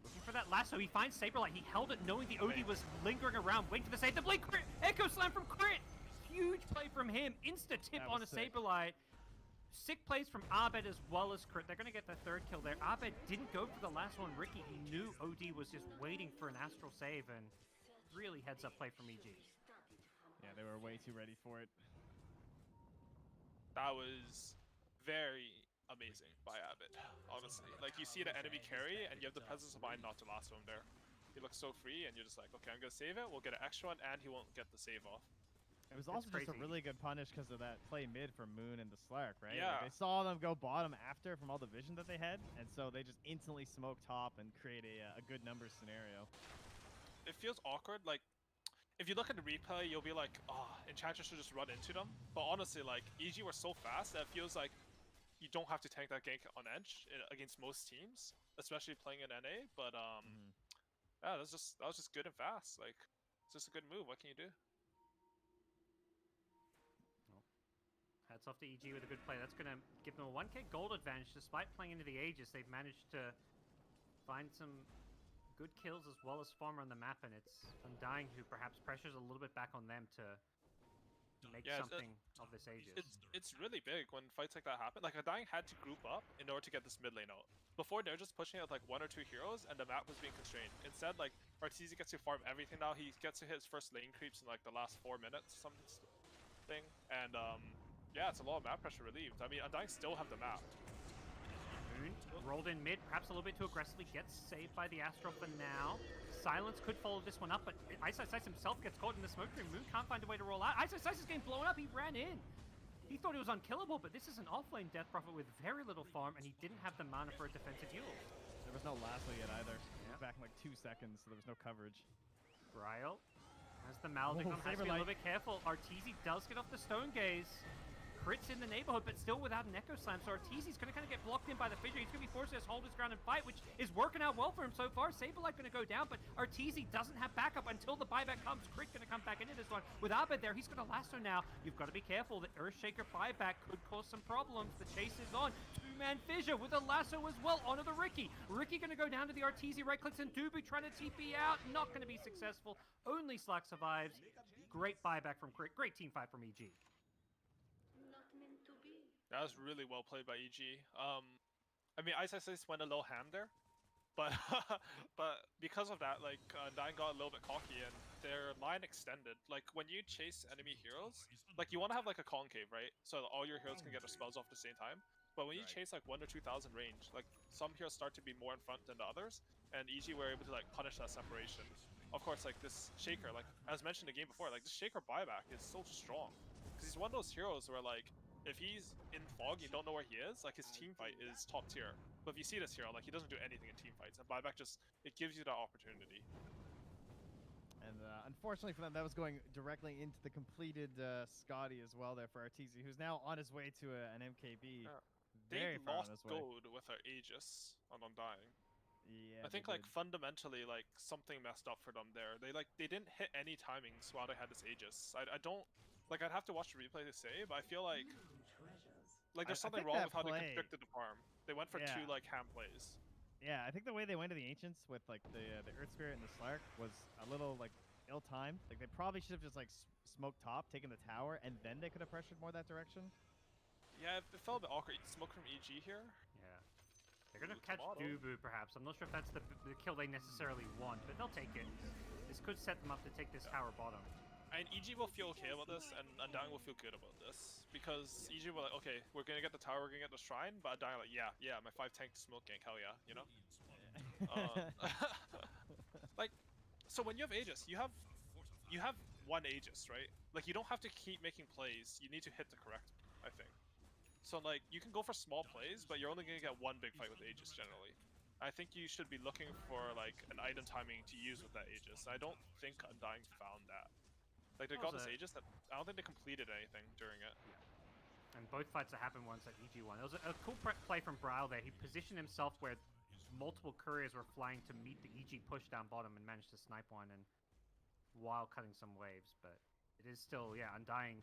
Looking for that lasso. He finds Saberlight. He held it knowing the OD was lingering around, waiting for the save. The blink crit! Echo Slam from Crit! Huge play from him. Insta-tip on a Saberlight. Sick plays from Abed as well as Crit. They're going to get the third kill there. Abed didn't go for the last one. Ricky, he knew OD was just waiting for an Astral save, and really heads-up play from EG. Yeah, they were way too ready for it. That was very amazing by Abed, honestly. Like you see the enemy carry, and you have the presence of mind not to lasso him there. He looks so free, and you're just like, okay, I'm gonna save it. We'll get an extra one, and he won't get the save off. It was also just a crazy. really good punish because of that play mid from Moon and the Slark, right? Yeah. Like they saw them go bottom after from all the vision that they had, and so they just instantly smoke top and create a good numbers scenario. It feels awkward. Like, if you look at the replay, you'll be like, oh, Enchantress should just run into them. But honestly, like, EG were so fast that it feels like you don't have to tank that gank on edge against most teams, especially playing in NA. But yeah, that was just good and fast. Like, it's just a good move. What can you do? Hats off to EG with a good play. That's going to give them a 1k gold advantage. Despite playing into the Aegis, they've managed to find some good kills as well as Farmer on the map, and it's Undying who perhaps pressures a little bit back on them to make something of this Aegis. It's really big when fights like that happen. Like, Undying had to group up in order to get this mid lane out. Before, they're just pushing it with like 1 or 2 heroes, and the map was being constrained. Instead, like, Arteezy gets to farm everything now. He gets to hit his first lane creeps in like the last 4 minutes, something. And yeah, it's a lot of map pressure relieved. I mean, Undying still have the map. Moon rolled in mid, perhaps a little bit too aggressively, gets saved by the Astral for now. Silence could follow this one up, but Ice himself gets caught in the smoke room. Moon can't find a way to roll out. Ice is getting blown up, he ran in. He thought it was unkillable, but this is an offlane Death Prophet with very little farm, and he didn't have the mana for a defensive heal. There was no lasso yet either. He was back in like 2 seconds, so there was no coverage. Bryle has the Maledict on, has to be a little bit careful. Arteezy does get off the Stone Gaze. Crits in the neighborhood, but still without an Echo Slam, so Arteezy's going to kind of get blocked in by the Fissure. He's going to be forced to just hold his ground and fight, which is working out well for him so far. Saberlight going to go down, but Arteezy doesn't have backup until the buyback comes. Crit going to come back into this one. With Abed there, he's going to lasso now. You've got to be careful. The Earthshaker buyback could cause some problems. The chase is on. 2-man Fissure with a lasso as well onto the Ricky. Ricky going to go down to the Arteezy, right clicks, and Dubu trying to TP out. Not going to be successful. Only Slack survives. Great buyback from Crit. Great team fight from EG. That was really well played by EG. I mean, Ice went a little ham there, but but because of that, like, Undying got a little bit cocky and their line extended. Like, when you chase enemy heroes, like, you want to have like a concave, right? So that all your heroes can get their spells off at the same time. But when you chase like 1 or 2,000 range, like, some heroes start to be more in front than the others, and EG were able to like punish that separation. Of course, like, this Shaker, like, as mentioned in the game before, like, this Shaker buyback is so strong. Because he's one of those heroes where, like, if he's in fog, you don't know where he is, like, his team fight is top tier. But if you see this hero, like, he doesn't do anything in team fights, and buyback just, it gives you that opportunity. And unfortunately for them, that was going directly into the completed Scotty as well there for Arteezy, who's now on his way to an MKB. They Very far on lost his way. gold with our Aegis on Undying. Yeah, I think, like, fundamentally, like, something messed up for them there. They didn't hit any timings while they had this Aegis. I don't, like, I'd have to watch the replay to say, but I feel like there's something wrong with how they constricted the farm. They went for 2, like, ham plays. Yeah, I think the way they went to the Ancients with, like, the Earth Spirit and the Slark was a little, like, ill-timed. Like, they probably should have just, like, smoked top, taken the tower, and then they could have pressured more that direction. Yeah, it felt a bit awkward. Smoke from EG here. Yeah. They're going to catch Dubu, perhaps. I'm not sure if that's the kill they necessarily want, but they'll take it. This could set them up to take this tower bottom. And EG will feel okay about this, and Undying will feel good about this. Because EG will like, okay, we're gonna get the tower, we're gonna get the shrine, but Undying like, yeah, my 5 tank smoke gank, hell yeah, you know? Like, so when you have Aegis, you have 1 Aegis, right? Like, you don't have to keep making plays, you need to hit the correct, I think. So, like, you can go for small plays, but you're only gonna get 1 big fight with Aegis generally. I think you should be looking for, like, an item timing to use with that Aegis. I don't think Undying found that. Like, they got this Aegis that I don't think they completed anything during it. And both fights that happened once at EG won. It was a cool play from Bryle there. He positioned himself where multiple couriers were flying to meet the EG push down bottom and managed to snipe one, and while cutting some waves. But it is still, yeah, Undying.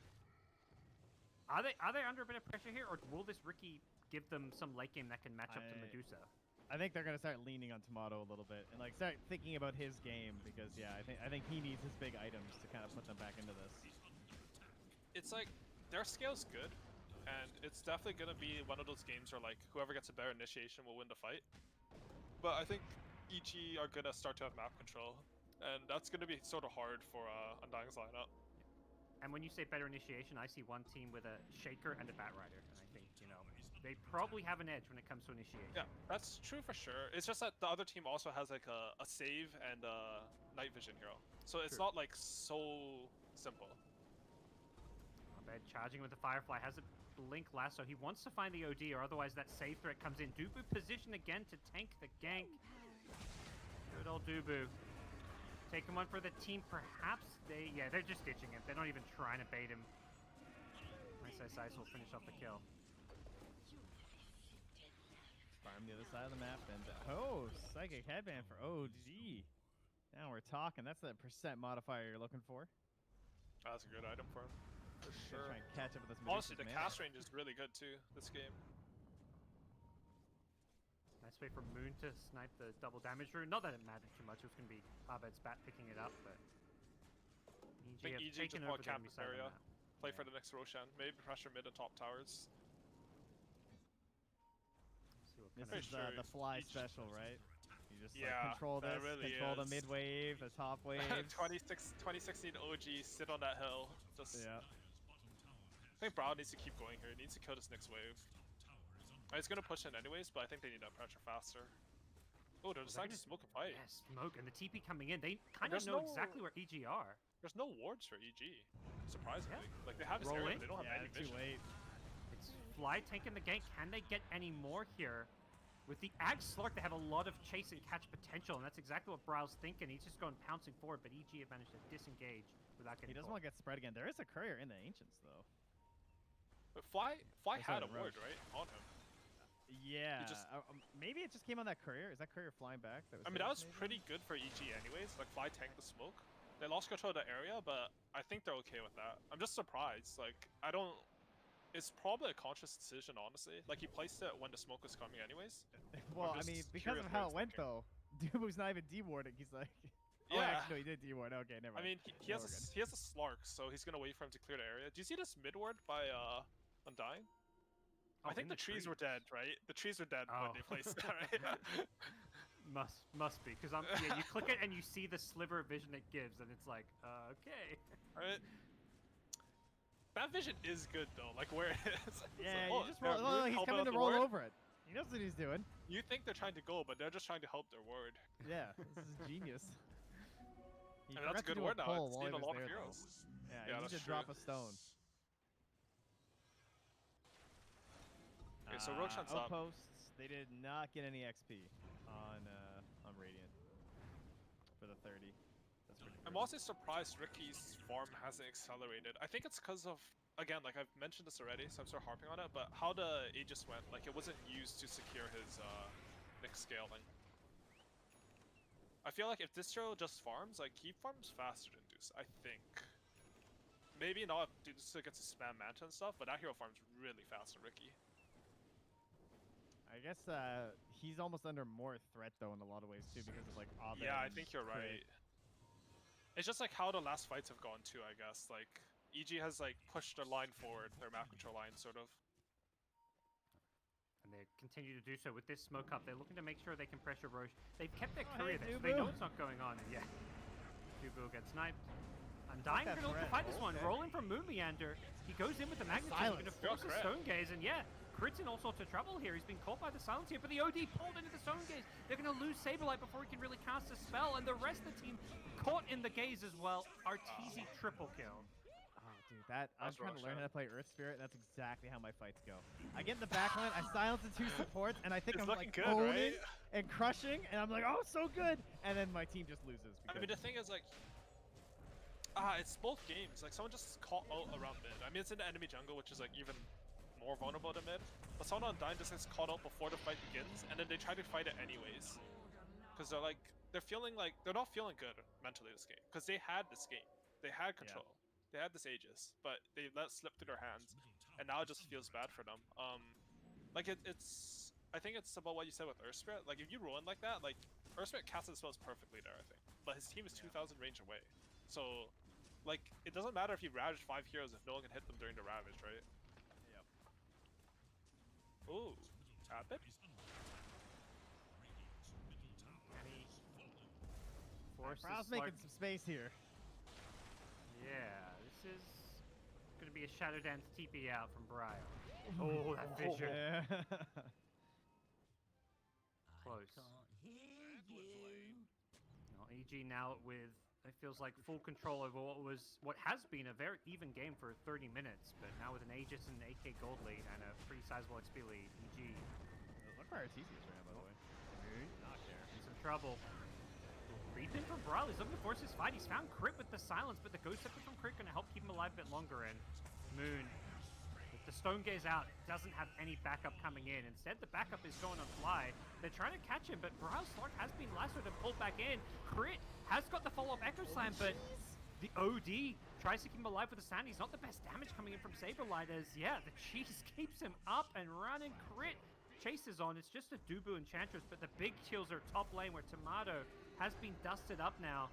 Are they under a bit of pressure here, or will this Ricky give them some late game that can match up to Medusa? I think they're gonna start leaning on Tomato a little bit and like start thinking about his game because yeah, I think he needs his big items to kind of put them back into this. It's like their scale's good, and it's definitely gonna be one of those games where like whoever gets a better initiation will win the fight. But I think EG are gonna start to have map control, and that's gonna be sort of hard for Undying's lineup. And when you say better initiation, I see one team with a Shaker and a Batrider, and I think, you know, they probably have an edge when it comes to initiation. Yeah, that's true for sure. It's just that the other team also has like a save and a night vision hero, so it's True. not like so simple. Abed charging with the Firefly, has a blink lasso. He wants to find the OD, or otherwise that save threat comes in. Dubu position again to tank the gank. Good old Dubu. Taking one for the team, perhaps they're just ditching him. They're not even trying to bait him. Nice Ice will finish off the kill. Farm the other side of the map, and Psychic Headband for OG. Now we're talking. That's the percent modifier you're looking for. That's a good item for him, for sure. Try and catch up with this. Honestly, the Medusa's cast range is really good too this game. Nice way for Moon to snipe the double damage rune. Not that it mattered too much. It was going to be Abed's bat picking it up, but I think EG just over want the camp enemy this side of the area, map. play for the next Roshan, maybe pressure mid and top towers. See what This kind is of the fly special, right? You just Yeah, control that this, really control the is. mid wave, the top wave. 2016 OG, sit on that hill. Just Yeah. I think Brown needs to keep going here. He needs to kill this next wave. He's gonna push in anyways, but I think they need that pressure faster. Oh, they're deciding to smoke a fight. Yeah, smoke and the TP coming in. They kind of There's know no- exactly where EG are. There's no wards for EG, surprisingly. Like they have this Roll area, in. but they don't have any too vision. late. It's Fly taking the gank. Can they get any more here? With the Ag Slark, they have a lot of chase and catch potential, and that's exactly what Brow's thinking. He's just going pouncing forward, but EG have managed to disengage without He getting doesn't caught. want to get spread again. There is a courier in the Ancients, though. But Fly Oh, had a sorry, ward, Roche. right, on him. Yeah. just- Maybe it just came on that courier. Is that courier flying back? I mean, that was pretty good for EG anyways. Like Fly tanked the smoke. They lost control of the area, but I think they're okay with that. I'm just surprised. Like I don't. It's probably a conscious decision, honestly. Like he placed it when the smoke was coming anyways. Well, I just mean, because curious of what how he's it went, thinking. though, Dubu's not even dewarding. He's like, oh, Yeah. actually, no, he did deward. Okay, never I mind. mean, he has we're good. he has a Slark, so he's gonna wait for him to clear the area. Do you see this mid ward by Undying? Oh, I think in the trees were dead, right? The trees were dead when Oh. they placed that, right? Must be, because yeah, you click it and you see the sliver of vision it gives, and it's like, okay. Right? That vision is good though, like where it is. It's Yeah, like, oh, you just yeah, roll. Moon Oh, he's helping coming out to the roll ward. over it. He knows what he's doing. You think they're trying to go, but they're just trying to help their ward. Yeah, this is genius. He I mean, that's a forgot to good do ward now. pull It's while named he a was lot of there, though. heroes. Yeah, Yeah, he that's needs to true. drop a stone. Okay, so Roshan's up. Outposts, they did not get any XP on Radiant for the 30. That's pretty I'm crazy. also surprised Ricky's farm hasn't accelerated. I think it's because of, again, like I've mentioned this already, so I'm sort of harping on it, but how the Aegis went, like it wasn't used to secure his next scaling. I feel like if Distro just farms, like he farms faster than Deuce, I think. Maybe not if Deuce gets to spam Manta and stuff, but that hero farms really fast than Ricky. I guess he's almost under more threat though in a lot of ways too because of like Abed Yeah, I and think you're Craig. right. It's just like how the last fights have gone too, I guess. Like, EG has like pushed their line forward, their map control line, sort of. And they continue to do so with this smoke up. They're looking to make sure they can pressure Roche. They've kept their Oh, courier hey, there, so they know Dubu. it's not going on. And yeah, Dubu gets sniped. Undying that gonna look to threat. fight this one. Okay. Rolling from Moon Meander. He goes in with the magnet. He's gonna Silence. force a Crit. stone gaze, and yeah, Crit's in all sorts of trouble here. He's been caught by the silence here, but the OD pulled into the stone gaze. They're gonna lose Saberlight before he can really cast a spell, and the rest of the team caught in the gaze as well. Arteezy triple kill. Oh, dude, I'm That's trying to learn Roshan. how to play Earth Spirit. That's exactly how my fights go. I get in the backline, I silence the 2 supports, and I think It's I'm looking like good, owning right? and crushing, and I'm like, oh, so good, and then my team just loses. I Because mean, the thing is, like, it's both games. Like, someone just caught out around mid. I mean, it's in the enemy jungle, which is, like, even more vulnerable to mid. But someone on Dying just gets caught out before the fight begins, and then they try to fight it anyways. Because they're, like, they're not feeling good mentally this game. Because they had this game. They had control. They had this Aegis. But they let it slip through their hands. And now it just feels bad for them. Like, it's... I think it's about what you said with Earth Spirit. Like, if you ruin like that, like, Earth Spirit casts the spells perfectly there, I think. But his team is 2,000 range away. So, like, it doesn't matter if you ravage 5 heroes if no one can hit them during the ravage, right? Yep. Ooh, tap it? Force Brow's making some space here. Yeah, this is going to be a Shadow Dance TP out from Briar. Oh, that vision. Yeah. Close. Well, EG now with, it feels like full control over what has been a very even game for 30 minutes, but now with an Aegis and an AK gold lead and a pretty sizable XP lead, EG. Look where Artesia is right now, by the way. Not there. In some trouble. Creep in from Brawl. He's looking to force his fight. He's found Crit with the silence, but the Ghost Scepter from Crit going to help keep him alive a bit longer. And Moon, with the Stone Gaze out, doesn't have any backup coming in. Instead, the backup is going on Fly. They're trying to catch him, but Brawl's Slug has been lassoed and pulled back in. Crit has got the follow-up Echo Slam, but the OD tries to keep him alive with the Sand. He's not the best damage coming in from Saberlight as, yeah, the cheese keeps him up and running. Crit chases on. It's just a Dubu Enchantress, but the big kills are top lane where Tomato has been dusted up now.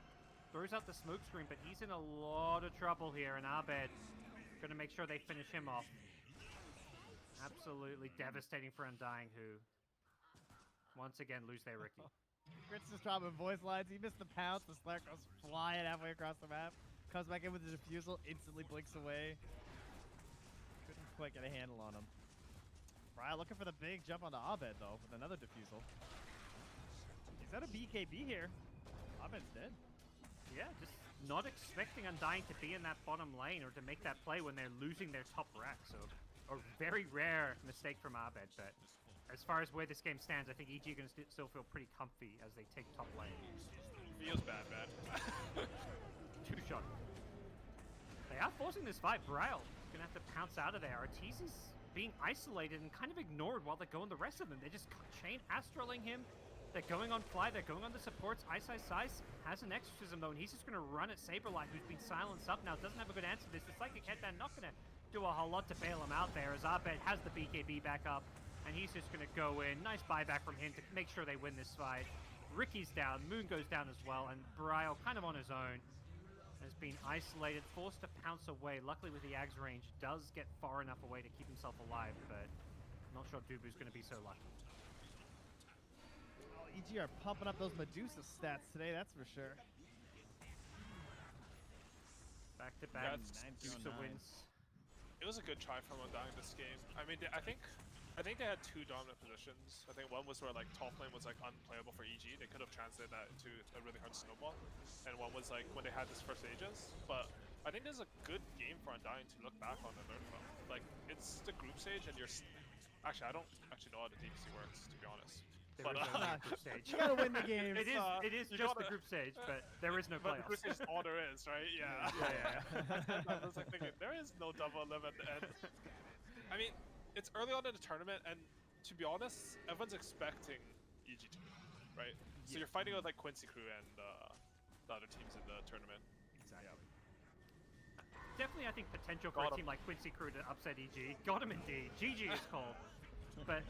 Throws out the smoke screen, but he's in a lot of trouble here, and Abed gonna make sure they finish him off. Absolutely devastating for Undying, who once again lose their Ricky. Crit's just dropping voice lines. He missed the pounce. The Slayer goes flying halfway across the map. Comes back in with the defusal, instantly blinks away. Couldn't quite get a handle on him. Brian looking for the big jump onto Abed, though, with another defusal. He's got a BKB here. Abed's dead. Yeah, just not expecting Undying to be in that bottom lane or to make that play when they're losing their top rack. So a very rare mistake from Abed, but as far as where this game stands, I think EG are going to still feel pretty comfy as they take top lane. Feels bad. 2-shot. They are forcing this fight. Braille going to have to pounce out of there. Arteezy's being isolated and kind of ignored while they're going the rest of them. They're just chain astraling him. They're going on Fly, they're going on the supports. Ice has an exorcism though, and he's just going to run at Saberlight, who's been silenced up now. Doesn't have a good answer to this. The Psychic Headband not going to do a whole lot to bail him out there, as Abed has the BKB back up, and he's just going to go in. Nice buyback from him to make sure they win this fight. Ricky's down, Moon goes down as well, and Brile kind of on his own. Has been isolated, forced to pounce away. Luckily with the Ag's range, does get far enough away to keep himself alive, but not sure Dubu's going to be so lucky. EG are pumping up those Medusa stats today, that's for sure. Back-to-back Medusa wins. It was a good try from Undying this game. I mean, I think they had two dominant positions. I think one was where like top lane was like unplayable for EG. They could have translated that into a really hard snowball. And one was like when they had this first Aegis. But I think this is a good game for Undying to look back on and learn from. Like, it's the group stage and you're... Actually, I don't actually know how the DPC works, to be honest. There is no group stage. You gotta win the game. It is just the group stage, but there is no playoffs. But the group stage is all there is, right? Yeah. I was like thinking, there is no double 11, and I mean, it's early on in the tournament, and to be honest, everyone's expecting EG to win, right? So you're fighting with like Quincy Crew and the other teams in the tournament. Exactly. Definitely, I think potential for a team like Quincy Crew to upset EG. Got him indeed. GG is called, but.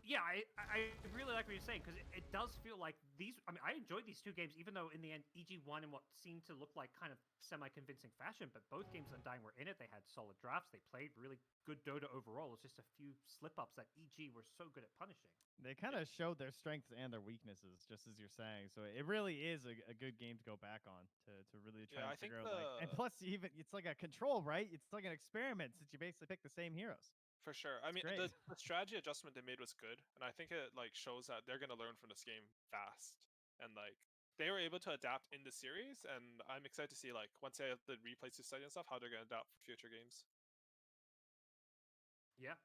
Yeah, I really like what you're saying, because it does feel like these... I mean, I enjoyed these two games, even though in the end, EG won in what seemed to look like kind of semi-convincing fashion, but both games Undying were in it. They had solid drafts. They played really good Dota overall. It's just a few slip-ups that EG were so good at punishing. They kind of showed their strengths and their weaknesses, just as you're saying. So it really is a good game to go back on, to really try and figure out... And plus, even it's like a control, right? It's like an experiment, since you basically pick the same heroes. For sure. I mean, the strategy adjustment they made was good, and I think it like shows that they're gonna learn from this game fast, and like they were able to adapt in the series, and I'm excited to see like once they have the replays to study and stuff, how they're gonna adapt for future games. Yeah,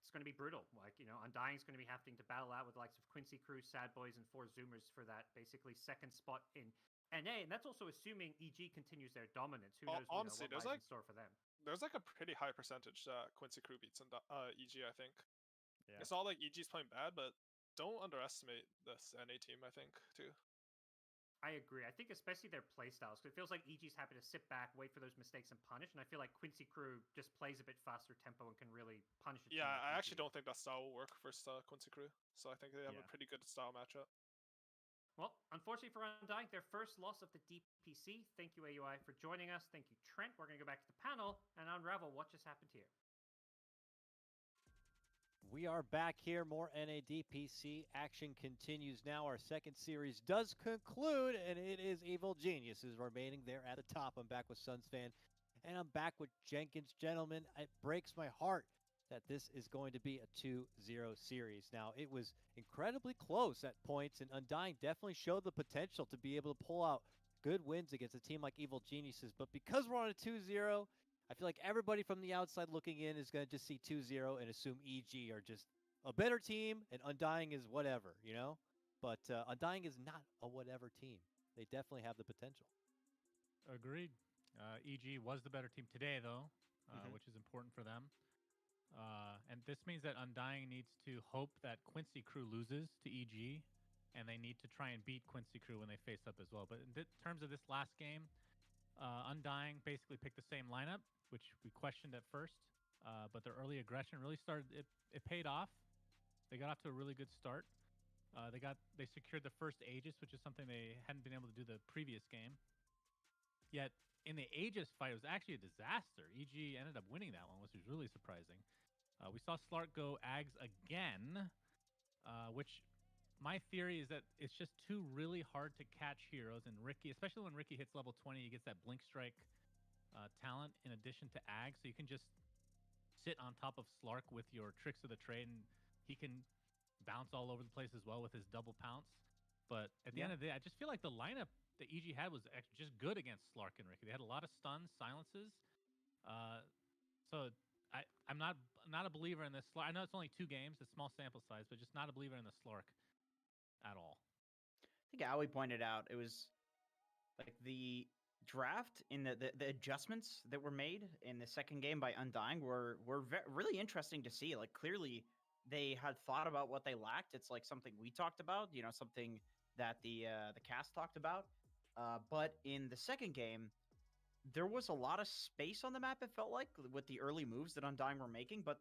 it's going to be brutal. Like, you know, Undying's going to be having to battle out with the likes of Quincy Crew, Sad Boys, and 4 Zoomers for that basically second spot in NA, and that's also assuming EG continues their dominance. Who knows? Honestly, what lies in store for them. There's like a pretty high percentage that Quincy Crew beats EG, I think. Yeah. It's not like EG's playing bad, but don't underestimate this NA team, I think, too. I agree. I think especially their playstyles, because it feels like EG's happy to sit back, wait for those mistakes, and punish, and I feel like Quincy Crew just plays a bit faster tempo and can really punish it. Yeah, I actually don't think that style will work versus Quincy Crew, so I think they have a pretty good style matchup. Well, unfortunately for Undying, their first loss of the DPC. Thank you, AUI, for joining us. Thank you, Trent. We're going to go back to the panel and unravel what just happened here. We are back here. More NADPC action continues now. Our second series does conclude, and it is Evil Geniuses remaining there at the top. I'm back with Suns fan And I'm back with Jenkins. Gentlemen, it breaks my heart that this is going to be a 2-0 series. Now, it was incredibly close at points, and Undying definitely showed the potential to be able to pull out good wins against a team like Evil Geniuses. But because we're on a 2-0, I feel like everybody from the outside looking in is going to just see 2-0 and assume EG are just a better team, and Undying is whatever, you know? But Undying is not a whatever team. They definitely have the potential. Agreed. EG was the better team today, though, which is important for them. And this means that Undying needs to hope that Quincy Crew loses to EG, and they need to try and beat Quincy Crew when they face up as well. But in terms of this last game, Undying basically picked the same lineup, which we questioned at first. But their early aggression really started. It paid off. They got off to a really good start. They secured the first Aegis, which is something they hadn't been able to do the previous game. Yet in the Aegis fight, it was actually a disaster. EG ended up winning that one, which was really surprising. We saw Slark go Ags again, which my theory is that it's just two really hard to catch heroes. And Ricky, especially when Ricky hits level 20, he gets that Blink Strike talent in addition to Ags. So you can just sit on top of Slark with your Tricks of the Trade, and he can bounce all over the place as well with his double pounce. But at the end of the day, I just feel like the lineup that EG had was just good against Slark and Ricky. They had a lot of stuns, silences. So I'm not a believer in this Slark. I know it's only 2 games, a small sample size, but just not a believer in the Slark at all. I think Owie pointed out it was like the draft in the adjustments that were made in the second game by Undying were really interesting to see. Like clearly they had thought about what they lacked. It's like something we talked about, you know, something that the cast talked about. But in the second game, there was a lot of space on the map, it felt like, with the early moves that Undying were making, but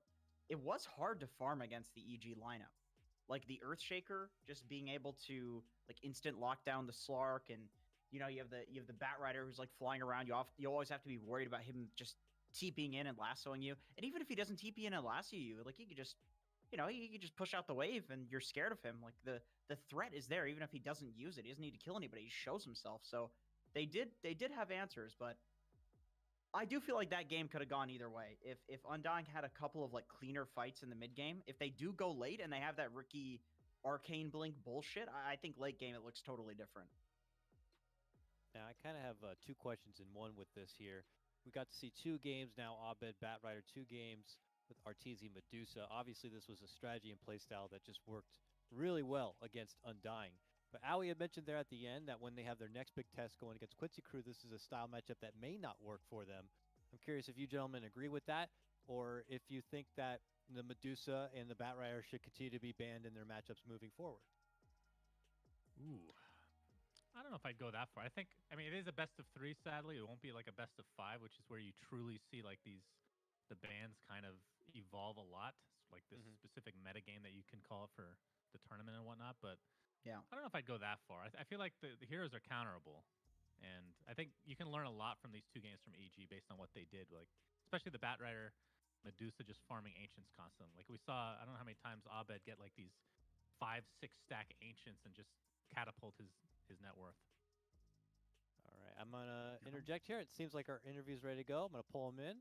it was hard to farm against the EG lineup. Like the Earthshaker, just being able to like instant lock down the Slark, and you know, you have the Bat Rider who's like flying around. You always have to be worried about him just TPing in and lassoing you. And even if he doesn't TP in and lasso you, like he could just, you know, he could just push out the wave and you're scared of him. Like the threat is there, even if he doesn't use it. He doesn't need to kill anybody. He shows himself. So they did have answers, but I do feel like that game could have gone either way. If Undying had a couple of like cleaner fights in the mid game, if they do go late and they have that Ricky Arcane Blink bullshit, I think late game it looks totally different. Now, I kind of have 2 questions in one with this here. We got to see 2 games now, Abed, Bat Rider, 2 games with Arteezy Medusa. Obviously, this was a strategy and playstyle that just worked really well against Undying. But Owie had mentioned there at the end that when they have their next big test going against Quincy Crew, this is a style matchup that may not work for them. I'm curious if you gentlemen agree with that, or if you think that the Medusa and the Bat Rider should continue to be banned in their matchups moving forward. Ooh. I don't know if I'd go that far. I mean, it is a best of 3, sadly. It won't be like a best of 5, which is where you truly see like the bans kind of evolve a lot. It's like this specific meta game that you can call it for the tournament and whatnot. But yeah, I don't know if I'd go that far. I feel like the heroes are counterable. And I think you can learn a lot from these 2 games from EG based on what they did. Like, especially the Bat Rider, Medusa just farming Ancients constantly. Like we saw, I don't know how many times Abed get like these 5-6 stack Ancients and just catapult his net worth. All right, I'm going to interject here. It seems like our interview's ready to go. I'm going to pull him in.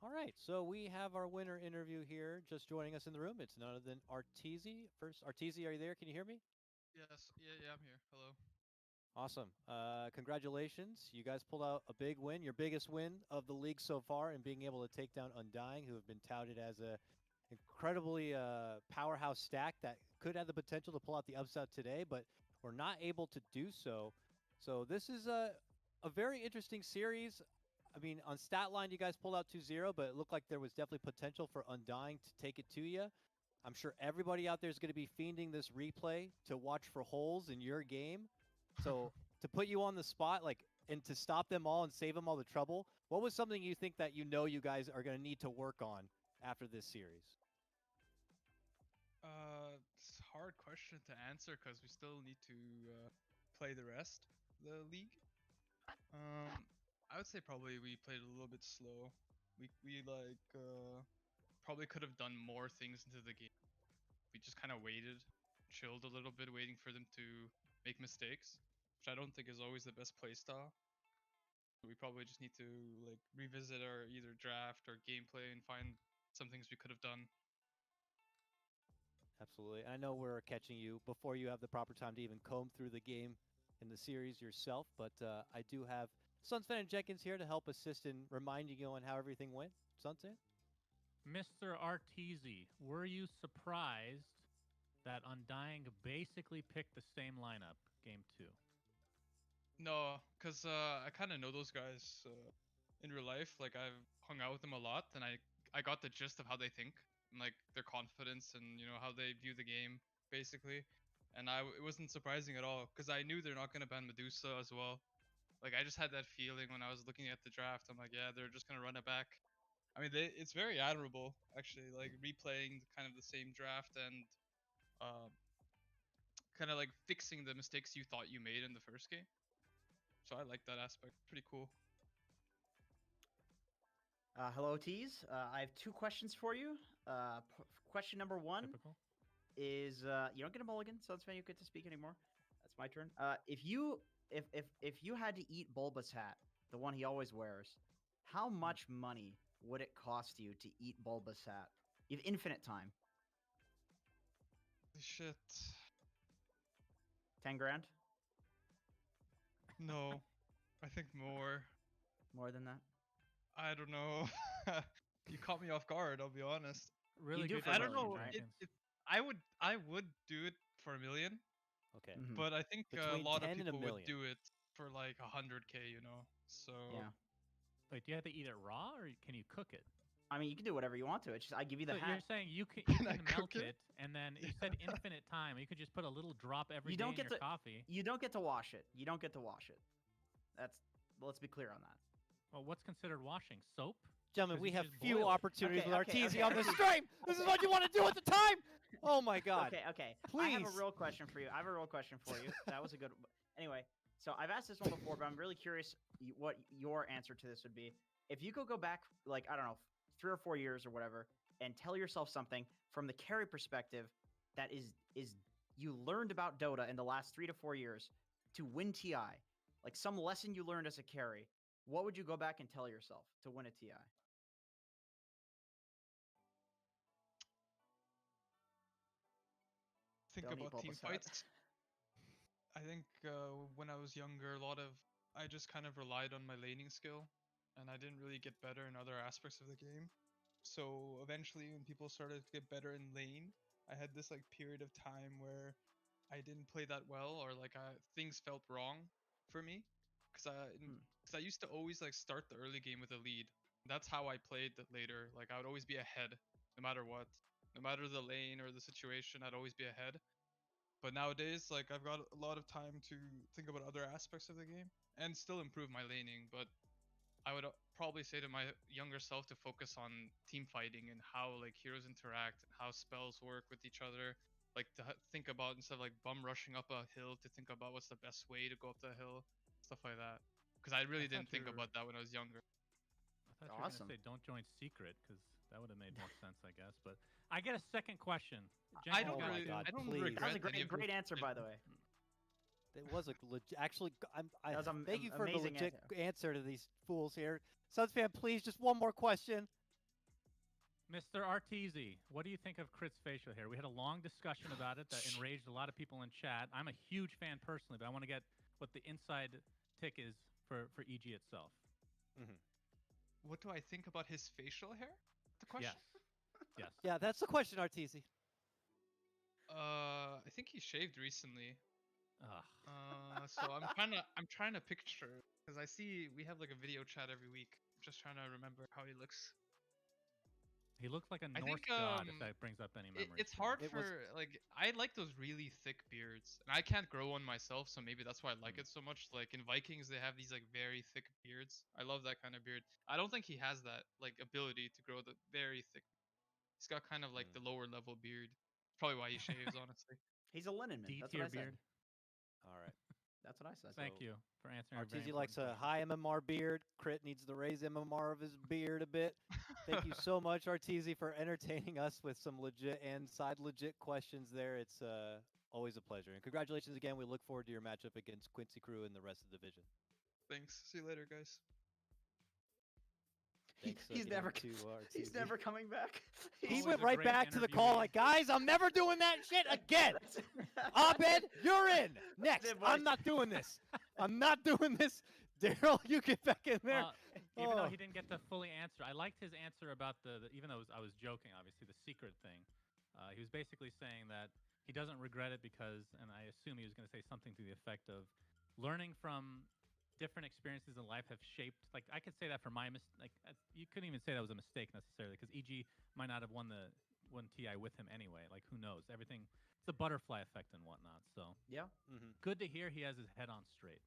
All right, so we have our winner interview here just joining us in the room. It's none other than Arteezy. First, Arteezy, are you there? Can you hear me? Yes. Yeah, I'm here. Hello. Awesome. Congratulations. You guys pulled out a big win, your biggest win of the league so far, and being able to take down Undying, who have been touted as a incredibly powerhouse stack that could have the potential to pull out the upset today, but were not able to do so. So this is a very interesting series. I mean, on stat line, you guys pulled out 2-0, but it looked like there was definitely potential for Undying to take it to you. I'm sure everybody out there is going to be fiending this replay to watch for holes in your game. So to put you on the spot, like, and to stop them all and save them all the trouble, what was something you think that you guys are going to need to work on after this series? It's a hard question to answer because we still need to play the rest of the league. I would say probably we played a little bit slow. We like probably could have done more things into the game. We just kind of waited, chilled a little bit, waiting for them to make mistakes, which I don't think is always the best playstyle. We probably just need to like revisit our either draft or gameplay and find some things we could have done. Absolutely. I know we're catching you before you have the proper time to even comb through the game in the series yourself, but I do have Sunsfan and Jenkins here to help assist in reminding you on how everything went. Sunfan? Mr. Arteezy, were you surprised that Undying basically picked the same lineup game 2? No, because I kind of know those guys in real life. Like I've hung out with them a lot, and I got the gist of how they think, and like their confidence, and how they view the game, basically. And it wasn't surprising at all, because I knew they're not gonna ban Medusa as well. Like I just had that feeling when I was looking at the draft. I'm like, yeah, they're just gonna run it back. I mean, it's very admirable actually, like replaying kind of the same draft and kind of like fixing the mistakes you thought you made in the first game. So I like that aspect. Pretty cool. Hello, T's. I have 2 questions for you. Question number 1 Typical. is you don't get a mulligan, so that's why you get to speak anymore. That's my turn. If you had to eat Bulba's hat, the one he always wears, how much money would it cost you to eat Bulba's hat? You have infinite time. Holy shit. 10 grand? No, I think more. More than that? I don't know. You caught me off guard. I'll be honest. Really do good. for I a don't million, know. right? I would do it for $1 million, Okay. Mhm. but I think a Between lot 10 of and a people would million. do it for like 100K. So Yeah. Wait, do you have to eat it raw or can you cook it? I mean, you can do whatever you want to. It's just I give you the So hat. you're saying you can Can I melt cook it? it, and then you said infinite time. You could just put a little drop every You day don't in get your to- coffee. You don't get to wash it. You don't get to wash it. Let's be clear on that. Well, what's considered washing? Soap? Gentlemen, 'Cause we you have just few boil it. opportunities Okay, with okay, Arteezy okay, on the okay. stream. This is what you want to do at the time. Oh my God. Okay. I have a Please. real question for you. That was a good. Anyway, so I've asked this one before, but I'm really curious what your answer to this would be. If you could go back, like I don't know, 3 or 4 years or whatever, and tell yourself something from the carry perspective that is you learned about Dota in the last 3 to 4 years to win TI, like some lesson you learned as a carry, what would you go back and tell yourself to win a TI? think Don't eat about team Bulba's hat. fights. I think when I was younger, I just kind of relied on my laning skill, and I didn't really get better in other aspects of the game. So eventually, when people started to get better in lane, I had this like period of time where I didn't play that well, or like things felt wrong for me, because I used to always like start the early game with a lead. That's how I played later. Like I would always be ahead, no matter what, no matter the lane or the situation. I'd always be ahead. But nowadays, like I've got a lot of time to think about other aspects of the game and still improve my laning. But I would probably say to my younger self to focus on team fighting and how like heroes interact and how spells work with each other. Like to think about, instead of like bum rushing up a hill, to think about what's the best way to go up the hill, stuff like that. Because I really thought didn't think you were- about that when I was younger. I thought you were Awesome. going to say don't join Secret, because that would have made more sense, I guess. But I get a second question. I Jenkins, don't Oh my really, God, I don't please. regret That was a any of great those answer, by the decisions. way. It was a actually. I That was thank you for the amazing legit answer to these fools here. Sunsfan, please, just one more question. Mr. Arteezy, what do you think of Crit's facial hair? We had a long discussion about it that enraged a lot of people in chat. I'm a huge fan personally, but I want to get what the inside tick is for EG itself. What do I think about his facial hair? The question. Yes. Yeah, that's the question, Arteezy. I think he shaved recently. Ugh. So I'm trying to picture, because I see we have like a video chat every week. I'm just trying to remember how he looks. He looks like a I Norse think, god, if that brings up any memories. It's for you. hard It was- for like, I like those really thick beards, and I can't grow one myself, so maybe that's why I like it so much. Like in Vikings, they have these like very thick beards. I love that kind of beard. I don't think he has that like ability to grow the very thick. He's got kind of like the lower level beard. Probably why he shaves, honestly. He's a linen man. D That's what tier I said. beard. All right. That's what I said. Thank So, you for answering. a very Arteezy likes a important question. high MMR beard. Crit needs to raise MMR of his beard a bit. Thank you so much, Arteezy, for entertaining us with some legit and side legit questions there. It's always a pleasure. And congratulations again. We look forward to your matchup against Quincy Crew and the rest of the division. Thanks. See you later, guys. Thanks, He's getting never to our he's TV. never coming back. Always He a went right great back to the call interviewee. like, guys, I'm never doing that shit again. Abed, you're in. Next. it, I'm boys. not doing this. I'm not doing this. Daryl, you get back in there. Well, even though Oh. he didn't get to fully answer, I liked his answer about the even though I was joking, obviously, the secret thing. He was basically saying that he doesn't regret it because, and I assume he was going to say something to the effect of learning from different experiences in life have shaped. Like I could say that for my you couldn't even say that was a mistake necessarily because EG might not have won TI with him anyway. Like who knows? Everything. It's the butterfly effect and whatnot. So Yeah. good to hear he has his head on straight.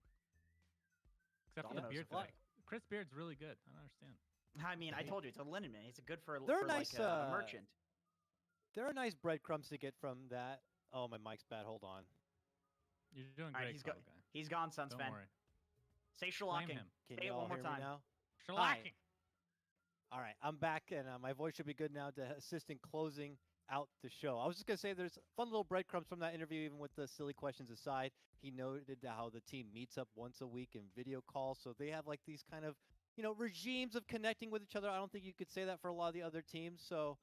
Except for the Dominoes beard effect. thing. Chris Beard's really good. I don't understand. I mean, I told you it's a liniment. It's good for They're for nice, like a merchant. There are nice breadcrumbs to get from that. Oh, my mic's bad. Hold on. You're doing All right, great, he's Call got- guy. He's gone, Don't Sunsfan. worry. Say Blame shellacking. him. Can Say you it all one more hear time. me now? Shellacking. All right, I'm back, and my voice should be good now to assist in closing out the show. I was just going to say there's fun little breadcrumbs from that interview, even with the silly questions aside. He noted how the team meets up once a week in video calls, so they have like these kind of, regimes of connecting with each other. I don't think you could say that for a lot of the other teams, so,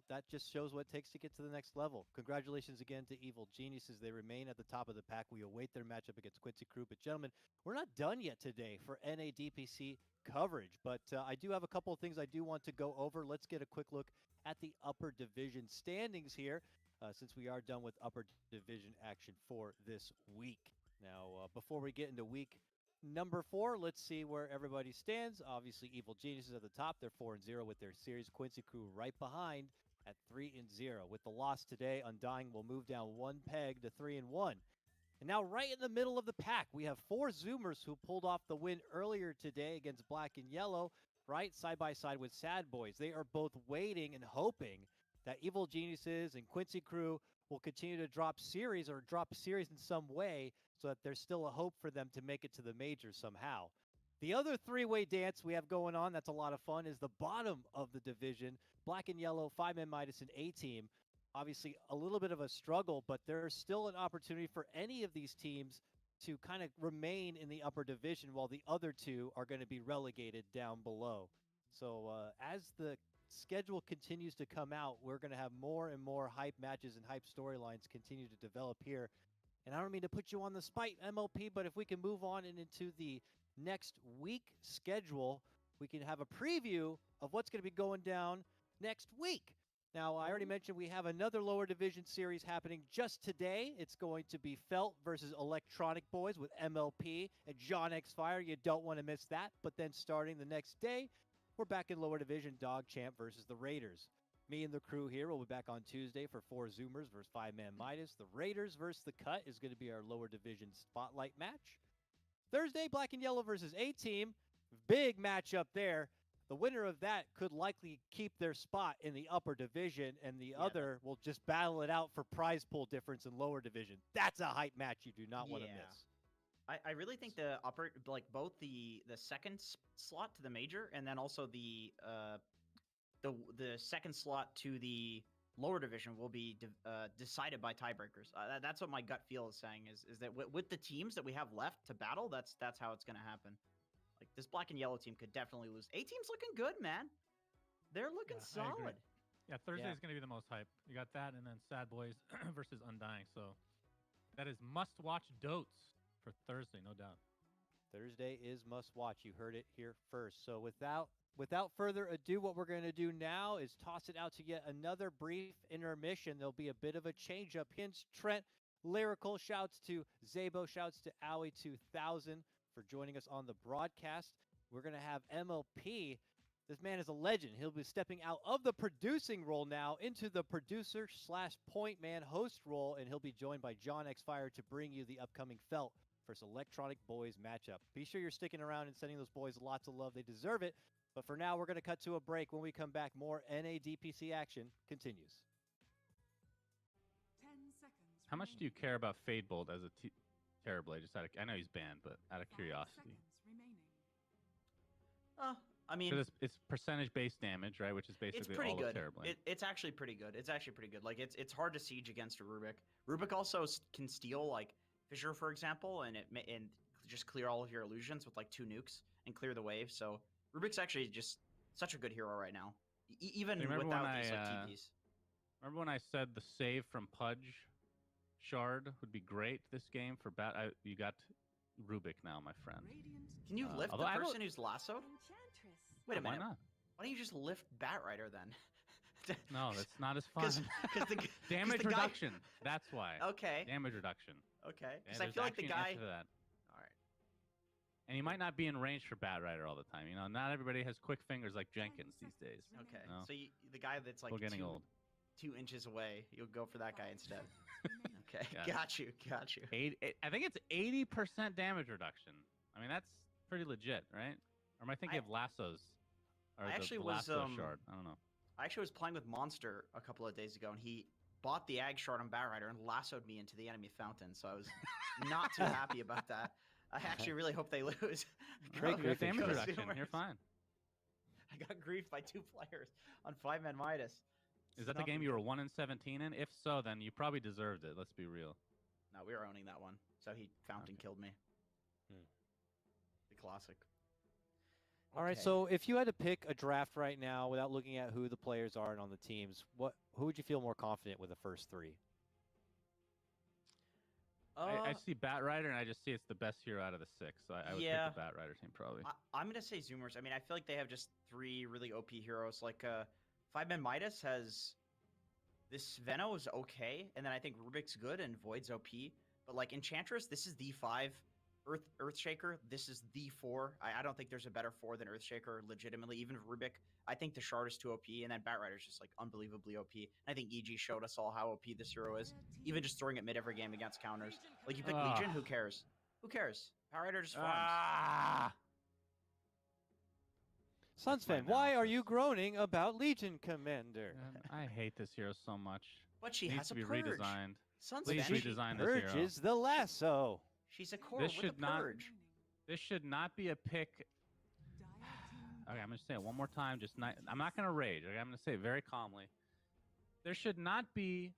that just shows what it takes to get to the next level. Congratulations again to Evil Geniuses. They remain at the top of the pack. We await their matchup against Quincy Crew, but gentlemen, we're not done yet today for NADPC coverage, but I do have a couple of things I do want to go over. Let's get a quick look at the upper division standings here, since we are done with upper division action for this week. Now, before we get into week number 4, let's see where everybody stands. Obviously, Evil Geniuses at the top. They're 4-0 with their series. Quincy Crew right behind at 3-0. With the loss today, Undying will move down one peg to 3-1. And now right in the middle of the pack, we have 4 Zoomers who pulled off the win earlier today against Black and Yellow, right side by side with Sad Boys. They are both waiting and hoping that Evil Geniuses and Quincy Crew will continue to drop series in some way so that there's still a hope for them to make it to the majors somehow. The other 3-way dance we have going on that's a lot of fun is the bottom of the division. Black and Yellow, 5ManMidas, and A-Team. Obviously, a little bit of a struggle, but there's still an opportunity for any of these teams to kind of remain in the upper division while the other 2 are going to be relegated down below. So as the schedule continues to come out, we're going to have more and more hype matches and hype storylines continue to develop here. And I don't mean to put you on the spot, MLP, but if we can move on and into the next week schedule, we can have a preview of what's going to be going down next week. Now, I already mentioned we have another lower division series happening just today. It's going to be Felt versus Electronic Boys with MLP and John X Fire. You don't want to miss that. But then starting the next day, we're back in lower division, Dog Champ versus the Raiders. Me and the crew here will be back on Tuesday for 4 Zoomers versus 5ManMidas. The Raiders versus the Cut is going to be our lower division spotlight match. Thursday, Black and Yellow versus A-Team. Big matchup there. The winner of that could likely keep their spot in the upper division, and the other will just battle it out for prize pool difference in lower division. That's a hype match you do not want to miss. I really think the upper, like both the second slot to the major and then also the second slot to the lower division will be decided by tiebreakers. That's what my gut feel is saying is that with the teams that we have left to battle, that's how it's going to happen. Like this Black and Yellow team could definitely lose. A-Team's looking good, man. They're looking solid. Yeah, Thursday is going to be the most hype. You got that, and then Sad Boys versus Undying. So that is must-watch dotes for Thursday, no doubt. Thursday is must-watch. You heard it here first. So without further ado, what we're going to do now is toss it out to yet another brief intermission. There'll be a bit of a change-up. Hints, Trent, Lyrical, shouts to Zabo, shouts to Owie2000 for joining us on the broadcast. We're going to have MLP. This man is a legend. He'll be stepping out of the producing role now into the producer/point man host role, and he'll be joined by John X Fire to bring you the upcoming Felt versus Electronic Boys matchup. Be sure you're sticking around and sending those boys lots of love. They deserve it. But for now, we're going to cut to a break. When we come back, more NADPC action continues. 10 seconds. How much do you care about Fadebolt as a Terrorblade? Just I know he's banned, but out of curiosity. I mean, it's percentage-based damage, right? Which is basically it's pretty all good. of Terrorblade. It's actually pretty good. It's actually pretty good. Like it's hard to siege against a Rubik. Rubik also can steal like Fissure, for example, and just clear all of your illusions with like 2 nukes and clear the wave. So Rubik's actually just such a good hero right now, even So remember without when these like I, TPs. Remember when I said the save from Pudge Shard would be great this game for you got Rubik now, my friend. Can you lift the although I don't- person who's lassoed? Wait a Why minute. not? Why don't you just lift Batrider then? No, that's not as fun. Because the Damage the guy- reduction. That's why. Okay. Damage reduction. Okay. Yeah, Because I there's feel like the actually an guy. answer to that. All right. And he might not be in range for Batrider all the time. You know, not everybody has quick fingers like Jenkins these days. Okay. No. So the guy that's like We're getting old. 2 inches away, you'll go for that guy instead. Okay. Got it. Got you. I think it's 80% damage reduction. I mean, that's pretty legit, right? Or am I thinking of lassos? Or I actually the was lasso shard. I don't know. I actually was playing with Monster a couple of days ago, and he bought the Ag Shard on Batrider and lassoed me into the enemy fountain. So I was not too happy about that. I actually really hope they lose. Great damage Go reduction. Zoomers. You're fine. I got griefed by 2 players on 5ManMidas. Is that the game you were 1-17 in? If so, then you probably deserved it. Let's be real. No, we were owning that one. So he fountain killed me. The classic. All right, Okay. so if you had to pick a draft right now without looking at who the players are and on the teams, who would you feel more confident with the first 3? I see Batrider, and I just see it's the best hero out of the 6. So I would pick the Batrider team probably. I'm going to say Zoomers. I mean, I feel like they have just 3 really OP heroes. Like, 5ManMidas has... This Veno is okay, and then I think Rubik's good, and Void's OP. But, like, Enchantress, this is the 5. Earthshaker, this is the 4. I don't think there's a better 4 than Earthshaker, legitimately. Even Rubik, I think the Shard is too OP, and then Batrider's just, like, unbelievably OP. I think EG showed us all how OP this hero is. Even just throwing it mid every game against counters. Like, you pick Legion, who cares? Who cares? Batrider just farms. Sunsfan, why are you groaning about Legion Commander? I hate this hero so much. But she Needs has to a be purge. redesigned. Sunsfan, Please redesign this Purge hero. is the lasso. She's a core This with should a not. purge. This should not be a pick. Okay, I'm gonna say it one more time. I'm not gonna rage. Okay, I'm gonna say it very calmly. There should not be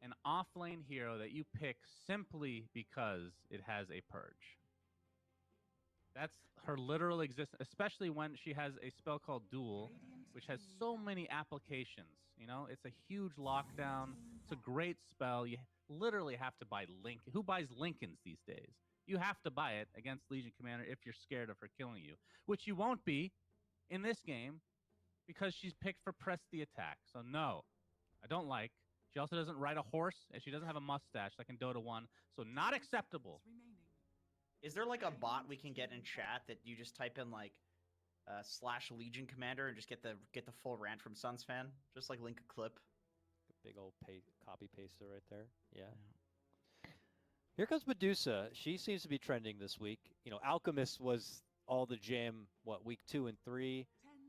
an off-lane hero that you pick simply because it has a purge. That's her literal existence, especially when she has a spell called Duel, which has so many applications. You know, it's a huge lockdown. It's a great spell. You literally have to buy Lincoln. Who buys Lincolns these days? You have to buy it against Legion Commander if you're scared of her killing you, which you won't be in this game because she's picked for press the attack. So no, I don't like. She also doesn't ride a horse, and she doesn't have a mustache like in Dota 1, so not acceptable. Is there like a bot we can get in chat that you just type in like / Legion Commander and just get the full rant from Sunsfan? Just like link a clip. Big old copy paster right there. Yeah. Here comes Medusa. She seems to be trending this week. You know, Alchemist was all the jam, week 2 and 3.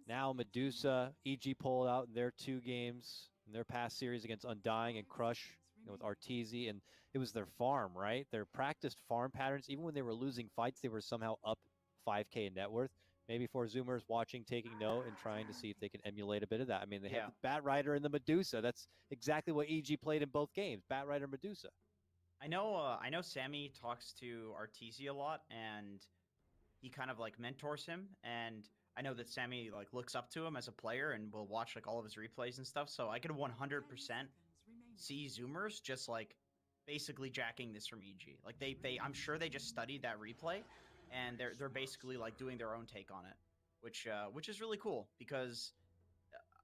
Now Medusa, EG pulled out in their 2 games in their past series against Undying and Crush, with Arteezy, and it was their farm, right? Their practiced farm patterns. Even when they were losing fights, they were somehow up 5K in net worth. Maybe for Zoomers watching, taking note, and trying to see if they can emulate a bit of that. I mean, they have the Batrider and the Medusa. That's exactly what EG played in both games, Batrider, Medusa. I know Sammy talks to Arteezy a lot, and he kind of like mentors him, and I know that Sammy like looks up to him as a player and will watch like all of his replays and stuff, so I could 100% see Zoomers just like basically jacking this from EG. Like they I'm sure they just studied that replay, and they're basically like doing their own take on it, which is really cool because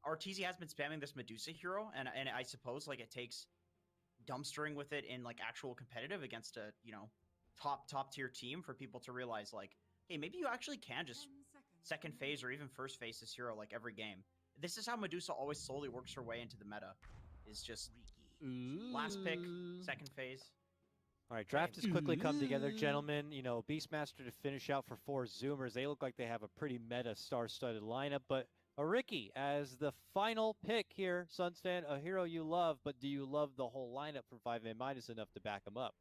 Arteezy has been spamming this Medusa hero, and I suppose like it takes dumpstering with it in like actual competitive against a top tier team for people to realize like, hey, maybe you actually can just second phase or even first phase this hero like every game. This is how Medusa always slowly works her way into the meta. Is just last pick, second phase. All right, draft has quickly come together, gentlemen. You know, Beastmaster to finish out for 4 Zoomers. They look like they have a pretty meta star-studded lineup, but Ricky as the final pick here, Sunsfan, a hero you love, but do you love the whole lineup from 5ManMidas enough to back him up?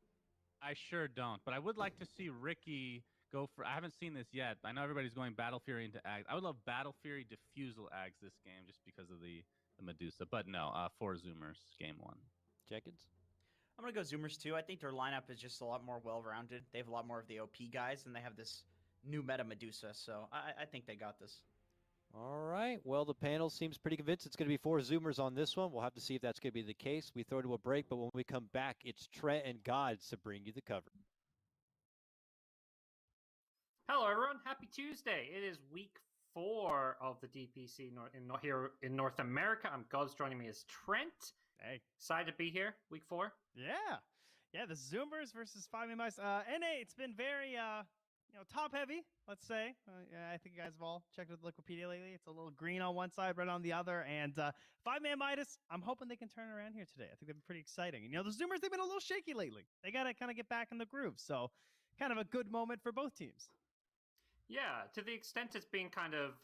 I sure don't, but I would like to see Ricky go for... I haven't seen this yet. I know everybody's going Battle Fury into Ags. I would love Battle Fury Diffusal Ags this game just because of the Medusa, but no, 4 Zoomers, game 1. Jenkins? I'm gonna go Zoomers too. I think their lineup is just a lot more well-rounded. They have a lot more of the OP guys, and they have this new meta Medusa. So I think they got this. All right. Well, the panel seems pretty convinced it's going to be 4 Zoomers on this one. We'll have to see if that's going to be the case. We throw to a break, but when we come back, it's Trent and Gods to bring you the cover. Hello, everyone. Happy Tuesday. It is week 4 of the DPC here in North America. I'm Gods. Joining me is Trent. Hey. Excited to be here, week 4. Yeah, the Zoomers versus 5ManMidas. NA, it's been very, top heavy, let's say. Yeah, I think you guys have all checked with Wikipedia lately. It's a little green on one side, red on the other. And 5ManMidas, I'm hoping they can turn around here today. I think they've been pretty exciting. And, the Zoomers, they've been a little shaky lately. They got to kind of get back in the groove. So kind of a good moment for both teams. Yeah, to the extent it's being kind of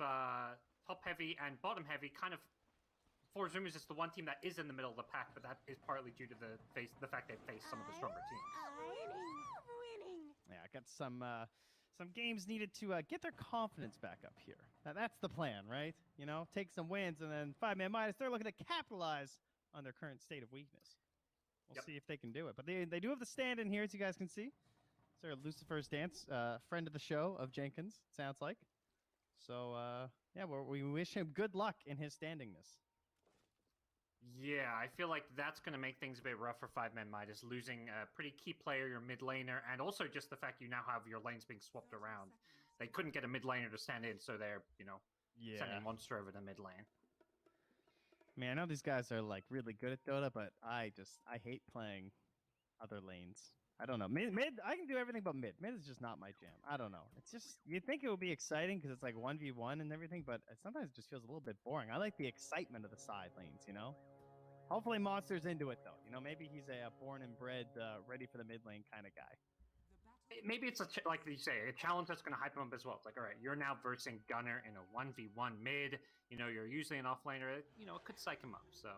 top-heavy and bottom-heavy, kind of for Zoomers, it's the one team that is in the middle of the pack, but that is partly due to the fact they've faced some of the stronger teams. Yeah, I got some games needed to get their confidence back up here. That's the plan, right? Take some wins, and then 5ManMidas, they're looking to capitalize on their current state of weakness. We'll see if they can do it. But they do have the stand-in here, as you guys can see. Sir Lucifer's Dance, friend of the show of Jenkins, sounds like. So, we wish him good luck in his standingness. Yeah, I feel like that's going to make things a bit rough for 5ManMidas, losing a pretty key player, your mid laner, and also just the fact you now have your lanes being swapped around. They couldn't get a mid laner to stand in, so they're, sending a monster over the mid lane. Man, I know these guys are, really good at Dota, but I hate playing other lanes. I don't know. Mid, I can do everything but mid. Mid is just not my jam. I don't know. It's just, you'd think it would be exciting because it's like 1v1 and everything, but sometimes it just feels a little bit boring. I like the excitement of the side lanes, Hopefully Monster's into it, though. Maybe he's a born and bred, ready for the mid lane kind of guy. Maybe it's, like you say, a challenge that's going to hype him up as well. It's like, all right, you're now versing Gunner in a 1v1 mid. You're usually an offlaner. It could psych him up, so...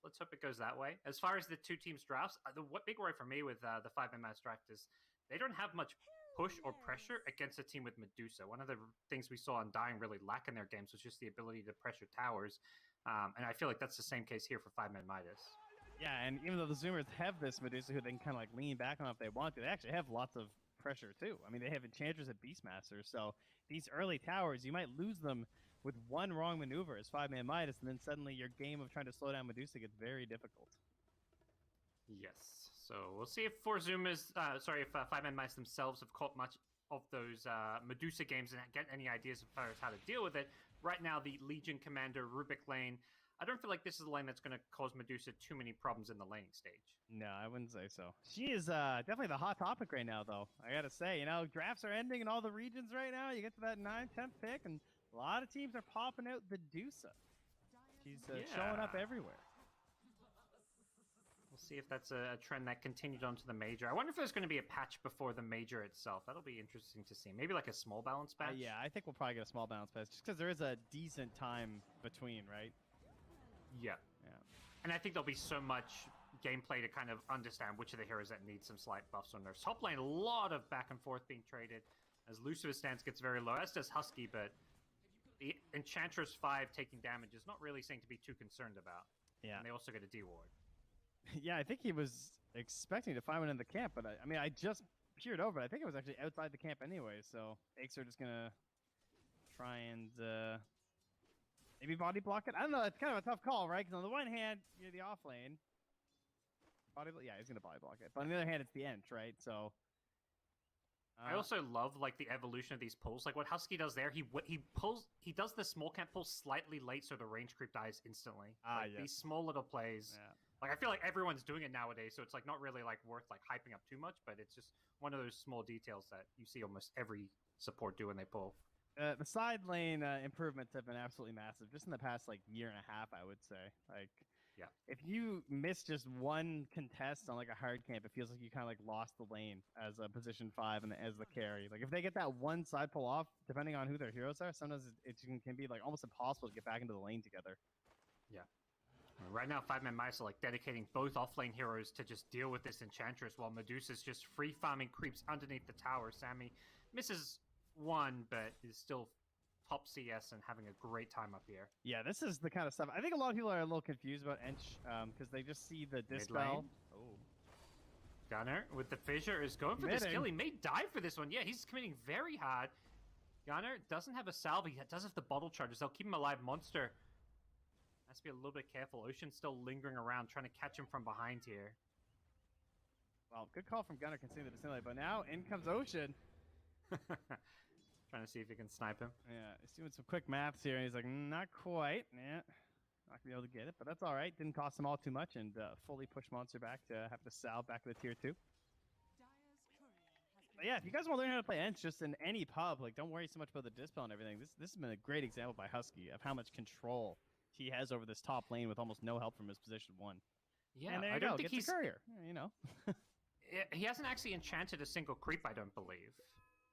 Let's hope it goes that way. As far as the two teams' drafts, what big worry for me with the 5ManMidas draft is they don't have much push or pressure against a team with Medusa. One of the things we saw Undying really lack in their games was just the ability to pressure towers. And I feel like that's the same case here for 5ManMidas. Yeah, and even though the Zoomers have this Medusa who they can kind of lean back on if they want to, they actually have lots of pressure too. I mean, they have Enchantress at Beastmaster, so these early towers, you might lose them with one wrong maneuver as 5ManMidas, and then suddenly your game of trying to slow down Medusa gets very difficult. Yes. So we'll see if 5ManMidas themselves have caught much of those Medusa games and get any ideas as far as how to deal with it. Right now, the Legion Commander Rubik lane, I don't feel like this is a lane that's going to cause Medusa too many problems in the laning stage. No, I wouldn't say so. She is definitely the hot topic right now, though. I got to say, drafts are ending in all the regions right now. You get to that 9th, 10th pick, and a lot of teams are popping out the Medusa. She's showing up everywhere. We'll see if that's a trend that continued onto the Major. I wonder if there's going to be a patch before the Major itself. That'll be interesting to see. Maybe like a small balance patch? Yeah, I think we'll probably get a small balance patch, just because there is a decent time between, right? Yeah. And I think there'll be so much gameplay to kind of understand which of the heroes that need some slight buffs or nerfs. Top lane, a lot of back and forth being traded as Lucifer's stance gets very low, as does Husky, but the Enchantress 5 taking damage is not really something to be too concerned about. Yeah. And they also get a D-ward. Yeah, I think he was expecting to find one in the camp, but I just peered over. I think it was actually outside the camp anyway, so Aches are just going to try and maybe body block it. I don't know. It's kind of a tough call, right? Because on the one hand, you're the off lane. He's going to body block it. But on the other hand, it's the Ench, right? So... I also love the evolution of these pulls. Like what Husky does there, he does the small camp pull slightly late so the range creep dies instantly. Yes. These small little plays. Yeah. I feel like everyone's doing it nowadays, so it's not really worth hyping up too much, but it's just one of those small details that you see almost every support do when they pull. The side lane improvements have been absolutely massive, just in the past year and a half, I would say. Yeah. If you miss just one contest on a hard camp, it feels like you kind of lost the lane as a position 5 and as the carry. If they get that one side pull off, depending on who their heroes are, sometimes it can be almost impossible to get back into the lane together. Yeah. Right now, 5ManMidas are dedicating both offlane heroes to just deal with this Enchantress, while Medusa's just free farming creeps underneath the tower. Sammy misses one, but is still top CS and having a great time up here. Yeah, this is the kind of stuff. I think a lot of people are a little confused about Ench because they just see the Dispel. Oh. Gunner with the fissure is going for this Committing. kill. He may die for this one. Yeah, he's committing very hard. Gunner doesn't have a salve. He does have the bottle charges. They'll keep him alive. Monster has to be a little bit careful. Ocean's still lingering around, trying to catch him from behind here. Well, good call from Gunner considering the vicinity, but now in comes Ocean. Trying to see if he can snipe him. Yeah, he's doing some quick maths here, and he's like, not quite. Yeah, not gonna be able to get it, but that's all right. Didn't cost him all too much, and fully push Monster back to have to salve back to the tier 2. But yeah, if you guys want to learn how to play Ents just in any pub, like don't worry so much about the dispel and everything. This has been a great example by Husky of how much control he has over this top lane with almost no help from his position 1. Yeah, and there you I go. don't think Gets he's. a courier. Yeah, you know. He hasn't actually enchanted a single creep, I don't believe,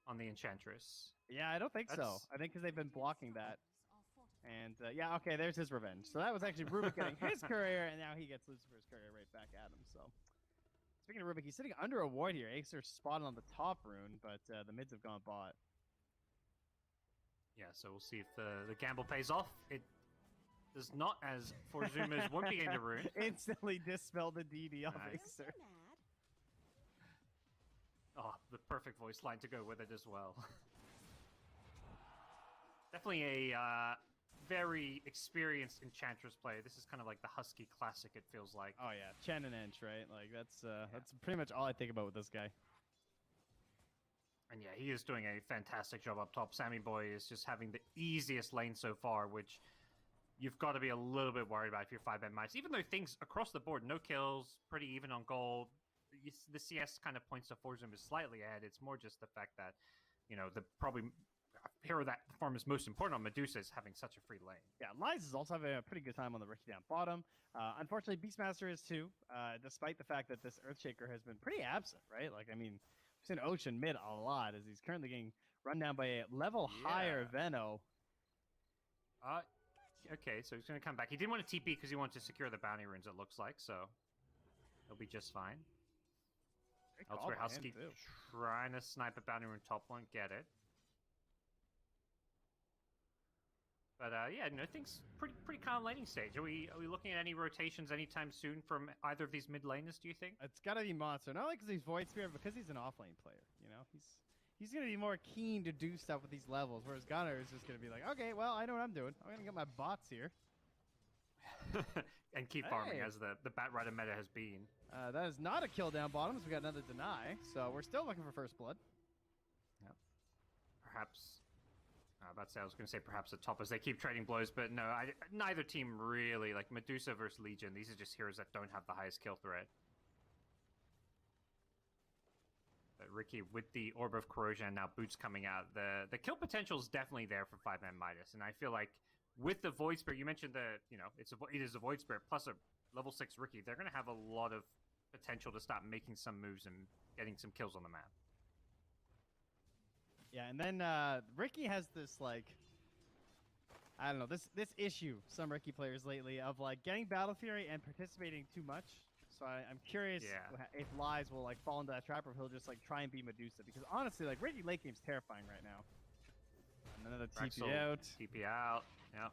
on the Enchantress. Yeah, I don't think so. That's- I think because they've been blocking that. And yeah, okay, there's his revenge. So that was actually Rubik getting his courier, and now he gets Lucifer's courier right back at him. So speaking of Rubik, he's sitting under a ward here. Acer spotted on the top rune, but the mids have gone bot. Yeah, so we'll see if the gamble pays off. It does not, as Forzumas won't be getting the rune. Instantly dispel the DD off Nice. Acer. Oh, the perfect voice line to go with it as well. Definitely a very experienced Enchantress player. This is kind of like the Husky classic, it feels like. Oh yeah, Chen and Ench, right? Like that's pretty much all I think about with this guy. And yeah, he is doing a fantastic job up top. Sammy Boy is just having the easiest lane so far, which you've got to be a little bit worried about if you're 5ManMidas. Even though things across the board, no kills, pretty even on gold, the CS kind of points to Forzum is slightly ahead. It's more just the fact that, you know, the probably hero that form is most important on Medusa is having such a free lane. Yeah, Lies is also having a pretty good time on the Ricky down bottom. Unfortunately, Beastmaster is too, despite the fact that this Earthshaker has been pretty absent, right? Like, I mean, we've seen Ocean mid a lot as he's currently getting run down by a level higher Veno. Okay, so he's going to come back. He didn't want to TP because he wanted to secure the bounty runes, it looks like, so he'll be just fine. Elsewhere, Husky trying to snipe a bounty rune top one, get it. But yeah, no, things pretty calm laning stage. Are we looking at any rotations anytime soon from either of these mid laners? Do you think? It's got to be Monster, not only because he's Void Spirit, but because he's an offlane player. You know, he's going to be more keen to do stuff with these levels, whereas Gunner is just going to be like, okay, well, I know what I'm doing. I'm going to get my bots here. And keep farming as the Bat Rider meta has been. That is not a kill down bottoms. We got another deny, so we're still looking for first blood. Yep. Perhaps. I was going to say perhaps the top as they keep trading blows, but no, neither team really. Like Medusa versus Legion, these are just heroes that don't have the highest kill threat. But Ricky with the Orb of Corrosion and now Boots coming out, the kill potential is definitely there for 5ManMidas, and I feel like with the Void Spirit, you mentioned it is a Void Spirit plus a level 6 Ricky, they're going to have a lot of potential to start making some moves and getting some kills on the map. Yeah, and then Ricky has this, like, I don't know, this issue, some Ricky players lately, of, like, getting Battle Fury and participating too much. So I'm curious if Lies will, like, fall into that trap or if he'll just, like, try and be Medusa. Because, honestly, like, Ricky late game's terrifying right now. And another TP out. TP out, yeah.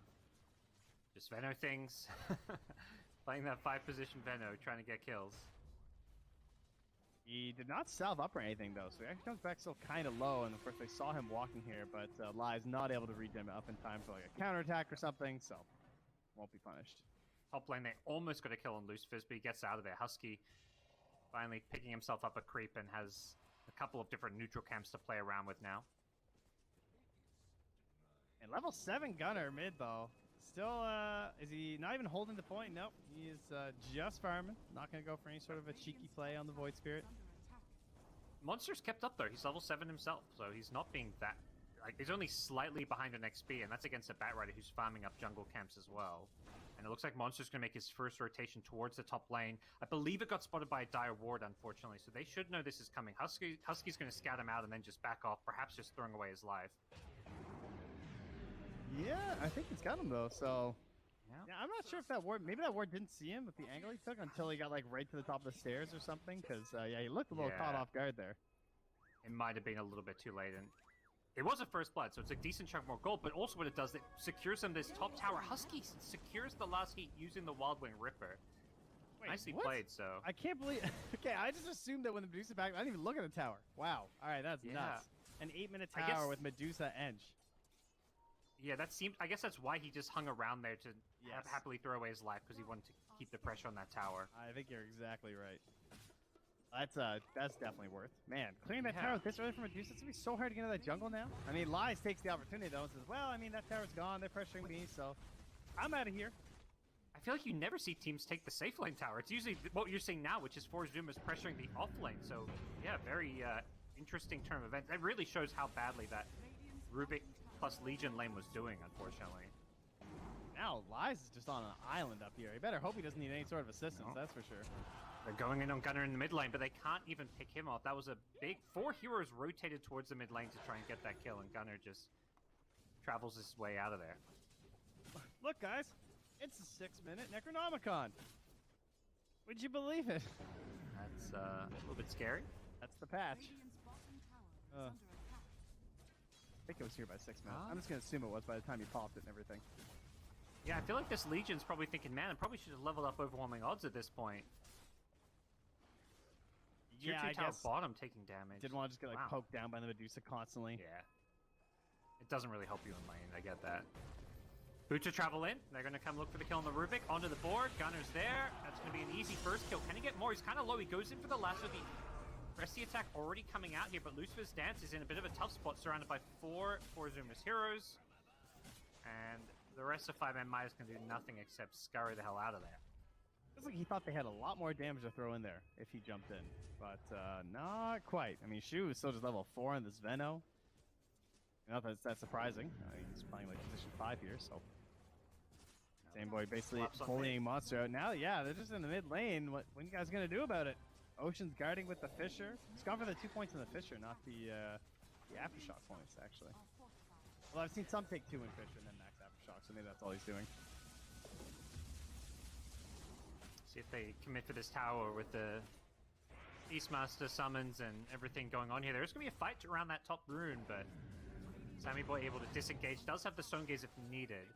Just Veno things. Playing that 5-position Veno, trying to get kills. He did not salve up or anything, though, so he actually comes back still kind of low, and of course they saw him walking here, but Lies not able to regen up in time for, like, a counterattack or something, so won't be punished. Top lane, they almost got a kill on Loose Fizz, but he gets out of there. Husky finally picking himself up a creep and has a couple of different neutral camps to play around with now. And level 7 Gunner mid, though. Still, is he not even holding the point? Nope. He is just farming. Not going to go for any sort of a cheeky play on the Void Spirit. Monster's kept up, though. He's level 7 himself, so he's not being that... Like, he's only slightly behind an XP, and that's against a Bat Rider who's farming up jungle camps as well. And it looks like Monster's going to make his first rotation towards the top lane. I believe it got spotted by a Dire Ward, unfortunately, so they should know this is coming. Husky's going to scout him out and then just back off, perhaps just throwing away his life. Yeah, I think he's got him, though, so... Yeah, I'm not sure if that ward... Maybe that ward didn't see him with the angle he took until he got, like, right to the top of the stairs or something, because, yeah, he looked a little caught off guard there. It might have been a little bit too late, and it was a first blood, so it's a decent chunk more gold, but also what it does, it secures him this top tower. Husky secures the last heat using the Wildwing Ripper. Wait, Nicely what? played, so. I can't believe. Okay, I just assumed that when the Medusa back, I didn't even look at the tower. Wow. All right, that's Yeah. nuts. An 8-minute I tower guess- with Medusa Edge. Yeah, that seemed. I guess that's why he just hung around there to Yes. happily throw away his life because he wanted to keep the pressure on that tower. I think you're exactly right. That's definitely worth. Man, clearing that Yeah. tower this early from Medusa, it's gonna be so hard to get into that jungle now. I mean, Lies takes the opportunity though and says, "Well, I mean that tower's gone. They're pressuring me, so I'm out of here." I feel like you never see teams take the safe lane tower. It's usually what you're seeing now, which is 4Zumas pressuring the off lane. So, yeah, very interesting turn of events. It really shows how badly that Rubik plus Legion lane was doing, unfortunately. Now Lies is just on an island up here. You better hope he doesn't need any sort of assistance. No. That's for sure. They're going in on Gunner in the mid lane, but they can't even pick him off. That was a big... 4 heroes rotated towards the mid lane to try and get that kill, and Gunner just travels his way out of there. Look, guys, it's a 6-minute Necronomicon. Would you believe it? That's a little bit scary. That's the patch. I think it was here by 6 minutes. I'm just gonna assume it was by the time he popped it and everything. Yeah, I feel like this Legion's probably thinking, man, I probably should have leveled up overwhelming odds at this point. Tier Yeah, 2 I tower guess bottom taking damage. Didn't want to just get like Wow. poked down by the Medusa constantly. Yeah. It doesn't really help you in lane, I get that. Boots travel in. They're going to come look for the kill on the Rubik. Onto the board. Gunner's there. That's going to be an easy first kill. Can he get more? He's kind of low. He goes in for the lasso. The Resty attack already coming out here, but Lucifer's Dance is in a bit of a tough spot, surrounded by four Zumas heroes. And the rest of 5ManMidas can do nothing except scurry the hell out of there. Looks like he thought they had a lot more damage to throw in there if he jumped in, but not quite. I mean, Shu is still just level 4 in this Veno. Not that that's surprising. He's playing like position 5 here, so. Same boy basically Collapse on bullying Monster out. Now, yeah, they're just in the mid lane. What are you guys gonna do about it? Ocean's guarding with the Fisher. He's gone for the 2 points in the Fisher, not the Aftershock points, actually. Well, I've seen some take 2 in Fisher and then max Aftershock, so maybe that's all he's doing. See if they commit for this tower with the Beastmaster summons and everything going on here. There's going to be a fight around that top rune, but Sammy Boy able to disengage. Does have the Stone Gaze if needed.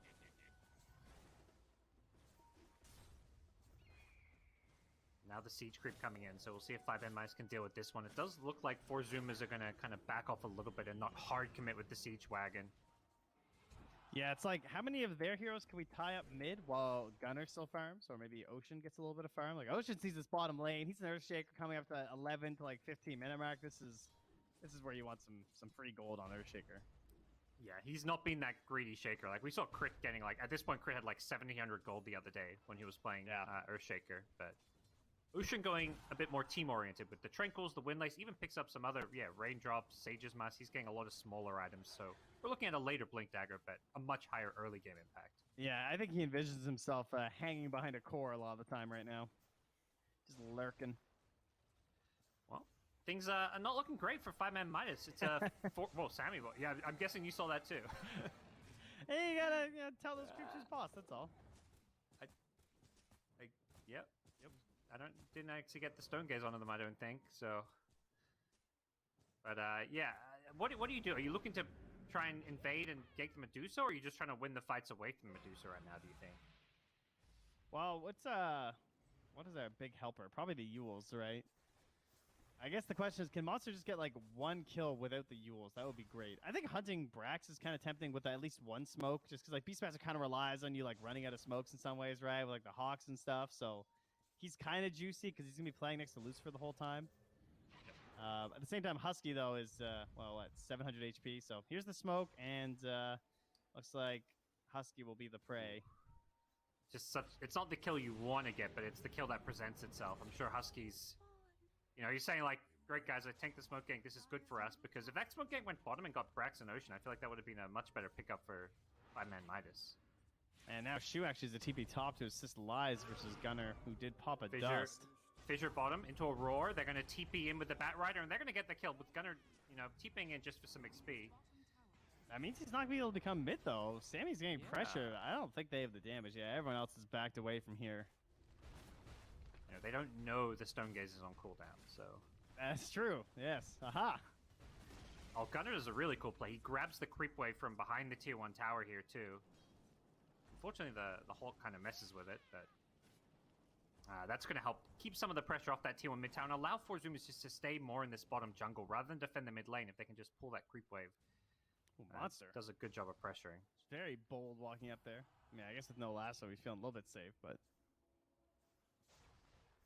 Now the siege creep coming in, so we'll see if 5Midas can deal with this one. It does look like 4 Zumas are going to kind of back off a little bit and not hard commit with the siege wagon. Yeah, it's like, how many of their heroes can we tie up mid while Gunner still farms? Or maybe Ocean gets a little bit of farm? Like, Ocean sees this bottom lane. He's an Earthshaker coming up to that 11 to like 15 minute mark. This is where you want some free gold on Earthshaker. Yeah, he's not been that greedy Shaker. Like, we saw Crit getting, like, at this point, Crit had like 700 gold the other day when he was playing Earthshaker, but Ocean going a bit more team-oriented with the Tranquils, the Windlace, even picks up some other, Raindrops, Sage's Mask. He's getting a lot of smaller items, so we're looking at a later Blink Dagger, but a much higher early game impact. Yeah, I think he envisions himself hanging behind a core a lot of the time right now. Just lurking. Well, things are not looking great for 5ManMidas. It's well, Sammy, yeah, I'm guessing you saw that too. Hey, you gotta tell those creeps his boss, that's all. Yep. Didn't actually get the Stone Gaze onto them, I don't think, so. But, yeah, what do you do? Are you looking to try and invade and get the Medusa, or are you just trying to win the fights away from the Medusa right now, do you think? Well, what is our big helper? Probably the Yules, right? I guess the question is, can Monster just get like 1 kill without the Yules? That would be great. I think hunting Brax is kind of tempting with at least 1 smoke, just because like Beastmaster kind of relies on you like running out of smokes in some ways, right? With like the Hawks and stuff, so he's kind of juicy because he's gonna be playing next to Lucifer the whole time. At the same time, Husky though is 700 HP. So here's the smoke, and looks like Husky will be the prey. It's not the kill you want to get, but it's the kill that presents itself. I'm sure Husky's, he's saying like, great guys, I tanked the smoke gank. This is good for us, because if that smoke gank went bottom and got Brax and Ocean, I feel like that would have been a much better pickup for 5ManMidas. And now Shu actually is the TP top to assist Lies versus Gunner, who did pop a dust. Fissure bottom into a roar. They're going to TP in with the Bat Rider, and they're going to get the kill with Gunner, TPing in just for some XP. That means he's not going to be able to become mid, though. Sammy's getting pressure. I don't think they have the damage. Yeah, everyone else is backed away from here. They don't know the Stone Gaze is on cooldown, so. That's true. Yes. Aha. Oh, Gunner does a really cool play. He grabs the creep wave from behind the tier 1 tower here, too. Unfortunately, the Hulk kind of messes with it, but That's going to help keep some of the pressure off that tier 1 mid tower and allow 4Zoomers just to stay more in this bottom jungle rather than defend the mid lane if they can just pull that creep wave. Ooh, Monster does a good job of pressuring. Very bold walking up there. I mean, I guess with no lasso, he's feeling a little bit safe, but...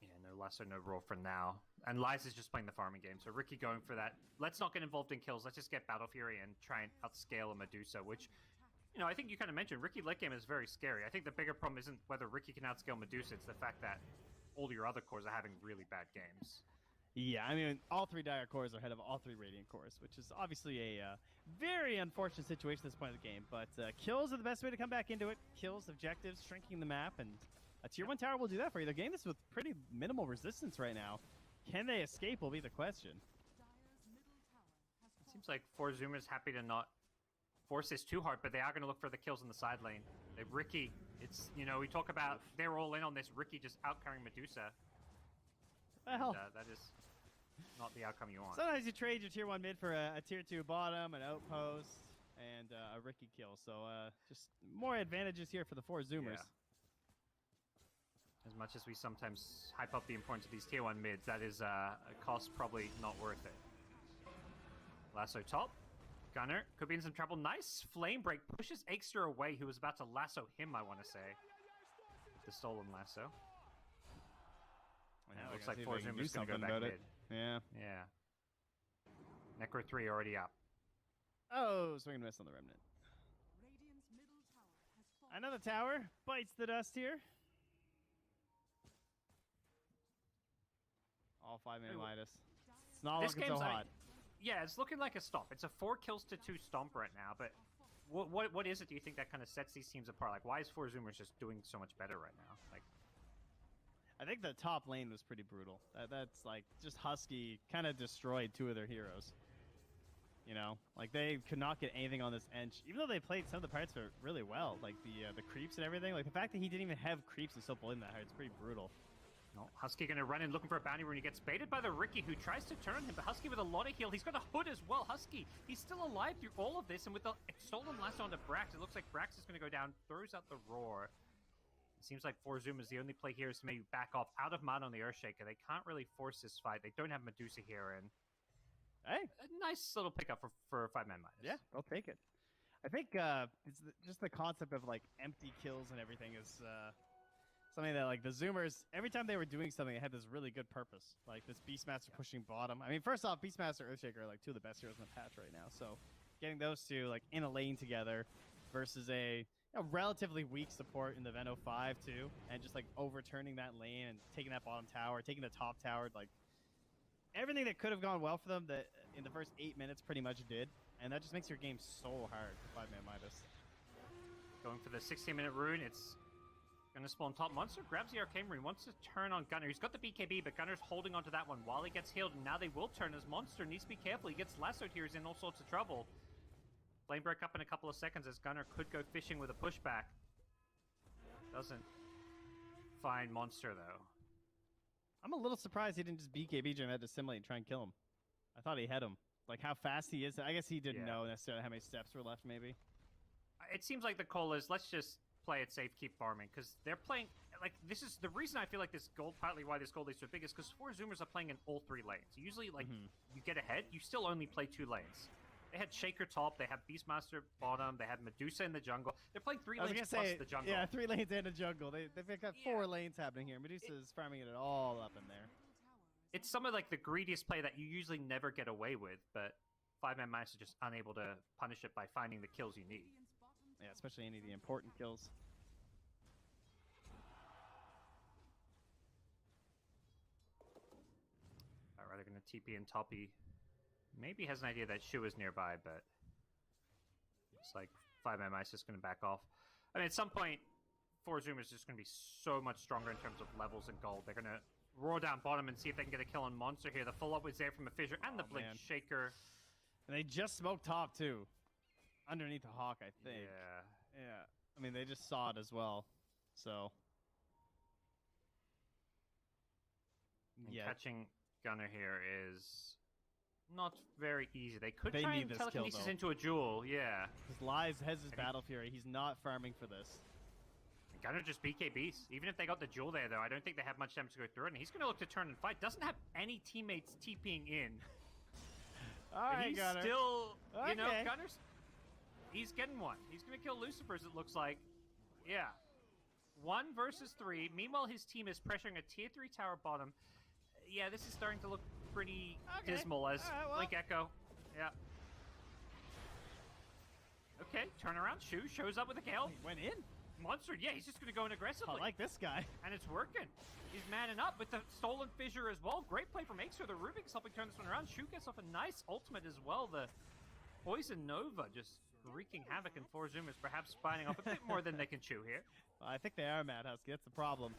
Yeah, no lasso, no roar for now. And Lies is just playing the farming game, so Ricky going for that. Let's not get involved in kills. Let's just get Battle Fury and try and outscale a Medusa, which... You know, I think you kind of mentioned Ricky late game is very scary. I think the bigger problem isn't whether Ricky can outscale Medusa, it's the fact that all your other cores are having really bad games. Yeah, I mean, all 3 Dire cores are ahead of all 3 Radiant cores, which is obviously a very unfortunate situation at this point of the game. But kills are the best way to come back into it. Kills, objectives, shrinking the map, and a tier 1 tower will do that for you. They're getting this with pretty minimal resistance right now. Can they escape will be the question. It seems like 4Zoomers happy to not force this too hard, but they are going to look for the kills in the side lane. Ricky, it's, you know, we talk about they're all in on this. Ricky just outcarrying Medusa. Well, and, that is not the outcome you want. Sometimes you trade your tier 1 mid for a tier 2 bottom, an outpost, and a Ricky kill. So just more advantages here for the 4Zoomers. Yeah. As much as we sometimes hype up the importance of these tier 1 mids, that is a cost probably not worth it. Lasso top. Gunner could be in some trouble. Nice flame break. Pushes Aegster away, who was about to lasso him, I want to say. The stolen lasso. And it looks like 4Zoomers going to go back mid. Yeah. Yeah. Necro 3 already up. Oh, swing and miss on the Remnant. Another tower bites the dust here. All 5ManMidas. It's not looking so hot. Yeah, it's looking like a stomp. It's a 4 kills to 2 stomp right now, but what is it, do you think, that kind of sets these teams apart? Like, why is 4Zoomers just doing so much better right now? Like, I think the top lane was pretty brutal. That's like, just Husky kind of destroyed 2 of their heroes. You know, like they could not get anything on this Ench, even though they played some of the parts really well, like the creeps and everything. Like the fact that he didn't even have creeps and still bullying that hard, it's pretty brutal. No, Husky going to run in looking for a bounty rune. He gets baited by the Ricky, who tries to turn him, but Husky with a lot of heal. He's got a hood as well. Husky, he's still alive through all of this, and with the stolen lasso onto Brax, it looks like Brax is going to go down, throws out the roar. It seems like 4Zoomers, the only play here is to maybe back off out of mana on the Earthshaker. They can't really force this fight. They don't have Medusa here, and hey, a nice little pickup for 5ManMidas. Yeah, I'll take it. I think it's just the concept of like empty kills and everything is something that like the Zoomers, every time they were doing something, it had this really good purpose. Like this Beastmaster pushing bottom. I mean, first off, Beastmaster, Earthshaker are like 2 of the best heroes in the patch right now. So getting those 2 like in a lane together versus a relatively weak support in the Veno 5 too, and just like overturning that lane and taking that bottom tower, taking the top tower, like everything that could have gone well for them that in the first 8 minutes pretty much did. And that just makes your game so hard for 5ManMidas. Going for the 16-minute rune, it's going to spawn top. Monster grabs the Arcane Rune, wants to turn on Gunner. He's got the BKB, but Gunner's holding onto that one while he gets healed, and now they will turn as Monster needs to be careful. He gets lassoed here, he's in all sorts of trouble. Flame break up in a couple of seconds as Gunner could go fishing with a pushback. Doesn't find Monster, though. I'm a little surprised he didn't just BKB him, had to assimilate and try and kill him. I thought he had him. Like how fast he is. I guess he didn't know necessarily how many steps were left, maybe. It seems like the call is, let's just play it safe, keep farming, because they're playing, like, this is the reason I feel like this gold, partly why this gold is so big, is because 4Zoomers are playing in all 3 lanes. Usually, like, you get ahead, you still only play 2 lanes. They had Shaker top, they have Beastmaster bottom, they had Medusa in the jungle. They're playing 3 lanes plus the jungle. Yeah, 3 lanes and a jungle. They've got 4 lanes happening here. Medusa's farming it all up in there. It's some of, like, the greediest play that you usually never get away with, but 5ManMidas are just unable to punish it by finding the kills you need. Yeah, especially any of the important kills. Alright, they're going to TP and Toppy. Maybe has an idea that Shu is nearby, but it's like 5ManMidas is going to back off. I mean, at some point, 4Zoomers is just going to be so much stronger in terms of levels and gold. They're going to roar down bottom and see if they can get a kill on Monster here. The follow-up was there from a Fissure and the Blink Shaker. And they just smoked top, too. Underneath the Hawk, I think. Yeah. Yeah. I mean, they just saw it as well. So. And catching Gunner here is not very easy. They could try and telekinesis into a jewel, yeah. Because Lies has his Battle Fury. He's not farming for this. Gunner just BKBs. Even if they got the jewel there, though, I don't think they have much damage to go through it. And he's going to look to turn and fight. Doesn't have any teammates TPing in. All right, he's Gunner. still, you know, Okay. Gunner's... He's getting one. He's going to kill Lucifer's, it looks like. Yeah. 1 versus 3. Meanwhile, his team is pressuring a tier 3 tower bottom. Yeah, this is starting to look pretty dismal as Blink Echo. Yeah. Okay, turnaround. Shu shows up with a kill. He went in. Monster, yeah, he's just going to go in aggressively. I like this guy. And it's working. He's manning up with the Stolen Fissure as well. Great play from Aexter. The Rubik's helping turn this one around. Shu gets off a nice ultimate as well. The Poison Nova just wreaking havoc, and 4Zoomers perhaps biting off a bit more than they can chew here. Well, I think they are, Mad Husky. That's the problem.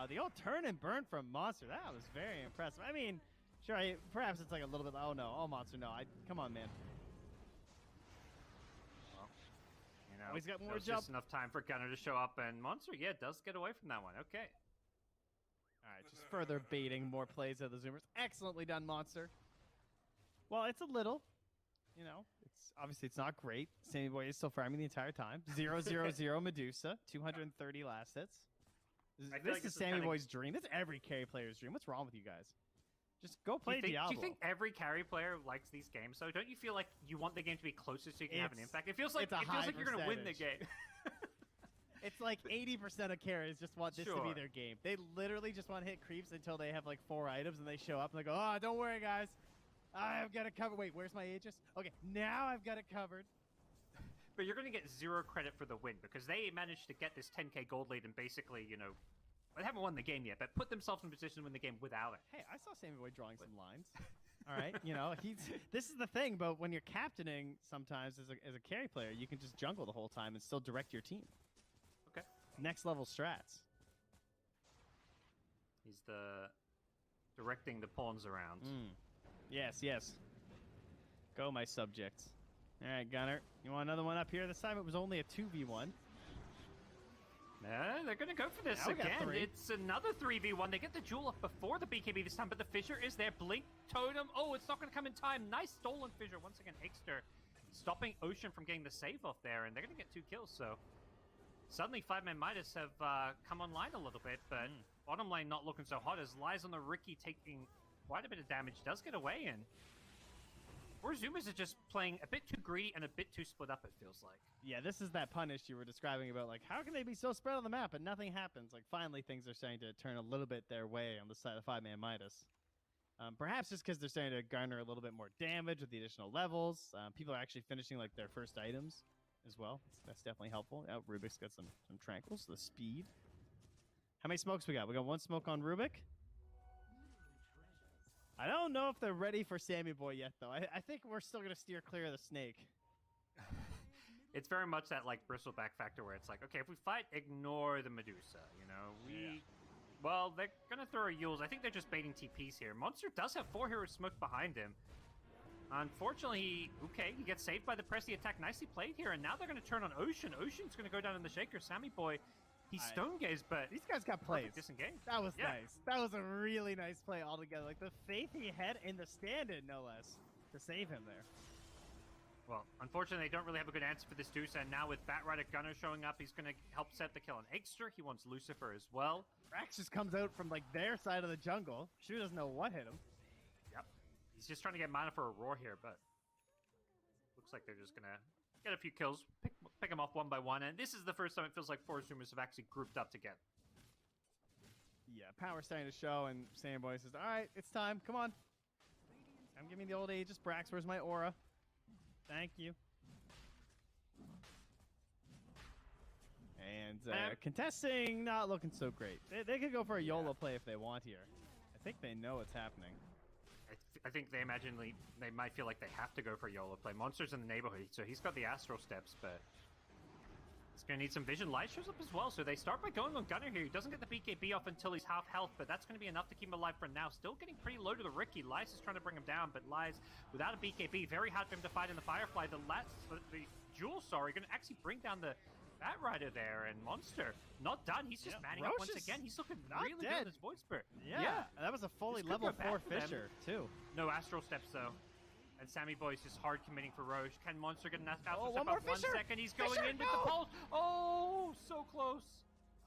The old turn and burn from Monster. That was very impressive. I mean, sure, perhaps it's like a little bit, oh no, oh Monster, no. Come on, man. You know, he's got more there's jump. just enough time for Gunner to show up, and Monster, yeah, does get away from that one. Okay. All right, just further baiting more plays of the Zoomers. Excellently done, Monster. Well, it's a little, you know, obviously it's not great. Sammy Boy is still farming the entire time. 0-0-0 Medusa, 230 last hits. This is Sammy Boy's dream. This is every carry player's dream. What's wrong with you guys? Just go play Diablo. Do you think every carry player likes these games? So don't you feel like you want the game to be closer so you can have an impact? It feels like you're going to win the game. It's like 80% of carriers just want this to be their game. They literally just want to hit creeps until they have like 4 items and they show up and they go, oh, don't worry, guys. I've got it covered. Wait, where's my Aegis? Okay, now I've got it covered. But you're going to get 0 credit for the win because they managed to get this 10k gold lead and basically, you know, they haven't won the game yet, but put themselves in a position to win the game without it. Hey, I saw Sammy Boy drawing some lines. All right, you know, this is the thing, but when you're captaining sometimes as a carry player, you can just jungle the whole time and still direct your team. Okay. Next level strats. He's directing the pawns around. Yes, yes. Go, my subjects. All right, Gunner. You want another one up here? This time it was only a 2v1. They're going to go for this again. It's another 3v1. They get the jewel up before the BKB this time, but the Fissure is there. Blink Totem. Oh, it's not going to come in time. Nice Stolen Fissure. Once again, Aexter stopping Ocean from getting the save off there, and they're going to get 2 kills. So suddenly 5ManMidas have come online a little bit, but bottom lane not looking so hot as Lies on the Ricky taking quite a bit of damage. Does get away in. Or Zoomers are just playing a bit too greedy and a bit too split up, it feels like. Yeah, this is that punish you were describing about, like, how can they be so spread on the map and nothing happens? Like, finally things are starting to turn a little bit their way on the side of 5ManMidas. Perhaps just because they're starting to garner a little bit more damage with the additional levels. People are actually finishing, like, their first items as well. That's definitely helpful. Oh, Rubik's got some tranquils, the speed. How many smokes we got? We got 1 smoke on Rubik. I don't know if they're ready for Sammy Boy yet, though. I think we're still going to steer clear of the snake. It's very much that, like, bristleback factor where it's like, okay, if we fight, ignore the Medusa, you know? Well, they're going to throw Yules. I think they're just baiting TPs here. Monster does have 4 heroes smoked behind him. Unfortunately, he gets saved by the Pressy attack. Nicely played here, and now they're going to turn on Ocean. Ocean's going to go down in the Shaker. Sammy Boy, he's stone gazed, but these guys got plays. Disengaged. That was nice. That was a really nice play altogether. Like the faith he had in the stand-in, no less, to save him there. Well, unfortunately, they don't really have a good answer for this Deuce, and now with Batrider Gunner showing up, he's going to help set the kill on Aexter. He wants Lucifer as well. Rax just comes out from like their side of the jungle. Shu doesn't know what hit him. Yep. He's just trying to get mana for a roar here, but looks like they're just going to get a few kills, pick them off one by one, and this is the first time it feels like 4 Zoomers have actually grouped up together. Yeah, power starting to show, and Sammy Boy says, all right, it's time. Come on. I'm giving the old Aegis. Brax, where's my aura? Thank you. And contesting, not looking so great. They could go for a YOLO play if they want here. I think they know what's happening. I think they imagine they might feel like they have to go for a YOLO play. Monster's in the neighborhood, so he's got the Astral Steps, but he's going to need some vision. Light shows up as well, so they start by going on Gunner here. He doesn't get the BKB off until he's half health, but that's going to be enough to keep him alive for now. Still getting pretty low to the Ricky. Lies is trying to bring him down, but Lies, without a BKB, very hard for him to fight in the Firefly. The Jewel, going to actually bring down the Batrider there, and Monster not done. He's just manning up once again. He's looking really good with his Void Spirit. Yeah, that was a fully level 4 Fissure, too. No Astral Steps, though. And Sammy Boy's just hard committing for Roche. Can Monster get an Astral Step one more up? 1 Fissure. second. He's going in with the pulse. Oh, so close.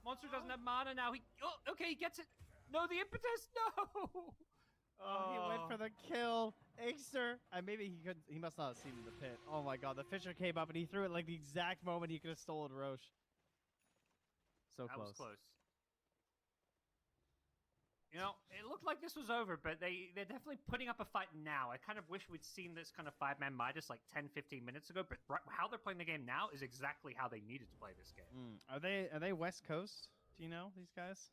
Monster doesn't have mana now. Okay, he gets it. No, the impetus. No. Oh, he went for the kill. Acer. Maybe he could. He must not have seen the pit. Oh my god, the Fisher came up and he threw it like the exact moment he could have stolen Roche. So That close. was close. You know, it looked like this was over, but they're definitely putting up a fight now. I kind of wish we'd seen this kind of 5ManMidas like 10, 15 minutes ago, but how they're playing the game now is exactly how they needed to play this game. Are they West Coast? Do you know these guys?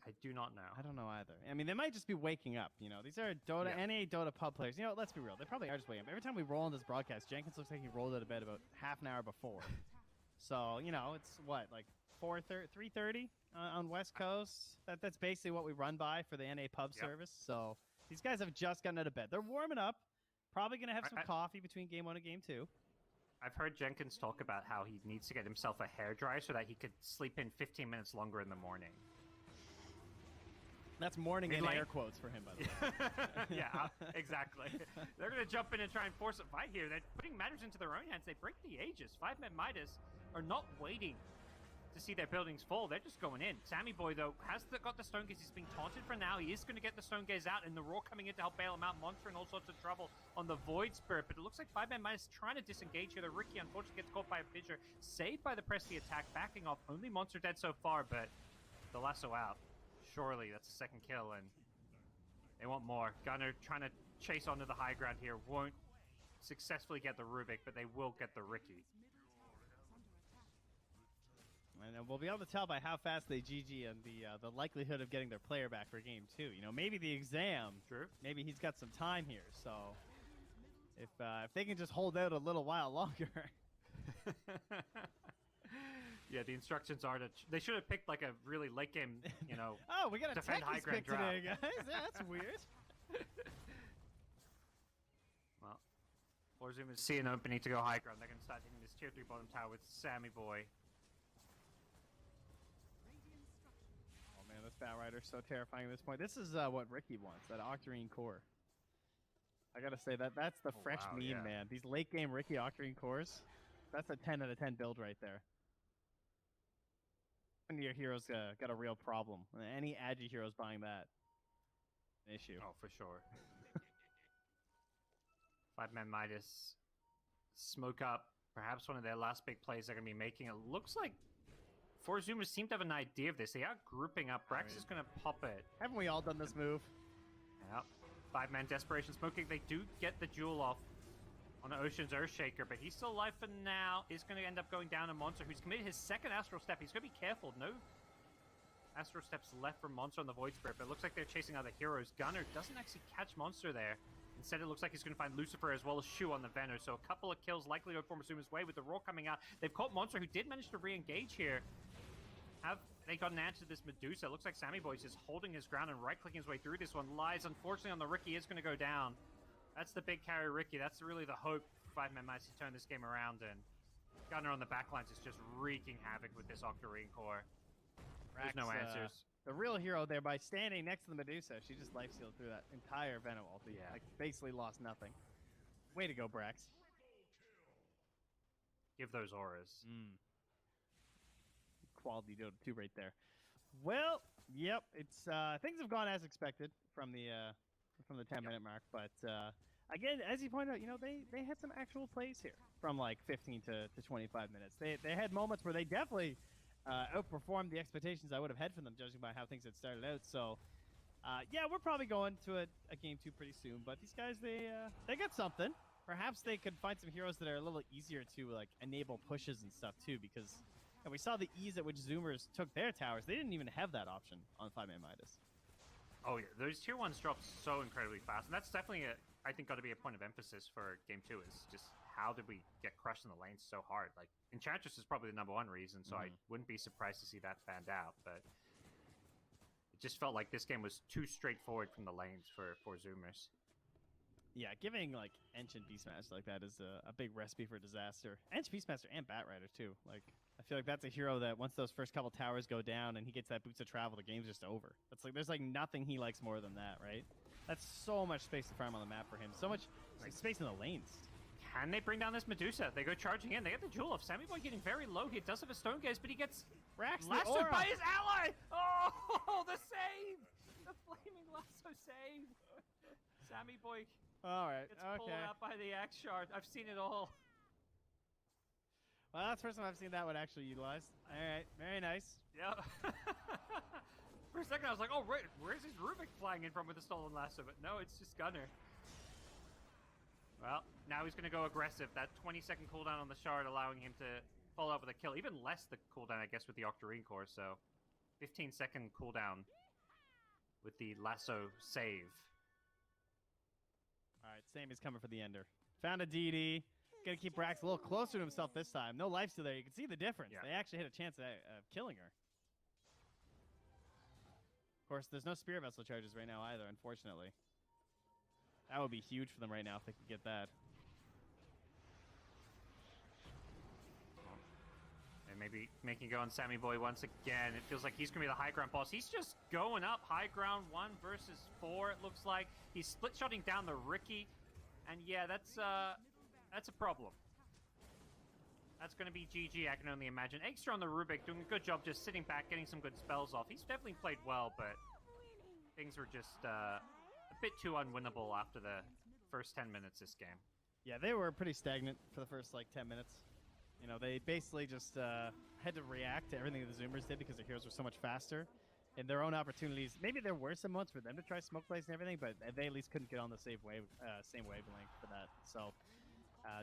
I do not know. I don't know either. I mean, they might just be waking up. You know, these are Dota, NA Dota pub players. You know, let's be real. They probably are just waking up. Every time we roll on this broadcast, Jenkins looks like he rolled out of bed about half an hour before. So, you know, it's what, like 3:30 on West Coast. That's basically what we run by for the NA pub service. So these guys have just gotten out of bed. They're warming up. Probably going to have some coffee between game 1 and game 2. I've heard Jenkins talk about how he needs to get himself a hairdryer so that he could sleep in 15 minutes longer in the morning. That's morning in air quotes for him, by the way. Yeah, exactly. They're going to jump in and try and force a fight here. They're putting matters into their own hands. They break the Aegis. 5ManMidas are not waiting to see their buildings fall. They're just going in. Sammy Boy, though, has got the Stone Gaze. He's being taunted for now. He is going to get the Stone Gaze out, and the Raw coming in to help bail him out. Monster in all sorts of trouble on the Void Spirit, but it looks like 5ManMidas trying to disengage here. The Ricky, unfortunately, gets caught by a fissure. Saved by the Presti attack, backing off. Only Monster dead so far, but the lasso out. Surely, that's a second kill, and they want more. Gunner trying to chase onto the high ground here. Won't successfully get the Rubik, but they will get the Ricky. And we'll be able to tell by how fast they GG and the likelihood of getting their player back for game 2. You know, maybe the exam. True. Maybe he's got some time here. So if they can just hold out a little while longer. Yeah, the instructions are to. They should have picked like a really late game, you know. Oh, we got a defend high techies ground pick today, guys. Yeah, that's weird. Well, Zoom is seeing opening to go high ground. They're going to start hitting this tier 3 bottom tower with Sammy Boy. Oh man, this Batrider's so terrifying at this point. This is what Ricky wants, that Octarine core. I gotta say that's the fresh meme, man. These late game Ricky Octarine cores, that's a 10 out of 10 build right there. And your hero's got a real problem. Any Agi hero's buying that. An issue. Oh, for sure. 5ManMidas smoke up. Perhaps one of their last big plays they're going to be making. It looks like 4Zoomers seem to have an idea of this. They are grouping up. Brax is going to pop it. Haven't we all done this move? Yep. 5-man Desperation smoking. They do get the jewel off on Ocean's Earthshaker, but he's still alive for now. Is going to end up going down a Monster who's committed his second Astral Step. He's going to be careful. No Astral Steps left from Monster on the Void Spirit, but it looks like they're chasing other heroes. Gunner doesn't actually catch Monster there. Instead, it looks like he's going to find Lucifer as well as Shu on the Venom. So a couple of kills likely to go for Masuma's way with the Raw coming out. They've caught Monster, who did manage to re-engage here. Have they got an answer to this Medusa? It looks like Sammy Boy's just holding his ground and right-clicking his way through this one. Lies, unfortunately, on the Ricky is going to go down. That's the big carry Ricky. That's really the hope for 5ManMidas to turn this game around. And Gunner on the backlines is just wreaking havoc with this Octarine core. There's no answers. The real hero there, by standing next to the Medusa, she just life sealed through that entire Venom ulti. Yeah. Like, basically lost nothing. Way to go, Brax. Give those auras. Quality Dota 2 right there. Well, yep, it's things have gone as expected from the 10-minute mark, but again, as you pointed out, you know, they had some actual plays here from like 15 to 25 minutes. They had moments where they definitely outperformed the expectations I would have had from them, judging by how things had started out. So, yeah, we're probably going to a game 2 pretty soon. But these guys, they got something. Perhaps they could find some heroes that are a little easier to like enable pushes and stuff too, because we saw the ease at which Zoomers took their towers. They didn't even have that option on 5ManMidas. Oh yeah, those tier 1s drop so incredibly fast, and that's definitely I think got to be a point of emphasis for game 2 is just how did we get crushed in the lanes so hard? Like Enchantress is probably the #1 reason, so I wouldn't be surprised to see that fanned out, but it just felt like this game was too straightforward from the lanes for Zoomers. Yeah, giving like Enchant Beastmaster like that is a big recipe for disaster. Enchant Beastmaster and Batrider too. Like I feel like that's a hero that once those first couple towers go down and he gets that Boots of Travel, the game's just over. That's like there's like nothing he likes more than that, right? That's so much space to farm on the map for him. So much space in the lanes. Can they bring down this Medusa? They go charging in. They get the jewel off. Sammy Boy getting very low here. Does have a stone gaze, but he gets lassoed by his ally. Oh, the save! The flaming lasso save. Sammy Boy All right. gets pulled out by the axe shard. I've seen it all. Well, that's the first time I've seen that one actually utilized. All right. Very nice. Yeah. For a second, I was like, oh, where's his Rubik flying in from with the stolen lasso? But no, it's just Gunner. Well, now he's going to go aggressive. That 20-second cooldown on the shard allowing him to follow up with a kill. Even less the cooldown, I guess, with the Octarine core. So 15-second cooldown with the lasso save. All right, same is coming for the ender. Found a DD. Gonna keep Brax a little closer to himself this time. No life steal there. You can see the difference. Yeah. They actually had a chance of killing her. Of course, there's no Spirit Vessel charges right now either, unfortunately. That would be huge for them right now if they could get that. And maybe making go on Sammy Boy once again. It feels like he's going to be the high ground boss. He's just going up high ground 1 versus 4, it looks like. He's split-shotting down the Ricky. And yeah, that's a problem. That's going to be GG, I can only imagine. Extra on the Rubik, doing a good job just sitting back, getting some good spells off. He's definitely played well, but things were just a bit too unwinnable after the first 10 minutes this game. Yeah, they were pretty stagnant for the first, 10 minutes. You know, they basically just had to react to everything that the Zoomers did because their heroes were so much faster. And their own opportunities, maybe there were some modes for them to try smoke plays and everything, but they at least couldn't get on the same wavelength for that. So,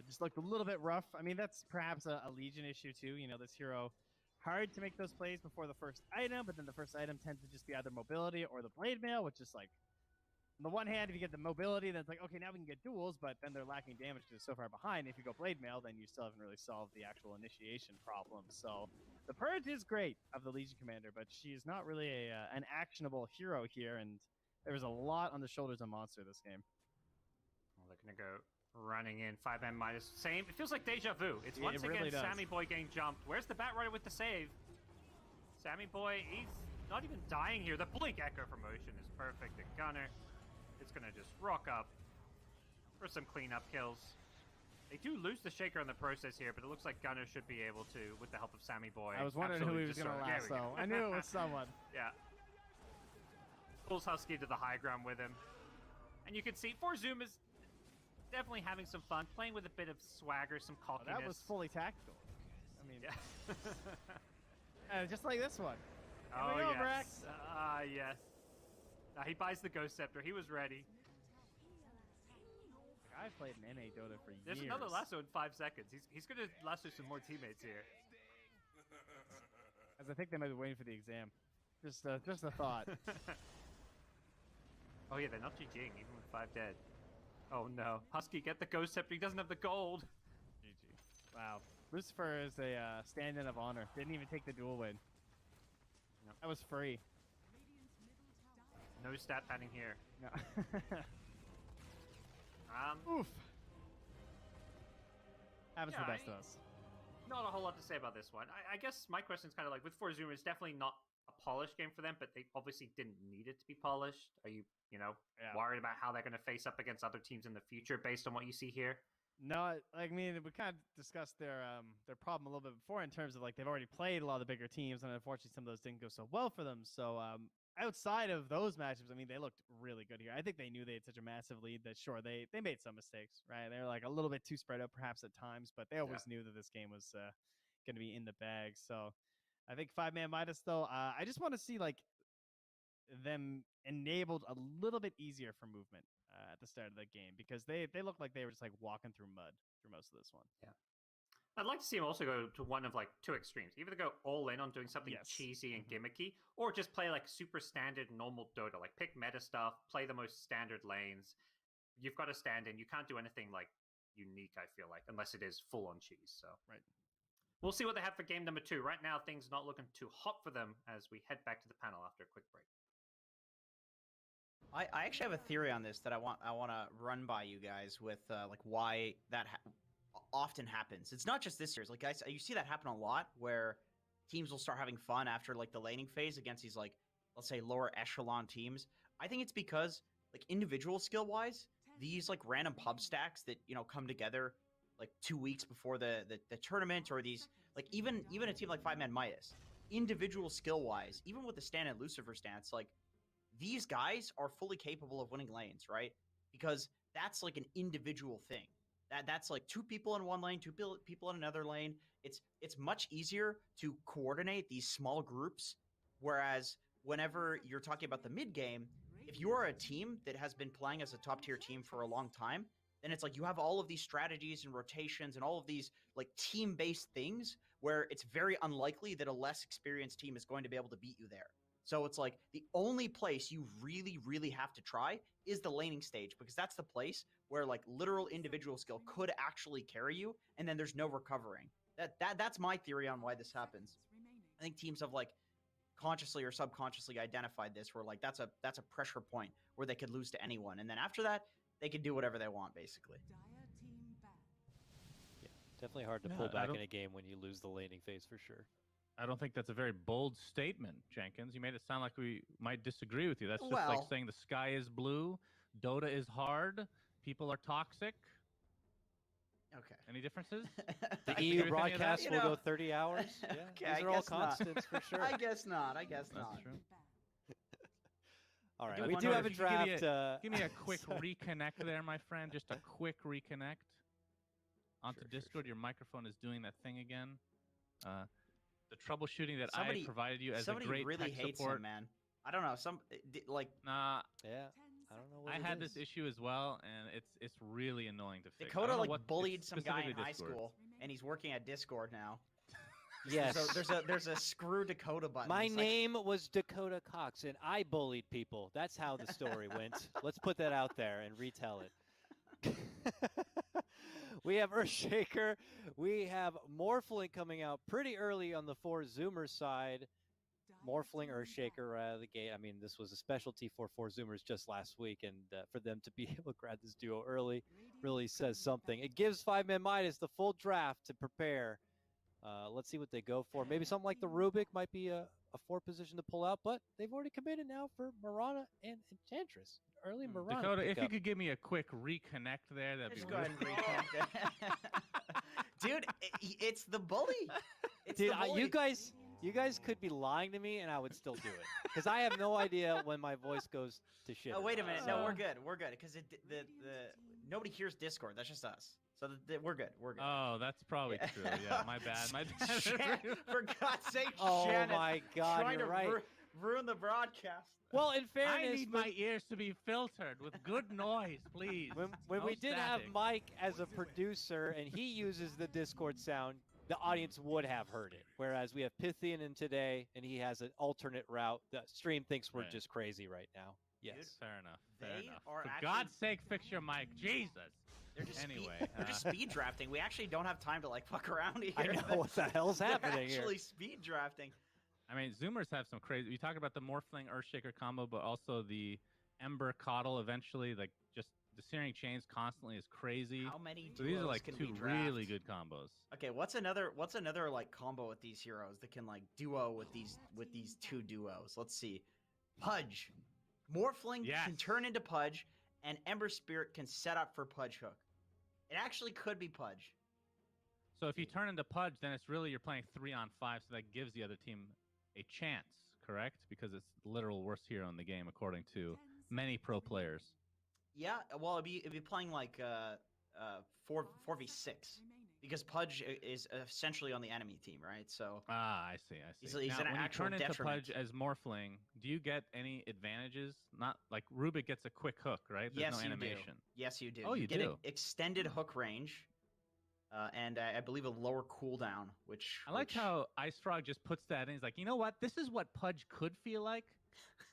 just looked a little bit rough. I mean, that's perhaps a Legion issue too. You know, this hero, hard to make those plays before the first item, but then the first item tends to just be either mobility or the blade mail, which is like, on the one hand, if you get the mobility, then it's like, okay, now we can get duels, but then they're lacking damage because they're so far behind. If you go blade mail, then you still haven't really solved the actual initiation problem. So the Purge is great of the Legion Commander, but she's not really an actionable hero here, and there was a lot on the shoulders of Monster this game. Well, they're going to go running in. 5ManMidas. Same. It feels like deja vu. It's once really again does. Sammy Boy getting jumped. Where's the Bat Rider with the save? Sammy Boy, he's not even dying here. The Blink Echo promotion is perfect. The Gunner is going to just rock up for some cleanup kills. They do lose the Shaker in the process here, but it looks like Gunner should be able to, with the help of Sammy Boy. I was wondering who he was going to lasso. I knew it was someone. Yeah. Pulls Husky to the high ground with him. And you can see, 4Zoom is definitely having some fun, playing with a bit of swagger, some cockiness. That was fully tactical. I mean, yeah. just like this one. Oh, Here we go, yes. Brax. Yes. He buys the Ghost Scepter. He was ready. I've played an NA Dota for There's years. another lasso in 5 seconds. He's going to lasso some more teammates here. As I think they might be waiting for the exam. Just a thought. Oh yeah, they're not GGing even with 5 dead. Oh no. Husky, get the Ghost Scepter. He doesn't have the gold. GG. Wow. Lucifer is a stand-in of honor. Didn't even take the dual win. Nope. That was free. No stat padding here. No. Oof. Happens to the best of us. Not a whole lot to say about this one. I guess my question is kind of like, with 4Zoom, it's definitely not a polished game for them, but they obviously didn't need it to be polished. Are you worried about how they're going to face up against other teams in the future based on what you see here? No, I mean, we kind of discussed their problem a little bit before in terms of like they've already played a lot of the bigger teams, and unfortunately some of those didn't go so well for them. So outside of those matchups, I mean, they looked really good here. I think they knew they had such a massive lead that sure they made some mistakes, right? They were like a little bit too spread out perhaps at times, but they always knew that this game was going to be in the bag. So I think 5ManMidas though, I just want to see like them enabled a little bit easier for movement at the start of the game, because they looked like they were just like walking through mud through most of this one. Yeah. I'd like to see him also go to one of like 2 extremes. Either go all in on doing something cheesy and gimmicky, or just play like super standard normal Dota. Like pick meta stuff, play the most standard lanes. You've got to stand in. You can't do anything like unique, I feel like, unless it is full on cheese. So right. We'll see what they have for game number 2. Right now, things not looking too hot for them as we head back to the panel after a quick break. I actually have a theory on this that I want to run by you guys with like why that often happens. It's not just this year. It's like, guys, you see that happen a lot where teams will start having fun after like the laning phase against these like, let's say, lower echelon teams. I think it's because like individual skill wise, these like random pub stacks that come together like 2 weeks before the tournament, or these like even a team like 5ManMidas, individual skill wise, even with the Stan and Lucifer stance, like these guys are fully capable of winning lanes, right? Because that's like an individual thing. That's like 2 people in one lane, 2 people in another lane. It's much easier to coordinate these small groups. Whereas whenever you're talking about the mid game, if you are a team that has been playing as a top tier team for a long time, then it's like you have all of these strategies and rotations and all of these like team based things where it's very unlikely that a less experienced team is going to be able to beat you there. So it's like the only place you really, really have to try is the laning stage, because that's the place where like literal individual skill could actually carry you, and then there's no recovering. That's my theory on why this happens. I think teams have like consciously or subconsciously identified this, where like that's a pressure point where they could lose to anyone, and then after that they can do whatever they want, basically. Yeah, definitely hard to pull back in a game when you lose the laning phase for sure. I don't think that's a very bold statement, Jenkins. You made it sound like we might disagree with you. That's just like saying the sky is blue, Dota is hard, people are toxic. Okay. Any differences? The EU broadcast will go 30 hours. Yeah, okay, these are all constants for sure. I guess not. That's true. All right, we do have a draft. Give me a quick reconnect there, my friend. Just a quick reconnect onto Discord. Your microphone is doing that thing again. The troubleshooting that I provided you as a great really tech hates support. him, man. I don't know. Nah. Yeah. I don't know what I had this issue as well, and it's really annoying to fix. Dakota like bullied some guy in high school, and he's working at Discord now. Yes. So there's a screw Dakota button. My name was Dakota Cox, and I bullied people. That's how the story went. Let's put that out there and retell it. We have Earthshaker. We have Morphling coming out pretty early on the 4Zoomer side. Morphling, Earthshaker out of the gate. I mean, this was a specialty for 4Zoomers just last week, and for them to be able to grab this duo early really says something. It gives 5ManMidas the full draft to prepare. Let's see what they go for. Maybe something like the Rubik might be a 4 position to pull out, but they've already committed now for Mirana and Enchantress. Early Mirana. Dakota, if you could give me a quick reconnect there, that'd be go ahead and reconnect. Dude, it's the bully. It's Dude, the bully. You guys could be lying to me, and I would still do it because I have no idea when my voice goes to shit. Oh, wait a minute. No, we're good. We're good because the nobody hears Discord. That's just us. So we're good. We're good. Oh, that's probably true. Yeah, my bad. My bad. For God's sake, oh Shannon, my God, trying you're to right. Ruin the broadcast. Well, in fairness, I need my ears to be filtered with good noise, please. When No we did have static. Mike as a producer and he uses the Discord sound, the audience would have heard it. Whereas we have Pythian in today and he has an alternate route. The stream thinks we're just crazy right now. Yes. Dude, fair enough. Fair They enough. are For actually- God's sake, fix your mic. Jesus. They're just Anyway, they're just speed drafting. We actually don't have time to like fuck around here. I know what the hell's happening They're actually here. speed drafting. I mean, Zoomers have some crazy. We talk about the Morphling Earthshaker combo, but also the Ember Coddle eventually. Like, just the Searing Chains constantly is crazy. How many So these are duos like can 2 we draft? really good combos. Okay, what's another like combo with these heroes that can like duo with these 2 duos? Let's see. Pudge. Morphling can turn into Pudge, and Ember Spirit can set up for Pudge Hook. It actually could be Pudge. So if you turn into Pudge, then it's really you're playing 3-on-5, so that gives the other team a chance, correct? Because it's the literal worst hero in the game, according to many pro players. Yeah, well, it'd be playing like 4v6 because Pudge is essentially on the enemy team, right? So I see. He's Now, an when you actual turn into detriment. Pudge as Morphling, do you get any advantages? Not like Rubik gets a quick hook, right? There's yes, no you animation. do. Yes, you do. Oh, you get do. extended hook range, and I believe a lower cooldown. Which I like how Ice Frog just puts that in. He's like, you know what? This is what Pudge could feel like,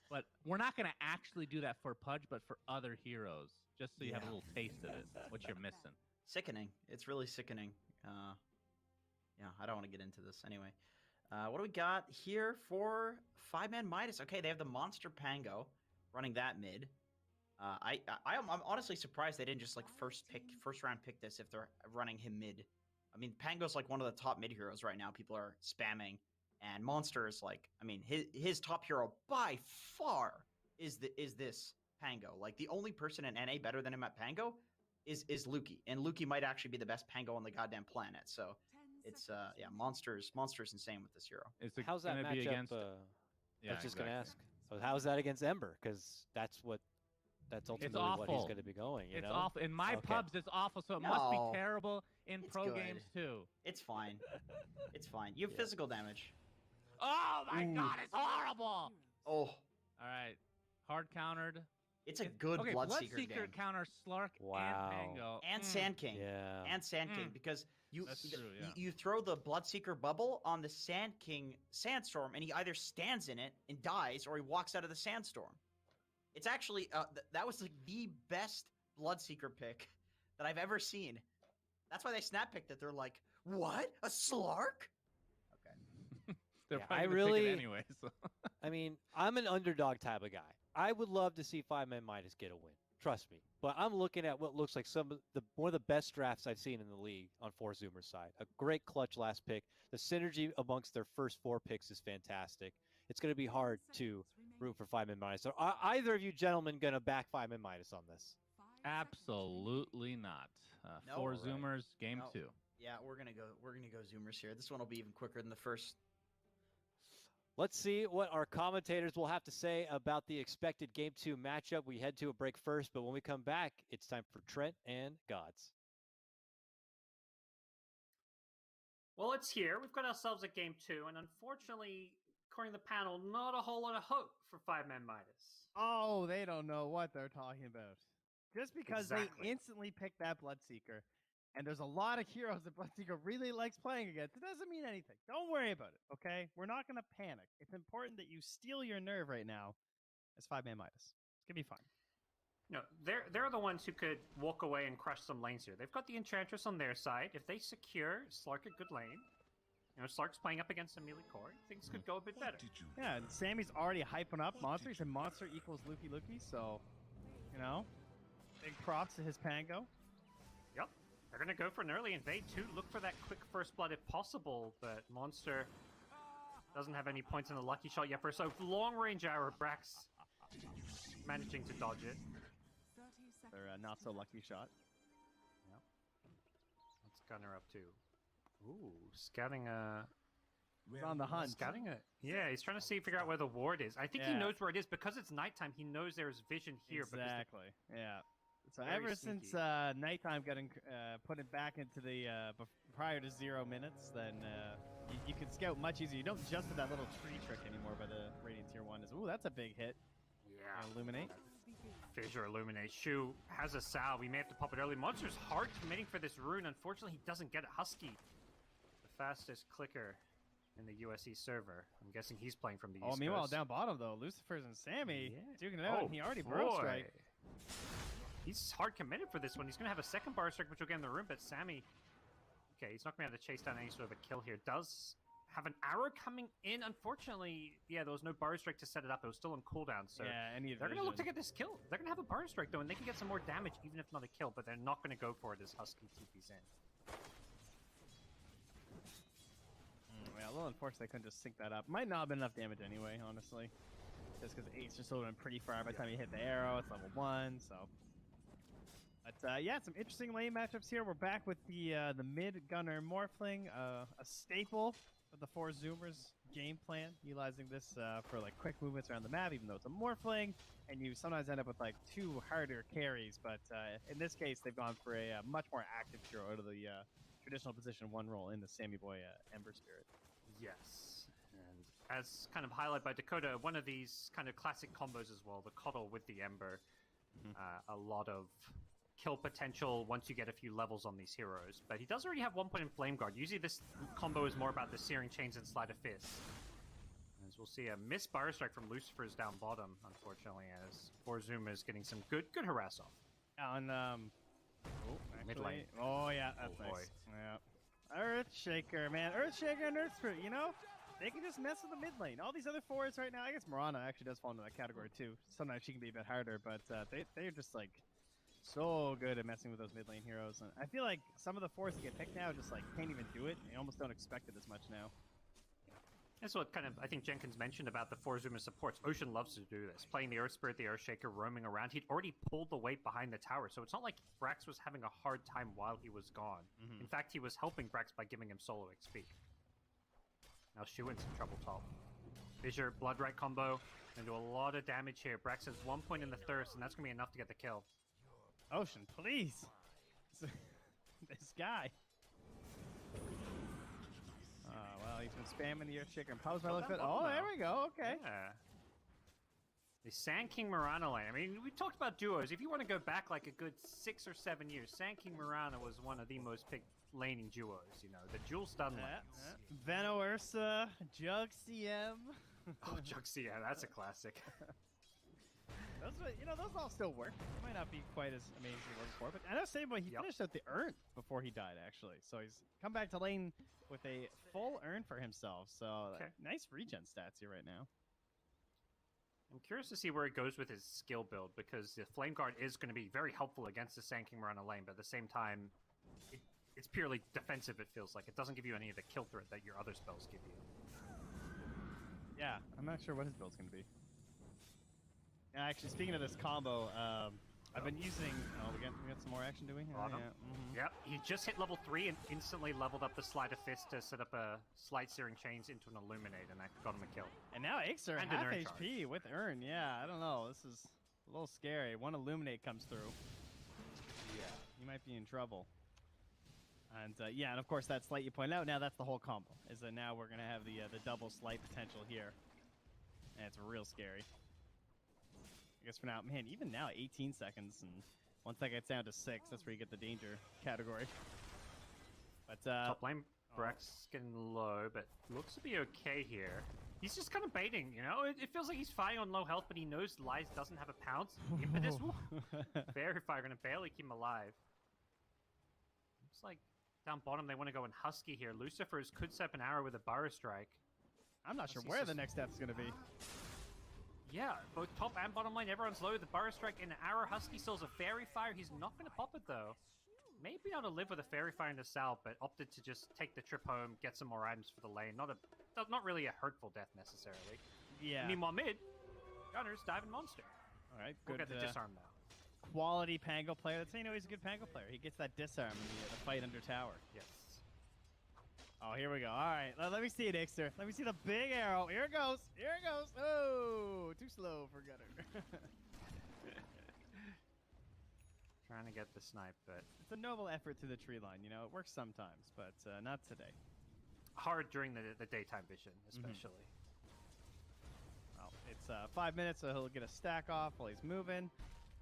but we're not going to actually do that for Pudge, but for other heroes, just so you have a little taste of it, what you're missing. Sickening. It's really sickening. Yeah, I don't want to get into this anyway. What do we got here for 5ManMidas? Okay, they have the Monster Pango running that mid. I'm honestly surprised they didn't just like first round pick this if they're running him mid. I mean, Pango's like one of the top mid heroes right now. People are spamming, and Monster is like, I mean, his top hero by far is this Pango. Like the only person in NA better than him at Pango is Lukey, and Lukey might actually be the best Pango on the goddamn planet. So it's yeah, monsters insane with this hero. How's that gonna be matchup? against? I was just gonna ask. How's that against Ember? Because that's ultimately what he's awful. going to be going. You It's know? awful. In my Okay. pubs, it's awful. So it must be No, terrible in it's pro good. games too. It's fine. It's fine. You have physical damage. Oh my Ooh. god, it's horrible. Oh, All right, hard countered. it's a good okay, Bloodseeker game. counter Slark Wow. and Pango And Sand King. Yeah. And Sand King, because That's true, yeah. you throw the Bloodseeker bubble on the Sand King Sandstorm, and he either stands in it and dies, or he walks out of the Sandstorm. It's actually that was like the best Bloodseeker pick that I've ever seen. That's why they snap picked it. They're like, "What? A Slark?" Okay. They're Yeah, probably I gonna pick really- it anyway. So. I mean, I'm an underdog type of guy. I would love to see 5ManMidas get a win. Trust me. But I'm looking at what looks like one of the best drafts I've seen in the league on 4Zoomer's side. A great clutch last pick. The synergy amongst their first 4 picks is fantastic. It's going to be hard to root for 5ManMidas. So are either of you gentlemen going to back 5ManMidas on this? Absolutely not. No, Four right. Zoomers, game No. 2. Yeah, we're gonna go Zoomers here. This one will be even quicker than the first. Let's see what our commentators will have to say about the expected Game 2 matchup. We head to a break first, but when we come back, it's time for Trent and Gods. Well, it's here. We've got ourselves a game 2, and unfortunately, according to the panel, not a whole lot of hope for 5ManMidas. Oh, they don't know what they're talking about. Just because Exactly. they instantly picked that Bloodseeker, and there's a lot of heroes that Bloodseeker really likes playing against, it doesn't mean anything. Don't worry about it, okay? We're not going to panic. It's important that you steal your nerve right now as 5ManMidas. It's going to be fine. No, they're the ones who could walk away and crush some lanes here. They've got the Enchantress on their side. If they secure Slark a good lane, you know, Slark's playing up against a melee core, things could go a bit better. Yeah, and Sammy's already hyping up Monster. He said Monster equals Lukey Lukey, so, you know, big props to his Pango. Yep. They're going to go for an early invade, too. Look for that quick first blood if possible, but Monster doesn't have any points in the lucky shot yet. For so long-range arrow, Brax managing to dodge it. Their not-so-lucky shot. Yep. What's Gunner up to? Ooh, scouting a... He's on the hunt. Scouting a... Yeah, he's trying to figure out where the ward is. I think he Yeah. knows where it is. Because it's nighttime, he knows there's vision here. Exactly, yeah. So Very ever since sneaky. nighttime got put it back into the prior to 0 minutes, then you can scout much easier. You don't just do that little tree trick anymore by the Radiant Tier 1. Ooh, that's a big hit. Yeah. Illuminate. Fissure Illuminate. Shu has a salve. We may have to pop it early. Monster's hard committing for this rune. Unfortunately, he doesn't get it. Husky, the fastest clicker in the USE server. I'm guessing he's playing from the East Meanwhile, Coast. down bottom, though, Lucifer's and Sammy Yeah. duking it out, and he already broke strike. He's hard committed for this one. He's going to have a second bar strike, which will get in the room, but Sammy... Okay, he's not going to be able to chase down any sort of a kill here. Does have an arrow coming in. Unfortunately, yeah, there was no bar strike to set it up. It was still on cooldown, so Yeah, they're going to look to get this kill. They're going to have a bar strike, though, and they can get some more damage, even if not a kill, but they're not going to go for it as Husky TP's in. Yeah, a little unfortunate they couldn't just sync that up. Might not have been enough damage anyway, honestly. Just because Ace just still been pretty far by the time you hit the arrow. It's level 1, so... But yeah, some interesting lane matchups here. We're back with the mid gunner Morphling, a staple of the 4Zoomers game plan, utilizing this for like quick movements around the map, even though it's a Morphling, and you sometimes end up with like 2 harder carries. But in this case, they've gone for a much more active hero out of the traditional position 1 role in the Sammy Boy Ember Spirit. Yes. And as kind of highlighted by Dakota, one of these kind of classic combos as well, the Coddle with the Ember. A lot of kill potential once you get a few levels on these heroes. But he does already have 1 point in Flame Guard. Usually this combo is more about the Searing Chains and Sleight of Fist. As we'll see a missed Bar Strike from Lucifer's down bottom, unfortunately, as 4Zoomers getting some good harass off. On Mid actually, lane. oh yeah, that's Oh, boy. nice. Yeah, Earthshaker, man, Earthshaker and Earth Spirit. You know, they can just mess with the mid lane. All these other 4s right now. I guess Mirana actually does fall into that category too. Sometimes she can be a bit harder, but they're just like so good at messing with those mid lane heroes. And I feel like some of the 4s that get picked now just like can't even do it. You almost don't expect it as much now. That's what kind of, I think Jenkins mentioned about the 4 Zoomer supports. Ocean loves to do this. Playing the Earth Spirit, the Earthshaker, roaming around. He'd already pulled the weight behind the tower, so it's not like Brax was having a hard time while he was gone. In fact, he was helping Brax by giving him solo XP. Now Shu in some trouble top. Fissure, Bloodright combo, and do a lot of damage here. Brax has 1 point in the Thirst, and that's going to be enough to get the kill. Ocean, please. This guy. Well, he's been spamming the Earthshaker and Pose by looks at. Oh, there we go. Okay. Yeah. The Sand King Mirana lane. I mean, we talked about duos. If you want to go back like a good 6 or 7 years, Sand King Mirana was one of the most picked laning duos. You know, the dual stun lanes. Veno Ursa, Jug CM. Oh, Jug CM, that's a classic. Those all still work. It might not be quite as amazing as it was before, but I know Sameboy, he finished out the urn before he died, actually. So he's come back to lane with a full urn for himself. So nice regen stats here right now. I'm curious to see where it goes with his skill build, because the Flame Guard is going to be very helpful against the Sand King Mirana lane, but at the same time, it's purely defensive, it feels like. It doesn't give you any of the kill threat that your other spells give you. Yeah, I'm not sure what his build's going to be. Actually, speaking of this combo, I've been using... Oh, we got some more action, do we? Yep, he just hit level 3 and instantly leveled up the Sleight of Fist to set up a Slight Searing Chains into an Illuminate, and that got him a kill. And now Ixer And half an HP with Urn. Yeah, I don't know. This is a little scary. One Illuminate comes through. Yeah. You might be in trouble. And yeah, and of course that Slight you pointed out, now that's the whole combo. Is that now we're going to have the double Slight potential here. And it's real scary. I guess for now, man, even now 18 seconds, and once that gets down to 6, that's where you get the danger category. But top lane, Brax getting low, but looks to be okay here. He's just kind of baiting, you know? It feels like he's fighting on low health, but he knows Lies doesn't have a pounce. Impetus, Verify gonna barely keep him alive. Looks like down bottom they want to go in Husky here. Lucifer's could set up an arrow with a Burrow Strike. I'm not sure where the next step is going to be. Yeah, both top and bottom lane, everyone's low. The Burrow Strike and arrow. Husky still has a Fairy Fire. He's not going to pop it, though. Maybe able to live with a Fairy Fire in the south, but opted to just take the trip home, get some more items for the lane. Not really a hurtful death, necessarily. Yeah. Meanwhile, mid, Gunner's diving monster. All right, We'll good. get the disarm now. Quality Pango player. That's how you know he's a good Pango player. He gets that disarm in the fight under tower. Yes. Oh, here we go. All right, let me see it, Ixter. Let me see the big arrow. Here it goes. Here it goes. Oh, too slow for Gunner. Trying to get the snipe, but it's a noble effort to the tree line. You know, it works sometimes, but not today. Hard during the daytime vision, especially. Well, it's 5 minutes, so he'll get a stack off while he's moving.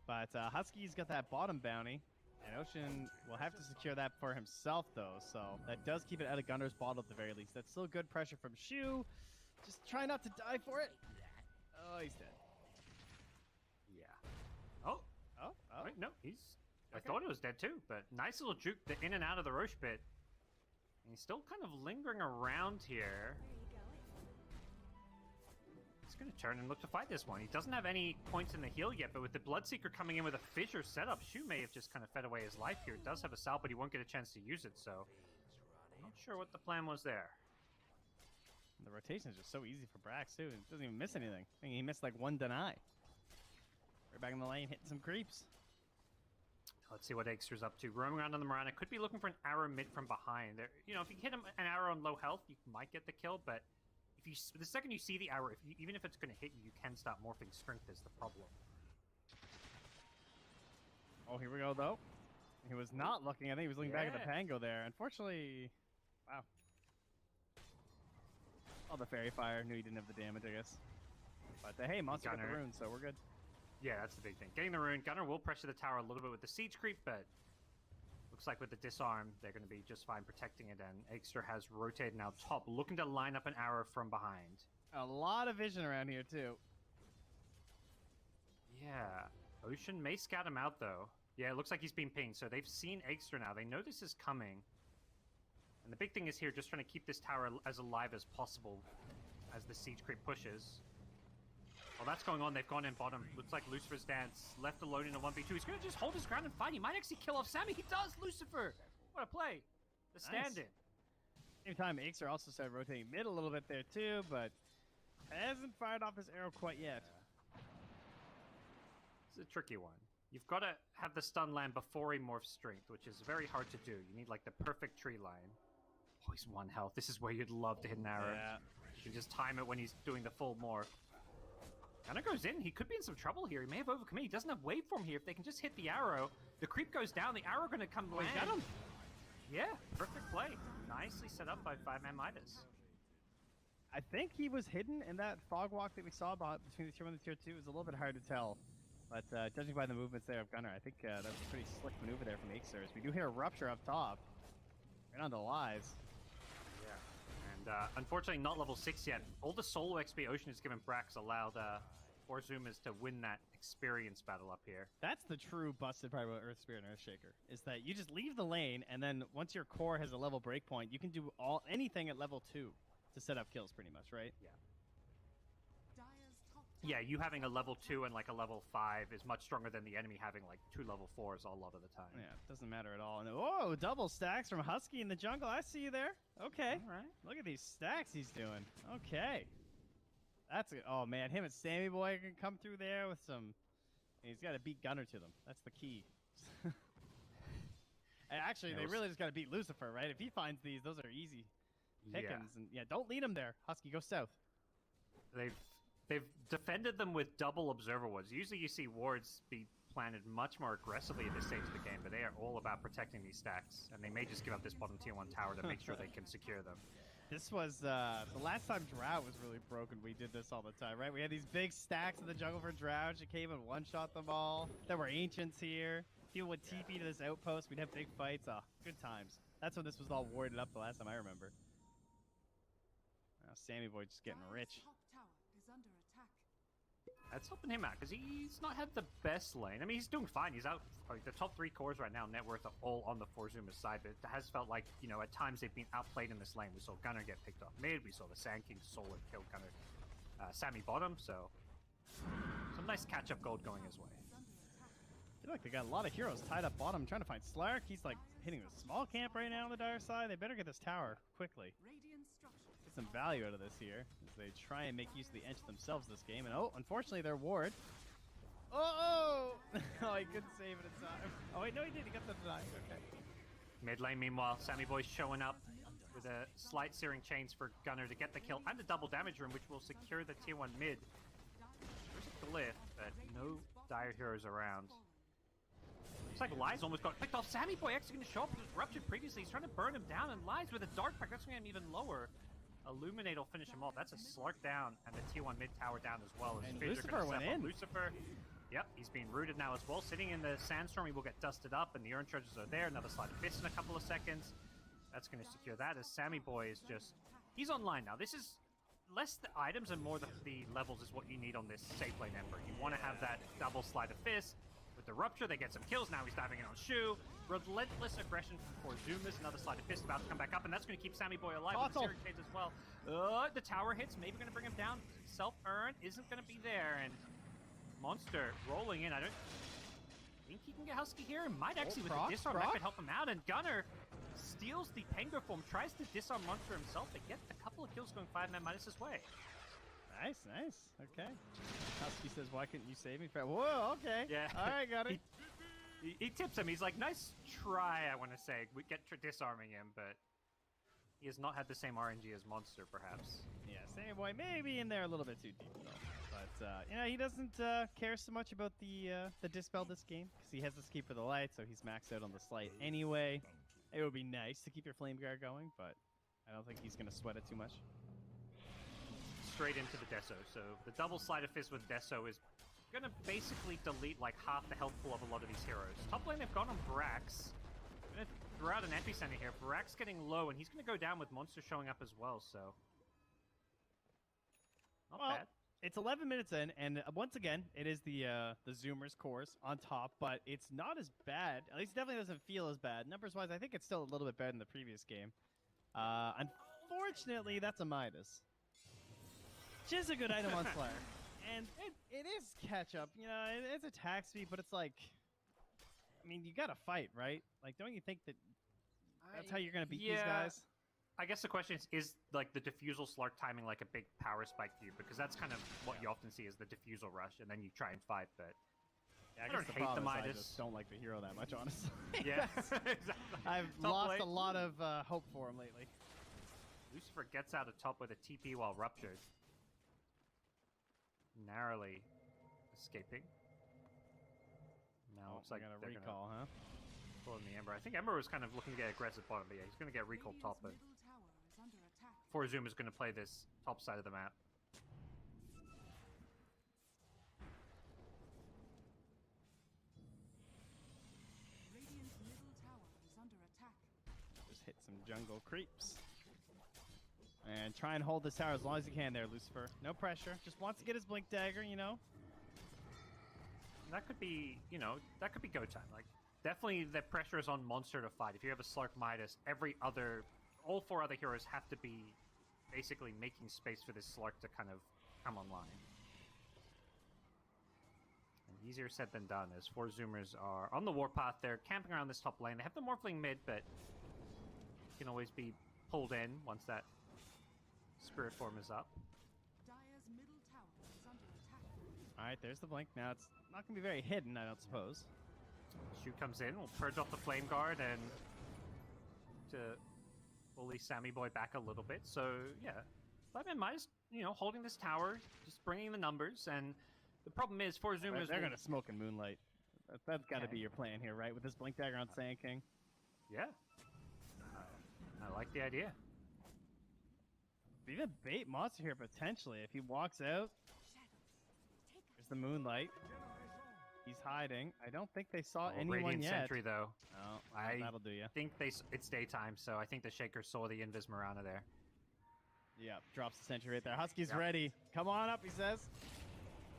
But Husky's got that bottom bounty, and Ocean will have to secure that for himself, though. So that does keep it out of Gunner's bottle at the very least. That's still good pressure from Shu. Just try not to die for it. Oh, he's dead. Yeah. Oh. Oh. Wait, no, he's... Okay. I thought it was dead too, but nice little juke the in and out of the Roche bit. And he's still kind of lingering around here. He's going to turn and look to fight this one. He doesn't have any points in the heal yet, but with the Bloodseeker coming in with a Fissure setup, Shu may have just kind of fed away his life here. It does have a Sal, but he won't get a chance to use it, so... Not sure what the plan was there. The rotation is just so easy for Brax, too. He doesn't even miss anything. I think he missed like one deny. Right back in the lane, hitting some creeps. Let's see what Eggster's up to. Roaming around on the Mirana, could be looking for an arrow mid from behind. There, you know, if you hit him an arrow on low health, you might get the kill, but if you, the second you see the arrow, even if it's going to hit you, you can start morphing strength is the problem. Oh, here we go, though. He was not looking. I think he was looking back at the Pango there. Unfortunately, wow. Oh, the Fairy Fire. Knew he didn't have the damage, I guess. But hey, Monster got the rune, so we're good. Yeah, that's the big thing. Getting the rune. Gunner will pressure the tower a little bit with the siege creep, but looks like with the disarm, they're going to be just fine protecting it. And Eggster has rotated now top, looking to line up an arrow from behind. A lot of vision around here, too. Yeah. Ocean may scout him out, though. Yeah, it looks like he's being pinged, so they've seen Eggster now. They know this is coming. And the big thing is here, just trying to keep this tower as alive as possible as the siege creep pushes. While that's going on, they've gone in bottom. Looks like Lucifer's Dance left alone in a 1v2. He's going to just hold his ground and fight. He might actually kill off Sammy. He does, Lucifer! What a play. The stand-in. Same time, Ixer also started rotating mid a little bit there too, but hasn't fired off his arrow quite yet. It's a tricky one. You've got to have the stun land before he morphs strength, which is very hard to do. You need like the perfect tree line. Oh, he's 1 health. This is where you'd love to hit an arrow. Yeah. You can just time it when he's doing the full morph. Gunnar goes in. He could be in some trouble here. He may have overcommitted. He doesn't have waveform here. If they can just hit the arrow, the creep goes down. The arrow going to come land. Got him. Yeah, perfect play. Nicely set up by 5ManMidas. I think he was hidden in that fog walk that we saw between the tier 1 and the tier 2. It was a little bit hard to tell. But judging by the movements there of Gunnar, I think that was a pretty slick maneuver there from Ixer. We do hear a rupture up top. Right on the lives. Yeah. And unfortunately not level 6 yet. All the solo XP Ocean has given Brax allowed Zoomers to win that experience battle up here. That's the true busted part about Earth Spirit and Earthshaker, is that you just leave the lane, and then once your core has a level breakpoint, you can do anything at level 2 to set up kills pretty much, right? Yeah. Yeah, you having a level 2 and like a level 5 is much stronger than the enemy having like 2 level 4s a lot of the time. Yeah, it doesn't matter at all. And whoa, double stacks from Husky in the jungle. I see you there. Okay. All right. Look at these stacks he's doing. Okay. That's it. Oh man, him and Sammy Boy can come through there with some. He's got to beat Gunnar to them. That's the key. And actually, they really just got to beat Lucifer, right? If he finds these, those are easy pickings. And yeah, don't lead him there. Husky, go south. They've defended them with double observer wards. Usually you see wards be planted much more aggressively at this stage of the game, but they are all about protecting these stacks, and they may just give up this bottom tier 1 tower to make sure they can secure them. This was the last time Drought was really broken. We did this all the time, right? We had these big stacks in the jungle for Drought. She came and one-shot them all. There were Ancients here. People would TP to this outpost. We'd have big fights. Oh, good times. That's when this was all warded up the last time I remember. Now Sammy Boy just getting rich. That's helping him out, because he's not had the best lane. I mean, he's doing fine. He's out. Like, the top 3 cores right now, net worth, are all on the 4Zoomer side, but it has felt like, you know, at times they've been outplayed in this lane. We saw Gunnar get picked off mid. We saw the Sand King solo kill Gunnar. Sammy bottom, so some nice catch-up gold going his way. I feel like they got a lot of heroes tied up bottom trying to find Slark. He's like hitting the small camp right now on the dire side. They better get this tower quickly. Get some value out of this here as they try and make use of the Ench themselves this game. And oh, unfortunately their ward. Oh, he couldn't save it in time. Oh wait, no he did. He got the design. Okay. Mid lane, meanwhile, Sammy Boy's showing up with a slight searing chains for Gunnar to get the kill and the double damage room, which will secure the tier 1 mid. There's a glyph, but no dire heroes around. Looks like Lies almost got picked off. Sammy Boy actually going to show up. He was ruptured previously. He's trying to burn him down, and Lies with a dark pack. That's going to be even lower. Illuminate will finish him off. That's a Slark down, and the tier 1 mid tower down as well. And Lucifer went in. Lucifer, yep, he's being rooted now as well. Sitting in the sandstorm, he will get dusted up, and the Urn Treasures are there. Another Slide of Fist in a couple of seconds. That's going to secure that, as Sammy Boy is just... He's online now. This is less the items and more the levels is what you need on this safe lane Ember. You want to have that double Slide of Fist. With the Rupture, they get some kills. Now he's diving in on Shu. Relentless aggression for Zoomers. Another Slide of Fist about to come back up, and that's going to keep Sammy Boy alive with the Searing Chains as well. The tower hits, maybe going to bring him down. Self-earn isn't going to be there, and Monster rolling in. I don't think he can get Husky here. And might actually with the disarm that could help him out. And Gunnar steals the Penguin form, tries to disarm Monster himself, but get a couple of kills going 5ManMidas' way. Nice, nice. Okay. Husky says, why couldn't you save me? Whoa, okay. Yeah. All right, got it. He tips him. He's like, nice try, I want to say. We get disarming him, but he has not had the same RNG as Monster, perhaps. Yeah, Sammy Boy maybe in there a little bit too deep, though. But, you know, he doesn't care so much about the Dispel this game, because he has the Keep for the Light, so he's maxed out on the Slight anyway. It would be nice to keep your Flame Guard going, but I don't think he's going to sweat it too much. Straight into the Deso. So the double Slide of Fist with Deso is going to basically delete like half the health pool of a lot of these heroes. Top lane, they've gone on Brax. Going to throw out an epicenter here. Brax getting low, and he's going to go down with Monster showing up as well, so... Not bad. It's 11 minutes in, and once again, it is the Zoomers cores on top, but it's not as bad. At least it definitely doesn't feel as bad. Numbers-wise, I think it's still a little bit better than the previous game. Unfortunately, that's a Midas. Which is a good item on Slayer. And it is catch-up. You know, it's attack speed, but it's like... I mean, you gotta fight, right? Like, don't you think that that's how you're gonna beat these guys? I guess the question is like the diffusal Slark timing like a big power spike to you? Because that's kind of what you often see is the diffusal rush, and then you try and fight, but Yeah, I don't guess the hate the problem is I Midas. just don't like the hero that much, honestly. yeah, exactly. I've Top lost lane. a lot of hope for him lately. Lucifer gets out of top with a TP while ruptured. Narrowly escaping. Now looks like got a they're recall, huh? gonna pull in the Ember. I think Ember was kind of looking to get aggressive bottom, but yeah, he's gonna get recalled top. But Zoom is gonna play this top side of the map. Just hit some jungle creeps. And try and hold this tower as long as you can there, Lucifer. No pressure. Just wants to get his Blink Dagger, you know? That could be, you know, that could be go time. Like, definitely the pressure is on Monster to fight. If you have a Slark Midas, all 4 other heroes have to be basically making space for this Slark to kind of come online. And easier said than done, as 4 Zoomers are on the warpath. They're camping around this top lane. They have the Morphling mid, but can always be pulled in once that Spirit form is up. Alright, there's the Blink. Now it's not going to be very hidden, I don't suppose. Shoot comes in, we'll purge off the Flame Guard and to bully Sammy Boy back a little bit. So, yeah, 5ManMidas, you know, holding this tower, just bringing the numbers, and the problem is, 4 Zoomers... They're going to smoke in Moonlight. That's got to be your plan here, right? With this Blink Dagger on Sand King. Yeah. I like the idea. Even bait Monster here, potentially. If he walks out, there's the Moonlight. He's hiding. I don't think they saw anyone Radiant yet. Sentry, though. Oh, I that'll do you. think it's daytime, so I think the Shaker saw the Invis Marana there. Yeah, drops the Sentry right there. Husky's ready. Come on up, he says.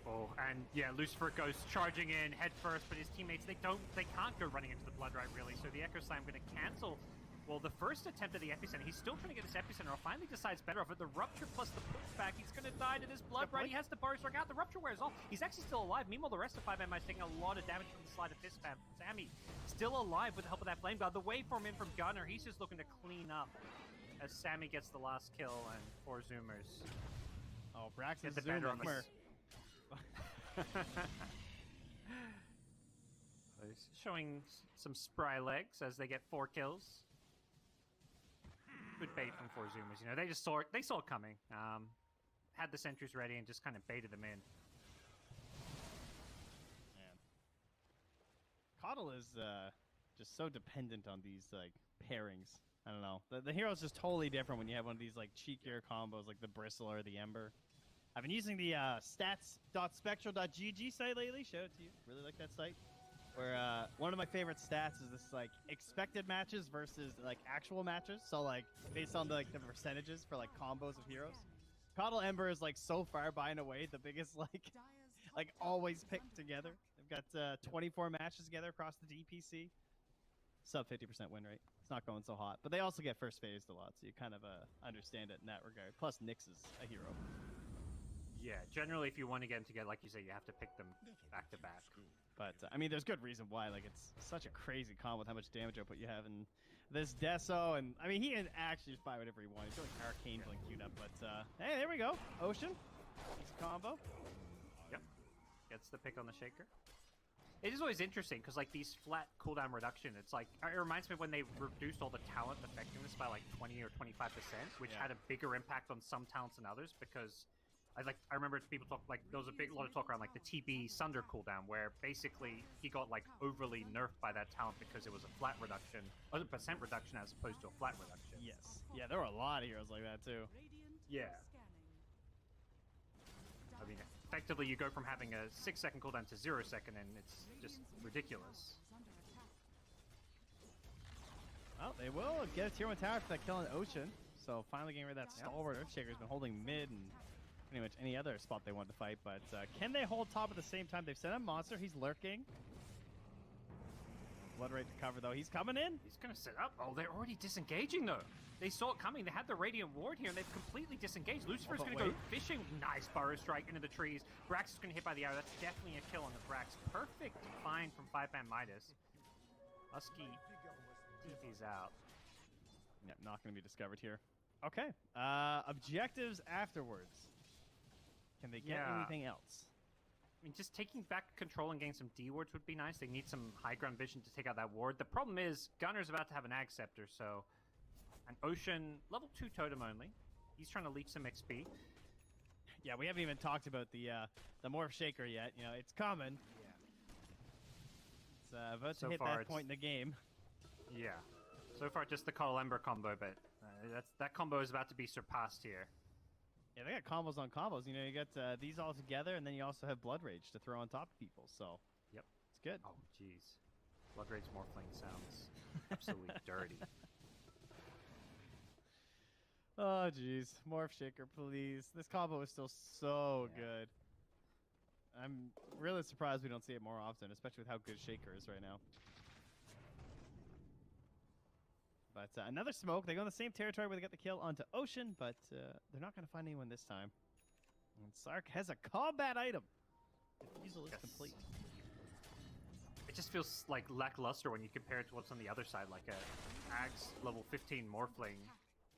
Oh, and yeah, Lucifer goes charging in head first, but his teammates, they can't go running into the Blood Right, really, so the Echo Slam going to cancel. Well, the first attempt at the Epicenter, he's still trying to get this Epicenter off, finally decides better off with the Rupture plus the pushback. He's going to die to this Blood Right. He has to Burrow Strike out. The Rupture wears off. He's actually still alive. Meanwhile, the rest of 5ManMidas taking a lot of damage from the Slide of Fist Spam. Sammy still alive with the help of that Flame Guard. The waveform in from Gunner, he's just looking to clean up as Sammy gets the last kill and 4 Zoomers. Oh, Braxton's the better on the... He's showing some spry legs as they get 4 kills. Good bait from 4 Zoomers. You know, they saw it coming. Had the sentries ready and just kind of baited them in. Man. Coddle is just so dependent on these like pairings. I don't know. The hero's just totally different when you have one of these like cheekier combos like the Bristle or the Ember. I've been using the stats.spectral.gg site lately. Shout out to you. Really like that site. Where one of my favorite stats is this like expected matches versus like actual matches. So like based on the percentages for like combos of heroes. Coddle Ember is like so far by and away the biggest like always picked together. They've got 24 matches together across the DPC. Sub 50% win rate. It's not going so hot. But they also get first phased a lot, so you kind of understand it in that regard. Plus Nyx is a hero. Yeah, generally if you want to get them together, like you say, you have to pick them back to back. But, I mean, there's good reason why. Like, it's such a crazy combo with how much damage output you have in this Deso. And, I mean, he can actually just buy whatever he wants. He's like Arcane Blink queued up. But, hey, there we go. Ocean. It's a combo. Yep. Gets the pick on the Shaker. It is always interesting, because, like, these flat cooldown reduction, it's like, it reminds me of when they reduced all the talent effectiveness by, like, 20 or 25%, which had a bigger impact on some talents than others, because... I remember people talk like there was a lot of talk around like the TB Sunder cooldown where basically he got like overly nerfed by that talent because it was a flat reduction, or a percent reduction as opposed to a flat reduction. Yes. Yeah, there were a lot of heroes like that too. Yeah. I mean, effectively you go from having a 6-second cooldown to 0 second, and it's just ridiculous. Well, they will get a tier 1 tower for that kill in Ocean. So finally getting rid of that stalwart. Earthshaker's been holding mid and pretty much any other spot they want to fight, but can they hold top at the same time? They've sent a Monster. He's lurking. Blood Rage to cover, though. He's coming in. He's going to set up. Oh, they're already disengaging, though. They saw it coming. They had the Radiant Ward here, and they've completely disengaged. Lucifer's going to go fishing. Nice Burrow Strike into the trees. Brax is going to hit by the arrow. That's definitely a kill on the Brax. Perfect find from 5ManMidas. Husky TP's out. Yep, not going to be discovered here. Okay. Objectives afterwards. Can they get anything else? I mean, just taking back control and getting some D wards would be nice. They need some high ground vision to take out that ward. The problem is Gunner's about to have an Ag Scepter, so an Ocean level 2 totem only. He's trying to leech some XP. Yeah, we haven't even talked about the Morph Shaker yet. You know, it's coming. It's about to hit that point in the game. Yeah. So far, just the Coral Ember combo, but that combo is about to be surpassed here. Yeah, they got combos on combos. You know, you got these all together, and then you also have Blood Rage to throw on top of people. So, yep, it's good. Oh, jeez, Blood Rage Morphling sounds absolutely dirty. Oh, jeez, Morph Shaker, please. This combo is still so good. I'm really surprised we don't see it more often, especially with how good Shaker is right now. But another smoke. They go in the same territory where they got the kill onto Ocean, but they're not going to find anyone this time. And Sark has a combat item. Defusal is complete. It just feels like lackluster when you compare it to what's on the other side, like a Axe level 15 Morphling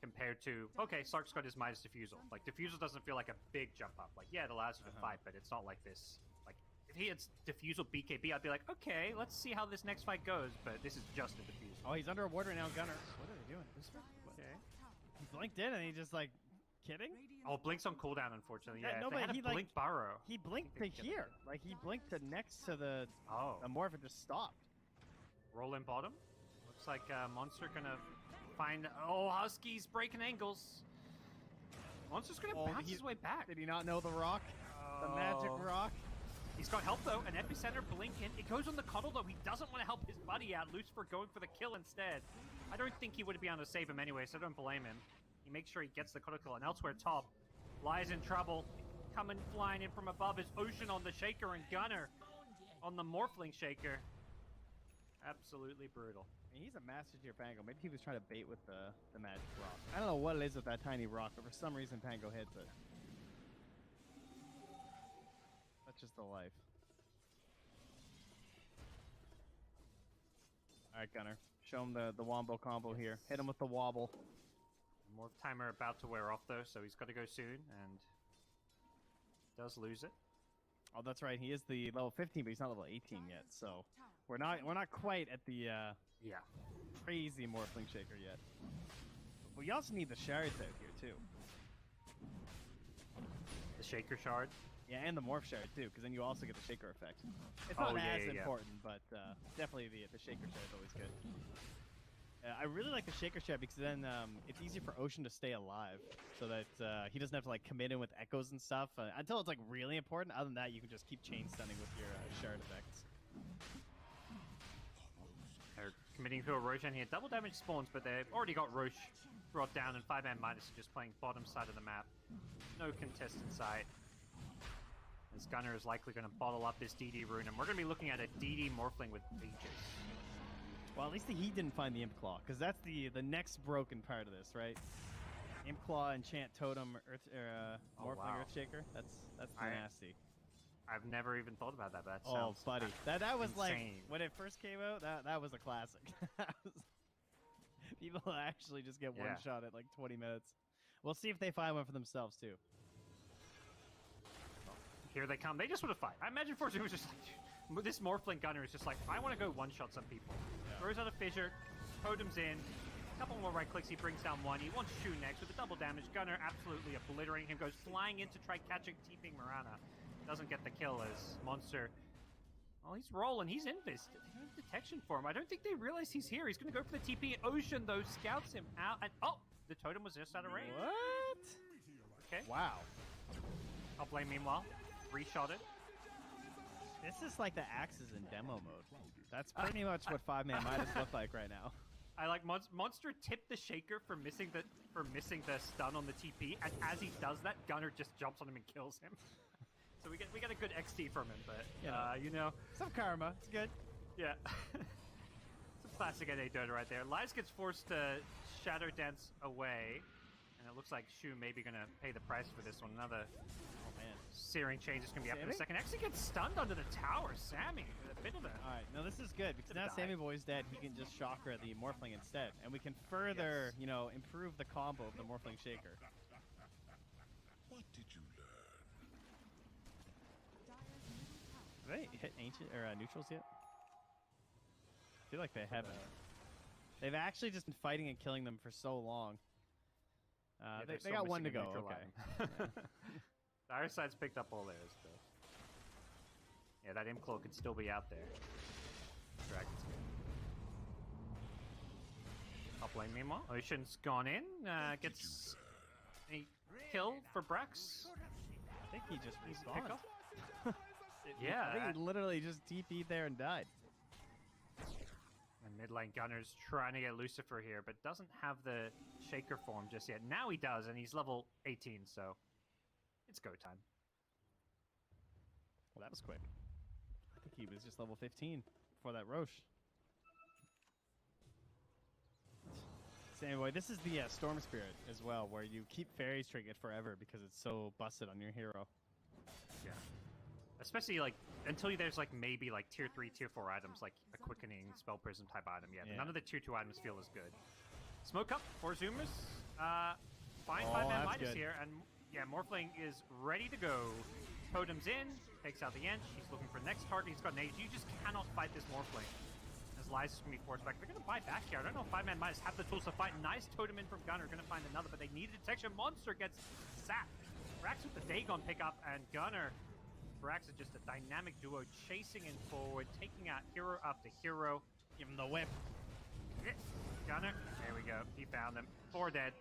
compared to, okay, Sark's got his Midas Defusal. Like, Defusal doesn't feel like a big jump up. Like, yeah, it allows you to fight, but it's not like this. Like, if he had Defusal BKB, I'd be like, okay, let's see how this next fight goes, but this is just a Defusal. Oh, he's under a ward right now, Gunner. What are they doing? Okay. He blinked in and he just like, kidding? Oh, Blink's on cooldown, unfortunately. Yeah, no, if they but had he a Blink Burrow. He blinked to here. Like, he blinked to next to the Morph and just stopped. Roll in bottom. Looks like Monster gonna find... Oh, Husky's breaking angles. Monster's gonna bounce his way back. Did he not know the rock? The magic rock? He's got help though, an Epicenter blink in. It goes on the cuddle though, he doesn't want to help his buddy out. Lucifer going for the kill instead. I don't think he would be able to save him anyway, so I don't blame him. He makes sure he gets the cuddle kill, and elsewhere top, Lies in trouble. Coming flying in from above is Ocean on the Shaker and Gunner on the Morphling Shaker. Absolutely brutal. He's a master tier Pango. Maybe he was trying to bait with the magic rock. I don't know what it is with that tiny rock, but for some reason Pango hits it. That's just the life. Alright, Gunner. Show him the wombo combo here. Hit him with the wobble. Morph timer about to wear off though, so he's got to go soon, and does lose it. Oh, that's right. He is the level 15, but he's not level 18 yet. So we're not quite at the crazy Morphling Shaker yet. But we also need the shards out here too. The Shaker shard. Yeah, and the Morph shard too, because then you also get the Shaker effect. It's not as important, but definitely the Shaker shard is always good. I really like the Shaker shard because then it's easier for Ocean to stay alive, so that he doesn't have to like commit in with echoes and stuff until it's like really important. Other than that, you can just keep chain stunning with your shard effects. They're committing to a Roshan here. Double damage spawns, but they've already got Roche brought down, and 5ManMidas are just playing bottom side of the map. No contest in sight. As Gunner is likely going to bottle up this DD rune, and we're going to be looking at a DD Morphling with Aegis. Well, at least he didn't find the Imp Claw, because that's the next broken part of this, right? Imp Claw, Enchant Totem, Morphling Earthshaker. That's nasty. I've never even thought about that, but that sounds buddy. That was insane. like, when it first came out, that was a classic. People actually just get one shot at like 20 minutes. We'll see if they find one for themselves, too. Here they come. They just want to fight. I imagine Forza was just like, this Morphling Gunner is just like, I want to go one-shot some people. Yeah. Throws out a Fissure, totems in, a couple more right clicks, he brings down one. He wants Shu next with the double damage. Gunner absolutely obliterating him, goes flying in to try catching TPing Mirana. Doesn't get the kill as Monster. Well, he's rolling. He's invisted. They don't have detection for him. I don't think they realize he's here. He's going to go for the TP. Ocean, though, scouts him out. And the totem was just out of range. What? Okay. Wow. I'll blame meanwhile. Reshot it. This is like the axes in demo mode. That's pretty much what 5ManMidas look like right now. I like Monster tipped the Shaker for missing the stun on the TP, and as he does that, Gunner just jumps on him and kills him. So we get a good XT from him, but you know, some karma. It's good. Yeah. It's a classic NA Dota right there. Lies gets forced to Shadow Dance away, and it looks like Shu may be gonna pay the price for this one. Another. Oh man. Searing Chains is going to be up in a Sammy? second. Actually gets stunned under the tower. Sammy with a bit of a... All right, now this is good because now Sammy Boy's dead. He can just Chakra the Morphling instead, and we can further, you know, improve the combo of the Morphling Shaker. What did you learn? Have they hit ancient or neutrals yet? I feel like they haven't. They've actually just been fighting and killing them for so long. Yeah, they got one to go. Okay. Dire side's picked up all theirs, but yeah, that Imp Claw could still be out there. Dragon's good. Top lane, meanwhile, Ocean's gone in. Gets a kill for Brax. I think he just Easy respawned. pickup. Yeah. I think he literally just TP'd there and died. And mid lane Gunner's trying to get Lucifer here, but doesn't have the Shaker form just yet. Now he does, and he's level 18, so it's go time. Well, that was quick. I think he was just level 15 before that Roche. Sammy Boy, this is the Storm Spirit as well, where you keep Fairies trinket forever because it's so busted on your hero. Yeah. Especially, like, until there's, like, maybe, like, tier 3, tier 4 items, like a Quickening, Spell Prism type item. Yeah, none of the tier 2 items feel as good. Smoke up for Zoomers. Fine 5ManMidas here, and yeah, Morphling is ready to go. Totem's in, takes out the Ench. He's looking for the next target. He's got an Age. You just cannot fight this Morphling. As Lies is going to be forced back. They're going to buy back here. I don't know if 5ManMidas have the tools to fight. Nice Totem in from Gunner. Going to find another, but they need a detection. Monster gets sapped. Brax with the Dagon pickup, and Gunner. Brax is just a dynamic duo chasing in forward, taking out hero after hero. Give him the whip. Gunner, there we go. He found them. 4 dead.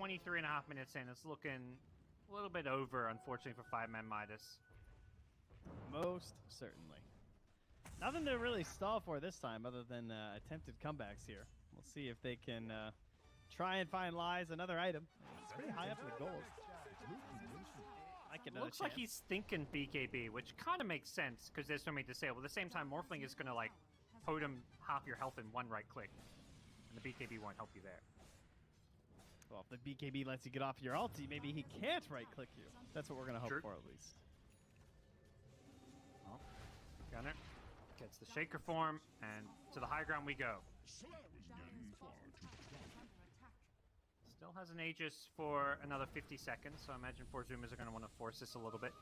23.5 minutes in. It's looking a little bit over, unfortunately, for 5ManMidas. Most certainly. Nothing to really stall for this time other than attempted comebacks here. We'll see if they can try and find Lies another item. It's pretty high up in the gold. Looks like he's thinking BKB, which kind of makes sense because there's so many disabled. At the same time, Morphling is going to, like, totem half your health in one right click. And the BKB won't help you there. Well, if the BKB lets you get off your ulti, maybe he can't right-click you. That's what we're going to hope for, at least. Well, Gunner gets the Shaker form, and to the high ground we go. Still has an Aegis for another 50 seconds, so I imagine 4 Zoomers are going to want to force this a little bit.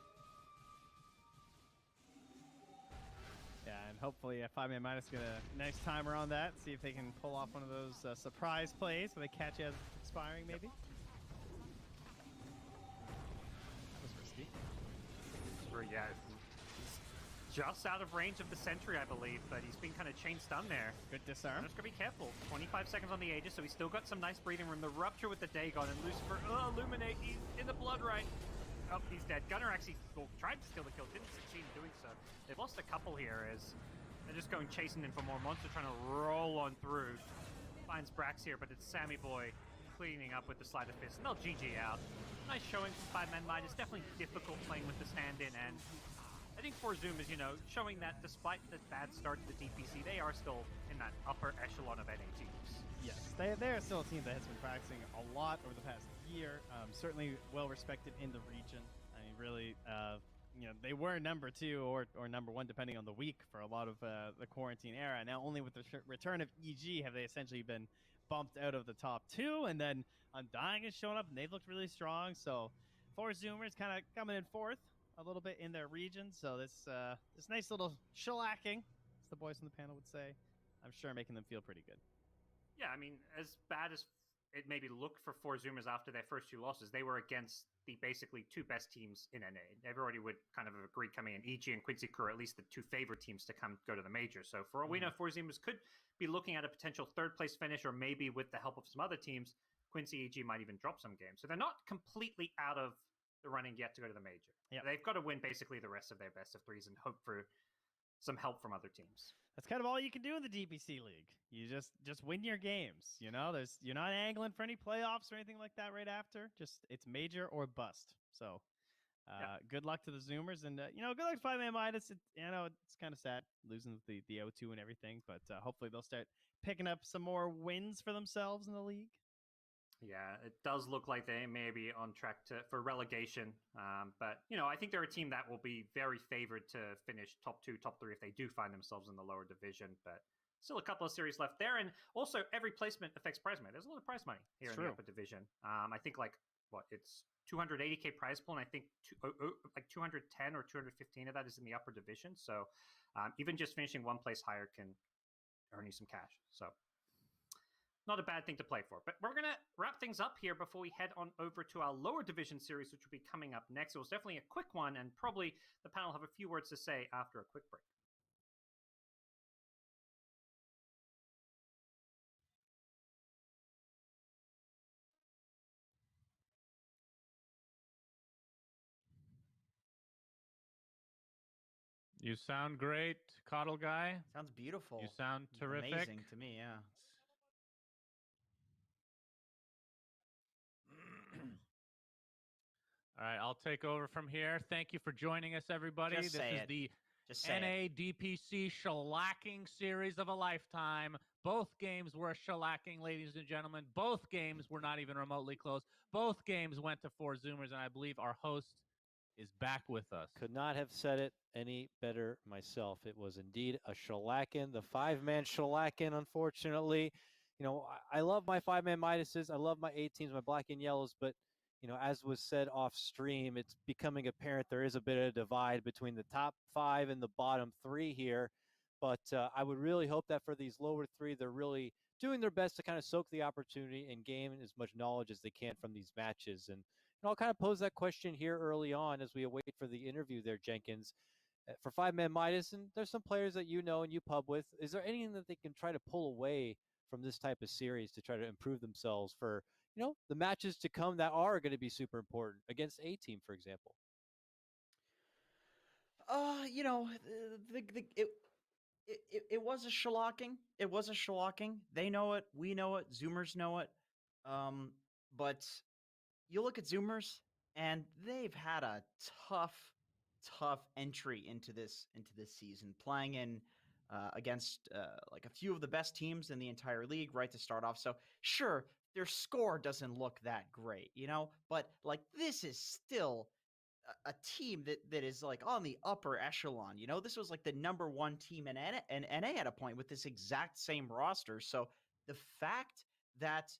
Yeah, and hopefully 5ManMidas get a nice timer on that. See if they can pull off one of those surprise plays where they catch you as it's expiring, maybe. That was risky. Yeah, he's just out of range of the sentry, I believe, but he's been kind of chain stun there. Good disarm. Just gotta be careful. 25 seconds on the Aegis, so he's still got some nice breathing room. The Rupture with the Dagon, and Lucifer, Illuminate, he's in the blood right. Oh, he's dead. Gunner actually tried to steal the kill, didn't succeed in doing so. They've lost a couple here as they're just going chasing in for more. Monster trying to roll on through. Finds Brax here, but it's Sammy Boy cleaning up with the Sleight of Fist, and they'll GG out. Nice showing from 5ManMidas. Definitely difficult playing with the stand-in, and I think 4 Zoomers, you know, showing that despite the bad start to the DPC, they are still in that upper echelon of NA teams. Yes, they are still a team that has been practicing a lot over the past year. Certainly well respected in the region. I mean, really, you know, they were number 2 or number 1 depending on the week for a lot of the quarantine era. Now, only with the return of EG have they essentially been bumped out of the top 2, and then Undying has shown up and they've looked really strong. So 4 Zoomers kind of coming in 4th a little bit in their region. So this nice little shellacking, as the boys on the panel would say, I'm sure making them feel pretty good. Yeah, I mean, as bad as it maybe looked for 4 Zoomers after their first 2 losses, they were against the basically 2 best teams in NA. Everybody would kind of agree coming in. EG and Quincy Crew are at least the 2 favorite teams to go to the major. So for all we know, 4 Zoomers could be looking at a potential 3rd place finish, or maybe with the help of some other teams, Quincy EG might even drop some games. So they're not completely out of the running yet to go to the major. Yep. They've got to win basically the rest of their best of 3s and hope for some help from other teams. That's kind of all you can do in the DPC league. You just win your games. You know, you're not angling for any playoffs or anything like that right after. Just it's major or bust. So, good luck to the Zoomers, and you know, good luck to 5ManMidas. You know, it's kind of sad losing the O2 and everything, but hopefully they'll start picking up some more wins for themselves in the league. Yeah, it does look like they may be on track for relegation. But, I think they're a team that will be very favored to finish top 2, top 3 if they do find themselves in the lower division. But still a couple of series left there. And also, every placement affects prize money. There's a lot of prize money here in the upper division. I think, it's 280K prize pool, and I think 210 or 215 of that is in the upper division. So even just finishing one place higher can earn you some cash. So not a bad thing to play for. But we're going to wrap things up here before we head on over to our lower division series, which will be coming up next. It was definitely a quick one, and probably the panel have a few words to say after a quick break. You sound great, Coddle Guy. Sounds beautiful. You sound terrific. Amazing to me, yeah. All right, I'll take over from here. Thank you for joining us, everybody. Just this say is it. the Just say NA DPC shellacking series of a lifetime. Both games were a shellacking, ladies and gentlemen. Both games were not even remotely close. Both games went to 4 Zoomers, and I believe our host is back with us. Could not have said it any better myself. It was indeed a shellacking, the 5-man shellacking, unfortunately. I love my 5-man Midases. I love my 8 teams, my black and yellows, but as was said off stream, it's becoming apparent there is a bit of a divide between the top 5 and the bottom 3 here. But I would really hope that for these lower 3, they're really doing their best to kind of soak the opportunity and gain as much knowledge as they can from these matches. And I'll kind of pose that question here early on as we await for the interview there, Jenkins. For 5ManMidas, and there's some players that you know and you pub with, is there anything that they can try to pull away from this type of series to try to improve themselves for, the matches to come that are going to be super important against a team, for example? It was a shellacking. It was a shellacking. They know it. We know it. Zoomers know it. But you look at Zoomers, and they've had a tough entry into this season, playing in against a few of the best teams in the entire league right to start off. So sure, their score doesn't look that great, but this is still a team that is on the upper echelon. This was the number 1 team in NA at a point with this exact same roster. So the fact that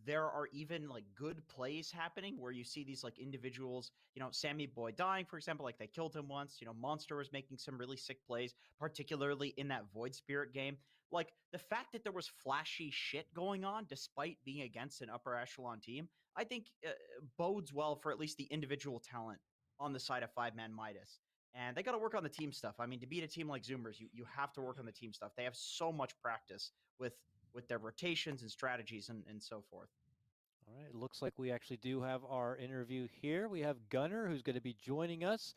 there are even good plays happening where you see these individuals, Sammy Boy dying, for example, they killed him once, Monster was making some really sick plays, particularly in that Void Spirit game. The fact that there was flashy shit going on despite being against an upper echelon team, I think bodes well for at least the individual talent on the side of 5ManMidas. And they got to work on the team stuff. I mean, to beat a team like Zoomers, you have to work on the team stuff. They have so much practice with their rotations and strategies and so forth. All right, it looks like we actually do have our interview here. We have Gunner, who's going to be joining us.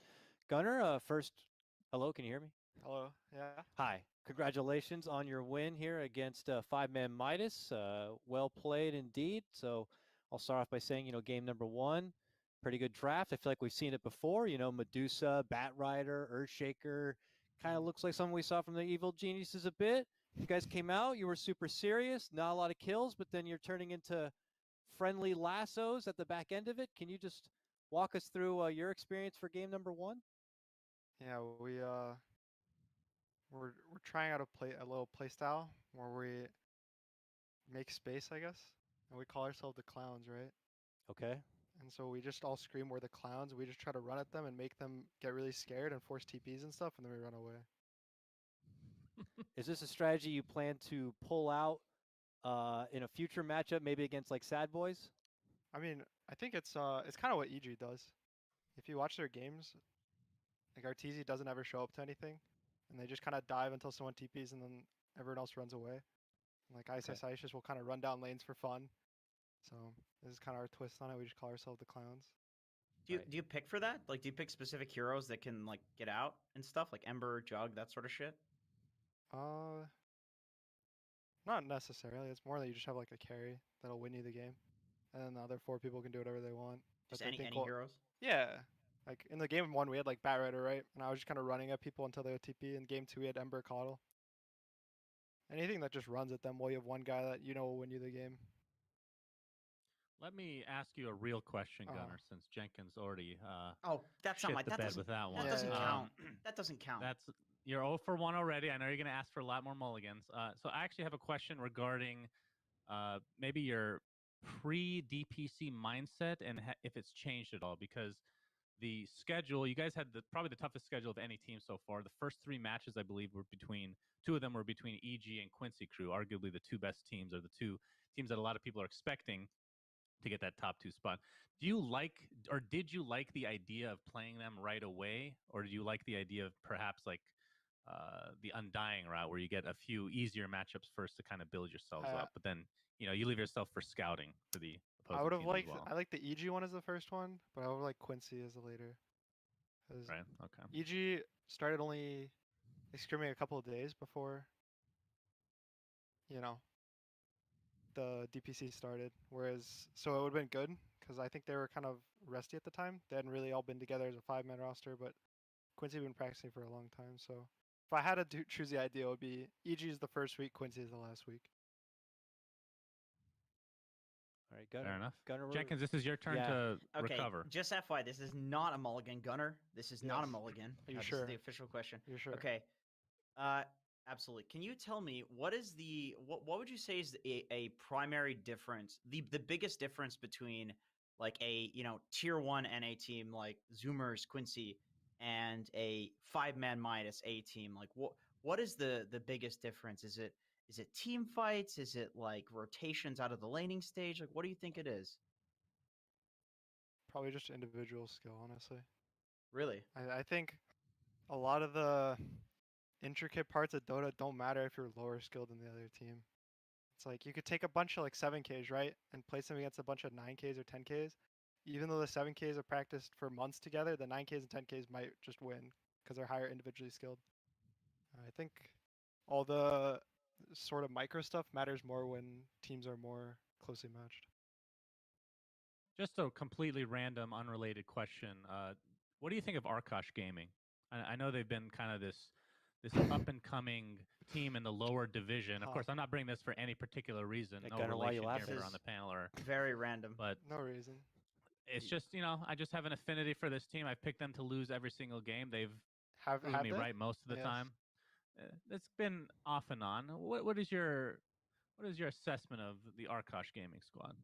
Gunner, first, hello, can you hear me? Hello, yeah. Hi, congratulations on your win here against 5ManMidas. Well played indeed. So I'll start off by saying, game number 1, pretty good draft. I feel like we've seen it before, Medusa, Batrider, Earthshaker, kind of looks like something we saw from the Evil Geniuses a bit. You guys came out, you were super serious, not a lot of kills, but then you're turning into friendly lassos at the back end of it. Can you just walk us through your experience for game number 1? Yeah, we're trying out a little play style where we make space, I guess, and we call ourselves the clowns, right? Okay. And so we just all scream we're the clowns. We just try to run at them and make them get really scared and force TPs and stuff, and then we run away. Is this a strategy you plan to pull out in a future matchup, maybe against Sad Boys? I mean, I think it's kind of what EG does. If you watch their games, Arteezy doesn't ever show up to anything, and they just kind of dive until someone TPs, and then everyone else runs away. And Isis will kind of run down lanes for fun. So this is kind of our twist on it. We just call ourselves the clowns. Do you pick for that? Do you pick specific heroes that can get out and stuff, like Ember, Jug, that sort of shit? Not necessarily. It's more that you just have a carry that'll win you the game, and then the other 4 people can do whatever they want. Just any heroes? Yeah. In the game 1, we had Batrider, right? And I was just kind of running at people until they would TP. In game 2, we had Ember, Coddle. Anything that just runs at them while you have one guy that will win you the game. Let me ask you a real question, Uh-huh. Gunnar, since Jenkins already Oh, that's not shit my. the That bed doesn't. with that one. That doesn't Yeah. count. That doesn't count. That's you're 0 for 1 already. I know you're going to ask for a lot more mulligans. So I actually have a question regarding maybe your pre-DPC mindset and if it's changed at all, because the schedule, you guys had probably the toughest schedule of any team so far. The first 3 matches, I believe, were between two of them were between EG and Quincy Crew, arguably the 2 best teams, or the 2 teams that a lot of people are expecting to get that top 2 spot. Do you like, or did you like the idea of playing them right away, or do you like the idea of perhaps like the Undying route where you get a few easier matchups first to kind of build yourselves up, but then you leave yourself for scouting for the opposing I would have teams as liked. well. I like the EG one as the first one, but I would like Quincy as the later. Right. Okay. EG started only scrimming a couple of days before, the DPC started. Whereas, so it would have been good because I think they were kind of rusty at the time. They hadn't really all been together as a 5-man roster, but Quincy had been practicing for a long time. So if I had to choose the idea, it would be EG is the first week, Quincy is the last week. All right, Gunnar. Fair enough. Gunnar, Jenkins, this is your turn to recover. Just FYI, this is not a mulligan, Gunnar. This is not a Yes. mulligan. Are you This sure? is the official question. You're sure? Okay. Absolutely. Can you tell me what would you say is a primary difference, the biggest difference between like a tier 1 NA team like Zoomers Quincy and a 5ManMidas A team? Like what is the biggest difference? Is it team fights? Is it like rotations out of the laning stage? Like what do you think it is? Probably just individual skill, honestly. Really? I think a lot of the intricate parts of Dota don't matter if you're lower skilled than the other team. It's like you could take a bunch of like 7Ks, right, and place them against a bunch of 9Ks or 10Ks. Even though the 7Ks are practiced for months together, the 9Ks and 10Ks might just win because they're higher individually skilled. I think all the sort of micro stuff matters more when teams are more closely matched. Just a completely random, unrelated question. What do you think of Arkosh Gaming? I know they've been kind of this up and coming team in the lower division. Of course, I'm not bringing this for any particular reason. Hey, No Gunnar, why you relation here laughing? on the panel, or Very random. but No reason. it's just I just have an affinity for this team. I've picked them to lose every single game. They've Have proven me they? right most of the Yes. time. It's been off and on. What is your assessment of the Arkosh Gaming squad?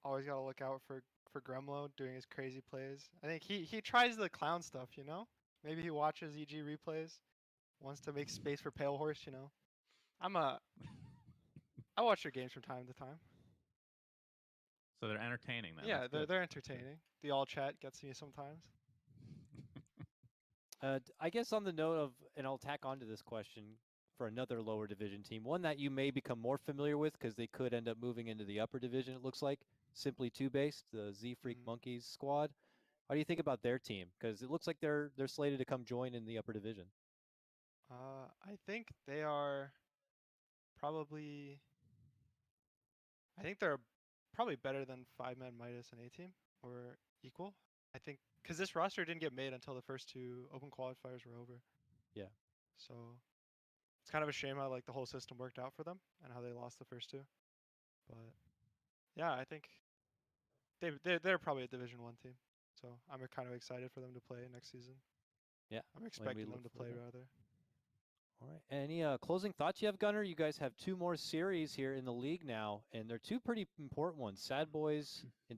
Always gotta look out for Gremlo doing his crazy plays. I think he tries the clown stuff, Maybe he watches EG replays, wants to make space for Pale Horse, I watch their games from time to time. So they're entertaining then. Yeah, That's good. they're entertaining. The all chat gets me sometimes. I guess on the note of, and I'll tack onto this question for another lower division team, one that you may become more familiar with because they could end up moving into the upper division, it looks like, Simply 2 based, the Z Freak Monkeys squad. How do you think about their team? Because it looks like they're slated to come join in the upper division. I think they are probably. I think they're probably better than 5ManMidas and A team, or equal. I think because this roster didn't get made until the first 2 open qualifiers were over. Yeah. So it's kind of a shame how like the whole system worked out for them and how they lost the first 2. But yeah, I think they're probably a Division 1 team. So I'm kind of excited for them to play next season. Yeah. I'm expecting them to play that. rather. All right. Any closing thoughts you have, Gunnar? You guys have 2 more series here in the league now, and they're 2 pretty important ones. Sad Boys and